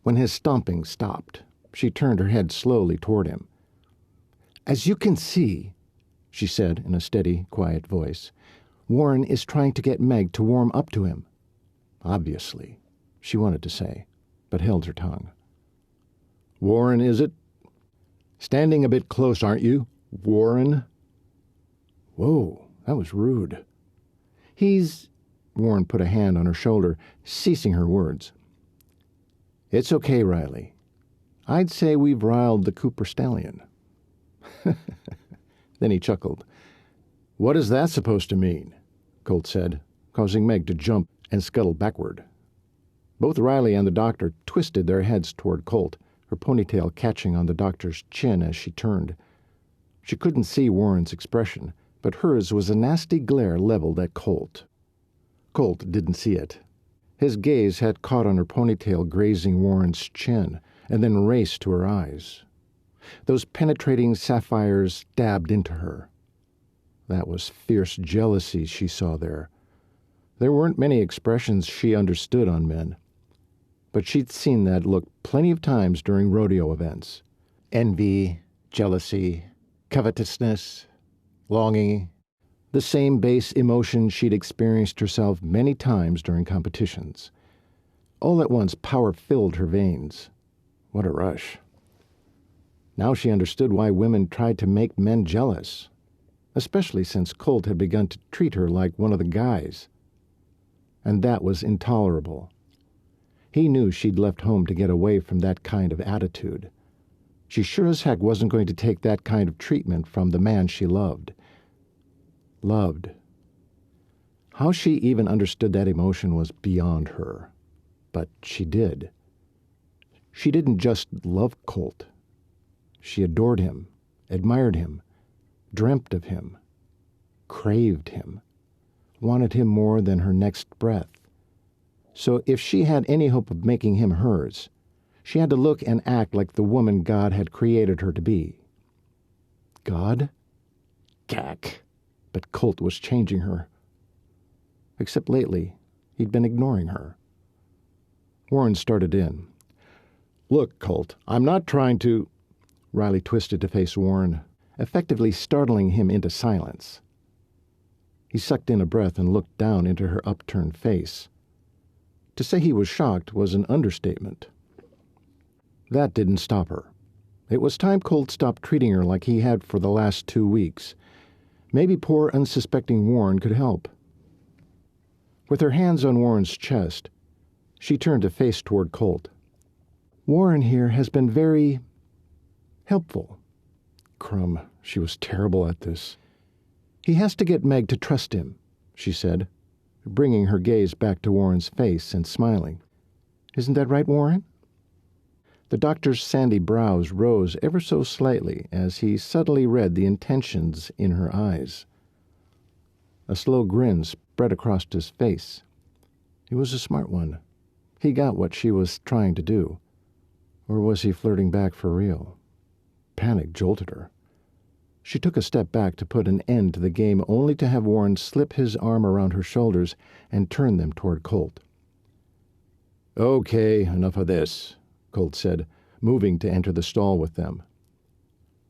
[SPEAKER 1] When his stomping stopped, she turned her head slowly toward him. "As you can see," she said in a steady, quiet voice, "Warren is trying to get Meg to warm up to him." Obviously, she wanted to say, but held her tongue. "Warren, is it? Standing a bit close, aren't you? Warren?" Whoa, that was rude. "He's—" Warren put a hand on her shoulder, ceasing her words. "It's okay, Riley. I'd say we've riled the Cooper stallion." Then he chuckled. "What is that supposed to mean?" Colt said, causing Meg to jump and scuttle backward. Both Riley and the doctor twisted their heads toward Colt, her ponytail catching on the doctor's chin as she turned. She couldn't see Warren's expression, but hers was a nasty glare leveled at Colt. Colt didn't see it. His gaze had caught on her ponytail grazing Warren's chin, and then raced to her eyes. Those penetrating sapphires stabbed into her. That was fierce jealousy she saw there. There weren't many expressions she understood on men, but she'd seen that look plenty of times during rodeo events. Envy, jealousy, covetousness, longing, the same base emotion she'd experienced herself many times during competitions. All at once power filled her veins. What a rush. Now she understood why women tried to make men jealous, especially since Colt had begun to treat her like one of the guys. And that was intolerable. He knew she'd left home to get away from that kind of attitude. She sure as heck wasn't going to take that kind of treatment from the man she loved. Loved. How she even understood that emotion was beyond her. But she did. She didn't just love Colt. She adored him, admired him, dreamt of him, craved him, wanted him more than her next breath. So if she had any hope of making him hers, she had to look and act like the woman God had created her to be. God? Gack. But Colt was changing her. Except lately, he'd been ignoring her. Warren started in. "Look, Colt, I'm not trying to—" Riley twisted to face Warren, effectively startling him into silence. He sucked in a breath and looked down into her upturned face. To say he was shocked was an understatement. That didn't stop her. It was time Colt stopped treating her like he had for the last 2 weeks. Maybe poor, unsuspecting Warren could help. With her hands on Warren's chest, she turned to face toward Colt. "Warren here has been very helpful." Crumb, she was terrible at this. "He has to get Meg to trust him," she said, bringing her gaze back to Warren's face and smiling. "Isn't that right, Warren?" The doctor's sandy brows rose ever so slightly as he subtly read the intentions in her eyes. A slow grin spread across his face. He was a smart one. He got what she was trying to do. Or was he flirting back for real? Panic jolted her. She took a step back to put an end to the game, only to have Warren slip his arm around her shoulders and turn them toward Colt. "Okay, enough of this," Colt said, moving to enter the stall with them.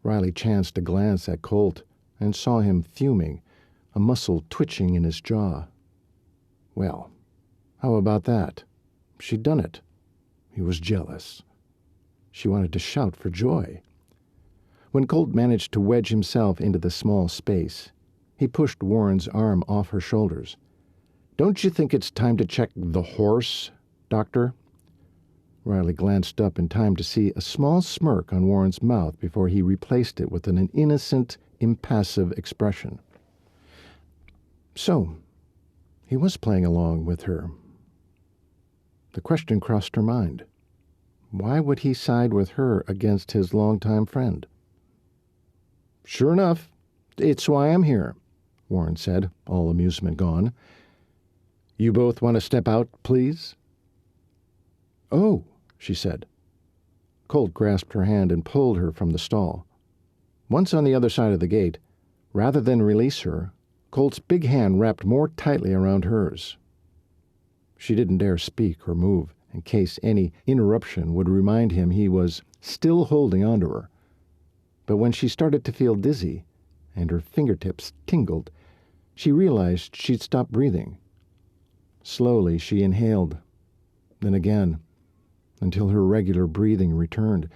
[SPEAKER 1] Riley chanced a glance at Colt and saw him fuming, a muscle twitching in his jaw. Well, how about that? She'd done it. He was jealous. She wanted to shout for joy. When Colt managed to wedge himself into the small space, he pushed Warren's arm off her shoulders. "Don't you think it's time to check the horse, Doctor?" Riley glanced up in time to see a small smirk on Warren's mouth before he replaced it with an innocent, impassive expression. So, he was playing along with her. The question crossed her mind. Why would he side with her against his longtime friend? "Sure enough, it's why I'm here," Warren said, all amusement gone. "You both want to step out, please?" "Oh," she said. Colt grasped her hand and pulled her from the stall. Once on the other side of the gate, rather than release her, Colt's big hand wrapped more tightly around hers. She didn't dare speak or move, in case any interruption would remind him he was still holding onto her. But when she started to feel dizzy, and her fingertips tingled, she realized she'd stopped breathing. Slowly she inhaled, then again, until her regular breathing returned,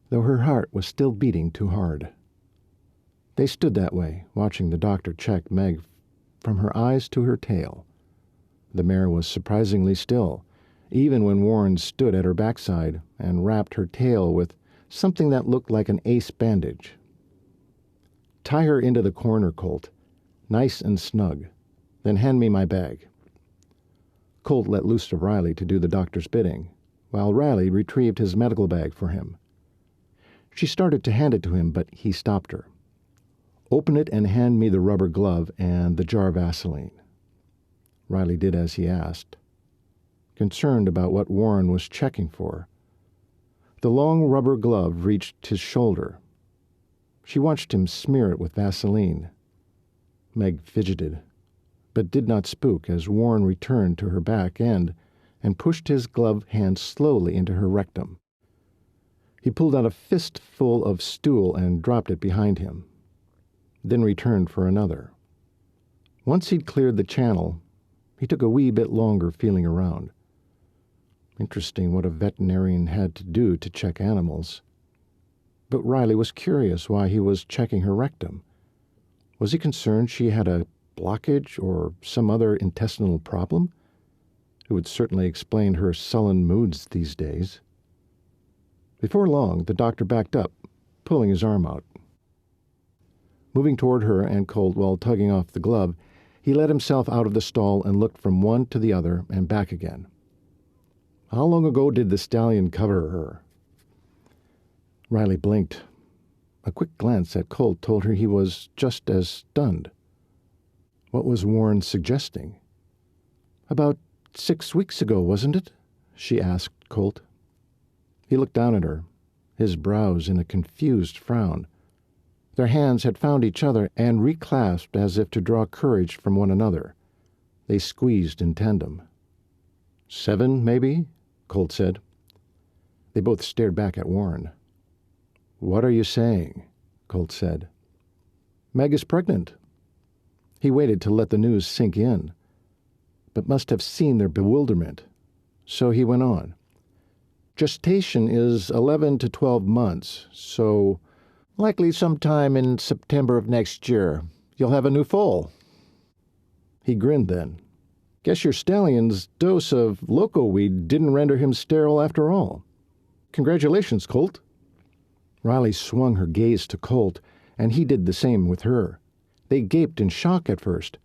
[SPEAKER 1] though her heart was still beating too hard. They stood that way, watching the doctor check Meg from her eyes to her tail. The mare was surprisingly still, even when Warren stood at her backside and wrapped her tail with something that looked like an ace bandage. "Tie her into the corner, Colt, nice and snug. Then hand me my bag." Colt let loose of Riley to do the doctor's bidding, while Riley retrieved his medical bag for him. She started to hand it to him, but he stopped her. "Open it and hand me the rubber glove and the jar of Vaseline." Riley did as he asked, concerned about what Warren was checking for. The long rubber glove reached his shoulder. She watched him smear it with Vaseline. Meg fidgeted, but did not spook as Warren returned to her back end and pushed his gloved hand slowly into her rectum. He pulled out a fistful of stool and dropped it behind him, then returned for another. Once he'd cleared the channel, he took a wee bit longer feeling around. Interesting what a veterinarian had to do to check animals. But Riley was curious why he was checking her rectum. Was he concerned she had a blockage or some other intestinal problem? It would certainly explain her sullen moods these days. Before long, the doctor backed up, pulling his arm out. Moving toward her and Colt while tugging off the glove, he let himself out of the stall and looked from one to the other and back again. "How long ago did the stallion cover her?" Riley blinked. A quick glance at Colt told her he was just as stunned. What was Warren suggesting? "About 6 weeks ago, wasn't it?" she asked Colt. He looked down at her, his brows in a confused frown. Their hands had found each other and reclasped as if to draw courage from one another. They squeezed in tandem. 7, maybe?" Colt said. They both stared back at Warren. "What are you saying?" Colt said. "Meg is pregnant." He waited to let the news sink in, but must have seen their bewilderment, so he went on. "Gestation is 11 to 12 months, so likely sometime in September of next year you'll have a new foal." He grinned then. "Guess your stallion's dose of loco weed didn't render him sterile after all. Congratulations, Colt." Riley swung her gaze to Colt, and he did the same with her. They gaped in shock at first,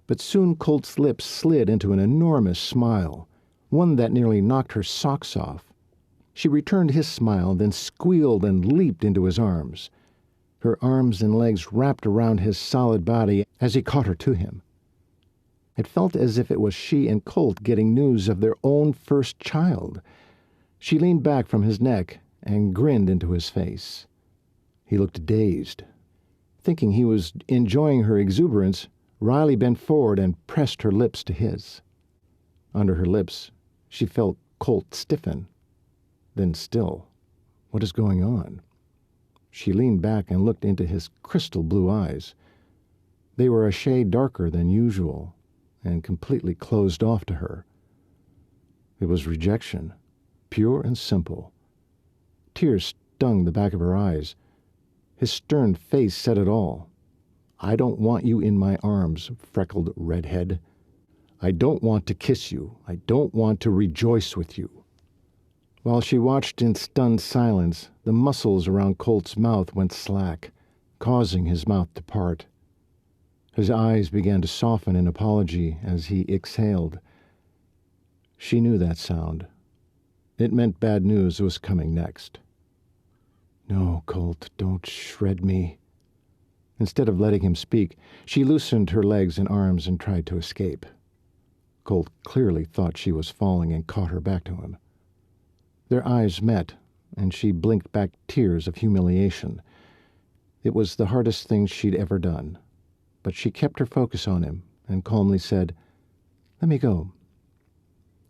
[SPEAKER 1] but soon Colt's lips slid into an enormous smile, one that nearly knocked her socks off. She returned his smile, then squealed and leaped into his arms. Her arms and legs wrapped around his solid body as he caught her to him. It felt as if it was she and Colt getting news of their own first child. She leaned back from his neck and grinned into his face. He looked dazed. Thinking he was enjoying her exuberance, Riley bent forward and pressed her lips to his. Under her lips, she felt Colt stiffen. Then still. What is going on? She leaned back and looked into his crystal blue eyes. They were a shade darker than usual and completely closed off to her. It was rejection, pure and simple. Tears stung the back of her eyes. His stern face said it all. "I don't want you in my arms, freckled redhead. I don't want to kiss you. I don't want to rejoice with you." While she watched in stunned silence, the muscles around Colt's mouth went slack, causing his mouth to part. His eyes began to soften in apology as he exhaled. She knew that sound. It meant bad news was coming next. "No, Colt, don't shred me." Instead of letting him speak, she loosened her legs and arms and tried to escape. Colt clearly thought she was falling and caught her back to him. Their eyes met, and she blinked back tears of humiliation. It was the hardest thing she'd ever done, but she kept her focus on him and calmly said, "Let me go."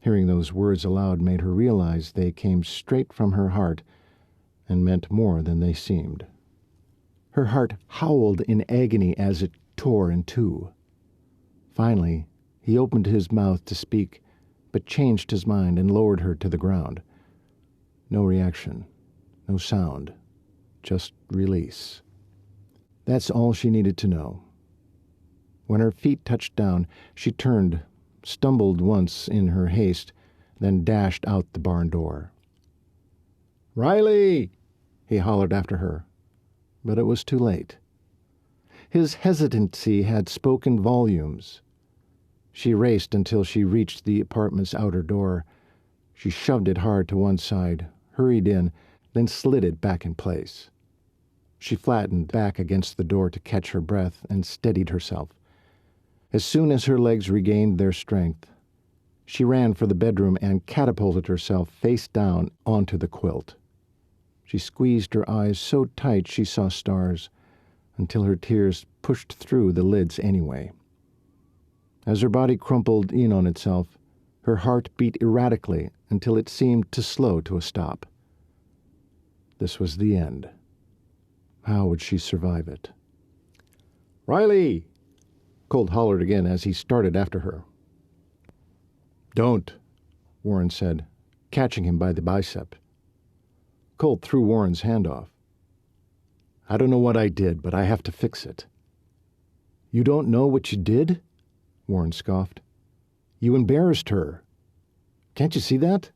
[SPEAKER 1] Hearing those words aloud made her realize they came straight from her heart and meant more than they seemed. Her heart howled in agony as it tore in two. Finally, he opened his mouth to speak, but changed his mind and lowered her to the ground. No reaction, no sound, just release. That's all she needed to know. When her feet touched down, she turned, stumbled once in her haste, then dashed out the barn door. "Riley!" he hollered after her, but it was too late. His hesitancy had spoken volumes. She raced until she reached the apartment's outer door. She shoved it hard to one side, hurried in, then slid it back in place. She flattened back against the door to catch her breath and steadied herself. As soon as her legs regained their strength, she ran for the bedroom and catapulted herself face down onto the quilt. She squeezed her eyes so tight she saw stars, until her tears pushed through the lids anyway. As her body crumpled in on itself, her heart beat erratically until it seemed to slow to a stop. This was the end. How would she survive it? "Riley!" Colt hollered again as he started after her. "Don't," Warren said, catching him by the bicep. Colt threw Warren's hand off. "I don't know what I did, but I have to fix it." "You don't know what you did?" Warren scoffed. "You embarrassed her. Can't you see that?"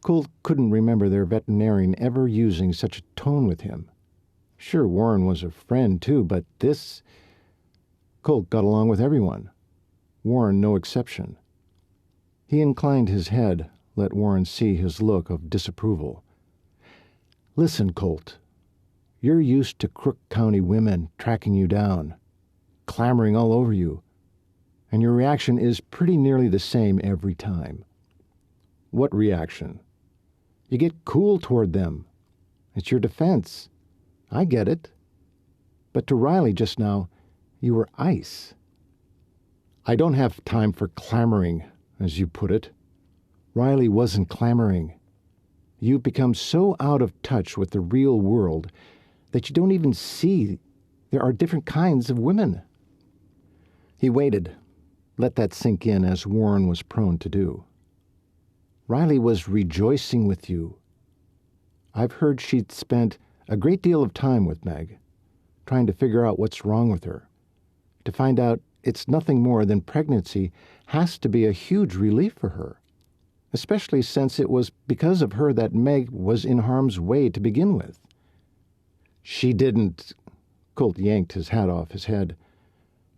[SPEAKER 1] Colt couldn't remember their veterinarian ever using such a tone with him. Sure, Warren was a friend, too, but this... Colt got along with everyone. Warren no exception. He inclined his head, let Warren see his look of disapproval. "Listen, Colt. You're used to Crook County women tracking you down, clamoring all over you, and your reaction is pretty nearly the same every time." "What reaction?" "You get cool toward them. It's your defense. I get it. But to Riley just now, you were ice." "I don't have time for clamoring, as you put it." Riley wasn't clamoring. You've become so out of touch with the real world that you don't even see there are different kinds of women. He waited, let that sink in as Warren was prone to do. Riley was rejoicing with you. I've heard she'd spent a great deal of time with Meg, trying to figure out what's wrong with her. To find out it's nothing more than pregnancy has to be a huge relief for her, especially since it was because of her that Meg was in harm's way to begin with. She didn't... Colt yanked his hat off his head,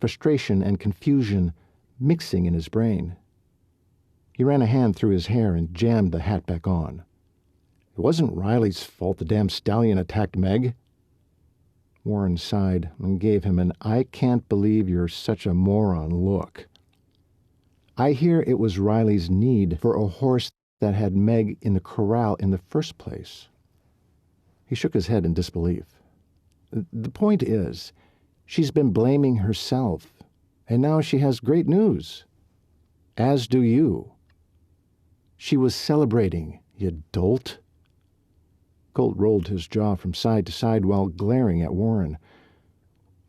[SPEAKER 1] frustration and confusion mixing in his brain. He ran a hand through his hair and jammed the hat back on. It wasn't Riley's fault the damn stallion attacked Meg. Warren sighed and gave him an "I can't believe you're such a moron" look. "I hear it was Riley's need for a horse that had Meg in the corral in the first place." He shook his head in disbelief. "The point is, she's been blaming herself, and now she has great news. As do you." "She was celebrating, you dolt." Colt rolled his jaw from side to side while glaring at Warren.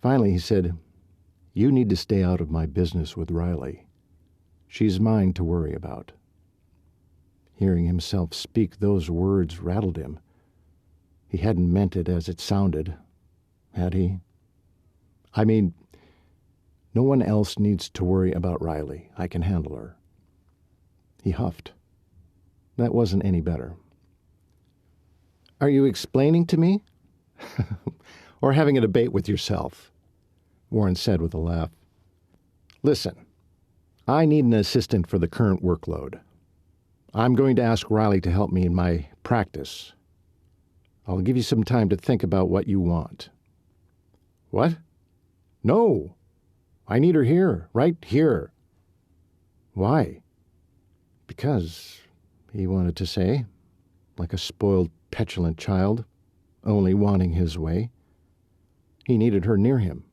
[SPEAKER 1] Finally he said, "You need to stay out of my business with Riley. She's mine to worry about." Hearing himself speak those words rattled him. He hadn't meant it as it sounded, had he? "I mean, no one else needs to worry about Riley. I can handle her." He huffed. That wasn't any better. "Are you explaining to me?" "Or having a debate with yourself?" Warren said with a laugh. Listen, I need an assistant for the current workload. I'm going to ask Riley to help me in my practice. I'll give you some time to think about what you want. What? No. I need her here, right here. Why? Because, he wanted to say, like a spoiled, petulant child, only wanting his way. He needed her near him,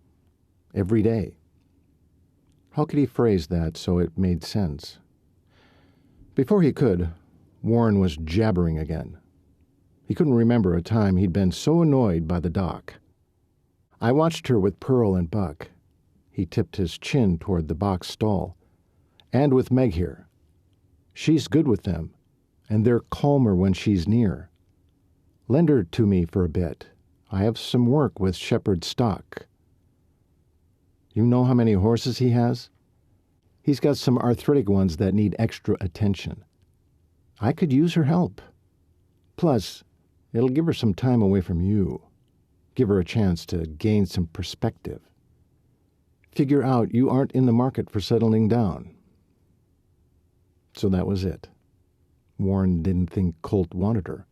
[SPEAKER 1] every day. How could he phrase that so it made sense? Before he could, Warren was jabbering again. He couldn't remember a time he'd been so annoyed by the doc. I watched her with Pearl and Buck. He tipped his chin toward the box stall. And with Meg here. She's good with them, and they're calmer when she's near. Lend her to me for a bit. I have some work with Shepherd stock. You know how many horses he has? He's got some arthritic ones that need extra attention. I could use her help. Plus, it'll give her some time away from you. Give her a chance to gain some perspective. Figure out you aren't in the market for settling down. So that was it. Warren didn't think Colt wanted her.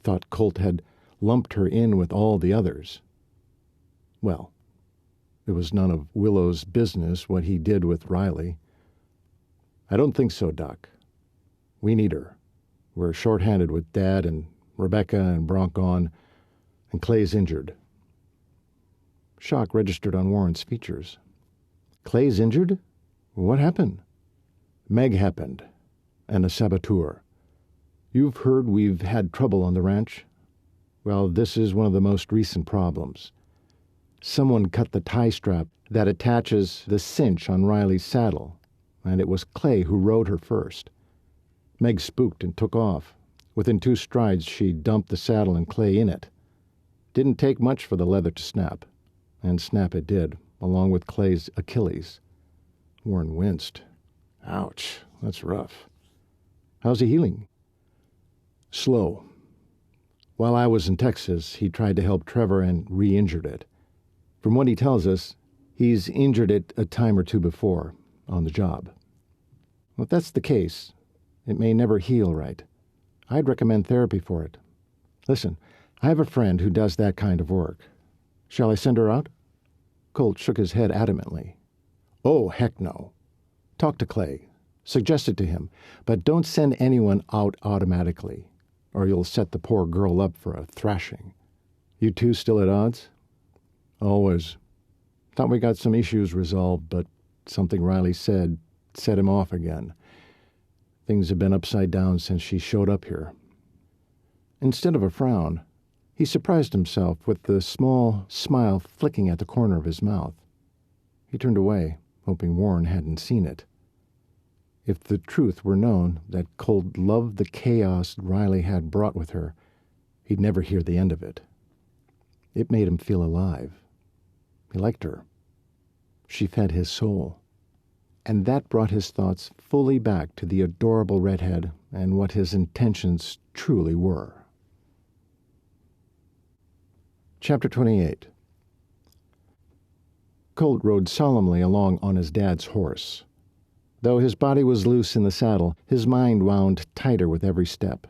[SPEAKER 1] Thought Colt had lumped her in with all the others. Well, it was none of Willow's business what he did with Riley. I don't think so, Doc. We need her. We're short-handed with Dad and Rebecca and Bronk gone, and Clay's injured. Shock registered on Warren's features. Clay's injured? What happened? Meg happened, and a saboteur. You've heard we've had trouble on the ranch? Well, this is one of the most recent problems. Someone cut the tie strap that attaches the cinch on Riley's saddle, and it was Clay who rode her first. Meg spooked and took off. Within 2 strides, she dumped the saddle and Clay in it. Didn't take much for the leather to snap, and snap it did, along with Clay's Achilles. Warren winced. Ouch, that's rough. How's he healing? Slow. While I was in Texas, he tried to help Trevor and re-injured it. From what he tells us, he's injured it a time or 2 before, on the job. Well, if that's the case, it may never heal right. I'd recommend therapy for it. Listen, I have a friend who does that kind of work. Shall I send her out? Colt shook his head adamantly. Oh, heck no. Talk to Clay. Suggest it to him, but don't send anyone out automatically, or you'll set the poor girl up for a thrashing. You two still at odds? Always. Thought we got some issues resolved, but something Riley said set him off again. Things have been upside down since she showed up here. Instead of a frown, he surprised himself with the small smile flicking at the corner of his mouth. He turned away, hoping Warren hadn't seen it. If the truth were known that Colt loved the chaos Riley had brought with her, he'd never hear the end of it. It made him feel alive. He liked her. She fed his soul. And that brought his thoughts fully back to the adorable redhead and what his intentions truly were. Chapter 28. Colt rode solemnly along on his dad's horse. Though his body was loose in the saddle, his mind wound tighter with every step.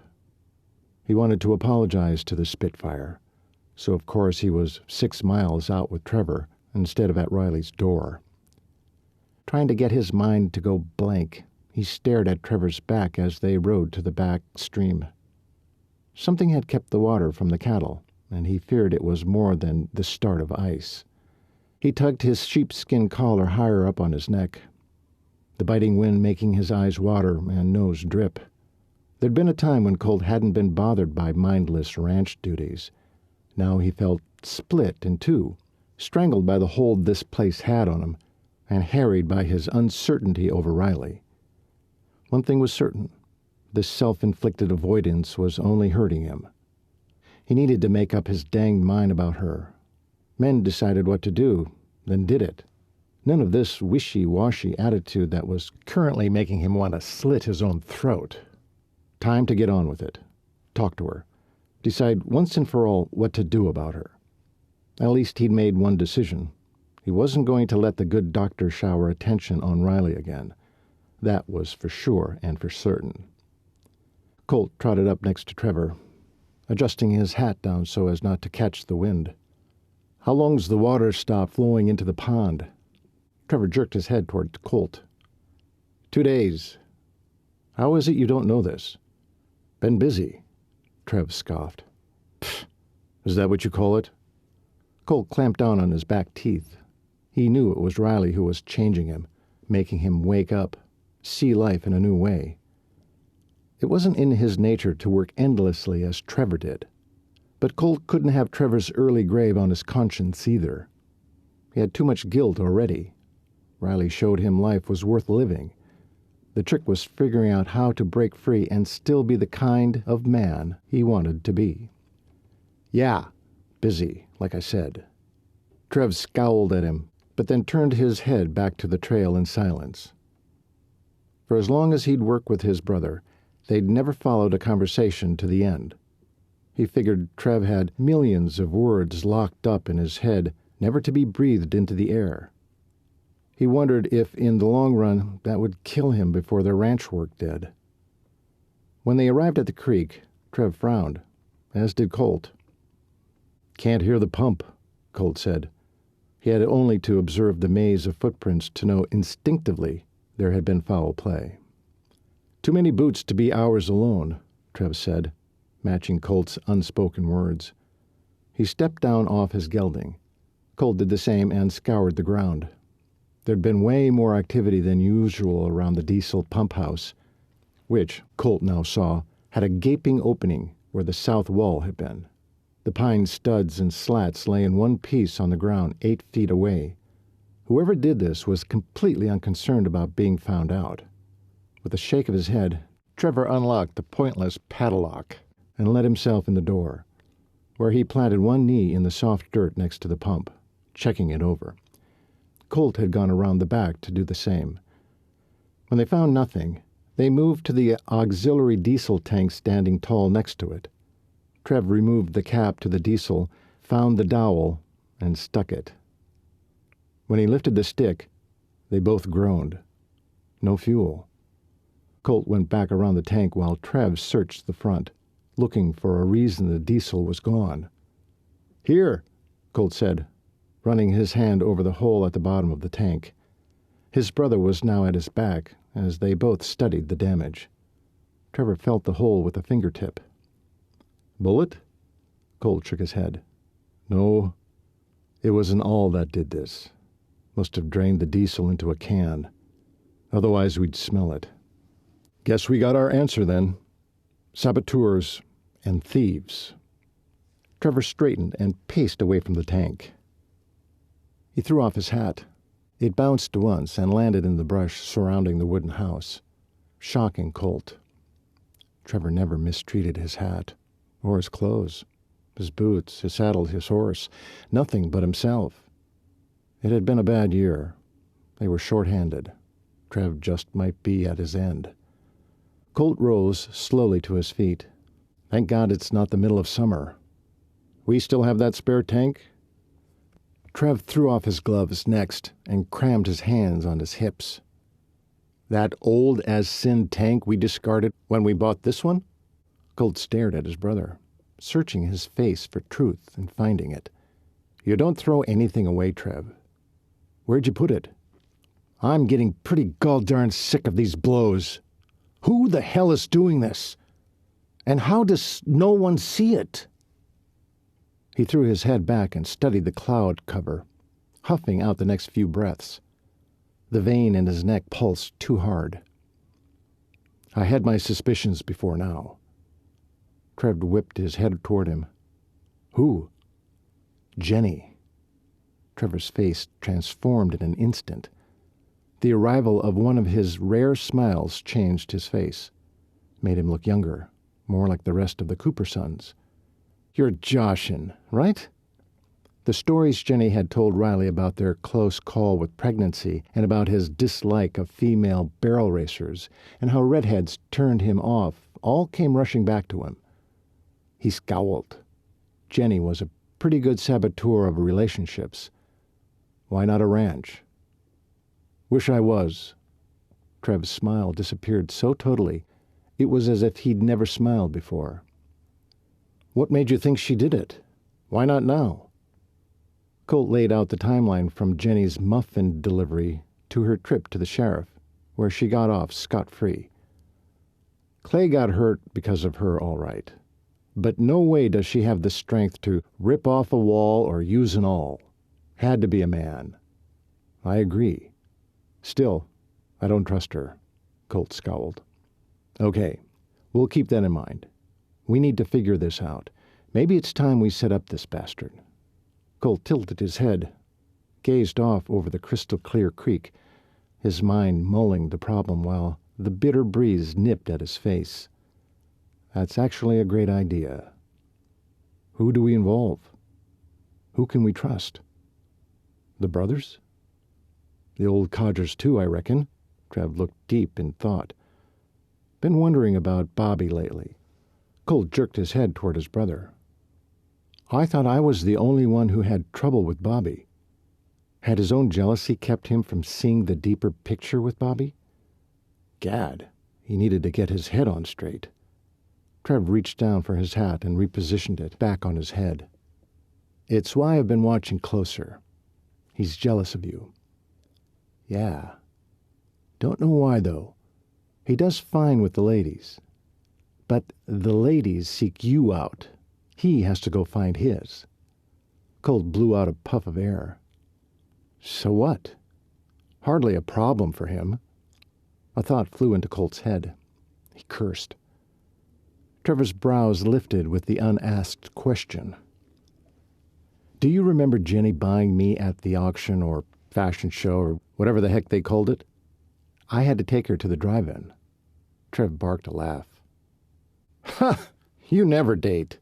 [SPEAKER 1] He wanted to apologize to the Spitfire, so of course he was 6 miles out with Trevor instead of at Riley's door. Trying to get his mind to go blank, he stared at Trevor's back as they rode to the back stream. Something had kept the water from the cattle, and he feared it was more than the start of ice. He tugged his sheepskin collar higher up on his neck, the biting wind making his eyes water and nose drip. There'd been a time when Colt hadn't been bothered by mindless ranch duties. Now he felt split in 2, strangled by the hold this place had on him, and harried by his uncertainty over Riley. One thing was certain. This self-inflicted avoidance was only hurting him. He needed to make up his danged mind about her. Men decided what to do, then did it. None of this wishy-washy attitude that was currently making him want to slit his own throat. Time to get on with it. Talk to her. Decide once and for all what to do about her. At least he'd made one decision. He wasn't going to let the good doctor shower attention on Riley again. That was for sure and for certain. Colt trotted up next to Trevor, adjusting his hat down so as not to catch the wind. "How long's the water stop flowing into the pond?" Trevor jerked his head toward Colt. 2 days. "How is it you don't know this?" "Been busy," Trev scoffed. "Pfft, is that what you call it?" Colt clamped down on his back teeth. He knew it was Riley who was changing him, making him wake up, see life in a new way. It wasn't in his nature to work endlessly as Trevor did. But Colt couldn't have Trevor's early grave on his conscience either. He had too much guilt already. Riley showed him life was worth living. The trick was figuring out how to break free and still be the kind of man he wanted to be. "Yeah, busy, like I said." Trev scowled at him, but then turned his head back to the trail in silence. For as long as he'd worked with his brother, they'd never followed a conversation to the end. He figured Trev had millions of words locked up in his head, never to be breathed into the air. He wondered if, in the long run, that would kill him before their ranch work did. When they arrived at the creek, Trev frowned, as did Colt. "Can't hear the pump," Colt said. He had only to observe the maze of footprints to know instinctively there had been foul play. "Too many boots to be ours alone," Trev said, matching Colt's unspoken words. He stepped down off his gelding. Colt did the same and scoured the ground. There'd been way more activity than usual around the diesel pump house, which, Colt now saw, had a gaping opening where the south wall had been. The pine studs and slats lay in one piece on the ground 8 feet away. Whoever did this was completely unconcerned about being found out. With a shake of his head, Trevor unlocked the pointless padlock and let himself in the door, where he planted one knee in the soft dirt next to the pump, checking it over. Colt had gone around the back to do the same. When they found nothing, they moved to the auxiliary diesel tank standing tall next to it. Trev removed the cap to the diesel, found the dowel, and stuck it. When he lifted the stick, they both groaned. No fuel. Colt went back around the tank while Trev searched the front, looking for a reason the diesel was gone. "Here," Colt said, running his hand over the hole at the bottom of the tank. His brother was now at his back as they both studied the damage. Trevor felt the hole with a fingertip. "Bullet?" Colt shook his head. "No, it wasn't all that did this. Must have drained the diesel into a can. Otherwise we'd smell it. Guess we got our answer then. Saboteurs and thieves." Trevor straightened and paced away from the tank. He threw off his hat. It bounced once and landed in the brush surrounding the wooden house, shocking Colt. Trevor never mistreated his hat, or his clothes, his boots, his saddle, his horse, nothing but himself. It had been a bad year. They were short-handed. Trev just might be at his end. Colt rose slowly to his feet. "Thank God it's not the middle of summer. We still have that spare tank?" Trev threw off his gloves next and crammed his hands on his hips. "That old-as-sin tank we discarded when we bought this one?" Colt stared at his brother, searching his face for truth and finding it. "You don't throw anything away, Trev. Where'd you put it?" "I'm getting pretty gall-darn sick of these blows. Who the hell is doing this? And how does no one see it?" He threw his head back and studied the cloud cover, huffing out the next few breaths. The vein in his neck pulsed too hard. "I had my suspicions before now." Trev whipped his head toward him. "Who?" "Jenny." Trevor's face transformed in an instant. The arrival of one of his rare smiles changed his face, made him look younger, more like the rest of the Cooper sons. "You're Joshin, right?" The stories Jenny had told Riley about their close call with pregnancy and about his dislike of female barrel racers and how redheads turned him off all came rushing back to him. He scowled. Jenny was a pretty good saboteur of relationships. Why not a ranch? Wish I was. Trev's smile disappeared so totally, it was as if he'd never smiled before. What made you think she did it? Why not now? Colt laid out the timeline from Jenny's muffin delivery to her trip to the sheriff, where she got off scot-free. Clay got hurt because of her, all right. But no way does she have the strength to rip off a wall or use an awl. Had to be a man. I agree. Still, I don't trust her, Colt scowled. Okay, we'll keep that in mind. We need to figure this out. Maybe it's time we set up this bastard. Colt tilted his head, gazed off over the crystal-clear creek, his mind mulling the problem while the bitter breeze nipped at his face. That's actually a great idea. Who do we involve? Who can we trust? The brothers? The old codgers, too, I reckon. Trev looked deep in thought. Been wondering about Bobby lately. Colt jerked his head toward his brother. I thought I was the only one who had trouble with Bobby. Had his own jealousy kept him from seeing the deeper picture with Bobby? Gad, he needed to get his head on straight. Trev reached down for his hat and repositioned it back on his head. It's why I've been watching closer. He's jealous of you. Yeah. Don't know why, though. He does fine with the ladies. But the ladies seek you out. He has to go find his. Colt blew out a puff of air. So what? Hardly a problem for him. A thought flew into Colt's head. He cursed. Trevor's brows lifted with the unasked question. Do you remember Jenny buying me at the auction or fashion show or whatever the heck they called it? I had to take her to the drive-in. Trev barked a laugh. Ha! You never date.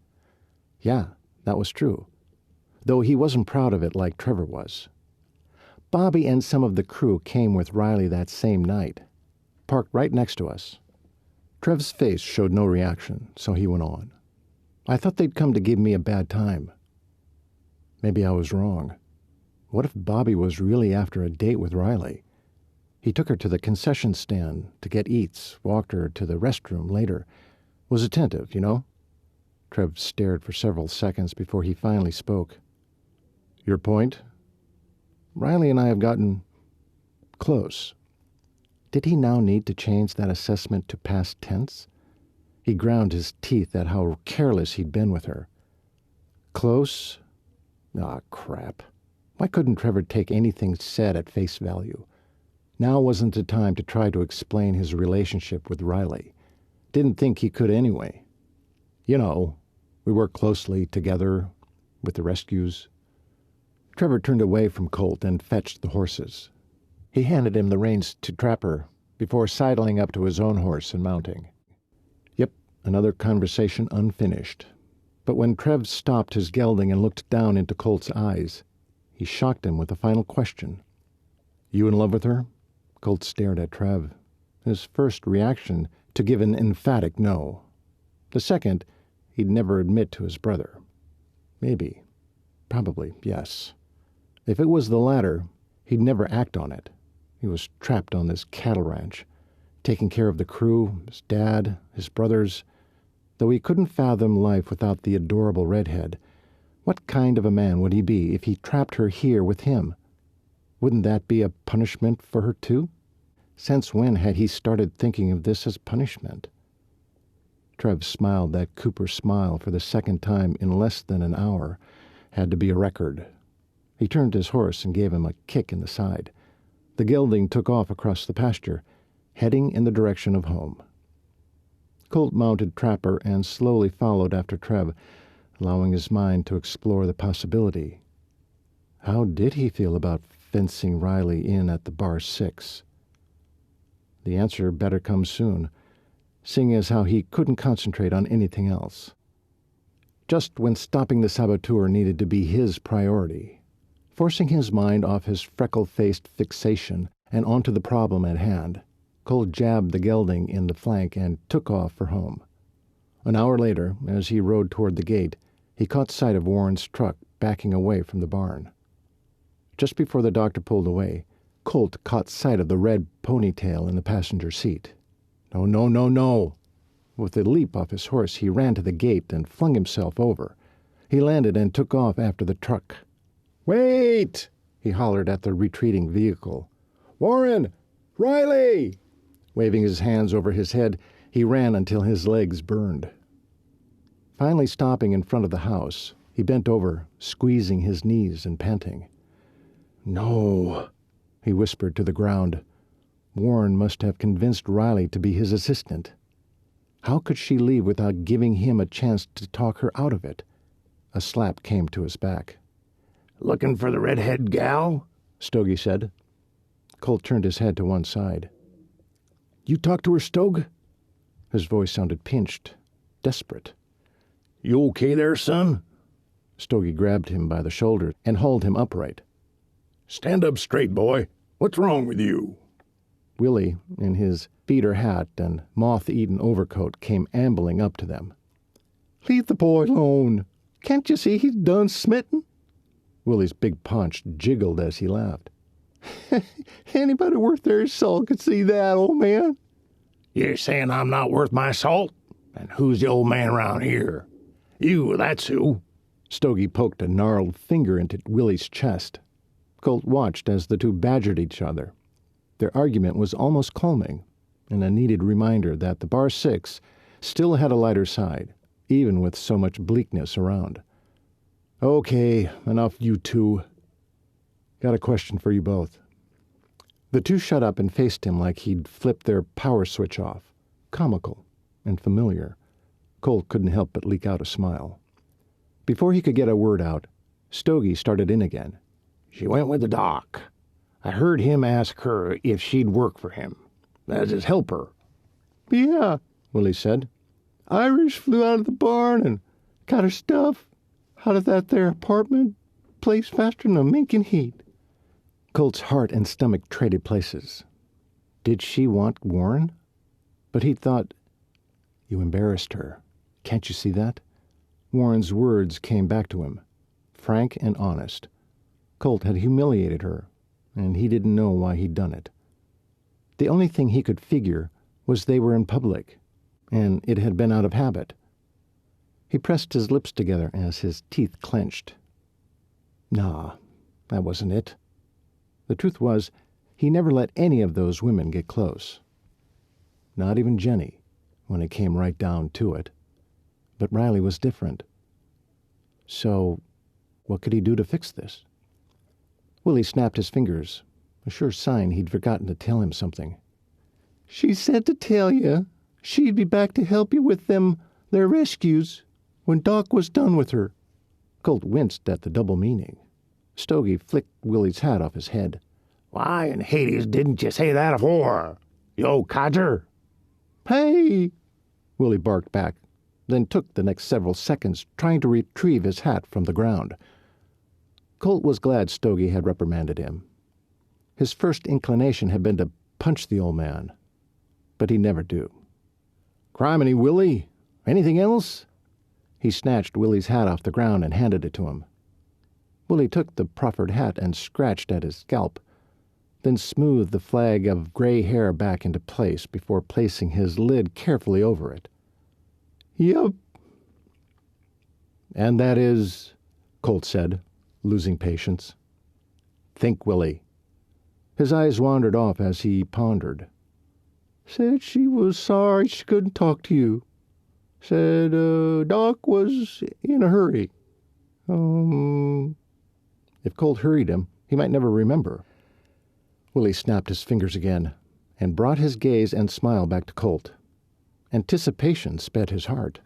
[SPEAKER 1] Yeah, that was true, though he wasn't proud of it like Trevor was. Bobby and some of the crew came with Riley that same night, parked right next to us. Trev's face showed no reaction, so he went on. I thought they'd come to give me a bad time. Maybe I was wrong. What if Bobby was really after a date with Riley? He took her to the concession stand to get eats, walked her to the restroom later. Was attentive, you know? Trev stared for several seconds before he finally spoke. Your point? Riley and I have gotten close. Did he now need to change that assessment to past tense? He ground his teeth at how careless he'd been with her. Close? Ah, crap. Why couldn't Trevor take anything said at face value? Now wasn't the time to try to explain his relationship with Riley. Didn't think he could anyway. You know, we work closely together with the rescues. Trevor turned away from Colt and fetched the horses. He handed him the reins to Trapper before sidling up to his own horse and mounting. Yep, another conversation unfinished. But when Trev stopped his gelding and looked down into Colt's eyes, he shocked him with a final question. You in love with her? Colt stared at Trev, his first reaction to give an emphatic no. The second, he'd never admit to his brother. Maybe. Probably, yes. If it was the latter, he'd never act on it. He was trapped on this cattle ranch, taking care of the crew, his dad, his brothers. Though he couldn't fathom life without the adorable redhead, what kind of a man would he be if he trapped her here with him? Wouldn't that be a punishment for her, too? Since when had he started thinking of this as punishment? Trev smiled that Cooper smile for the second time in less than an hour. Had to be a record. He turned his horse and gave him a kick in the side. The gelding took off across the pasture, heading in the direction of home. Colt mounted Trapper and slowly followed after Trev, allowing his mind to explore the possibility. How did he feel about fencing Riley in at the Bar 6? The answer better come soon, seeing as how he couldn't concentrate on anything else. Just when stopping the saboteur needed to be his priority, forcing his mind off his freckle-faced fixation and onto the problem at hand, Colt jabbed the gelding in the flank and took off for home. An hour later, as he rode toward the gate, he caught sight of Warren's truck backing away from the barn. Just before the doctor pulled away, Colt caught sight of the red ponytail in the passenger seat. No, no, no, no! With a leap off his horse, he ran to the gate and flung himself over. He landed and took off after the truck. "Wait!" he hollered at the retreating vehicle. "Warren! Riley!" Waving his hands over his head, he ran until his legs burned. Finally stopping in front of the house, he bent over, squeezing his knees and panting. "No," he whispered to the ground. Warren must have convinced Riley to be his assistant. How could she leave without giving him a chance to talk her out of it? A slap came to his back.
[SPEAKER 3] "Looking for the redhead gal?"
[SPEAKER 1] Stogie said. Colt turned his head to one side.
[SPEAKER 3] "You talk to her, Stogue?"
[SPEAKER 1] His voice sounded pinched, desperate.
[SPEAKER 3] "You okay there, son?"
[SPEAKER 1] Stogie grabbed him by the shoulder and hauled him upright.
[SPEAKER 3] "Stand up straight, boy. What's wrong with you?"
[SPEAKER 1] Willie, in his feeder hat and moth-eaten overcoat, came ambling up to them.
[SPEAKER 3] "Leave the boy alone. Can't you see he's done smitten?"
[SPEAKER 1] Willie's big paunch jiggled as he laughed.
[SPEAKER 3] "Anybody worth their salt could see that, old man." "You're saying I'm not worth my salt? And who's the old man around here?" "You, that's who."
[SPEAKER 1] Stogie poked a gnarled finger into Willie's chest. Colt watched as the two badgered each other. Their argument was almost calming, and a needed reminder that the Bar Six still had a lighter side, even with so much bleakness around. "Okay, enough you two. Got a question for you both." The two shut up and faced him like he'd flipped their power switch off, comical and familiar. Colt couldn't help but leak out a smile. Before he could get a word out, Stogie started in again.
[SPEAKER 3] "She went with the doc. I heard him ask her if she'd work for him, as his helper."
[SPEAKER 1] "Yeah," Willie said. "Irish flew out of the barn and got her stuff out of that there apartment place faster than a mink in heat." Colt's heart and stomach traded places. Did she want Warren? But he'd thought, "You embarrassed her. Can't you see that?" Warren's words came back to him, frank and honest. Colt had humiliated her, and he didn't know why he'd done it. The only thing he could figure was they were in public, and it had been out of habit. He pressed his lips together as his teeth clenched. Nah, that wasn't it. The truth was, he never let any of those women get close. Not even Jenny, when it came right down to it. But Riley was different. So, what could he do to fix this? Willie snapped his fingers, a sure sign he'd forgotten to tell him something. "She said to tell you she'd be back to help you with their rescues when Doc was done with her." Colt winced at the double meaning. Stogie flicked Willie's hat off his head.
[SPEAKER 3] "Why in Hades didn't you say that afore, you old codger?"
[SPEAKER 1] "Hey!" Willie barked back, then took the next several seconds trying to retrieve his hat from the ground. Colt was glad Stogie had reprimanded him. His first inclination had been to punch the old man, but he'd never do. "Criminy, Willie! Anything else?" He snatched Willie's hat off the ground and handed it to him. Willie took the proffered hat and scratched at his scalp, then smoothed the flag of gray hair back into place before placing his lid carefully over it. "Yup." "And that is," Colt said, losing patience. "Think, Willie." His eyes wandered off as he pondered. "Said she was sorry she couldn't talk to you. Said Doc was in a hurry. If Colt hurried him, he might never remember. Willie snapped his fingers again and brought his gaze and smile back to Colt. Anticipation sped his heart.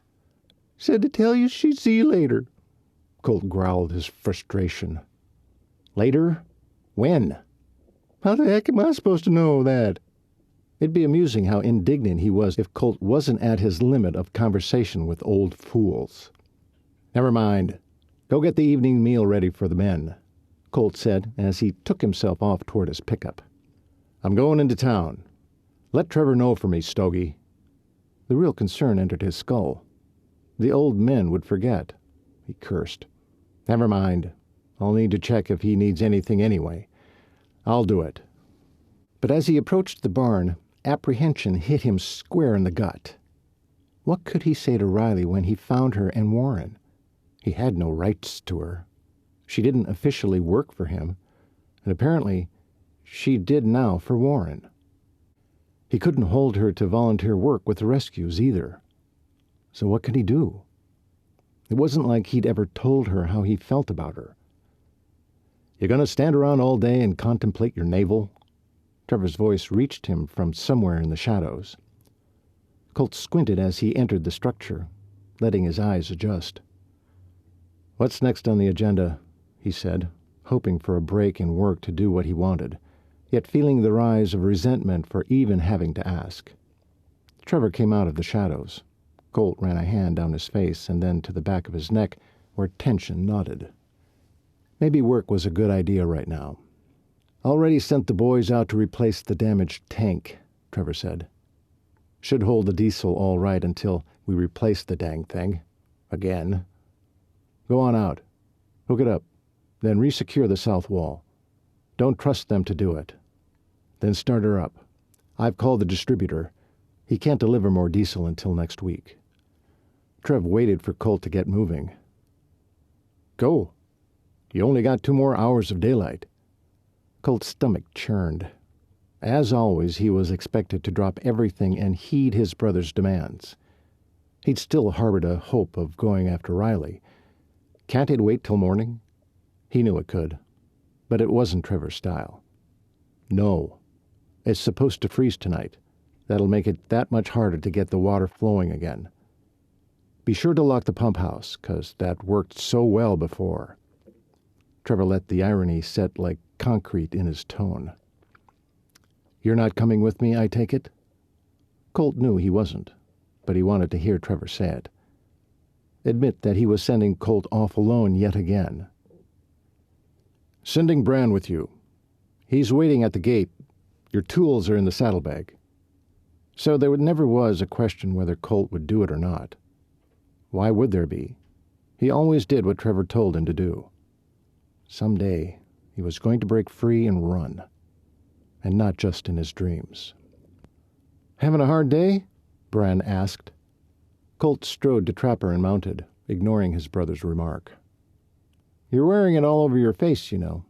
[SPEAKER 1] "Said to tell you she'd see you later." Colt growled his frustration. "Later? When?" "How the heck am I supposed to know that?" It'd be amusing how indignant he was if Colt wasn't at his limit of conversation with old fools. "Never mind. Go get the evening meal ready for the men," Colt said as he took himself off toward his pickup. "I'm going into town. Let Trevor know for me, Stogie." The real concern entered his skull. The old men would forget. He cursed. "Never mind. I'll need to check if he needs anything anyway. I'll do it." But as he approached the barn, apprehension hit him square in the gut. What could he say to Riley when he found her and Warren? He had no rights to her. She didn't officially work for him, and apparently she did now for Warren. He couldn't hold her to volunteer work with the rescues either. So what could he do? It wasn't like he'd ever told her how he felt about her. "You gonna stand around all day and contemplate your navel?" Trevor's voice reached him from somewhere in the shadows. Colt squinted as he entered the structure, letting his eyes adjust. "What's next on the agenda?" he said, hoping for a break in work to do what he wanted, yet feeling the rise of resentment for even having to ask. Trevor came out of the shadows. Colt ran a hand down his face and then to the back of his neck, where tension knotted. Maybe work was a good idea right now. "Already sent the boys out to replace the damaged tank," Trevor said. "Should hold the diesel all right until we replace the dang thing. Again. Go on out. Hook it up. Then resecure the south wall. Don't trust them to do it. Then start her up. I've called the distributor. He can't deliver more diesel until next week." Trev waited for Colt to get moving. "Go. You only got 2 more hours of daylight." Colt's stomach churned. As always, he was expected to drop everything and heed his brother's demands. He'd still harbored a hope of going after Riley. Can't it wait till morning? He knew it could, but it wasn't Trevor's style. "No. It's supposed to freeze tonight. That'll make it that much harder to get the water flowing again. Be sure to lock the pump house, 'cause that worked so well before." Trevor let the irony set like concrete in his tone. "You're not coming with me, I take it?" Colt knew he wasn't, but he wanted to hear Trevor say it. Admit that he was sending Colt off alone yet again. "Sending Bran with you. He's waiting at the gate. Your tools are in the saddlebag." So there never was a question whether Colt would do it or not. Why would there be? He always did what Trevor told him to do. Someday he was going to break free and run, and not just in his dreams. "Having a hard day?" Bran asked. Colt strode to Trapper and mounted, ignoring his brother's remark. "You're wearing it all over your face, you know."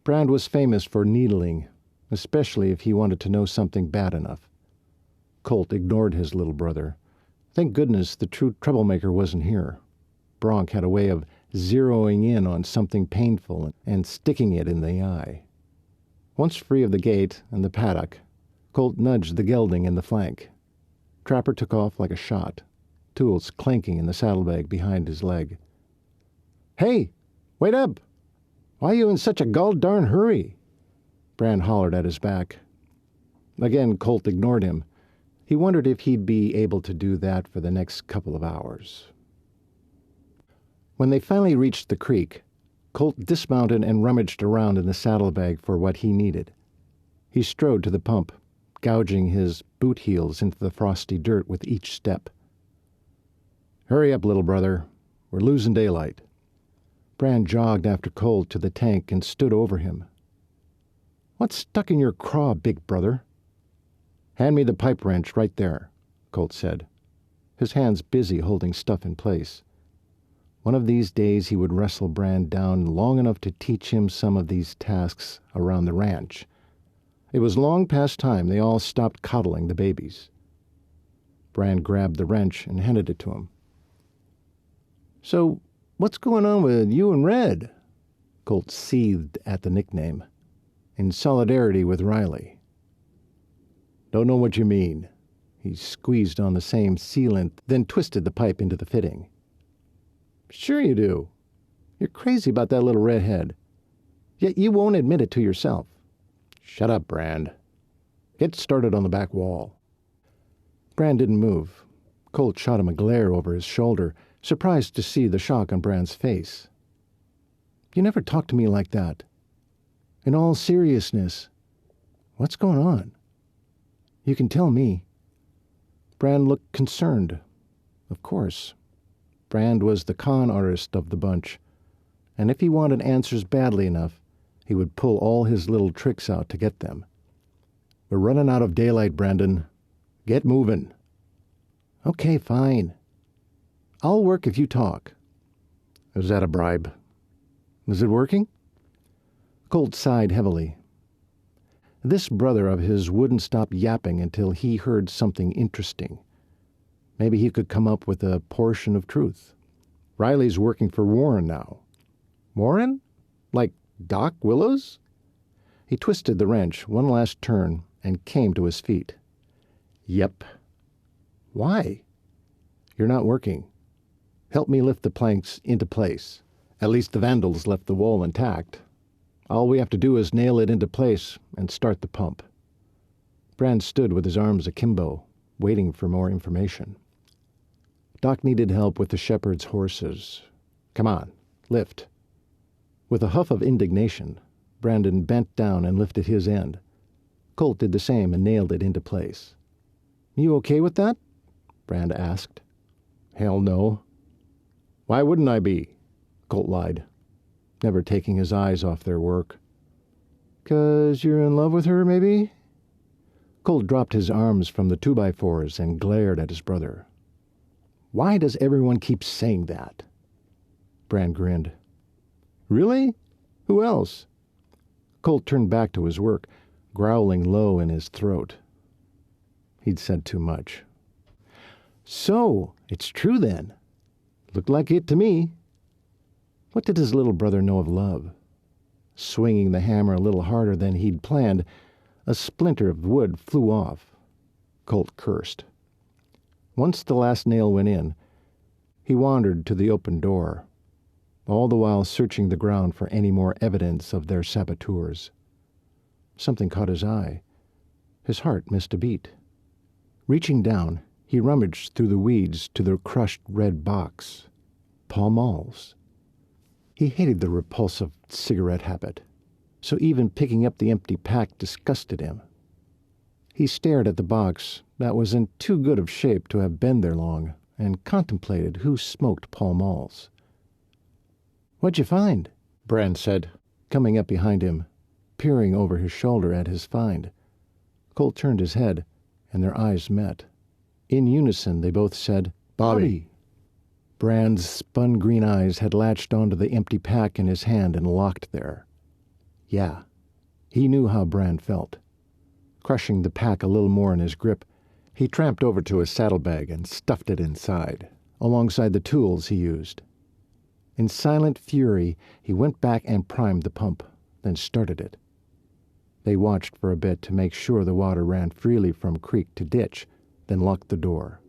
[SPEAKER 1] Bran was famous for needling, especially if he wanted to know something bad enough. Colt ignored his little brother. Thank goodness the true troublemaker wasn't here. Bronk had a way of zeroing in on something painful and sticking it in the eye. Once free of the gate and the paddock, Colt nudged the gelding in the flank. Trapper took off like a shot, tools clanking in the saddlebag behind his leg. "Hey, wait up! Why are you in such a gol-darn hurry?" Bran hollered at his back. Again, Colt ignored him. He wondered if he'd be able to do that for the next couple of hours. When they finally reached the creek, Colt dismounted and rummaged around in the saddlebag for what he needed. He strode to the pump, gouging his boot heels into the frosty dirt with each step. "Hurry up, little brother. We're losing daylight." Bran jogged after Colt to the tank and stood over him. "What's stuck in your craw, big brother?" "Hand me the pipe wrench right there," Colt said, his hands busy holding stuff in place. One of these days he would wrestle Bran down long enough to teach him some of these tasks around the ranch. It was long past time they all stopped coddling the babies. Bran grabbed the wrench and handed it to him. "So, what's going on with you and Red?" Colt seethed at the nickname, in solidarity with Riley. "Don't know what you mean." He squeezed on the same sealant, then twisted the pipe into the fitting. "Sure you do. You're crazy about that little redhead. Yet you won't admit it to yourself." "Shut up, Bran. Get started on the back wall." Bran didn't move. Colt shot him a glare over his shoulder, surprised to see the shock on Bran's face. "You never talk to me like that. In all seriousness, what's going on? You can tell me." Bran looked concerned. Of course. Bran was the con artist of the bunch. and if he wanted answers badly enough, he would pull all his little tricks out to get them. "We're running out of daylight, Brandon. Get moving." "Okay, fine. I'll work if you talk." "Is that a bribe? Is it working?" Colt sighed heavily. This brother of his wouldn't stop yapping until he heard something interesting. Maybe he could come up with a portion of truth. Riley's working for Warren now. Warren? Like Doc Willows? He twisted the wrench one last turn and came to his feet. "Yep." "Why?" "You're not working. Help me lift the planks into place. At least the vandals left the wall intact. All we have to do is nail it into place and start the pump." Brand stood with his arms akimbo, waiting for more information. Doc needed help with the shepherd's horses. "Come on, lift." With a huff of indignation, Brandon bent down and lifted his end. Colt did the same and nailed it into place. "You okay with that?" Brand asked. "Hell no." "Why wouldn't I be?" Colt lied, never taking his eyes off their work. "'Cause you're in love with her, maybe?" Colt dropped his arms from the 2x4s and glared at his brother. "Why does everyone keep saying that?" Brand grinned. "Really? Who else?" Colt turned back to his work, growling low in his throat. He'd said too much. "So, it's true then?" "Looked like it to me." What did his little brother know of love? Swinging the hammer a little harder than he'd planned, a splinter of wood flew off. Colt cursed. Once the last nail went in, he wandered to the open door, all the while searching the ground for any more evidence of their saboteurs. Something caught his eye. His heart missed a beat. Reaching down, he rummaged through the weeds to the crushed red box. Pall Malls. He hated the repulsive cigarette habit, so even picking up the empty pack disgusted him. He stared at the box that was in too good of shape to have been there long and contemplated who smoked Pall Malls. "What'd you find?" Brand said, coming up behind him, peering over his shoulder at his find. Colt turned his head, and their eyes met. In unison, they both said, "Bobby." Brand's spun green eyes had latched onto the empty pack in his hand and locked there. Yeah, he knew how Brand felt. Crushing the pack a little more in his grip, he tramped over to his saddlebag and stuffed it inside, alongside the tools he used. In silent fury, he went back and primed the pump, then started it. They watched for a bit to make sure the water ran freely from creek to ditch, then locked the door.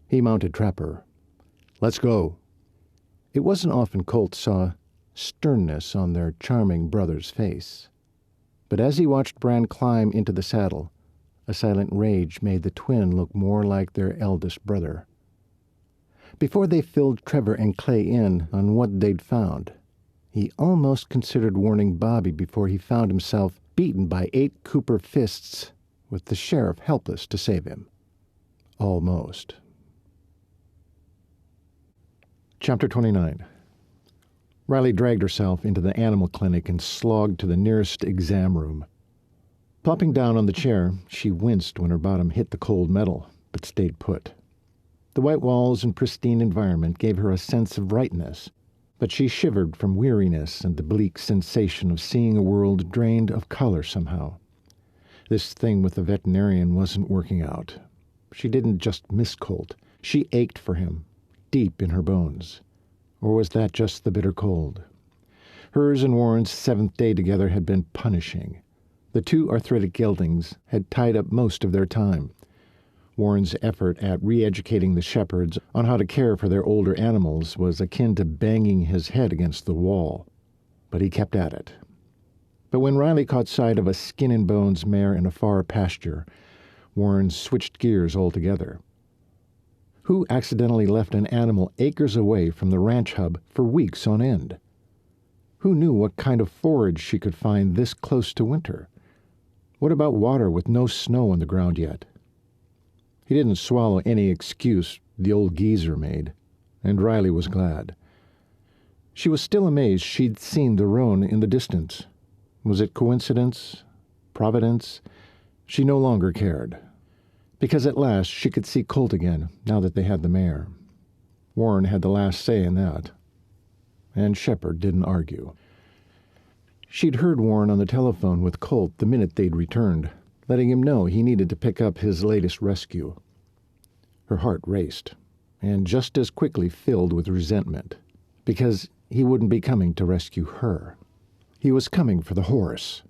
[SPEAKER 1] He mounted Trapper. "Let's go." It wasn't often Colt saw sternness on their charming brother's face. But as he watched Brand climb into the saddle, a silent rage made the twin look more like their eldest brother. Before they filled Trevor and Clay in on what they'd found, he almost considered warning Bobby before he found himself beaten by 8 Cooper fists, with the sheriff helpless to save him. Almost. Chapter 29. Riley dragged herself into the animal clinic and slogged to the nearest exam room. Plopping down on the chair, she winced when her bottom hit the cold metal, but stayed put. The white walls and pristine environment gave her a sense of rightness, but she shivered from weariness and the bleak sensation of seeing a world drained of color somehow. This thing with the veterinarian wasn't working out. She didn't just miss Colt. She ached for him, deep in her bones. Or was that just the bitter cold? Hers and Warren's 7th day together had been punishing. The 2 arthritic geldings had tied up most of their time. Warren's effort at re-educating the shepherds on how to care for their older animals was akin to banging his head against the wall. But he kept at it. But when Riley caught sight of a skin-and-bones mare in a far pasture, Warren switched gears altogether. Who accidentally left an animal acres away from the ranch hub for weeks on end? Who knew what kind of forage she could find this close to winter? What about water with no snow on the ground yet? He didn't swallow any excuse the old geezer made, and Riley was glad. She was still amazed she'd seen the roan in the distance. Was it coincidence? Providence? She no longer cared. Because at last she could see Colt again, now that they had the mare. Warren had the last say in that. And Shepard didn't argue. She'd heard Warren on the telephone with Colt the minute they'd returned, letting him know he needed to pick up his latest rescue. Her heart raced, and just as quickly filled with resentment, because he wouldn't be coming to rescue her. He was coming for the horse,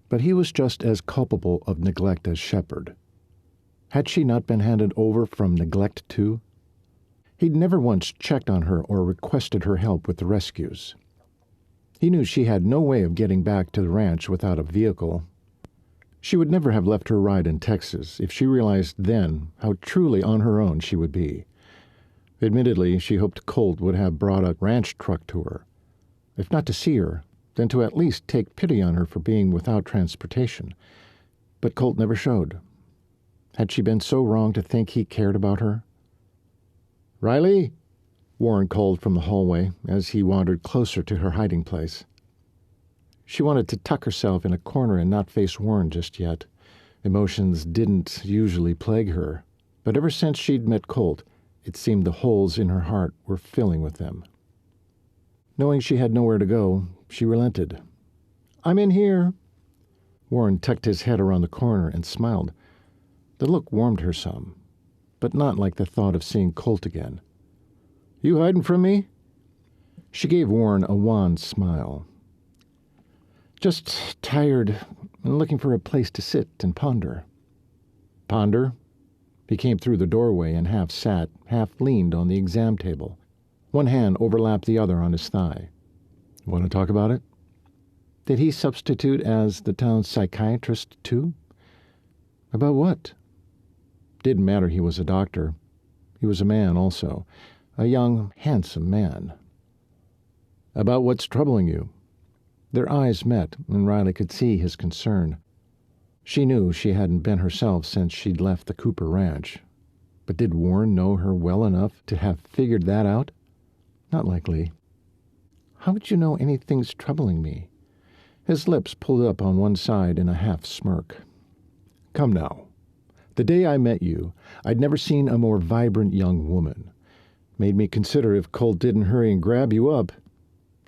[SPEAKER 1] but he was just as culpable of neglect as Shepard. Had she not been handed over from neglect too? He'd never once checked on her or requested her help with the rescues. He knew she had no way of getting back to the ranch without a vehicle. She would never have left her ride in Texas if she realized then how truly on her own she would be. Admittedly, she hoped Colt would have brought a ranch truck to her, if not to see her, then to at least take pity on her for being without transportation. But Colt never showed. Had she been so wrong to think he cared about her? "Riley?" Warren called from the hallway as he wandered closer to her hiding place. She wanted to tuck herself in a corner and not face Warren just yet. Emotions didn't usually plague her, but ever since she'd met Colt, it seemed the holes in her heart were filling with them. Knowing she had nowhere to go, she relented. "I'm in here." Warren tucked his head around the corner and smiled. The look warmed her some, but not like the thought of seeing Colt again. "You hiding from me?" She gave Warren a wan smile. "Just tired and looking for a place to sit and ponder." "Ponder?" He came through the doorway and half sat, half leaned on the exam table. One hand overlapped the other on his thigh. "Want to talk about it?" Did he substitute as the town's psychiatrist, too? About what? Didn't matter he was a doctor. He was a man also. A young, handsome man. "About what's troubling you?" Their eyes met, and Riley could see his concern. She knew she hadn't been herself since she'd left the Cooper ranch. But did Warren know her well enough to have figured that out? Not likely. "How would you know anything's troubling me?" His lips pulled up on one side in a half smirk. "Come now. The day I met you, I'd never seen a more vibrant young woman. Made me consider if Colt didn't hurry and grab you up,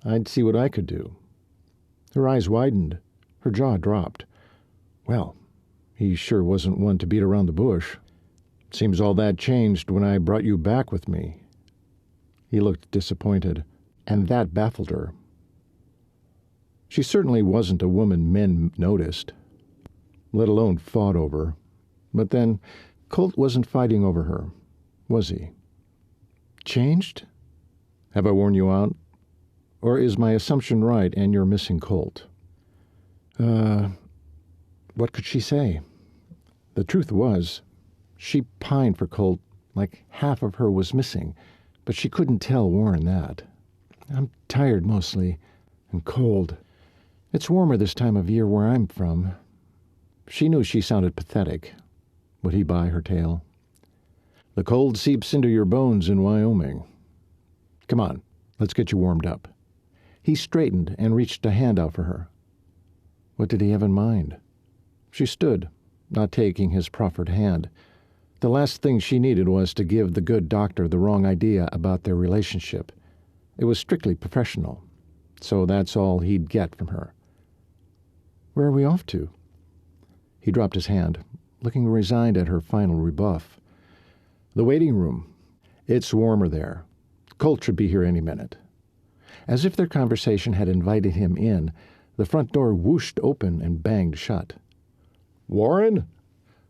[SPEAKER 1] I'd see what I could do." Her eyes widened. Her jaw dropped. Well, he sure wasn't one to beat around the bush. "Seems all that changed when I brought you back with me." He looked disappointed, and that baffled her. She certainly wasn't a woman men noticed, let alone fought over. But then, Colt wasn't fighting over her, was he? Changed? Have I worn you out? Or is my assumption right and you're missing Colt? What could she say? The truth was, she pined for Colt like half of her was missing, but she couldn't tell Warren that. "I'm tired mostly, and cold. It's warmer this time of year where I'm from." She knew she sounded pathetic. Would he buy her tale? "The cold seeps into your bones in Wyoming. Come on, let's get you warmed up." He straightened and reached a hand out for her. What did he have in mind? She stood, not taking his proffered hand. The last thing she needed was to give the good doctor the wrong idea about their relationship. It was strictly professional, so that's all he'd get from her. "Where are we off to?" He dropped his hand, looking resigned at her final rebuff. "The waiting room. It's warmer there. Colt should be here any minute." As if their conversation had invited him in, the front door whooshed open and banged shut. "Warren?"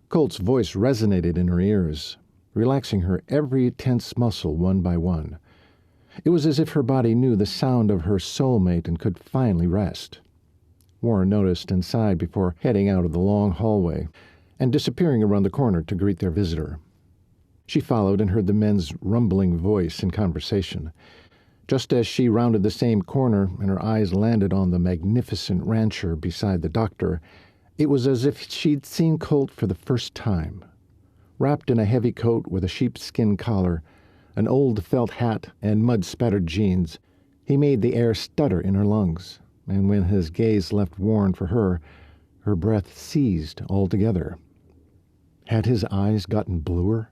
[SPEAKER 1] Colt's voice resonated in her ears, relaxing her every tense muscle one by one. It was as if her body knew the sound of her soulmate and could finally rest. Warren noticed and sighed before heading out of the long hallway and disappearing around the corner to greet their visitor. She followed and heard the men's rumbling voice in conversation. Just as she rounded the same corner and her eyes landed on the magnificent rancher beside the doctor, it was as if she'd seen Colt for the first time. Wrapped in a heavy coat with a sheepskin collar, an old felt hat, and mud-spattered jeans, He made the air stutter in her lungs, and when his gaze left Warren for her breath ceased altogether. Had his eyes gotten bluer,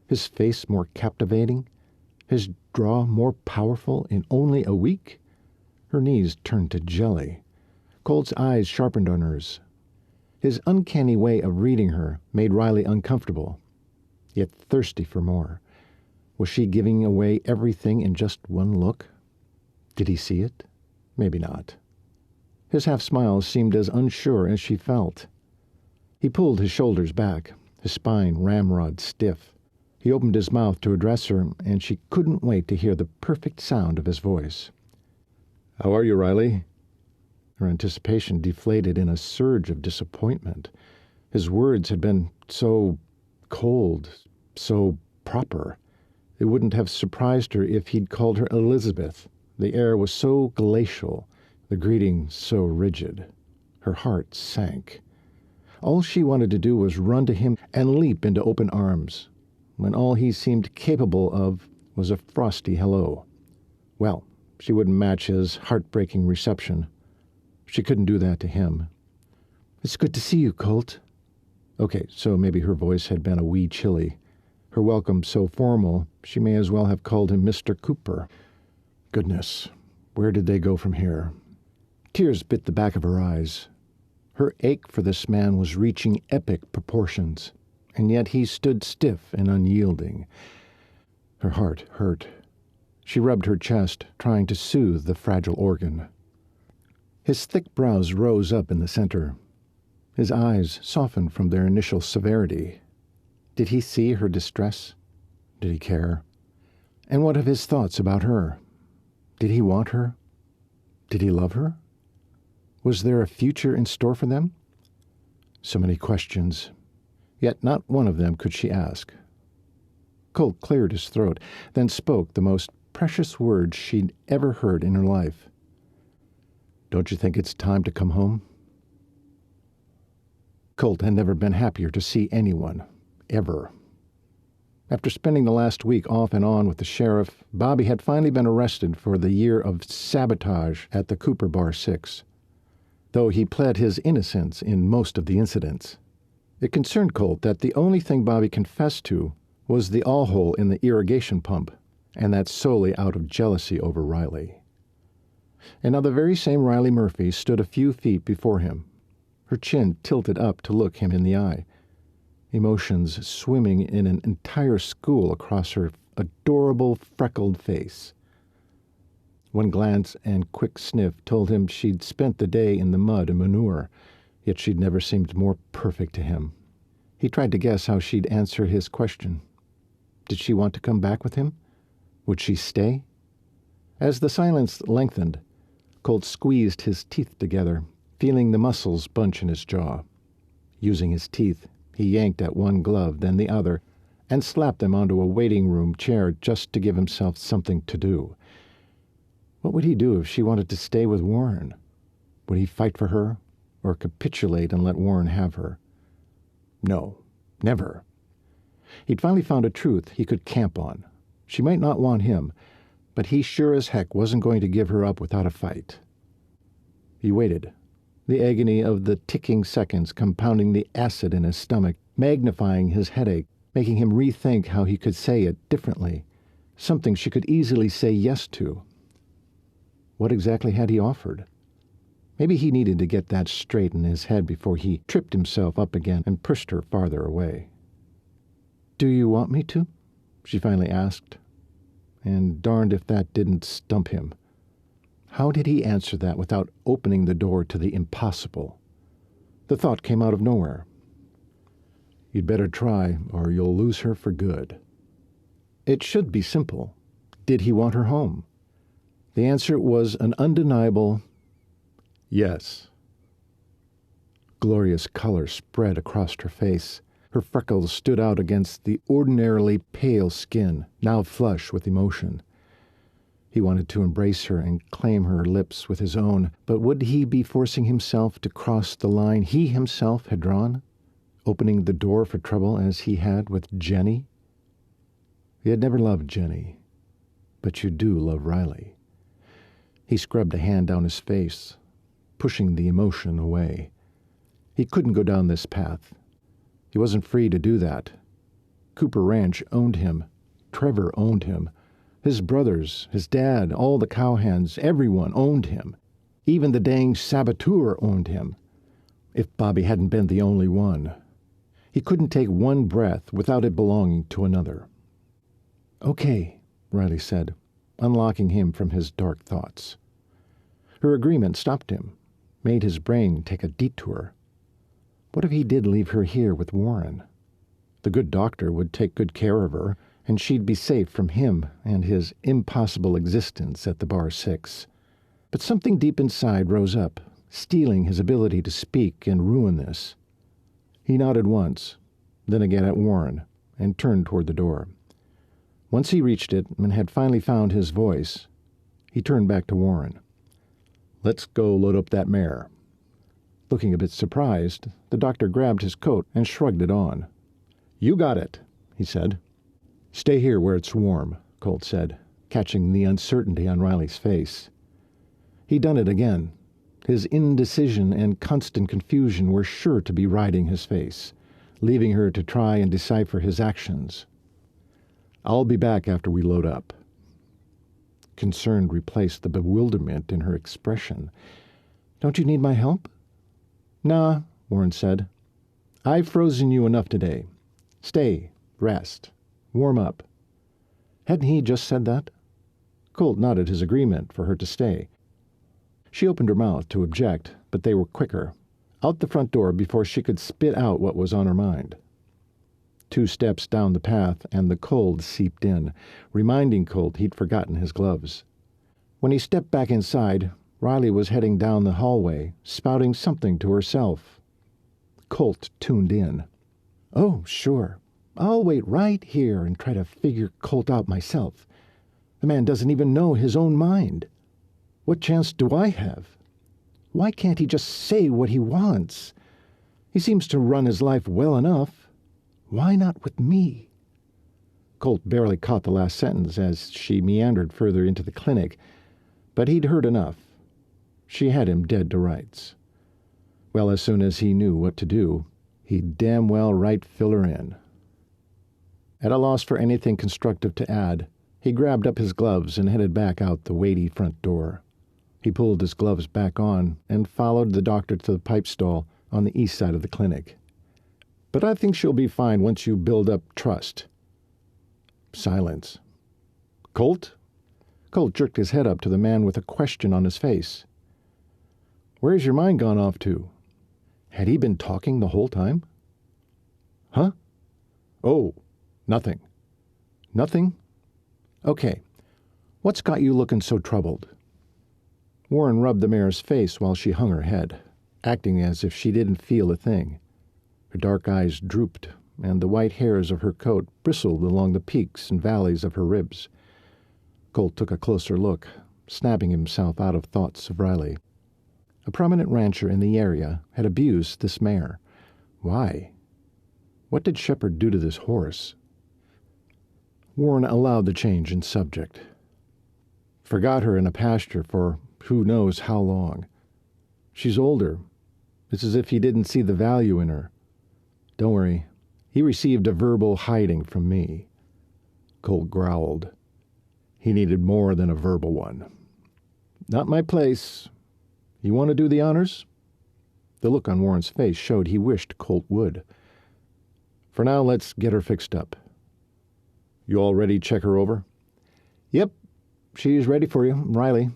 [SPEAKER 1] his face more captivating, his draw more powerful in only a week? Her knees turned to jelly. Colt's eyes sharpened on hers. His uncanny way of reading her made Riley uncomfortable, yet thirsty for more. Was she giving away everything in just one look? Did he see it? Maybe not. His half-smile seemed as unsure as she felt. He pulled his shoulders back, his spine ramrod stiff. He opened his mouth to address her, and she couldn't wait to hear the perfect sound of his voice. "How are you, Riley?" Her anticipation deflated in a surge of disappointment. His words had been so cold, so proper. It wouldn't have surprised her if he'd called her Elizabeth. The air was so glacial, the greeting so rigid. Her heart sank. All she wanted to do was run to him and leap into open arms, when all he seemed capable of was a frosty hello. Well, she wouldn't match his heartbreaking reception. She couldn't do that to him. "It's good to see you, Colt." Okay, so maybe her voice had been a wee chilly. Her welcome so formal, she may as well have called him Mr. Cooper. Goodness, where did they go from here? Tears bit the back of her eyes. Her ache for this man was reaching epic proportions, and yet he stood stiff and unyielding. Her heart hurt. She rubbed her chest, trying to soothe the fragile organ. His thick brows rose up in the center. His eyes softened from their initial severity. Did he see her distress? Did he care? And what of his thoughts about her? Did he want her? Did he love her? Was there a future in store for them? So many questions, yet not one of them could she ask. Colt cleared his throat, then spoke the most precious words she'd ever heard in her life. "Don't you think it's time to come home?" Colt had never been happier to see anyone, ever. After spending the last week off and on with the sheriff, Bobby had finally been arrested for the year of sabotage at the Cooper Bar 6, though he pled his innocence in most of the incidents. It concerned Colt that the only thing Bobby confessed to was the all-hole in the irrigation pump, and that solely out of jealousy over Riley. And now the very same Riley Murphy stood a few feet before him, her chin tilted up to look him in the eye, emotions swimming in an entire school across her adorable freckled face. One glance and quick sniff told him she'd spent the day in the mud and manure, yet she'd never seemed more perfect to him. He tried to guess how she'd answer his question. Did she want to come back with him? Would she stay? As the silence lengthened, Colt squeezed his teeth together, feeling the muscles bunch in his jaw. Using his teeth, he yanked at one glove, then the other, and slapped them onto a waiting room chair just to give himself something to do. What would he do if she wanted to stay with Warren? Would he fight for her, or capitulate and let Warren have her? No, never. He'd finally found a truth he could camp on. She might not want him, but he sure as heck wasn't going to give her up without a fight. He waited, the agony of the ticking seconds compounding the acid in his stomach, magnifying his headache, making him rethink how he could say it differently, something she could easily say yes to. What exactly had he offered? Maybe he needed to get that straight in his head before he tripped himself up again and pushed her farther away. "Do you want me to?" she finally asked, and darned if that didn't stump him. How did he answer that without opening the door to the impossible? The thought came out of nowhere. "You'd better try, or you'll lose her for good." It should be simple. Did he want her home? The answer was an undeniable yes. Glorious color spread across her face. Her freckles stood out against the ordinarily pale skin, now flush with emotion. He wanted to embrace her and claim her lips with his own, but would he be forcing himself to cross the line he himself had drawn, opening the door for trouble as he had with Jenny? He had never loved Jenny, but you do love Riley. He scrubbed a hand down his face, pushing the emotion away. He couldn't go down this path. He wasn't free to do that. Cooper Ranch owned him. Trevor owned him. His brothers, his dad, all the cowhands, everyone owned him. Even the dang saboteur owned him. If Bobby hadn't been the only one. He couldn't take one breath without it belonging to another. "Okay," Riley said, unlocking him from his dark thoughts. Her agreement stopped him, made his brain take a detour. What if he did leave her here with Warren? The good doctor would take good care of her, and she'd be safe from him and his impossible existence at the Bar 6. But something deep inside rose up, stealing his ability to speak and ruin this. He nodded once, then again at Warren, and turned toward the door. Once he reached it and had finally found his voice, he turned back to Warren. "Let's go load up that mare." Looking a bit surprised, the doctor grabbed his coat and shrugged it on. "You got it," he said. "Stay here where it's warm," Colt said, catching the uncertainty on Riley's face. He'd done it again. His indecision and constant confusion were sure to be riding his face, leaving her to try and decipher his actions. "I'll be back after we load up." Concern replaced the bewilderment in her expression. "Don't you need my help?" "Nah," Warren said. "I've frozen you enough today. Stay, rest, warm up." Hadn't he just said that? Colt nodded his agreement for her to stay. She opened her mouth to object, but they were quicker, out the front door before she could spit out what was on her mind. 2 steps down the path, and the cold seeped in, reminding Colt he'd forgotten his gloves. When he stepped back inside, Riley was heading down the hallway, spouting something to herself. Colt tuned in. "Oh, sure. I'll wait right here and try to figure Colt out myself. The man doesn't even know his own mind. What chance do I have? Why can't he just say what he wants? He seems to run his life well enough. Why not with me?" Colt barely caught the last sentence as she meandered further into the clinic, but he'd heard enough. She had him dead to rights. Well, as soon as he knew what to do, he'd damn well right fill her in. At a loss for anything constructive to add, he grabbed up his gloves and headed back out the weighty front door. He pulled his gloves back on and followed the doctor to the pipe stall on the east side of the clinic. "But I think she'll be fine once you build up trust." Silence. "Colt?" Colt jerked his head up to the man with a question on his face. "Where's your mind gone off to?" Had he been talking the whole time? "Huh? Oh, nothing." "Nothing? Okay. What's got you looking so troubled?" Warren rubbed the mare's face while she hung her head, acting as if she didn't feel a thing. Her dark eyes drooped, and the white hairs of her coat bristled along the peaks and valleys of her ribs. Colt took a closer look, snapping himself out of thoughts of Riley. A prominent rancher in the area had abused this mare. Why? What did Shepard do to this horse? Warren allowed the change in subject. Forgot her in a pasture for who knows how long. She's older. It's as if he didn't see the value in her. Don't worry. He received a verbal hiding from me. Colt growled. He needed more than a verbal one. "Not my place. You want to do the honors?" The look on Warren's face showed he wished Colt would. "For now, let's get her fixed up." "You all ready to check her over?" "Yep. She's ready for you, Riley."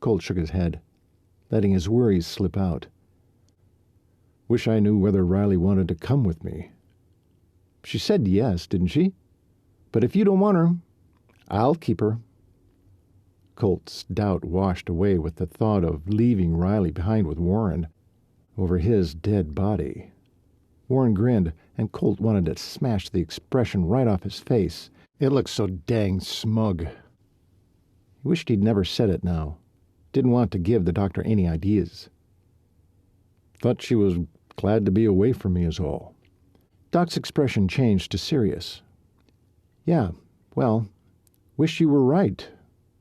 [SPEAKER 1] Colt shook his head, letting his worries slip out. "Wish I knew whether Riley wanted to come with me." "She said yes, didn't she? But if you don't want her, I'll keep her." Colt's doubt washed away with the thought of leaving Riley behind with Warren over his dead body. Warren grinned, and Colt wanted to smash the expression right off his face. It looked so dang smug. He wished he'd never said it now. Didn't want to give the doctor any ideas. "Thought she was glad to be away from me is all." Doc's expression changed to serious. "Yeah, well, wish you were right.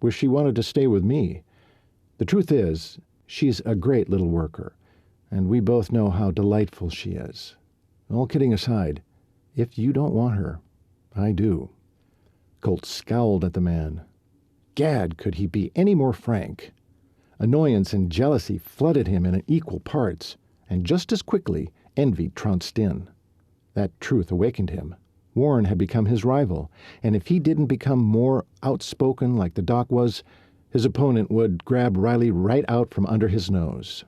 [SPEAKER 1] Wish she wanted to stay with me. The truth is, she's a great little worker, and we both know how delightful she is. All kidding aside, if you don't want her, I do." Colt scowled at the man. Gad, could he be any more frank? Annoyance and jealousy flooded him in equal parts, and just as quickly envy trounced in. That truth awakened him. Warren had become his rival, and if he didn't become more outspoken like the doc was, his opponent would grab Riley right out from under his nose.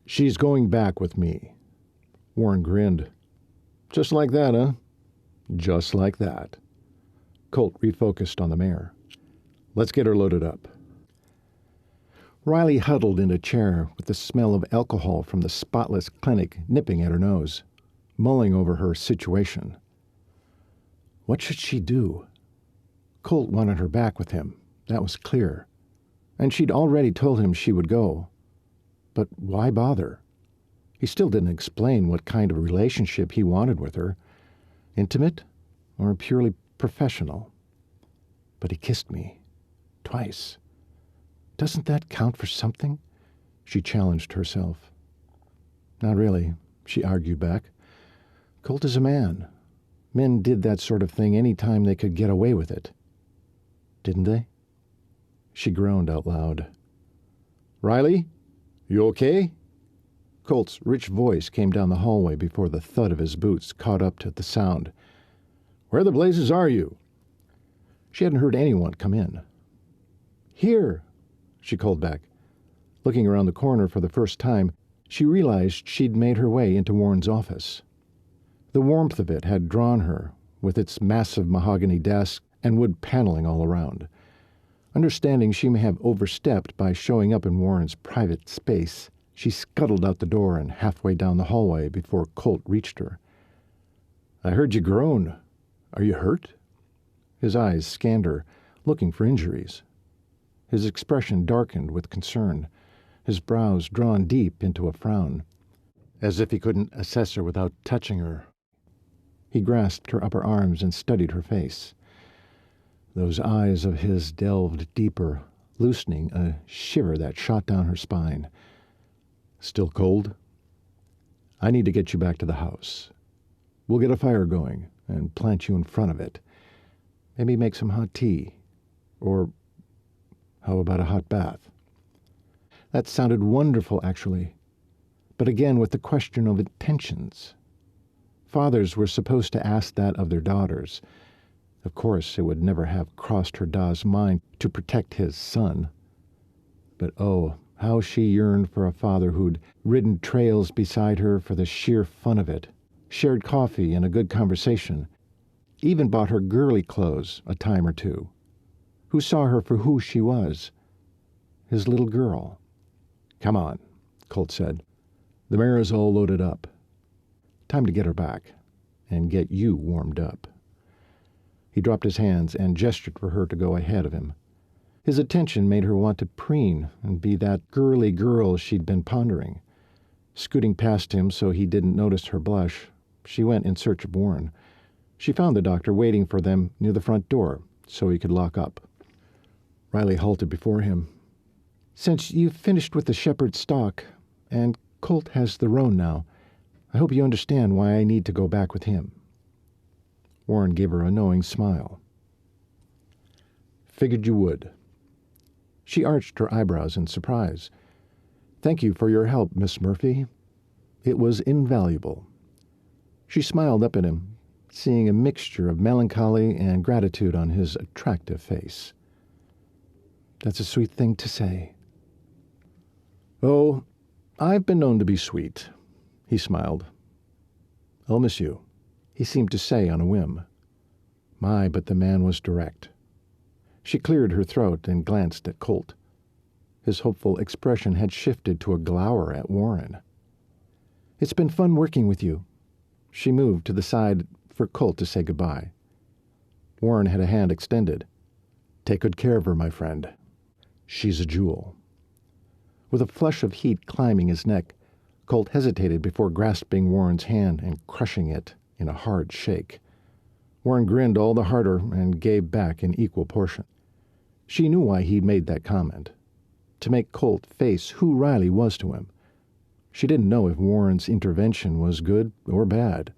[SPEAKER 1] "She's going back with me." Warren grinned. "Just like that, huh?" "Just like that." Colt refocused on the mare. "Let's get her loaded up." Riley huddled in a chair with the smell of alcohol from the spotless clinic nipping at her nose, mulling over her situation. What should she do? Colt wanted her back with him, that was clear, and she'd already told him she would go. But why bother? He still didn't explain what kind of relationship he wanted with her, intimate or purely professional. But he kissed me, twice. Doesn't that count for something? She challenged herself. Not really, she argued back. Colt is a man. Men did that sort of thing any time they could get away with it. Didn't they? She groaned out loud. "Riley, you okay?" Colt's rich voice came down the hallway before the thud of his boots caught up to the sound. "Where the blazes are you?" She hadn't heard anyone come in. "Here," she called back. Looking around the corner for the first time, she realized she'd made her way into Warren's office. The warmth of it had drawn her, with its massive mahogany desk and wood paneling all around. Understanding she may have overstepped by showing up in Warren's private space, she scuttled out the door and halfway down the hallway before Colt reached her. "I heard you groan. Are you hurt?" His eyes scanned her, looking for injuries. His expression darkened with concern, his brows drawn deep into a frown, as if he couldn't assess her without touching her. He grasped her upper arms and studied her face. Those eyes of his delved deeper, loosening a shiver that shot down her spine. "Still cold? I need to get you back to the house. We'll get a fire going and plant you in front of it. Maybe make some hot tea. Or how about a hot bath?" That sounded wonderful, actually, but again with the question of intentions. Fathers were supposed to ask that of their daughters. Of course, it would never have crossed her da's mind to protect his son. But oh, how she yearned for a father who'd ridden trails beside her for the sheer fun of it, shared coffee and a good conversation, even bought her girly clothes a time or two, who saw her for who she was, his little girl. "Come on," Colt said. "The mare is all loaded up. Time to get her back and get you warmed up." He dropped his hands and gestured for her to go ahead of him. His attention made her want to preen and be that girly girl she'd been pondering. Scooting past him so he didn't notice her blush, she went in search of Warren. She found the doctor waiting for them near the front door so he could lock up. Riley halted before him. "Since you've finished with the shepherd stock, and Colt has the roan now, I hope you understand why I need to go back with him." Warren gave her a knowing smile. "Figured you would." She arched her eyebrows in surprise. "Thank you for your help, Miss Murphy. It was invaluable." She smiled up at him, seeing a mixture of melancholy and gratitude on his attractive face. "That's a sweet thing to say." "Oh, I've been known to be sweet." He smiled. "I'll miss you," he seemed to say on a whim. My, but the man was direct. She cleared her throat and glanced at Colt. His hopeful expression had shifted to a glower at Warren. "It's been fun working with you." She moved to the side for Colt to say goodbye. Warren had a hand extended. "Take good care of her, my friend. She's a jewel." With a flush of heat climbing his neck, Colt hesitated before grasping Warren's hand and crushing it in a hard shake. Warren grinned all the harder and gave back in equal portion. She knew why he'd made that comment. to make Colt face who Riley was to him. She didn't know if Warren's intervention was good or bad.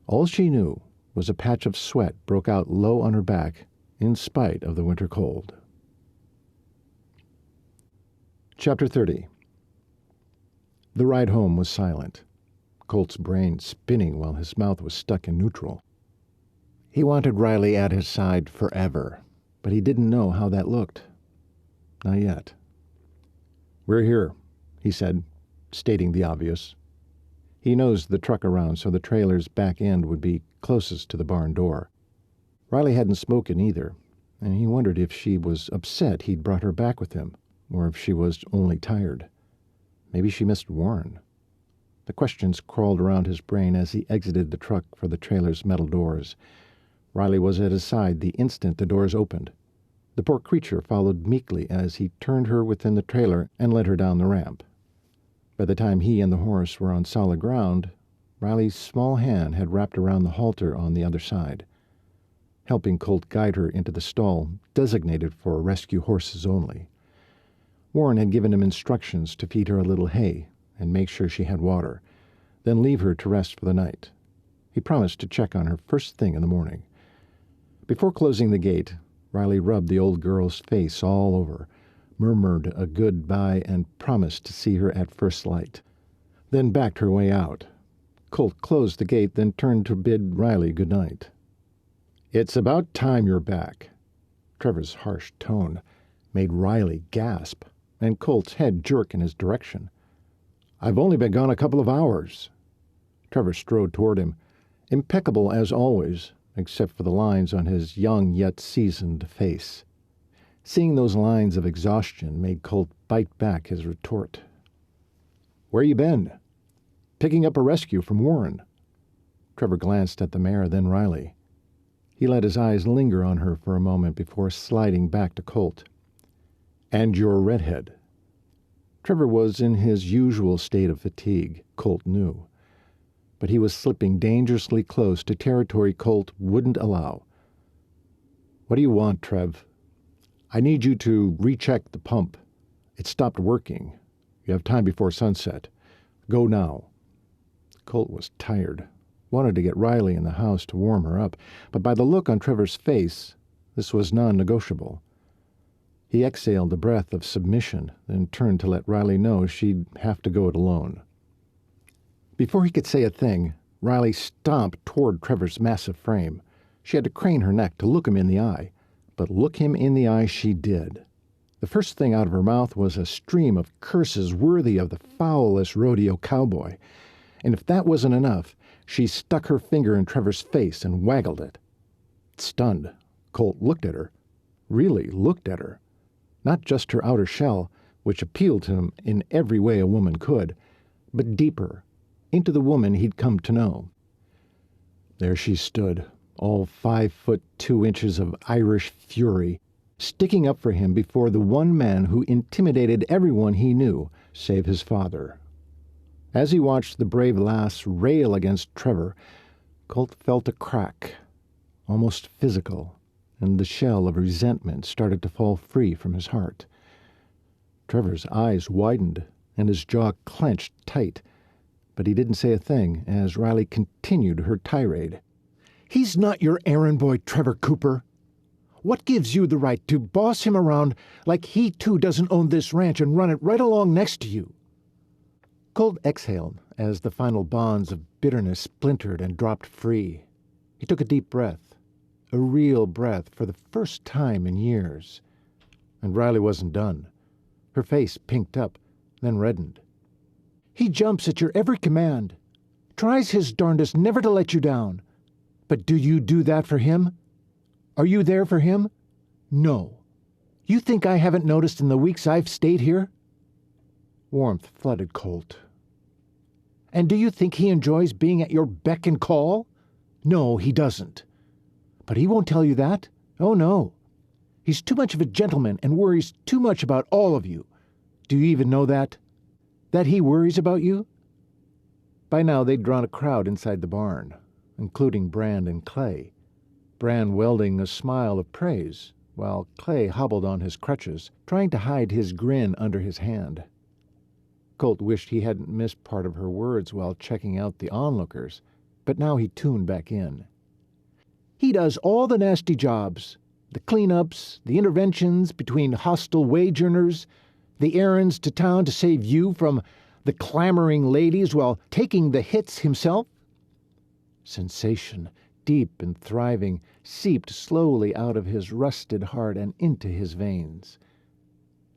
[SPEAKER 1] All she knew was a patch of sweat broke out low on her back in spite of the winter cold. Chapter 30. The ride home was silent, Colt's brain spinning while his mouth was stuck in neutral. He wanted Riley at his side forever, but he didn't know how that looked. Not yet. "We're here," he said, stating the obvious. He nosed the truck around so the trailer's back end would be closest to the barn door. Riley hadn't spoken either, and he wondered if she was upset he'd brought her back with him, or if she was only tired. Maybe she missed Warren. The questions crawled around his brain as he exited the truck for the trailer's metal doors. Riley was at his side the instant the doors opened. The poor creature followed meekly as he turned her within the trailer and led her down the ramp. By the time he and the horse were on solid ground, Riley's small hand had wrapped around the halter on the other side, helping Colt guide her into the stall designated for rescue horses only. Warren had given him instructions to feed her a little hay and make sure she had water, then leave her to rest for the night. He promised to check on her first thing in the morning. Before closing the gate, Riley rubbed the old girl's face all over, murmured a goodbye, and promised to see her at first light, then backed her way out. Colt closed the gate, then turned to bid Riley good night. "It's about time you're back." Trevor's harsh tone made Riley gasp, and Colt's head jerk in his direction. "I've only been gone a couple of hours." Trevor strode toward him, impeccable as always, except for the lines on his young yet seasoned face. Seeing those lines of exhaustion made Colt bite back his retort. "Where you been?" "Picking up a rescue from Warren." Trevor glanced at the mare, then Riley. He let his eyes linger on her for a moment before sliding back to Colt. "And your redhead." Trevor was in his usual state of fatigue, Colt knew, but he was slipping dangerously close to territory Colt wouldn't allow. "What do you want, Trev?" "I need you to recheck the pump. It stopped working. You have time before sunset. Go now." Colt was tired, wanted to get Riley in the house to warm her up, but by the look on Trevor's face, this was non-negotiable. He exhaled a breath of submission, then turned to let Riley know she'd have to go it alone. Before he could say a thing, Riley stomped toward Trevor's massive frame. She had to crane her neck to look him in the eye, but look him in the eye she did. The first thing out of her mouth was a stream of curses worthy of the foulest rodeo cowboy, and if that wasn't enough, she stuck her finger in Trevor's face and waggled it. Stunned, Colt looked at her, really looked at her. Not just her outer shell, which appealed to him in every way a woman could, but deeper, into the woman he'd come to know. There she stood, all 5'2" of Irish fury, sticking up for him before the one man who intimidated everyone he knew, save his father. As he watched the brave lass rail against Trevor, Colt felt a crack, almost physical, and the shell of resentment started to fall free from his heart. Trevor's eyes widened, and his jaw clenched tight, but he didn't say a thing as Riley continued her tirade. "He's not your errand boy, Trevor Cooper. What gives you the right to boss him around like he too doesn't own this ranch and run it right along next to you?" Colt exhaled as the final bonds of bitterness splintered and dropped free. He took a deep breath, a real breath for the first time in years. And Riley wasn't done. Her face pinked up, then reddened. "He jumps at your every command, tries his darndest never to let you down. But do you do that for him? Are you there for him? No. You think I haven't noticed in the weeks I've stayed here?" Warmth flooded Colt. "And do you think he enjoys being at your beck and call? No, he doesn't. But he won't tell you that. Oh, no. He's too much of a gentleman and worries too much about all of you. Do you even know that? That he worries about you?" By now they'd drawn a crowd inside the barn, including Brand and Clay, Brand welding a smile of praise, while Clay hobbled on his crutches, trying to hide his grin under his hand. Colt wished he hadn't missed part of her words while checking out the onlookers, but now he tuned back in.
[SPEAKER 3] He does all the nasty jobs, the cleanups, the interventions between hostile wage earners, the errands to town to save you from the clamoring ladies while taking the hits himself.
[SPEAKER 1] Sensation, deep and thriving, seeped slowly out of his rusted heart and into his veins.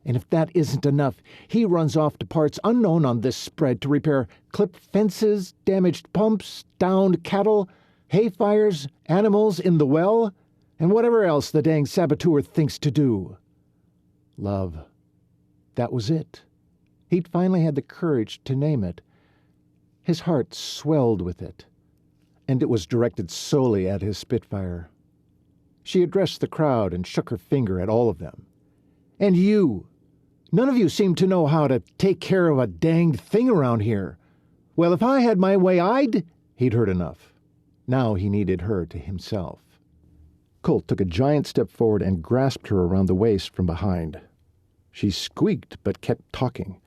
[SPEAKER 3] And if that isn't enough, he runs off to parts unknown on this spread to repair clipped fences, damaged pumps, downed cattle, hay fires, animals in the well, and whatever else the dang saboteur thinks to do.
[SPEAKER 1] Love. That was it. He'd finally had the courage to name it. His heart swelled with it, and it was directed solely at his Spitfire. She addressed the crowd and shook her finger at all of them.
[SPEAKER 3] And you! None of you seem to know how to take care of a danged thing around here. Well, if I had my way, I'd...
[SPEAKER 1] He'd heard enough. Now he needed her to himself. Colt took a giant step forward and grasped her around the waist from behind. She squeaked but kept talking.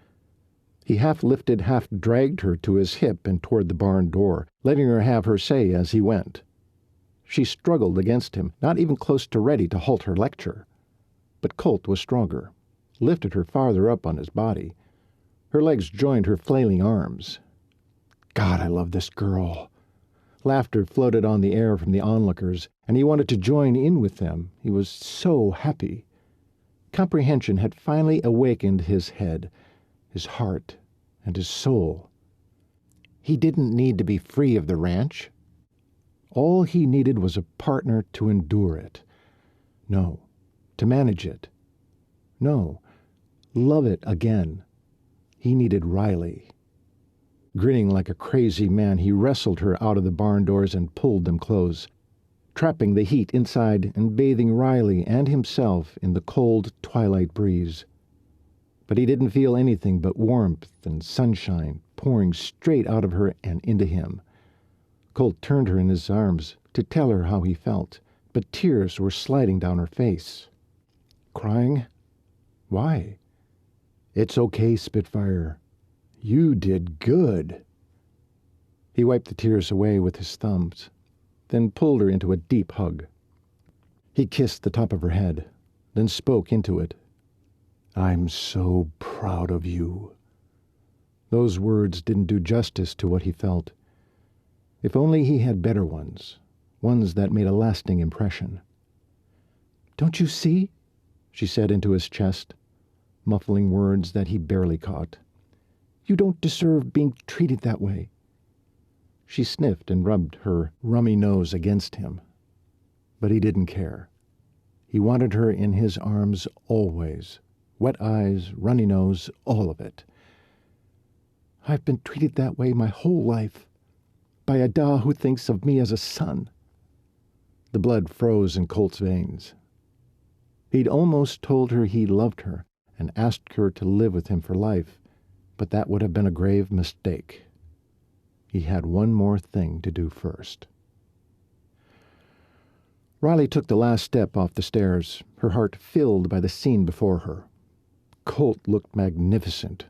[SPEAKER 1] He half lifted, half dragged her to his hip and toward the barn door, letting her have her say as he went. She struggled against him, not even close to ready to halt her lecture. But Colt was stronger, lifted her farther up on his body. Her legs joined her flailing arms. God, I love this girl. Laughter floated on the air from the onlookers, and he wanted to join in with them. He was so happy. Comprehension had finally awakened his head, his heart, and his soul. He didn't need to be free of the ranch. All he needed was a partner to endure it. No, to manage it. No, love it again. He needed Riley. Grinning like a crazy man, he wrestled her out of the barn doors and pulled them close, trapping the heat inside and bathing Riley and himself in the cold twilight breeze. But he didn't feel anything but warmth and sunshine pouring straight out of her and into him. Colt turned her in his arms to tell her how he felt, but tears were sliding down her face. Crying? Why? It's okay, Spitfire. You did good. He wiped the tears away with his thumbs, then pulled her into a deep hug. He kissed the top of her head, then spoke into it. I'm so proud of you. Those words didn't do justice to what he felt. If only he had better ones, ones that made a lasting impression. Don't you see? She said into his chest, muffling words that he barely caught. You don't deserve being treated that way. She sniffed and rubbed her rummy nose against him. But he didn't care. He wanted her in his arms always. Wet eyes, runny nose, all of it. I've been treated that way my whole life, by a da who thinks of me as a son. The blood froze in Colt's veins. He'd almost told her he loved her and asked her to live with him for life, but that would have been a grave mistake. He had one more thing to do first. Riley took the last step off the stairs, her heart filled by the scene before her. Colt looked magnificent,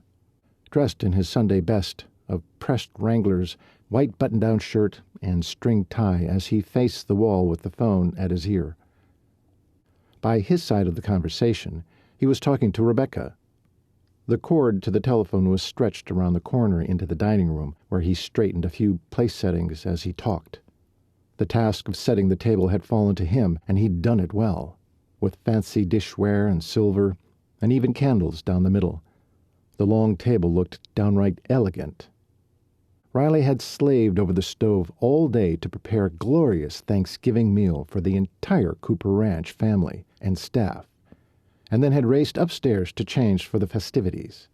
[SPEAKER 1] dressed in his Sunday best of pressed Wranglers, white button-down shirt, and string tie as he faced the wall with the phone at his ear. By his side of the conversation, he was talking to Rebecca. The cord to the telephone was stretched around the corner into the dining room, where he straightened a few place settings as he talked. The task of setting the table had fallen to him, and he'd done it well, with fancy dishware and silver, and even candles down the middle. The long table looked downright elegant. Riley had slaved over the stove all day to prepare a glorious Thanksgiving meal for the entire Cooper Ranch family and staff, and then had raced upstairs to change for the festivities.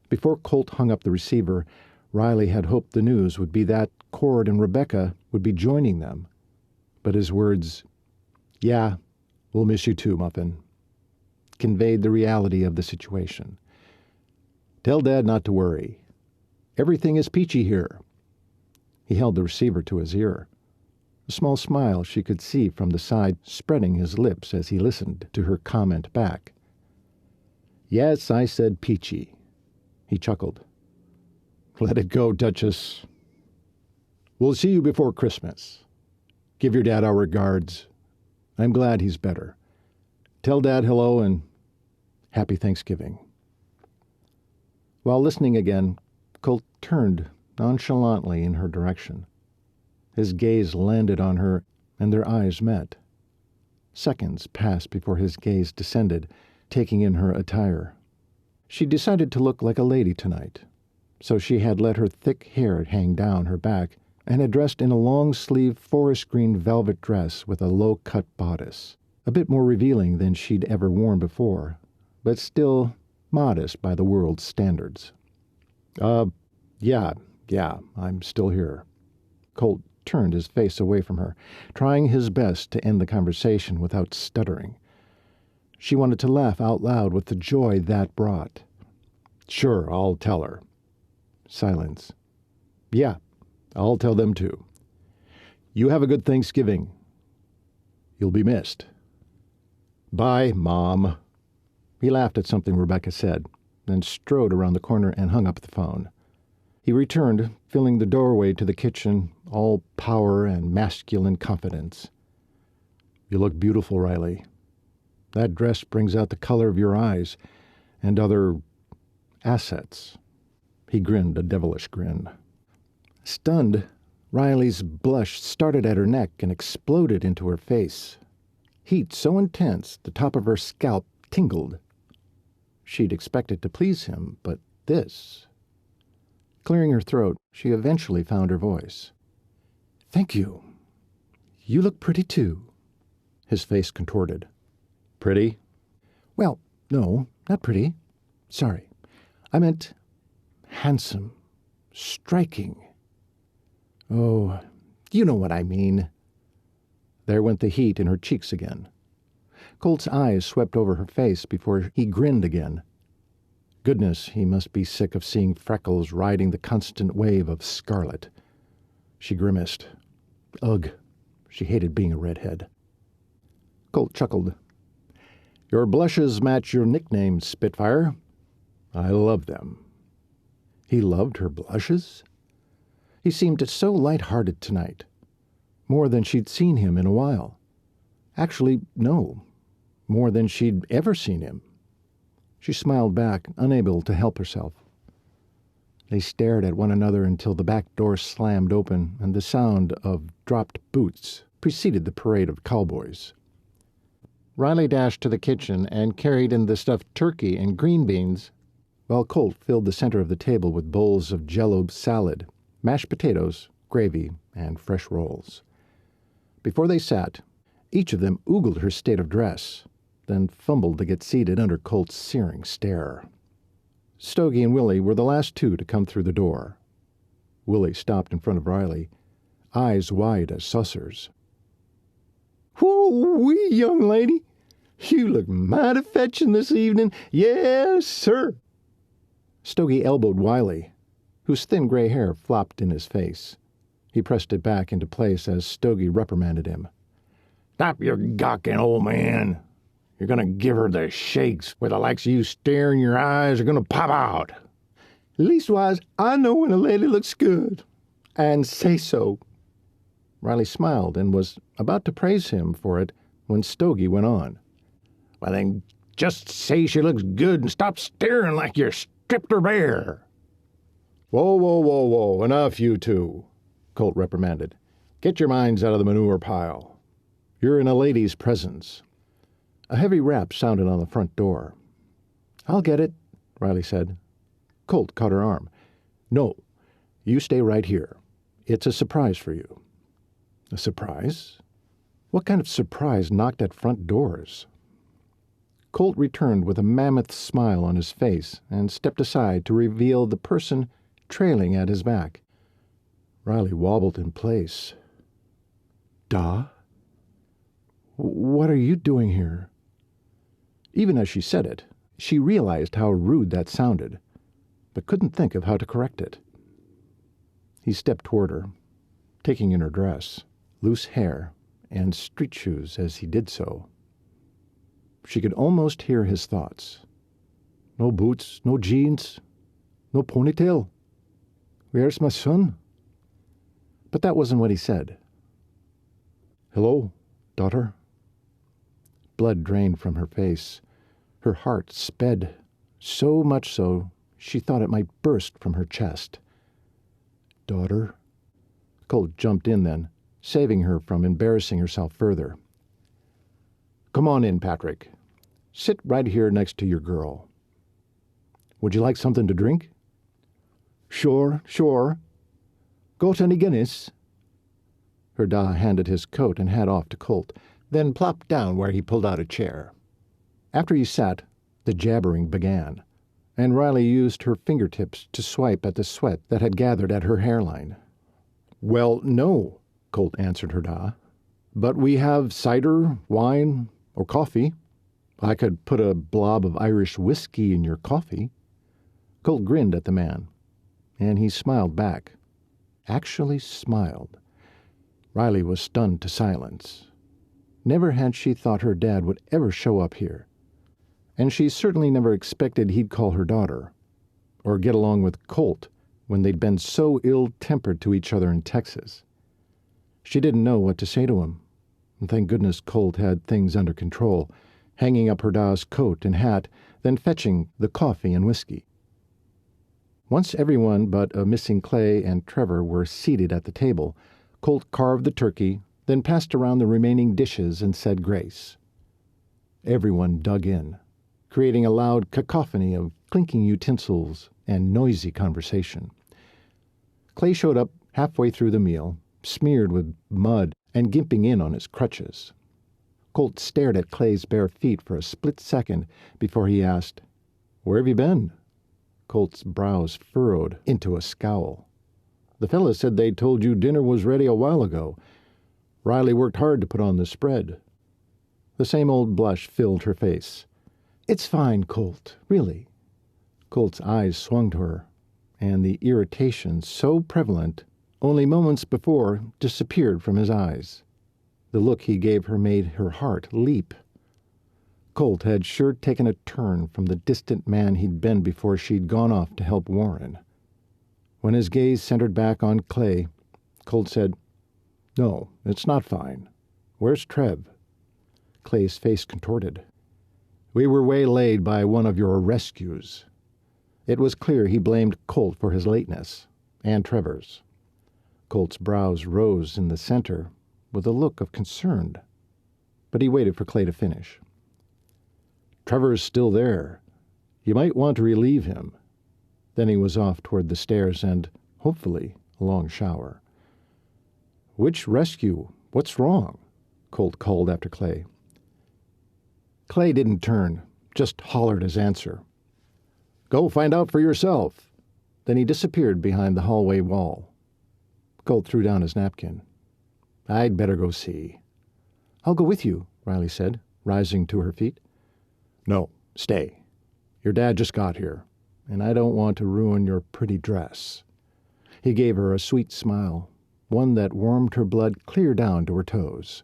[SPEAKER 1] Before Colt hung up the receiver, Riley had hoped the news would be that Cord and Rebecca would be joining them. But his words, "Yeah, we'll miss you too, Muffin," conveyed the reality of the situation. "Tell Dad not to worry. Everything is peachy here." He held the receiver to his ear. a small smile she could see from the side spreading his lips as he listened to her comment back. "Yes, I said peachy." He chuckled. "Let it go, Duchess. We'll see you before Christmas. Give your dad our regards. I'm glad he's better. Tell Dad hello and happy Thanksgiving." While listening again, Colt turned nonchalantly in her direction. His gaze landed on her, and their eyes met. Seconds passed before his gaze descended, taking in her attire. She decided to look like a lady tonight, so she had let her thick hair hang down her back and had dressed in a long-sleeved forest green velvet dress with a low-cut bodice, a bit more revealing than she'd ever worn before, but still modest by the world's standards. Yeah, I'm still here." Colt turned his face away from her, trying his best to end the conversation without stuttering. She wanted to laugh out loud with the joy that brought. "Sure, I'll tell her." Silence. "Yeah, I'll tell them too. You have a good Thanksgiving. You'll be missed." "Bye, Mom." He laughed at something Rebecca said, then strode around the corner and hung up the phone. He returned, filling the doorway to the kitchen, all power and masculine confidence. "You look beautiful, Riley. That dress brings out the color of your eyes and other assets." He grinned a devilish grin. Stunned, Riley's blush started at her neck and exploded into her face. Heat so intense the top of her scalp tingled. She'd expected to please him, but this... Clearing her throat, she eventually found her voice. "Thank you. You look pretty, too." His face contorted. "Pretty?" "Well, no, not pretty. Sorry. I meant handsome, striking. Oh, you know what I mean." There went the heat in her cheeks again. Colt's eyes swept over her face before he grinned again. Goodness, he must be sick of seeing freckles riding the constant wave of scarlet. She grimaced. Ugh, she hated being a redhead. Colt chuckled. "Your blushes match your nickname, Spitfire. I love them." He loved her blushes? He seemed so light-hearted tonight. More than she'd seen him in a while. Actually, no. More than she'd ever seen him. She smiled back, unable to help herself. They stared at one another until the back door slammed open and the sound of dropped boots preceded the parade of cowboys. Riley dashed to the kitchen and carried in the stuffed turkey and green beans, while Colt filled the center of the table with bowls of Jell-O salad, mashed potatoes, gravy, and fresh rolls. Before they sat, each of them oogled her state of dress, then fumbled to get seated under Colt's searing stare. Stogie and Willie were the last two to come through the door. Willie stopped in front of Riley, eyes wide as saucers. "Whoo-wee, young lady! You look mighty fetching this evening. Yes, sir." Stogie elbowed Wiley, whose thin gray hair flopped in his face. He pressed it back into place as Stogie reprimanded him. "Stop your gawking, old man. You're going to give her the shakes where the likes of you staring your eyes are going to pop out." "Leastwise, I know when a lady looks good, and say so." Riley smiled and was about to praise him for it when Stogie went on. "Well, then, just say she looks good and stop staring like you're stripped her bare." Whoa, enough, you two," Colt reprimanded. "Get your minds out of the manure pile. You're in a lady's presence." A heavy rap sounded on the front door. "I'll get it," Riley said. Colt caught her arm. "No, you stay right here. It's a surprise for you." "A surprise? What kind of surprise knocked at front doors?" Colt returned with a mammoth smile on his face and stepped aside to reveal the person trailing at his back. Riley wobbled in place. "Da? What are you doing here?" Even as she said it, she realized how rude that sounded, but couldn't think of how to correct it. He stepped toward her, taking in her dress. loose hair, and street shoes as he did so. She could almost hear his thoughts. No boots, no jeans, no ponytail. Where's my son? But that wasn't what he said. Hello, daughter. Blood drained from her face. Her heart sped, so much so she thought it might burst from her chest. Daughter? Colt jumped in then, saving her from embarrassing herself further. Come on in, Patrick. Sit right here next to your girl. Would you like something to drink? Sure. Got any Guinness? Her da handed his coat and hat off to Colt, then plopped down where he pulled out a chair. After he sat, the jabbering began, and Riley used her fingertips to swipe at the sweat that had gathered at her hairline. Well, no, Colt answered her da, but we have cider, wine, or coffee. I could put a blob of Irish whiskey in your coffee. Colt grinned at the man, and he smiled back. Actually smiled. Riley was stunned to silence. Never had she thought her dad would ever show up here, and she certainly never expected he'd call her daughter, or get along with Colt when they'd been so ill-tempered to each other in Texas. She didn't know what to say to him, and thank goodness Colt had things under control, hanging up her da's coat and hat, then fetching the coffee and whiskey. Once everyone but a missing Clay and Trevor were seated at the table, Colt carved the turkey, then passed around the remaining dishes and said grace. Everyone dug in, creating a loud cacophony of clinking utensils and noisy conversation. Clay showed up halfway through the meal, smeared with mud and gimping in on his crutches. Colt stared at Clay's bare feet for a split second before he asked, Where have you been? Colt's brows furrowed into a scowl. The fellas said they told you dinner was ready a while ago. Riley worked hard to put on the spread. The same old blush filled her face. It's fine, Colt, really. Colt's eyes swung to her, and the irritation so prevalent only moments before disappeared from his eyes. The look he gave her made her heart leap. Colt had sure taken a turn from the distant man he'd been before she'd gone off to help Warren. When his gaze centered back on Clay, Colt said, No, it's not fine. Where's Trev? Clay's face contorted. We were waylaid by one of your rescues. It was clear he blamed Colt for his lateness, and Trevor's. Colt's brows rose in the center with a look of concern, but he waited for Clay to finish. Trevor's still there. You might want to relieve him. Then he was off toward the stairs and, hopefully, a long shower. Which rescue? What's wrong? Colt called after Clay. Clay didn't turn, just hollered his answer. Go find out for yourself. Then he disappeared behind the hallway wall. Colt threw down his napkin. I'd better go see. I'll go with you, Riley said, rising to her feet. No, stay. Your dad just got here, and I don't want to ruin your pretty dress. He gave her a sweet smile, one that warmed her blood clear down to her toes.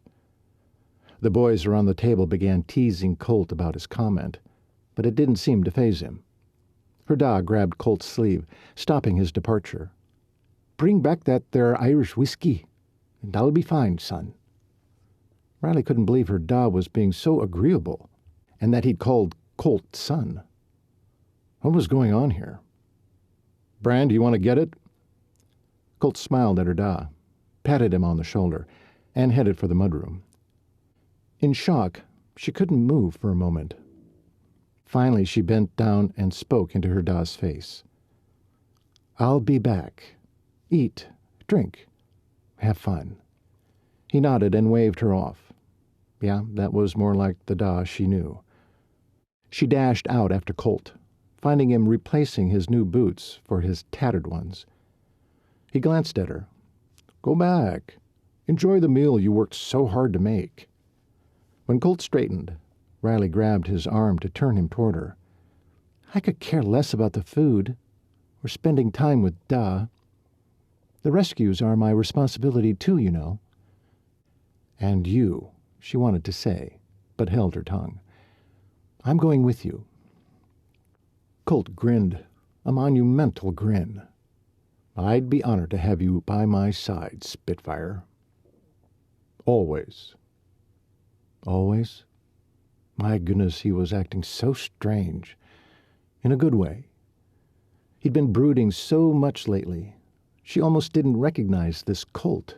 [SPEAKER 1] The boys around the table began teasing Colt about his comment, but it didn't seem to faze him. Her da grabbed Colt's sleeve, stopping his departure. Bring back that there Irish whiskey, and that'll be fine, son. Riley couldn't believe her da was being so agreeable, and that he'd called Colt son. What was going on here? Brand, you want to get it? Colt smiled at her da, patted him on the shoulder, and headed for the mudroom. In shock, she couldn't move for a moment. Finally, she bent down and spoke into her da's face. I'll be back. Eat, drink, have fun. He nodded and waved her off. Yeah, that was more like the da she knew. She dashed out after Colt, finding him replacing his new boots for his tattered ones. He glanced at her. Go back. Enjoy the meal you worked so hard to make. When Colt straightened, Riley grabbed his arm to turn him toward her. I could care less about the food. We're spending time with Da. The rescues are my responsibility too, you know. "And you," she wanted to say, but held her tongue. "I'm going with you." Colt grinned, a monumental grin. "I'd be honored to have you by my side, Spitfire. Always." Always? My goodness, he was acting so strange. In a good way. He'd been brooding so much lately. She almost didn't recognize this Colt.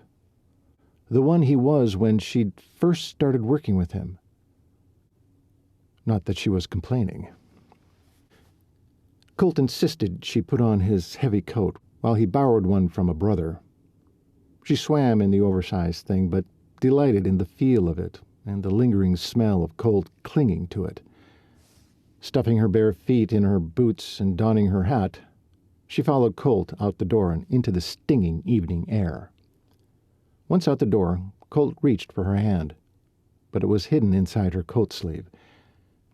[SPEAKER 1] The one he was when she'd first started working with him. Not that she was complaining. Colt insisted she put on his heavy coat while he borrowed one from a brother. She swam in the oversized thing, but delighted in the feel of it and the lingering smell of Colt clinging to it. Stuffing her bare feet in her boots and donning her hat, she followed Colt out the door and into the stinging evening air. Once out the door, Colt reached for her hand, but it was hidden inside her coat sleeve.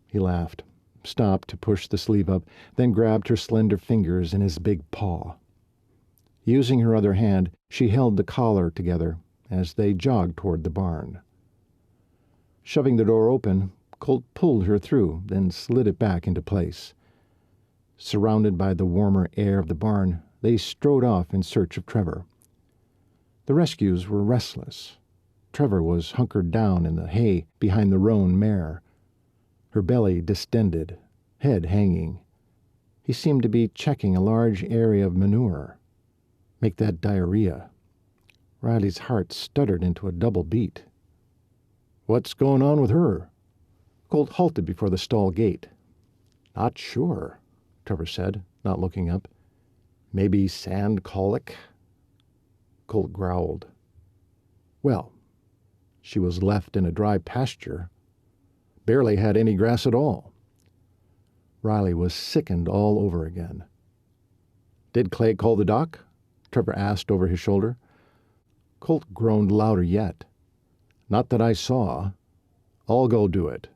[SPEAKER 1] He laughed, stopped to push the sleeve up, then grabbed her slender fingers in his big paw. Using her other hand, she held the collar together as they jogged toward the barn. Shoving the door open, Colt pulled her through, then slid it back into place. Surrounded by the warmer air of the barn, they strode off in search of Trevor. The rescues were restless. Trevor was hunkered down in the hay behind the roan mare, her belly distended, head hanging. He seemed to be checking a large area of manure. Make that diarrhea. Riley's heart stuttered into a double beat. "What's going on with her?" Colt halted before the stall gate. "Not sure," Trevor said, not looking up. "Maybe sand colic?" Colt growled. "Well, she was left in a dry pasture. Barely had any grass at all." Riley was sickened all over again. "Did Clay call the doc?" Trevor asked over his shoulder. Colt groaned louder yet. "Not that I saw. I'll go do it."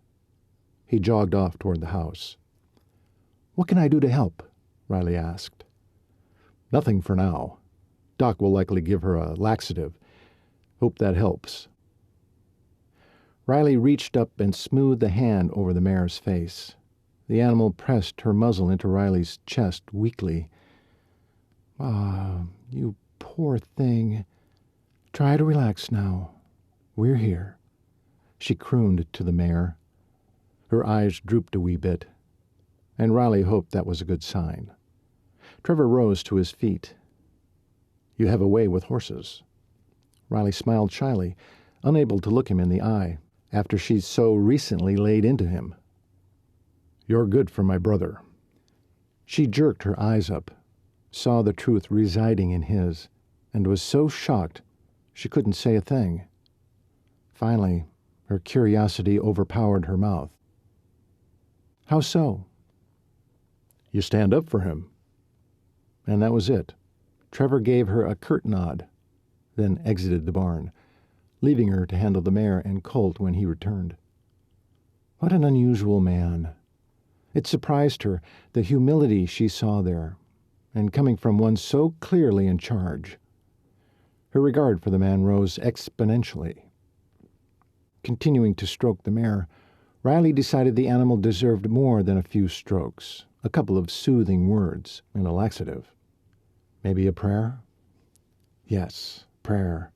[SPEAKER 1] He jogged off toward the house. "What can I do to help?" Riley asked. "Nothing for now. Doc will likely give her a laxative. Hope that helps." Riley reached up and smoothed a hand over the mare's face. The animal pressed her muzzle into Riley's chest weakly. "Ah, you poor thing. Try to relax now. We're here," she crooned to the mare. Her eyes drooped a wee bit, and Riley hoped that was a good sign. Trevor rose to his feet. "You have a way with horses." Riley smiled shyly, unable to look him in the eye after she'd so recently laid into him. "You're good for my brother." She jerked her eyes up, saw the truth residing in his, and was so shocked she couldn't say a thing. Finally, her curiosity overpowered her mouth. "How so?" "You stand up for him." And that was it. Trevor gave her a curt nod, then exited the barn, leaving her to handle the mare and Colt when he returned. What an unusual man. It surprised her, the humility she saw there, and coming from one so clearly in charge. Her regard for the man rose exponentially. Continuing to stroke the mare, Riley decided the animal deserved more than a few strokes, a couple of soothing words, and a laxative. Maybe a prayer? Yes, prayer.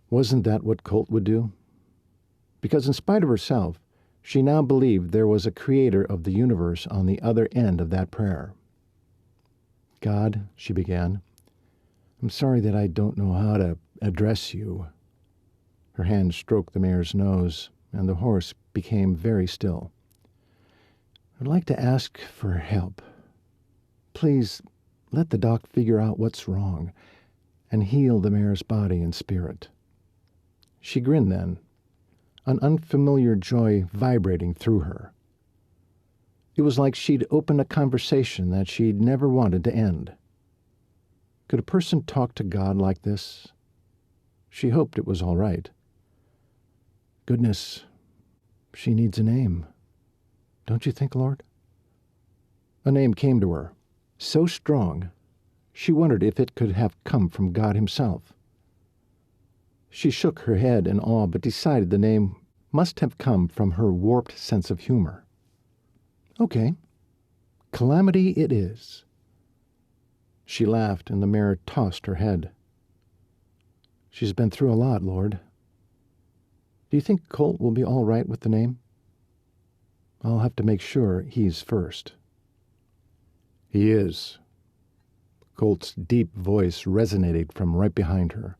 [SPEAKER 1] Wasn't that what Colt would do? Because in spite of herself, she now believed there was a creator of the universe on the other end of that prayer. "God," she began, "I'm sorry that I don't know how to address you." Her hand stroked the mare's nose, and the horse became very still. "I'd like to ask for help. Please let the doc figure out what's wrong and heal the mare's body and spirit." She grinned then, an unfamiliar joy vibrating through her. It was like she'd opened a conversation that she'd never wanted to end. Could a person talk to God like this? She hoped it was all right. Goodness, she needs a name. Don't you think, Lord? A name came to her, so strong, she wondered if it could have come from God himself. She shook her head in awe, but decided the name must have come from her warped sense of humor. Okay, Calamity it is. She laughed, and the mare tossed her head. She's been through a lot, Lord. Do you think Colt will be all right with the name? I'll have to make sure he's first. He is. Colt's deep voice resonated from right behind her.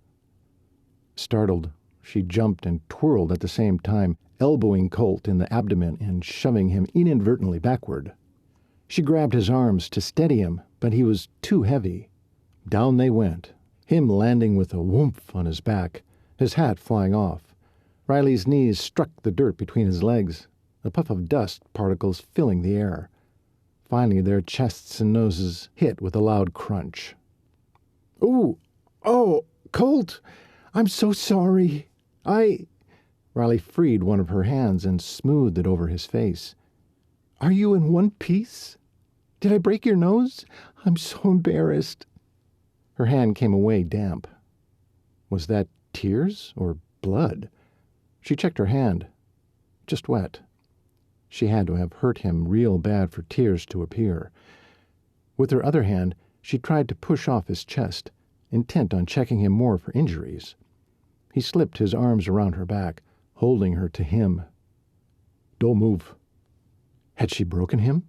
[SPEAKER 1] Startled, she jumped and twirled at the same time, elbowing Colt in the abdomen and shoving him inadvertently backward. She grabbed his arms to steady him, but he was too heavy. Down they went, him landing with a whoomph on his back, his hat flying off. Riley's knees struck the dirt between his legs, a puff of dust particles filling the air. Finally, their chests and noses hit with a loud crunch. "Ooh! Oh, Colt! I'm so sorry! Riley freed one of her hands and smoothed it over his face. "Are you in one piece? Did I break your nose? I'm so embarrassed." Her hand came away damp. Was that tears or blood? She checked her hand. Just wet. She had to have hurt him real bad for tears to appear. With her other hand, she tried to push off his chest, intent on checking him more for injuries. He slipped his arms around her back, holding her to him. "Don't move." Had she broken him?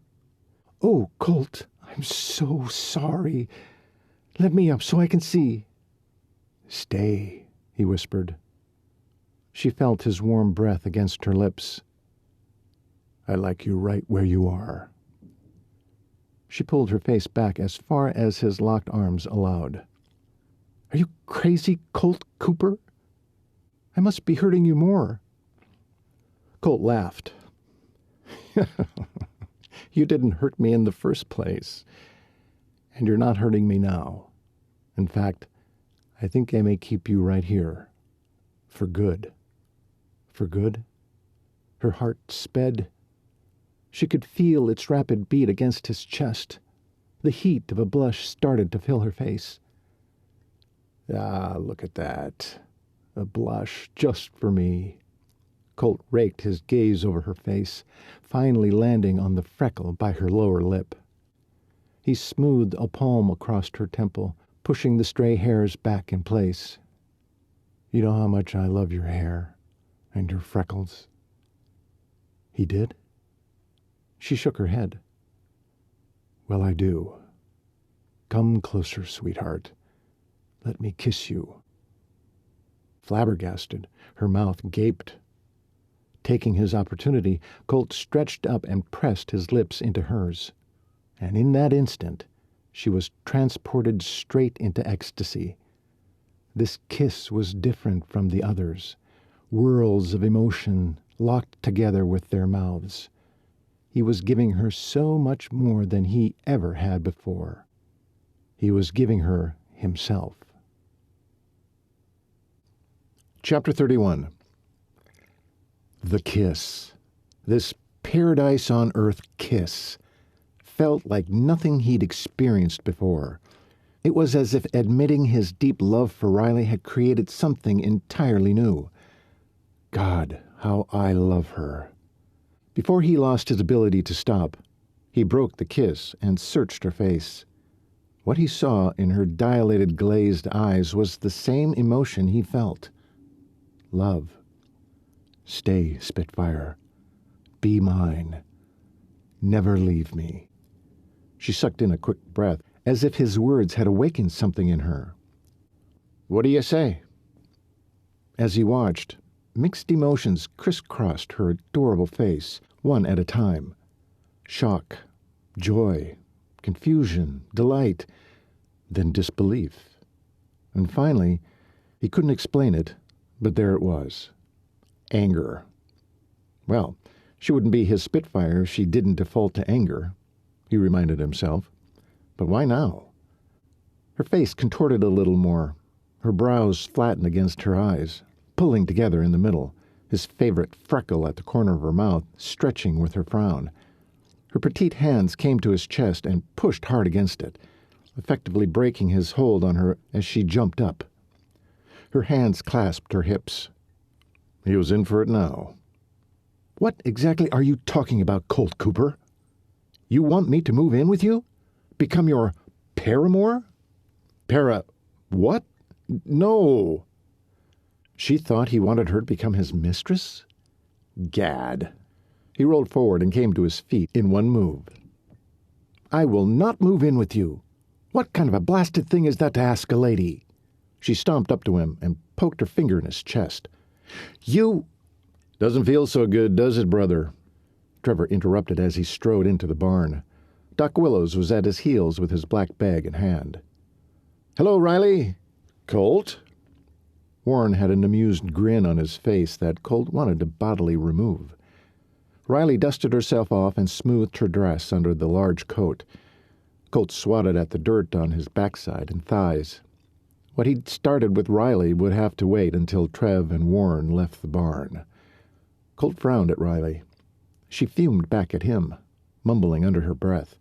[SPEAKER 1] "Oh, Colt, I'm so sorry. Let me up so I can see." "Stay," he whispered. She felt his warm breath against her lips. "I like you right where you are." She pulled her face back as far as his locked arms allowed. "Are you crazy, Colt Cooper? I must be hurting you more." Colt laughed. "You didn't hurt me in the first place, and you're not hurting me now. In fact, I think I may keep you right here. For good." For good? Her heart sped. She could feel its rapid beat against his chest. The heat of a blush started to fill her face. "Ah, look at that. A blush just for me." Colt raked his gaze over her face, finally landing on the freckle by her lower lip. He smoothed a palm across her temple, pushing the stray hairs back in place. "You know how much I love your hair and your freckles." He did? She shook her head. "Well, I do. Come closer, sweetheart. Let me kiss you." Flabbergasted, her mouth gaped. Taking his opportunity, Colt stretched up and pressed his lips into hers. And in that instant, she was transported straight into ecstasy. This kiss was different from the others. Whirls of emotion locked together with their mouths. He was giving her so much more than he ever had before. He was giving her himself. Chapter 31. The kiss. This paradise on earth kiss felt like nothing he'd experienced before. It was as if admitting his deep love for Riley had created something entirely new. God, how I love her. Before he lost his ability to stop, he broke the kiss and searched her face. What he saw in her dilated, glazed eyes was the same emotion he felt. Love. "Stay, Spitfire. Be mine. Never leave me." She sucked in a quick breath, as if his words had awakened something in her. "What do you say?" As he watched, mixed emotions crisscrossed her adorable face, one at a time. Shock, joy, confusion, delight, then disbelief. And finally, he couldn't explain it, but there it was. Anger. Well, she wouldn't be his Spitfire if she didn't default to anger, he reminded himself. But why now? Her face contorted a little more, her brows flattened against her eyes, pulling together in the middle, his favorite freckle at the corner of her mouth stretching with her frown. Her petite hands came to his chest and pushed hard against it, effectively breaking his hold on her as she jumped up. Her hands clasped her hips. He was in for it now.
[SPEAKER 3] What exactly are you talking about, Colt Cooper? You want me to move in with you? Become your paramour?
[SPEAKER 1] What? No.
[SPEAKER 3] She thought he wanted her to become his mistress? Gad.
[SPEAKER 1] He rolled forward and came to his feet in one move.
[SPEAKER 3] I will not move in with you. What kind of a blasted thing is that to ask a lady?
[SPEAKER 1] She stomped up to him and poked her finger in his chest.
[SPEAKER 3] You...
[SPEAKER 1] Doesn't feel so good, does it, brother? Trevor interrupted as he strode into the barn. Doc Willows was at his heels with his black bag in hand.
[SPEAKER 3] Hello, Riley.
[SPEAKER 1] Colt?
[SPEAKER 3] Warren had an amused grin on his face that Colt wanted to bodily remove. Riley dusted herself off and smoothed her dress under the large coat. Colt swatted at the dirt on his backside and thighs. What he'd started with Riley would have to wait until Trev and Warren left the barn. Colt frowned at Riley. She fumed back at him, mumbling under her breath.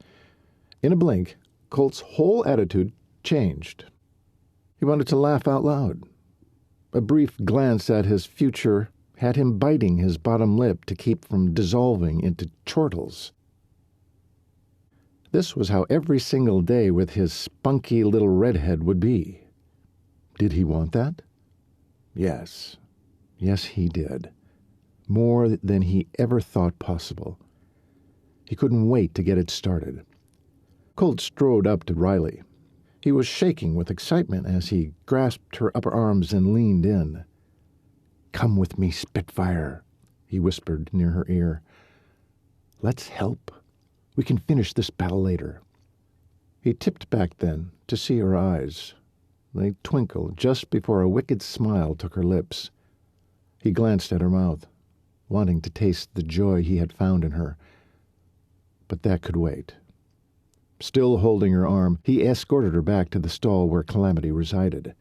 [SPEAKER 3] In a blink, Colt's whole attitude changed. He wanted to laugh out loud. A brief glance at his future had him biting his bottom lip to keep from dissolving into chortles. This was how every single day with his spunky little redhead would be. Did he want that? Yes. Yes, he did. More than he ever thought possible. He couldn't wait to get it started. Colt strode up to Riley. He was shaking with excitement as he grasped her upper arms and leaned in. "Come with me, Spitfire," he whispered near her ear. "Let's help. We can finish this battle later." He tipped back then to see her eyes. They twinkled just before a wicked smile took her lips. He glanced at her mouth, wanting to taste the joy he had found in her. But that could wait. Still holding her arm, he escorted her back to the stall where Calamity resided.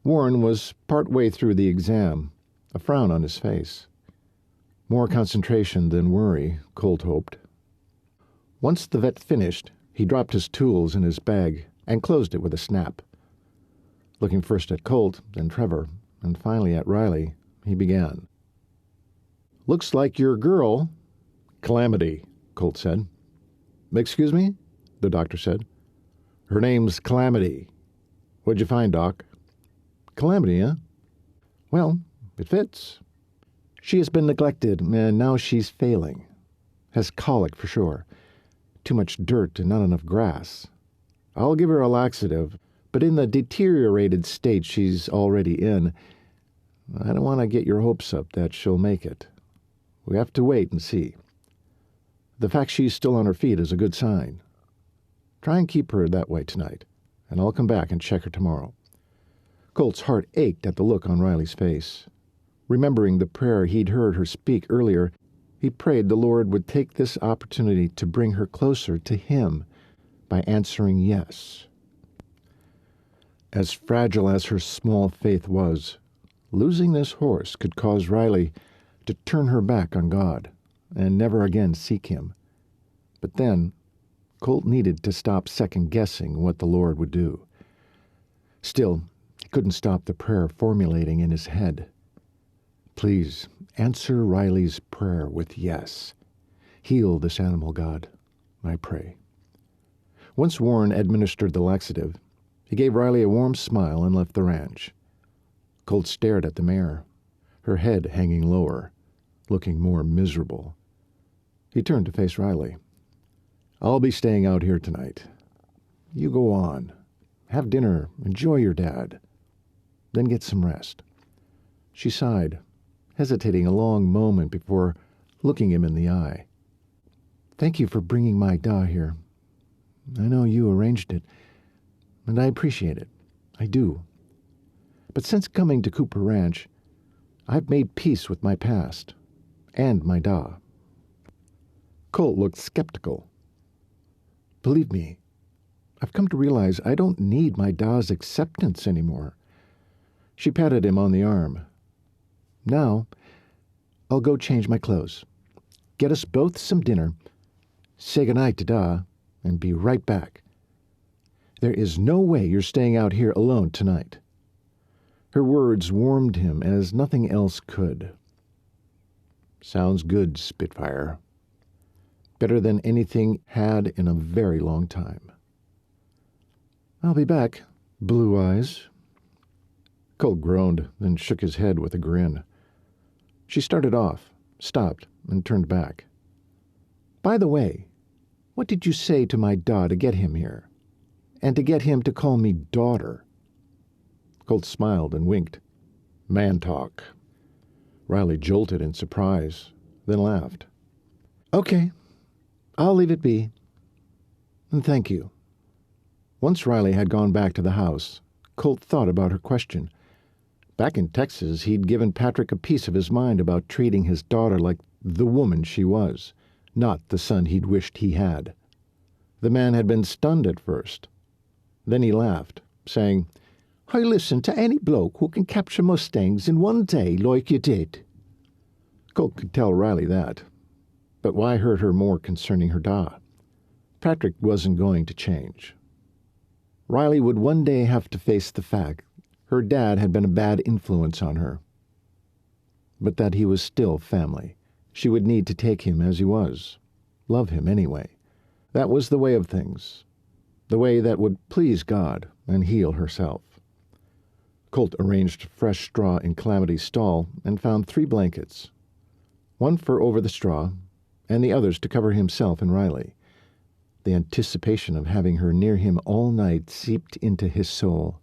[SPEAKER 3] Warren was part way through the exam, a frown on his face. More concentration than worry, Colt hoped. Once the vet finished, he dropped his tools in his bag and closed it with a snap. Looking first at Colt, then Trevor, and finally at Riley, he began. "Looks like your girl—"
[SPEAKER 1] "Calamity," Colt said.
[SPEAKER 3] "Excuse me?" the doctor said.
[SPEAKER 1] "Her name's Calamity. What'd you find, Doc?"
[SPEAKER 3] "Calamity, eh? Well, it fits. She has been neglected, and now she's failing. Has colic for sure. Too much dirt and not enough grass. I'll give her a laxative, but in the deteriorated state she's already in, I don't want to get your hopes up that she'll make it. We have to wait and see. The fact she's still on her feet is a good sign. Try and keep her that way tonight, and I'll come back and check her tomorrow." Colt's heart ached at the look on Riley's face. Remembering the prayer he'd heard her speak earlier, he prayed the Lord would take this opportunity to bring her closer to him by answering yes. As fragile as her small faith was, losing this horse could cause Riley to turn her back on God and never again seek him. But then, Colt needed to stop second-guessing what the Lord would do. Still, he couldn't stop the prayer formulating in his head. Please, answer Riley's prayer with yes. Heal this animal, God, I pray. Once Warren administered the laxative, he gave Riley a warm smile and left the ranch. Colt stared at the mare, her head hanging lower, looking more miserable. He turned to face Riley. "I'll be staying out here tonight. You go on. Have dinner, enjoy your dad. Then get some rest." She sighed, hesitating a long moment before looking him in the eye. "Thank you for bringing my da here. I know you arranged it, and I appreciate it. I do. But since coming to Cooper Ranch, I've made peace with my past, and my da." Colt looked skeptical. "Believe me, I've come to realize I don't need my da's acceptance anymore." She patted him on the arm. "Now, I'll go change my clothes, get us both some dinner, say goodnight to da, and be right back. There is no way you're staying out here alone tonight."
[SPEAKER 1] Her words warmed him as nothing else could. "Sounds good, Spitfire. Better than anything had in a very long time." "I'll be back, Blue Eyes." Colt groaned, then shook his head with a grin. She started off, stopped, and turned back. "By the way, what did you say to my da to get him here? And to get him to call me daughter?" Colt smiled and winked. "Man talk." Riley jolted in surprise, then laughed. "Okay, I'll leave it be. And thank you." Once Riley had gone back to the house, Colt thought about her question. Back in Texas, he'd given Patrick a piece of his mind about treating his daughter like the woman she was, not the son he'd wished he had. The man had been stunned at first. Then he laughed, saying, "I listen to any bloke who can capture mustangs in one day like you did." Colt could tell Riley that. But why hurt her more concerning her da? Patrick wasn't going to change. Riley would one day have to face the fact her dad had been a bad influence on her. But that he was still family. She would need to take him as he was. Love him anyway. That was the way of things. The way that would please God and heal herself. Colt arranged fresh straw in Calamity's stall and found 3 blankets. One for over the straw, and the others to cover himself and Riley. The anticipation of having her near him all night seeped into his soul.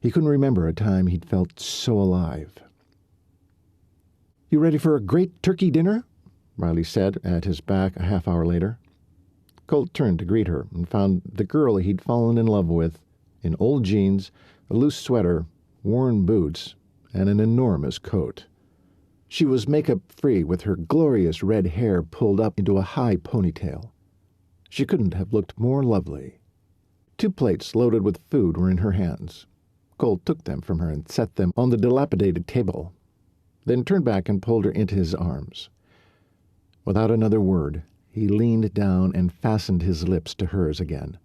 [SPEAKER 1] He couldn't remember a time he'd felt so alive. "You ready for a great turkey dinner?" Riley said at his back a half-hour later. Colt turned to greet her and found the girl he'd fallen in love with, in old jeans, a loose sweater, worn boots, and an enormous coat. She was makeup-free with her glorious red hair pulled up into a high ponytail. She couldn't have looked more lovely. 2 plates loaded with food were in her hands. Colt took them from her and set them on the dilapidated table, then turned back and pulled her into his arms. Without another word, he leaned down and fastened his lips to hers again.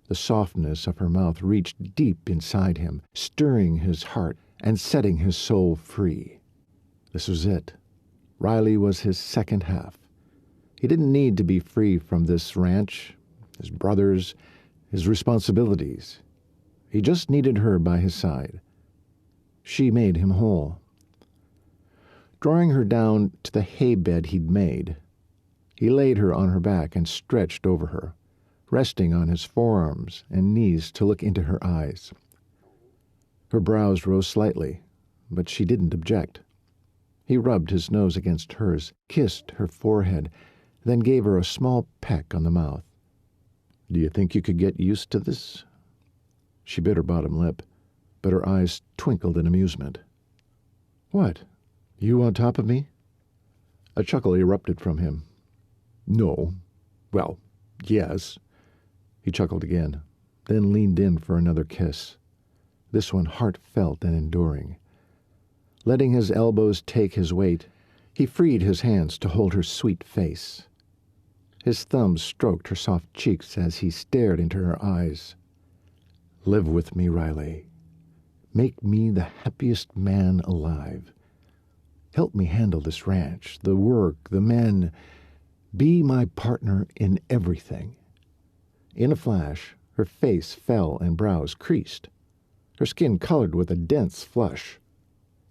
[SPEAKER 1] The softness of her mouth reached deep inside him, stirring his heart and setting his soul free. This was it. Riley was his second half. He didn't need to be free from this ranch, his brothers, his responsibilities. He just needed her by his side. She made him whole. Drawing her down to the hay bed he'd made, he laid her on her back and stretched over her, resting on his forearms and knees to look into her eyes. Her brows rose slightly, but she didn't object. He rubbed his nose against hers, kissed her forehead, then gave her a small peck on the mouth. "Do you think you could get used to this?" She bit her bottom lip, but her eyes twinkled in amusement. "What? You on top of me?" A chuckle erupted from him. "No. Well, yes." He chuckled again, then leaned in for another kiss. This one heartfelt and enduring. Letting his elbows take his weight, he freed his hands to hold her sweet face. His thumbs stroked her soft cheeks as he stared into her eyes. "Live with me, Riley. Make me the happiest man alive. Help me handle this ranch, the work, the men. Be my partner in everything." In a flash, her face fell and brows creased. Her skin colored with a dense flush.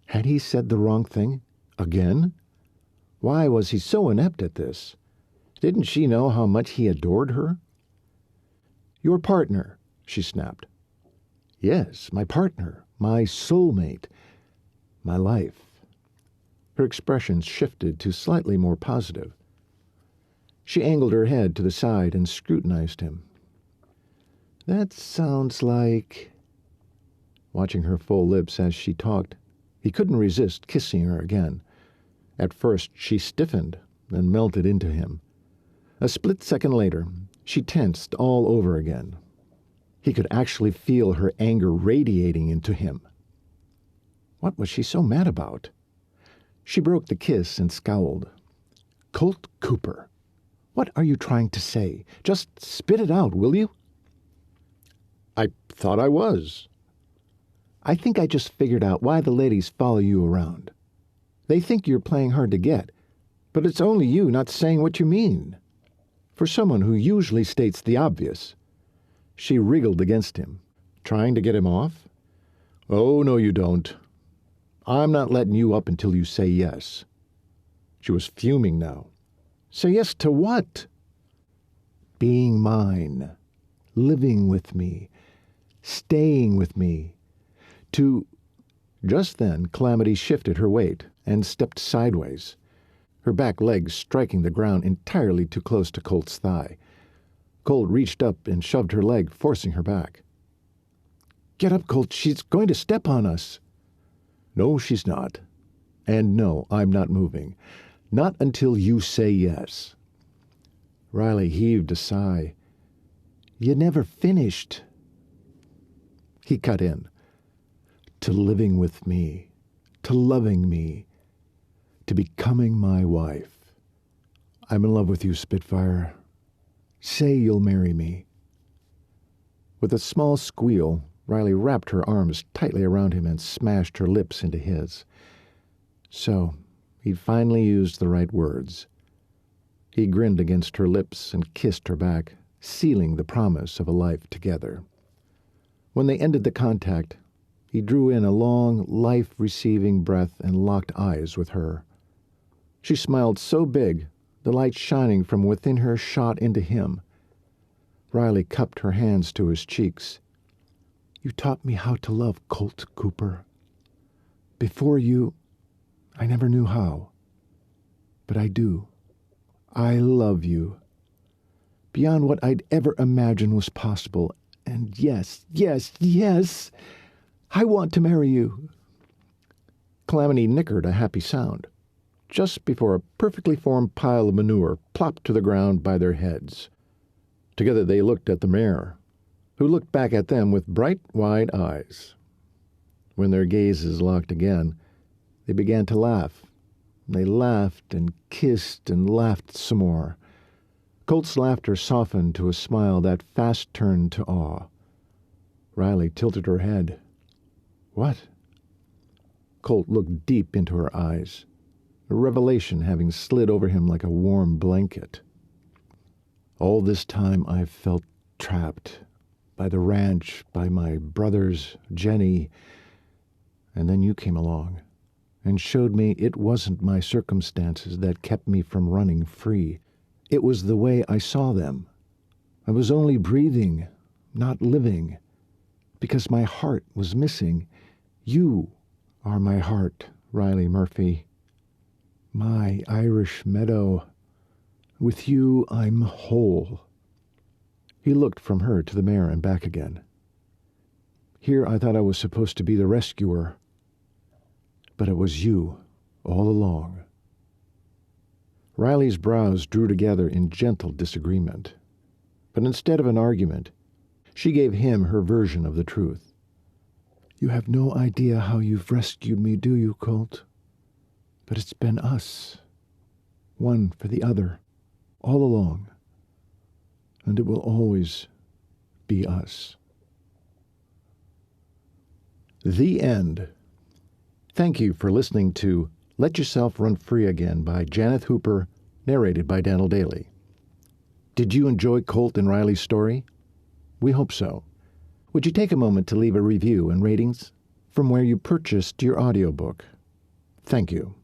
[SPEAKER 1] Had he said the wrong thing? Again? Why was he so inept at this? Didn't she know how much he adored her? "Your partner," she snapped. "Yes, my partner, my soulmate, my life." Her expression shifted to slightly more positive. She angled her head to the side and scrutinized him. "That sounds like—" Watching her full lips as she talked, he couldn't resist kissing her again. At first she stiffened, then melted into him. A split second later, she tensed all over again. He could actually feel her anger radiating into him. What was she so mad about? She broke the kiss and scowled. "Colt Cooper, what are you trying to say? Just spit it out, will you?" "I thought I was." I think I just figured out why the ladies follow you around. They think you're playing hard to get, but it's only you not saying what you mean. For someone who usually states the obvious." She wriggled against him. "Trying to get him off? Oh, no, you don't. I'm not letting you up until you say yes." She was fuming now. "Say yes to what?" "Being mine, living with me, staying with me, to—" Just then Calamity shifted her weight and stepped sideways, her back legs striking the ground entirely too close to Colt's thigh. Colt reached up and shoved her leg, forcing her back. "Get up, Colt. She's going to step on us." "No, she's not. And no, I'm not moving. Not until you say yes." Riley heaved a sigh. "You never finished." He cut in. "To living with me, to loving me, to becoming my wife. I'm in love with you, Spitfire. Say you'll marry me." With a small squeal, Riley wrapped her arms tightly around him and smashed her lips into his. So, he'd finally used the right words. He grinned against her lips and kissed her back, sealing the promise of a life together. When they ended the contact, he drew in a long, life-receiving breath and locked eyes with her. She smiled so big, the light shining from within her shot into him. Riley cupped her hands to his cheeks. "You taught me how to love, Colt Cooper. Before you, I never knew how. But I do. I love you. Beyond what I'd ever imagined was possible. And yes, yes, yes, I want to marry you." Calamity nickered a happy sound, just before a perfectly formed pile of manure plopped to the ground by their heads. Together they looked at the mare, who looked back at them with bright, wide eyes. When their gazes locked again, they began to laugh. They laughed and kissed and laughed some more. Colt's laughter softened to a smile that fast turned to awe. Riley tilted her head. "What?" Colt looked deep into her eyes, a revelation having slid over him like a warm blanket. "All this time I've felt trapped, by the ranch, by my brothers, Jenny, and then you came along and showed me it wasn't my circumstances that kept me from running free. It was the way I saw them. I was only breathing, not living, because my heart was missing. You are my heart, Riley Murphy. My Irish meadow. With you I'm whole." He looked from her to the mare and back again. "Here I thought I was supposed to be the rescuer, but it was you all along." Riley's brows drew together in gentle disagreement, but instead of an argument, she gave him her version of the truth. "You have no idea how you've rescued me, do you, Colt? But it's been us, one for the other, all along, and it will always be us." The end. Thank you for listening to Let Yourself Run Free Again by Janith Hooper, narrated by Dannul Dailey. Did you enjoy Colt and Riley's story? We hope so. Would you take a moment to leave a review and ratings from where you purchased your audiobook? Thank you.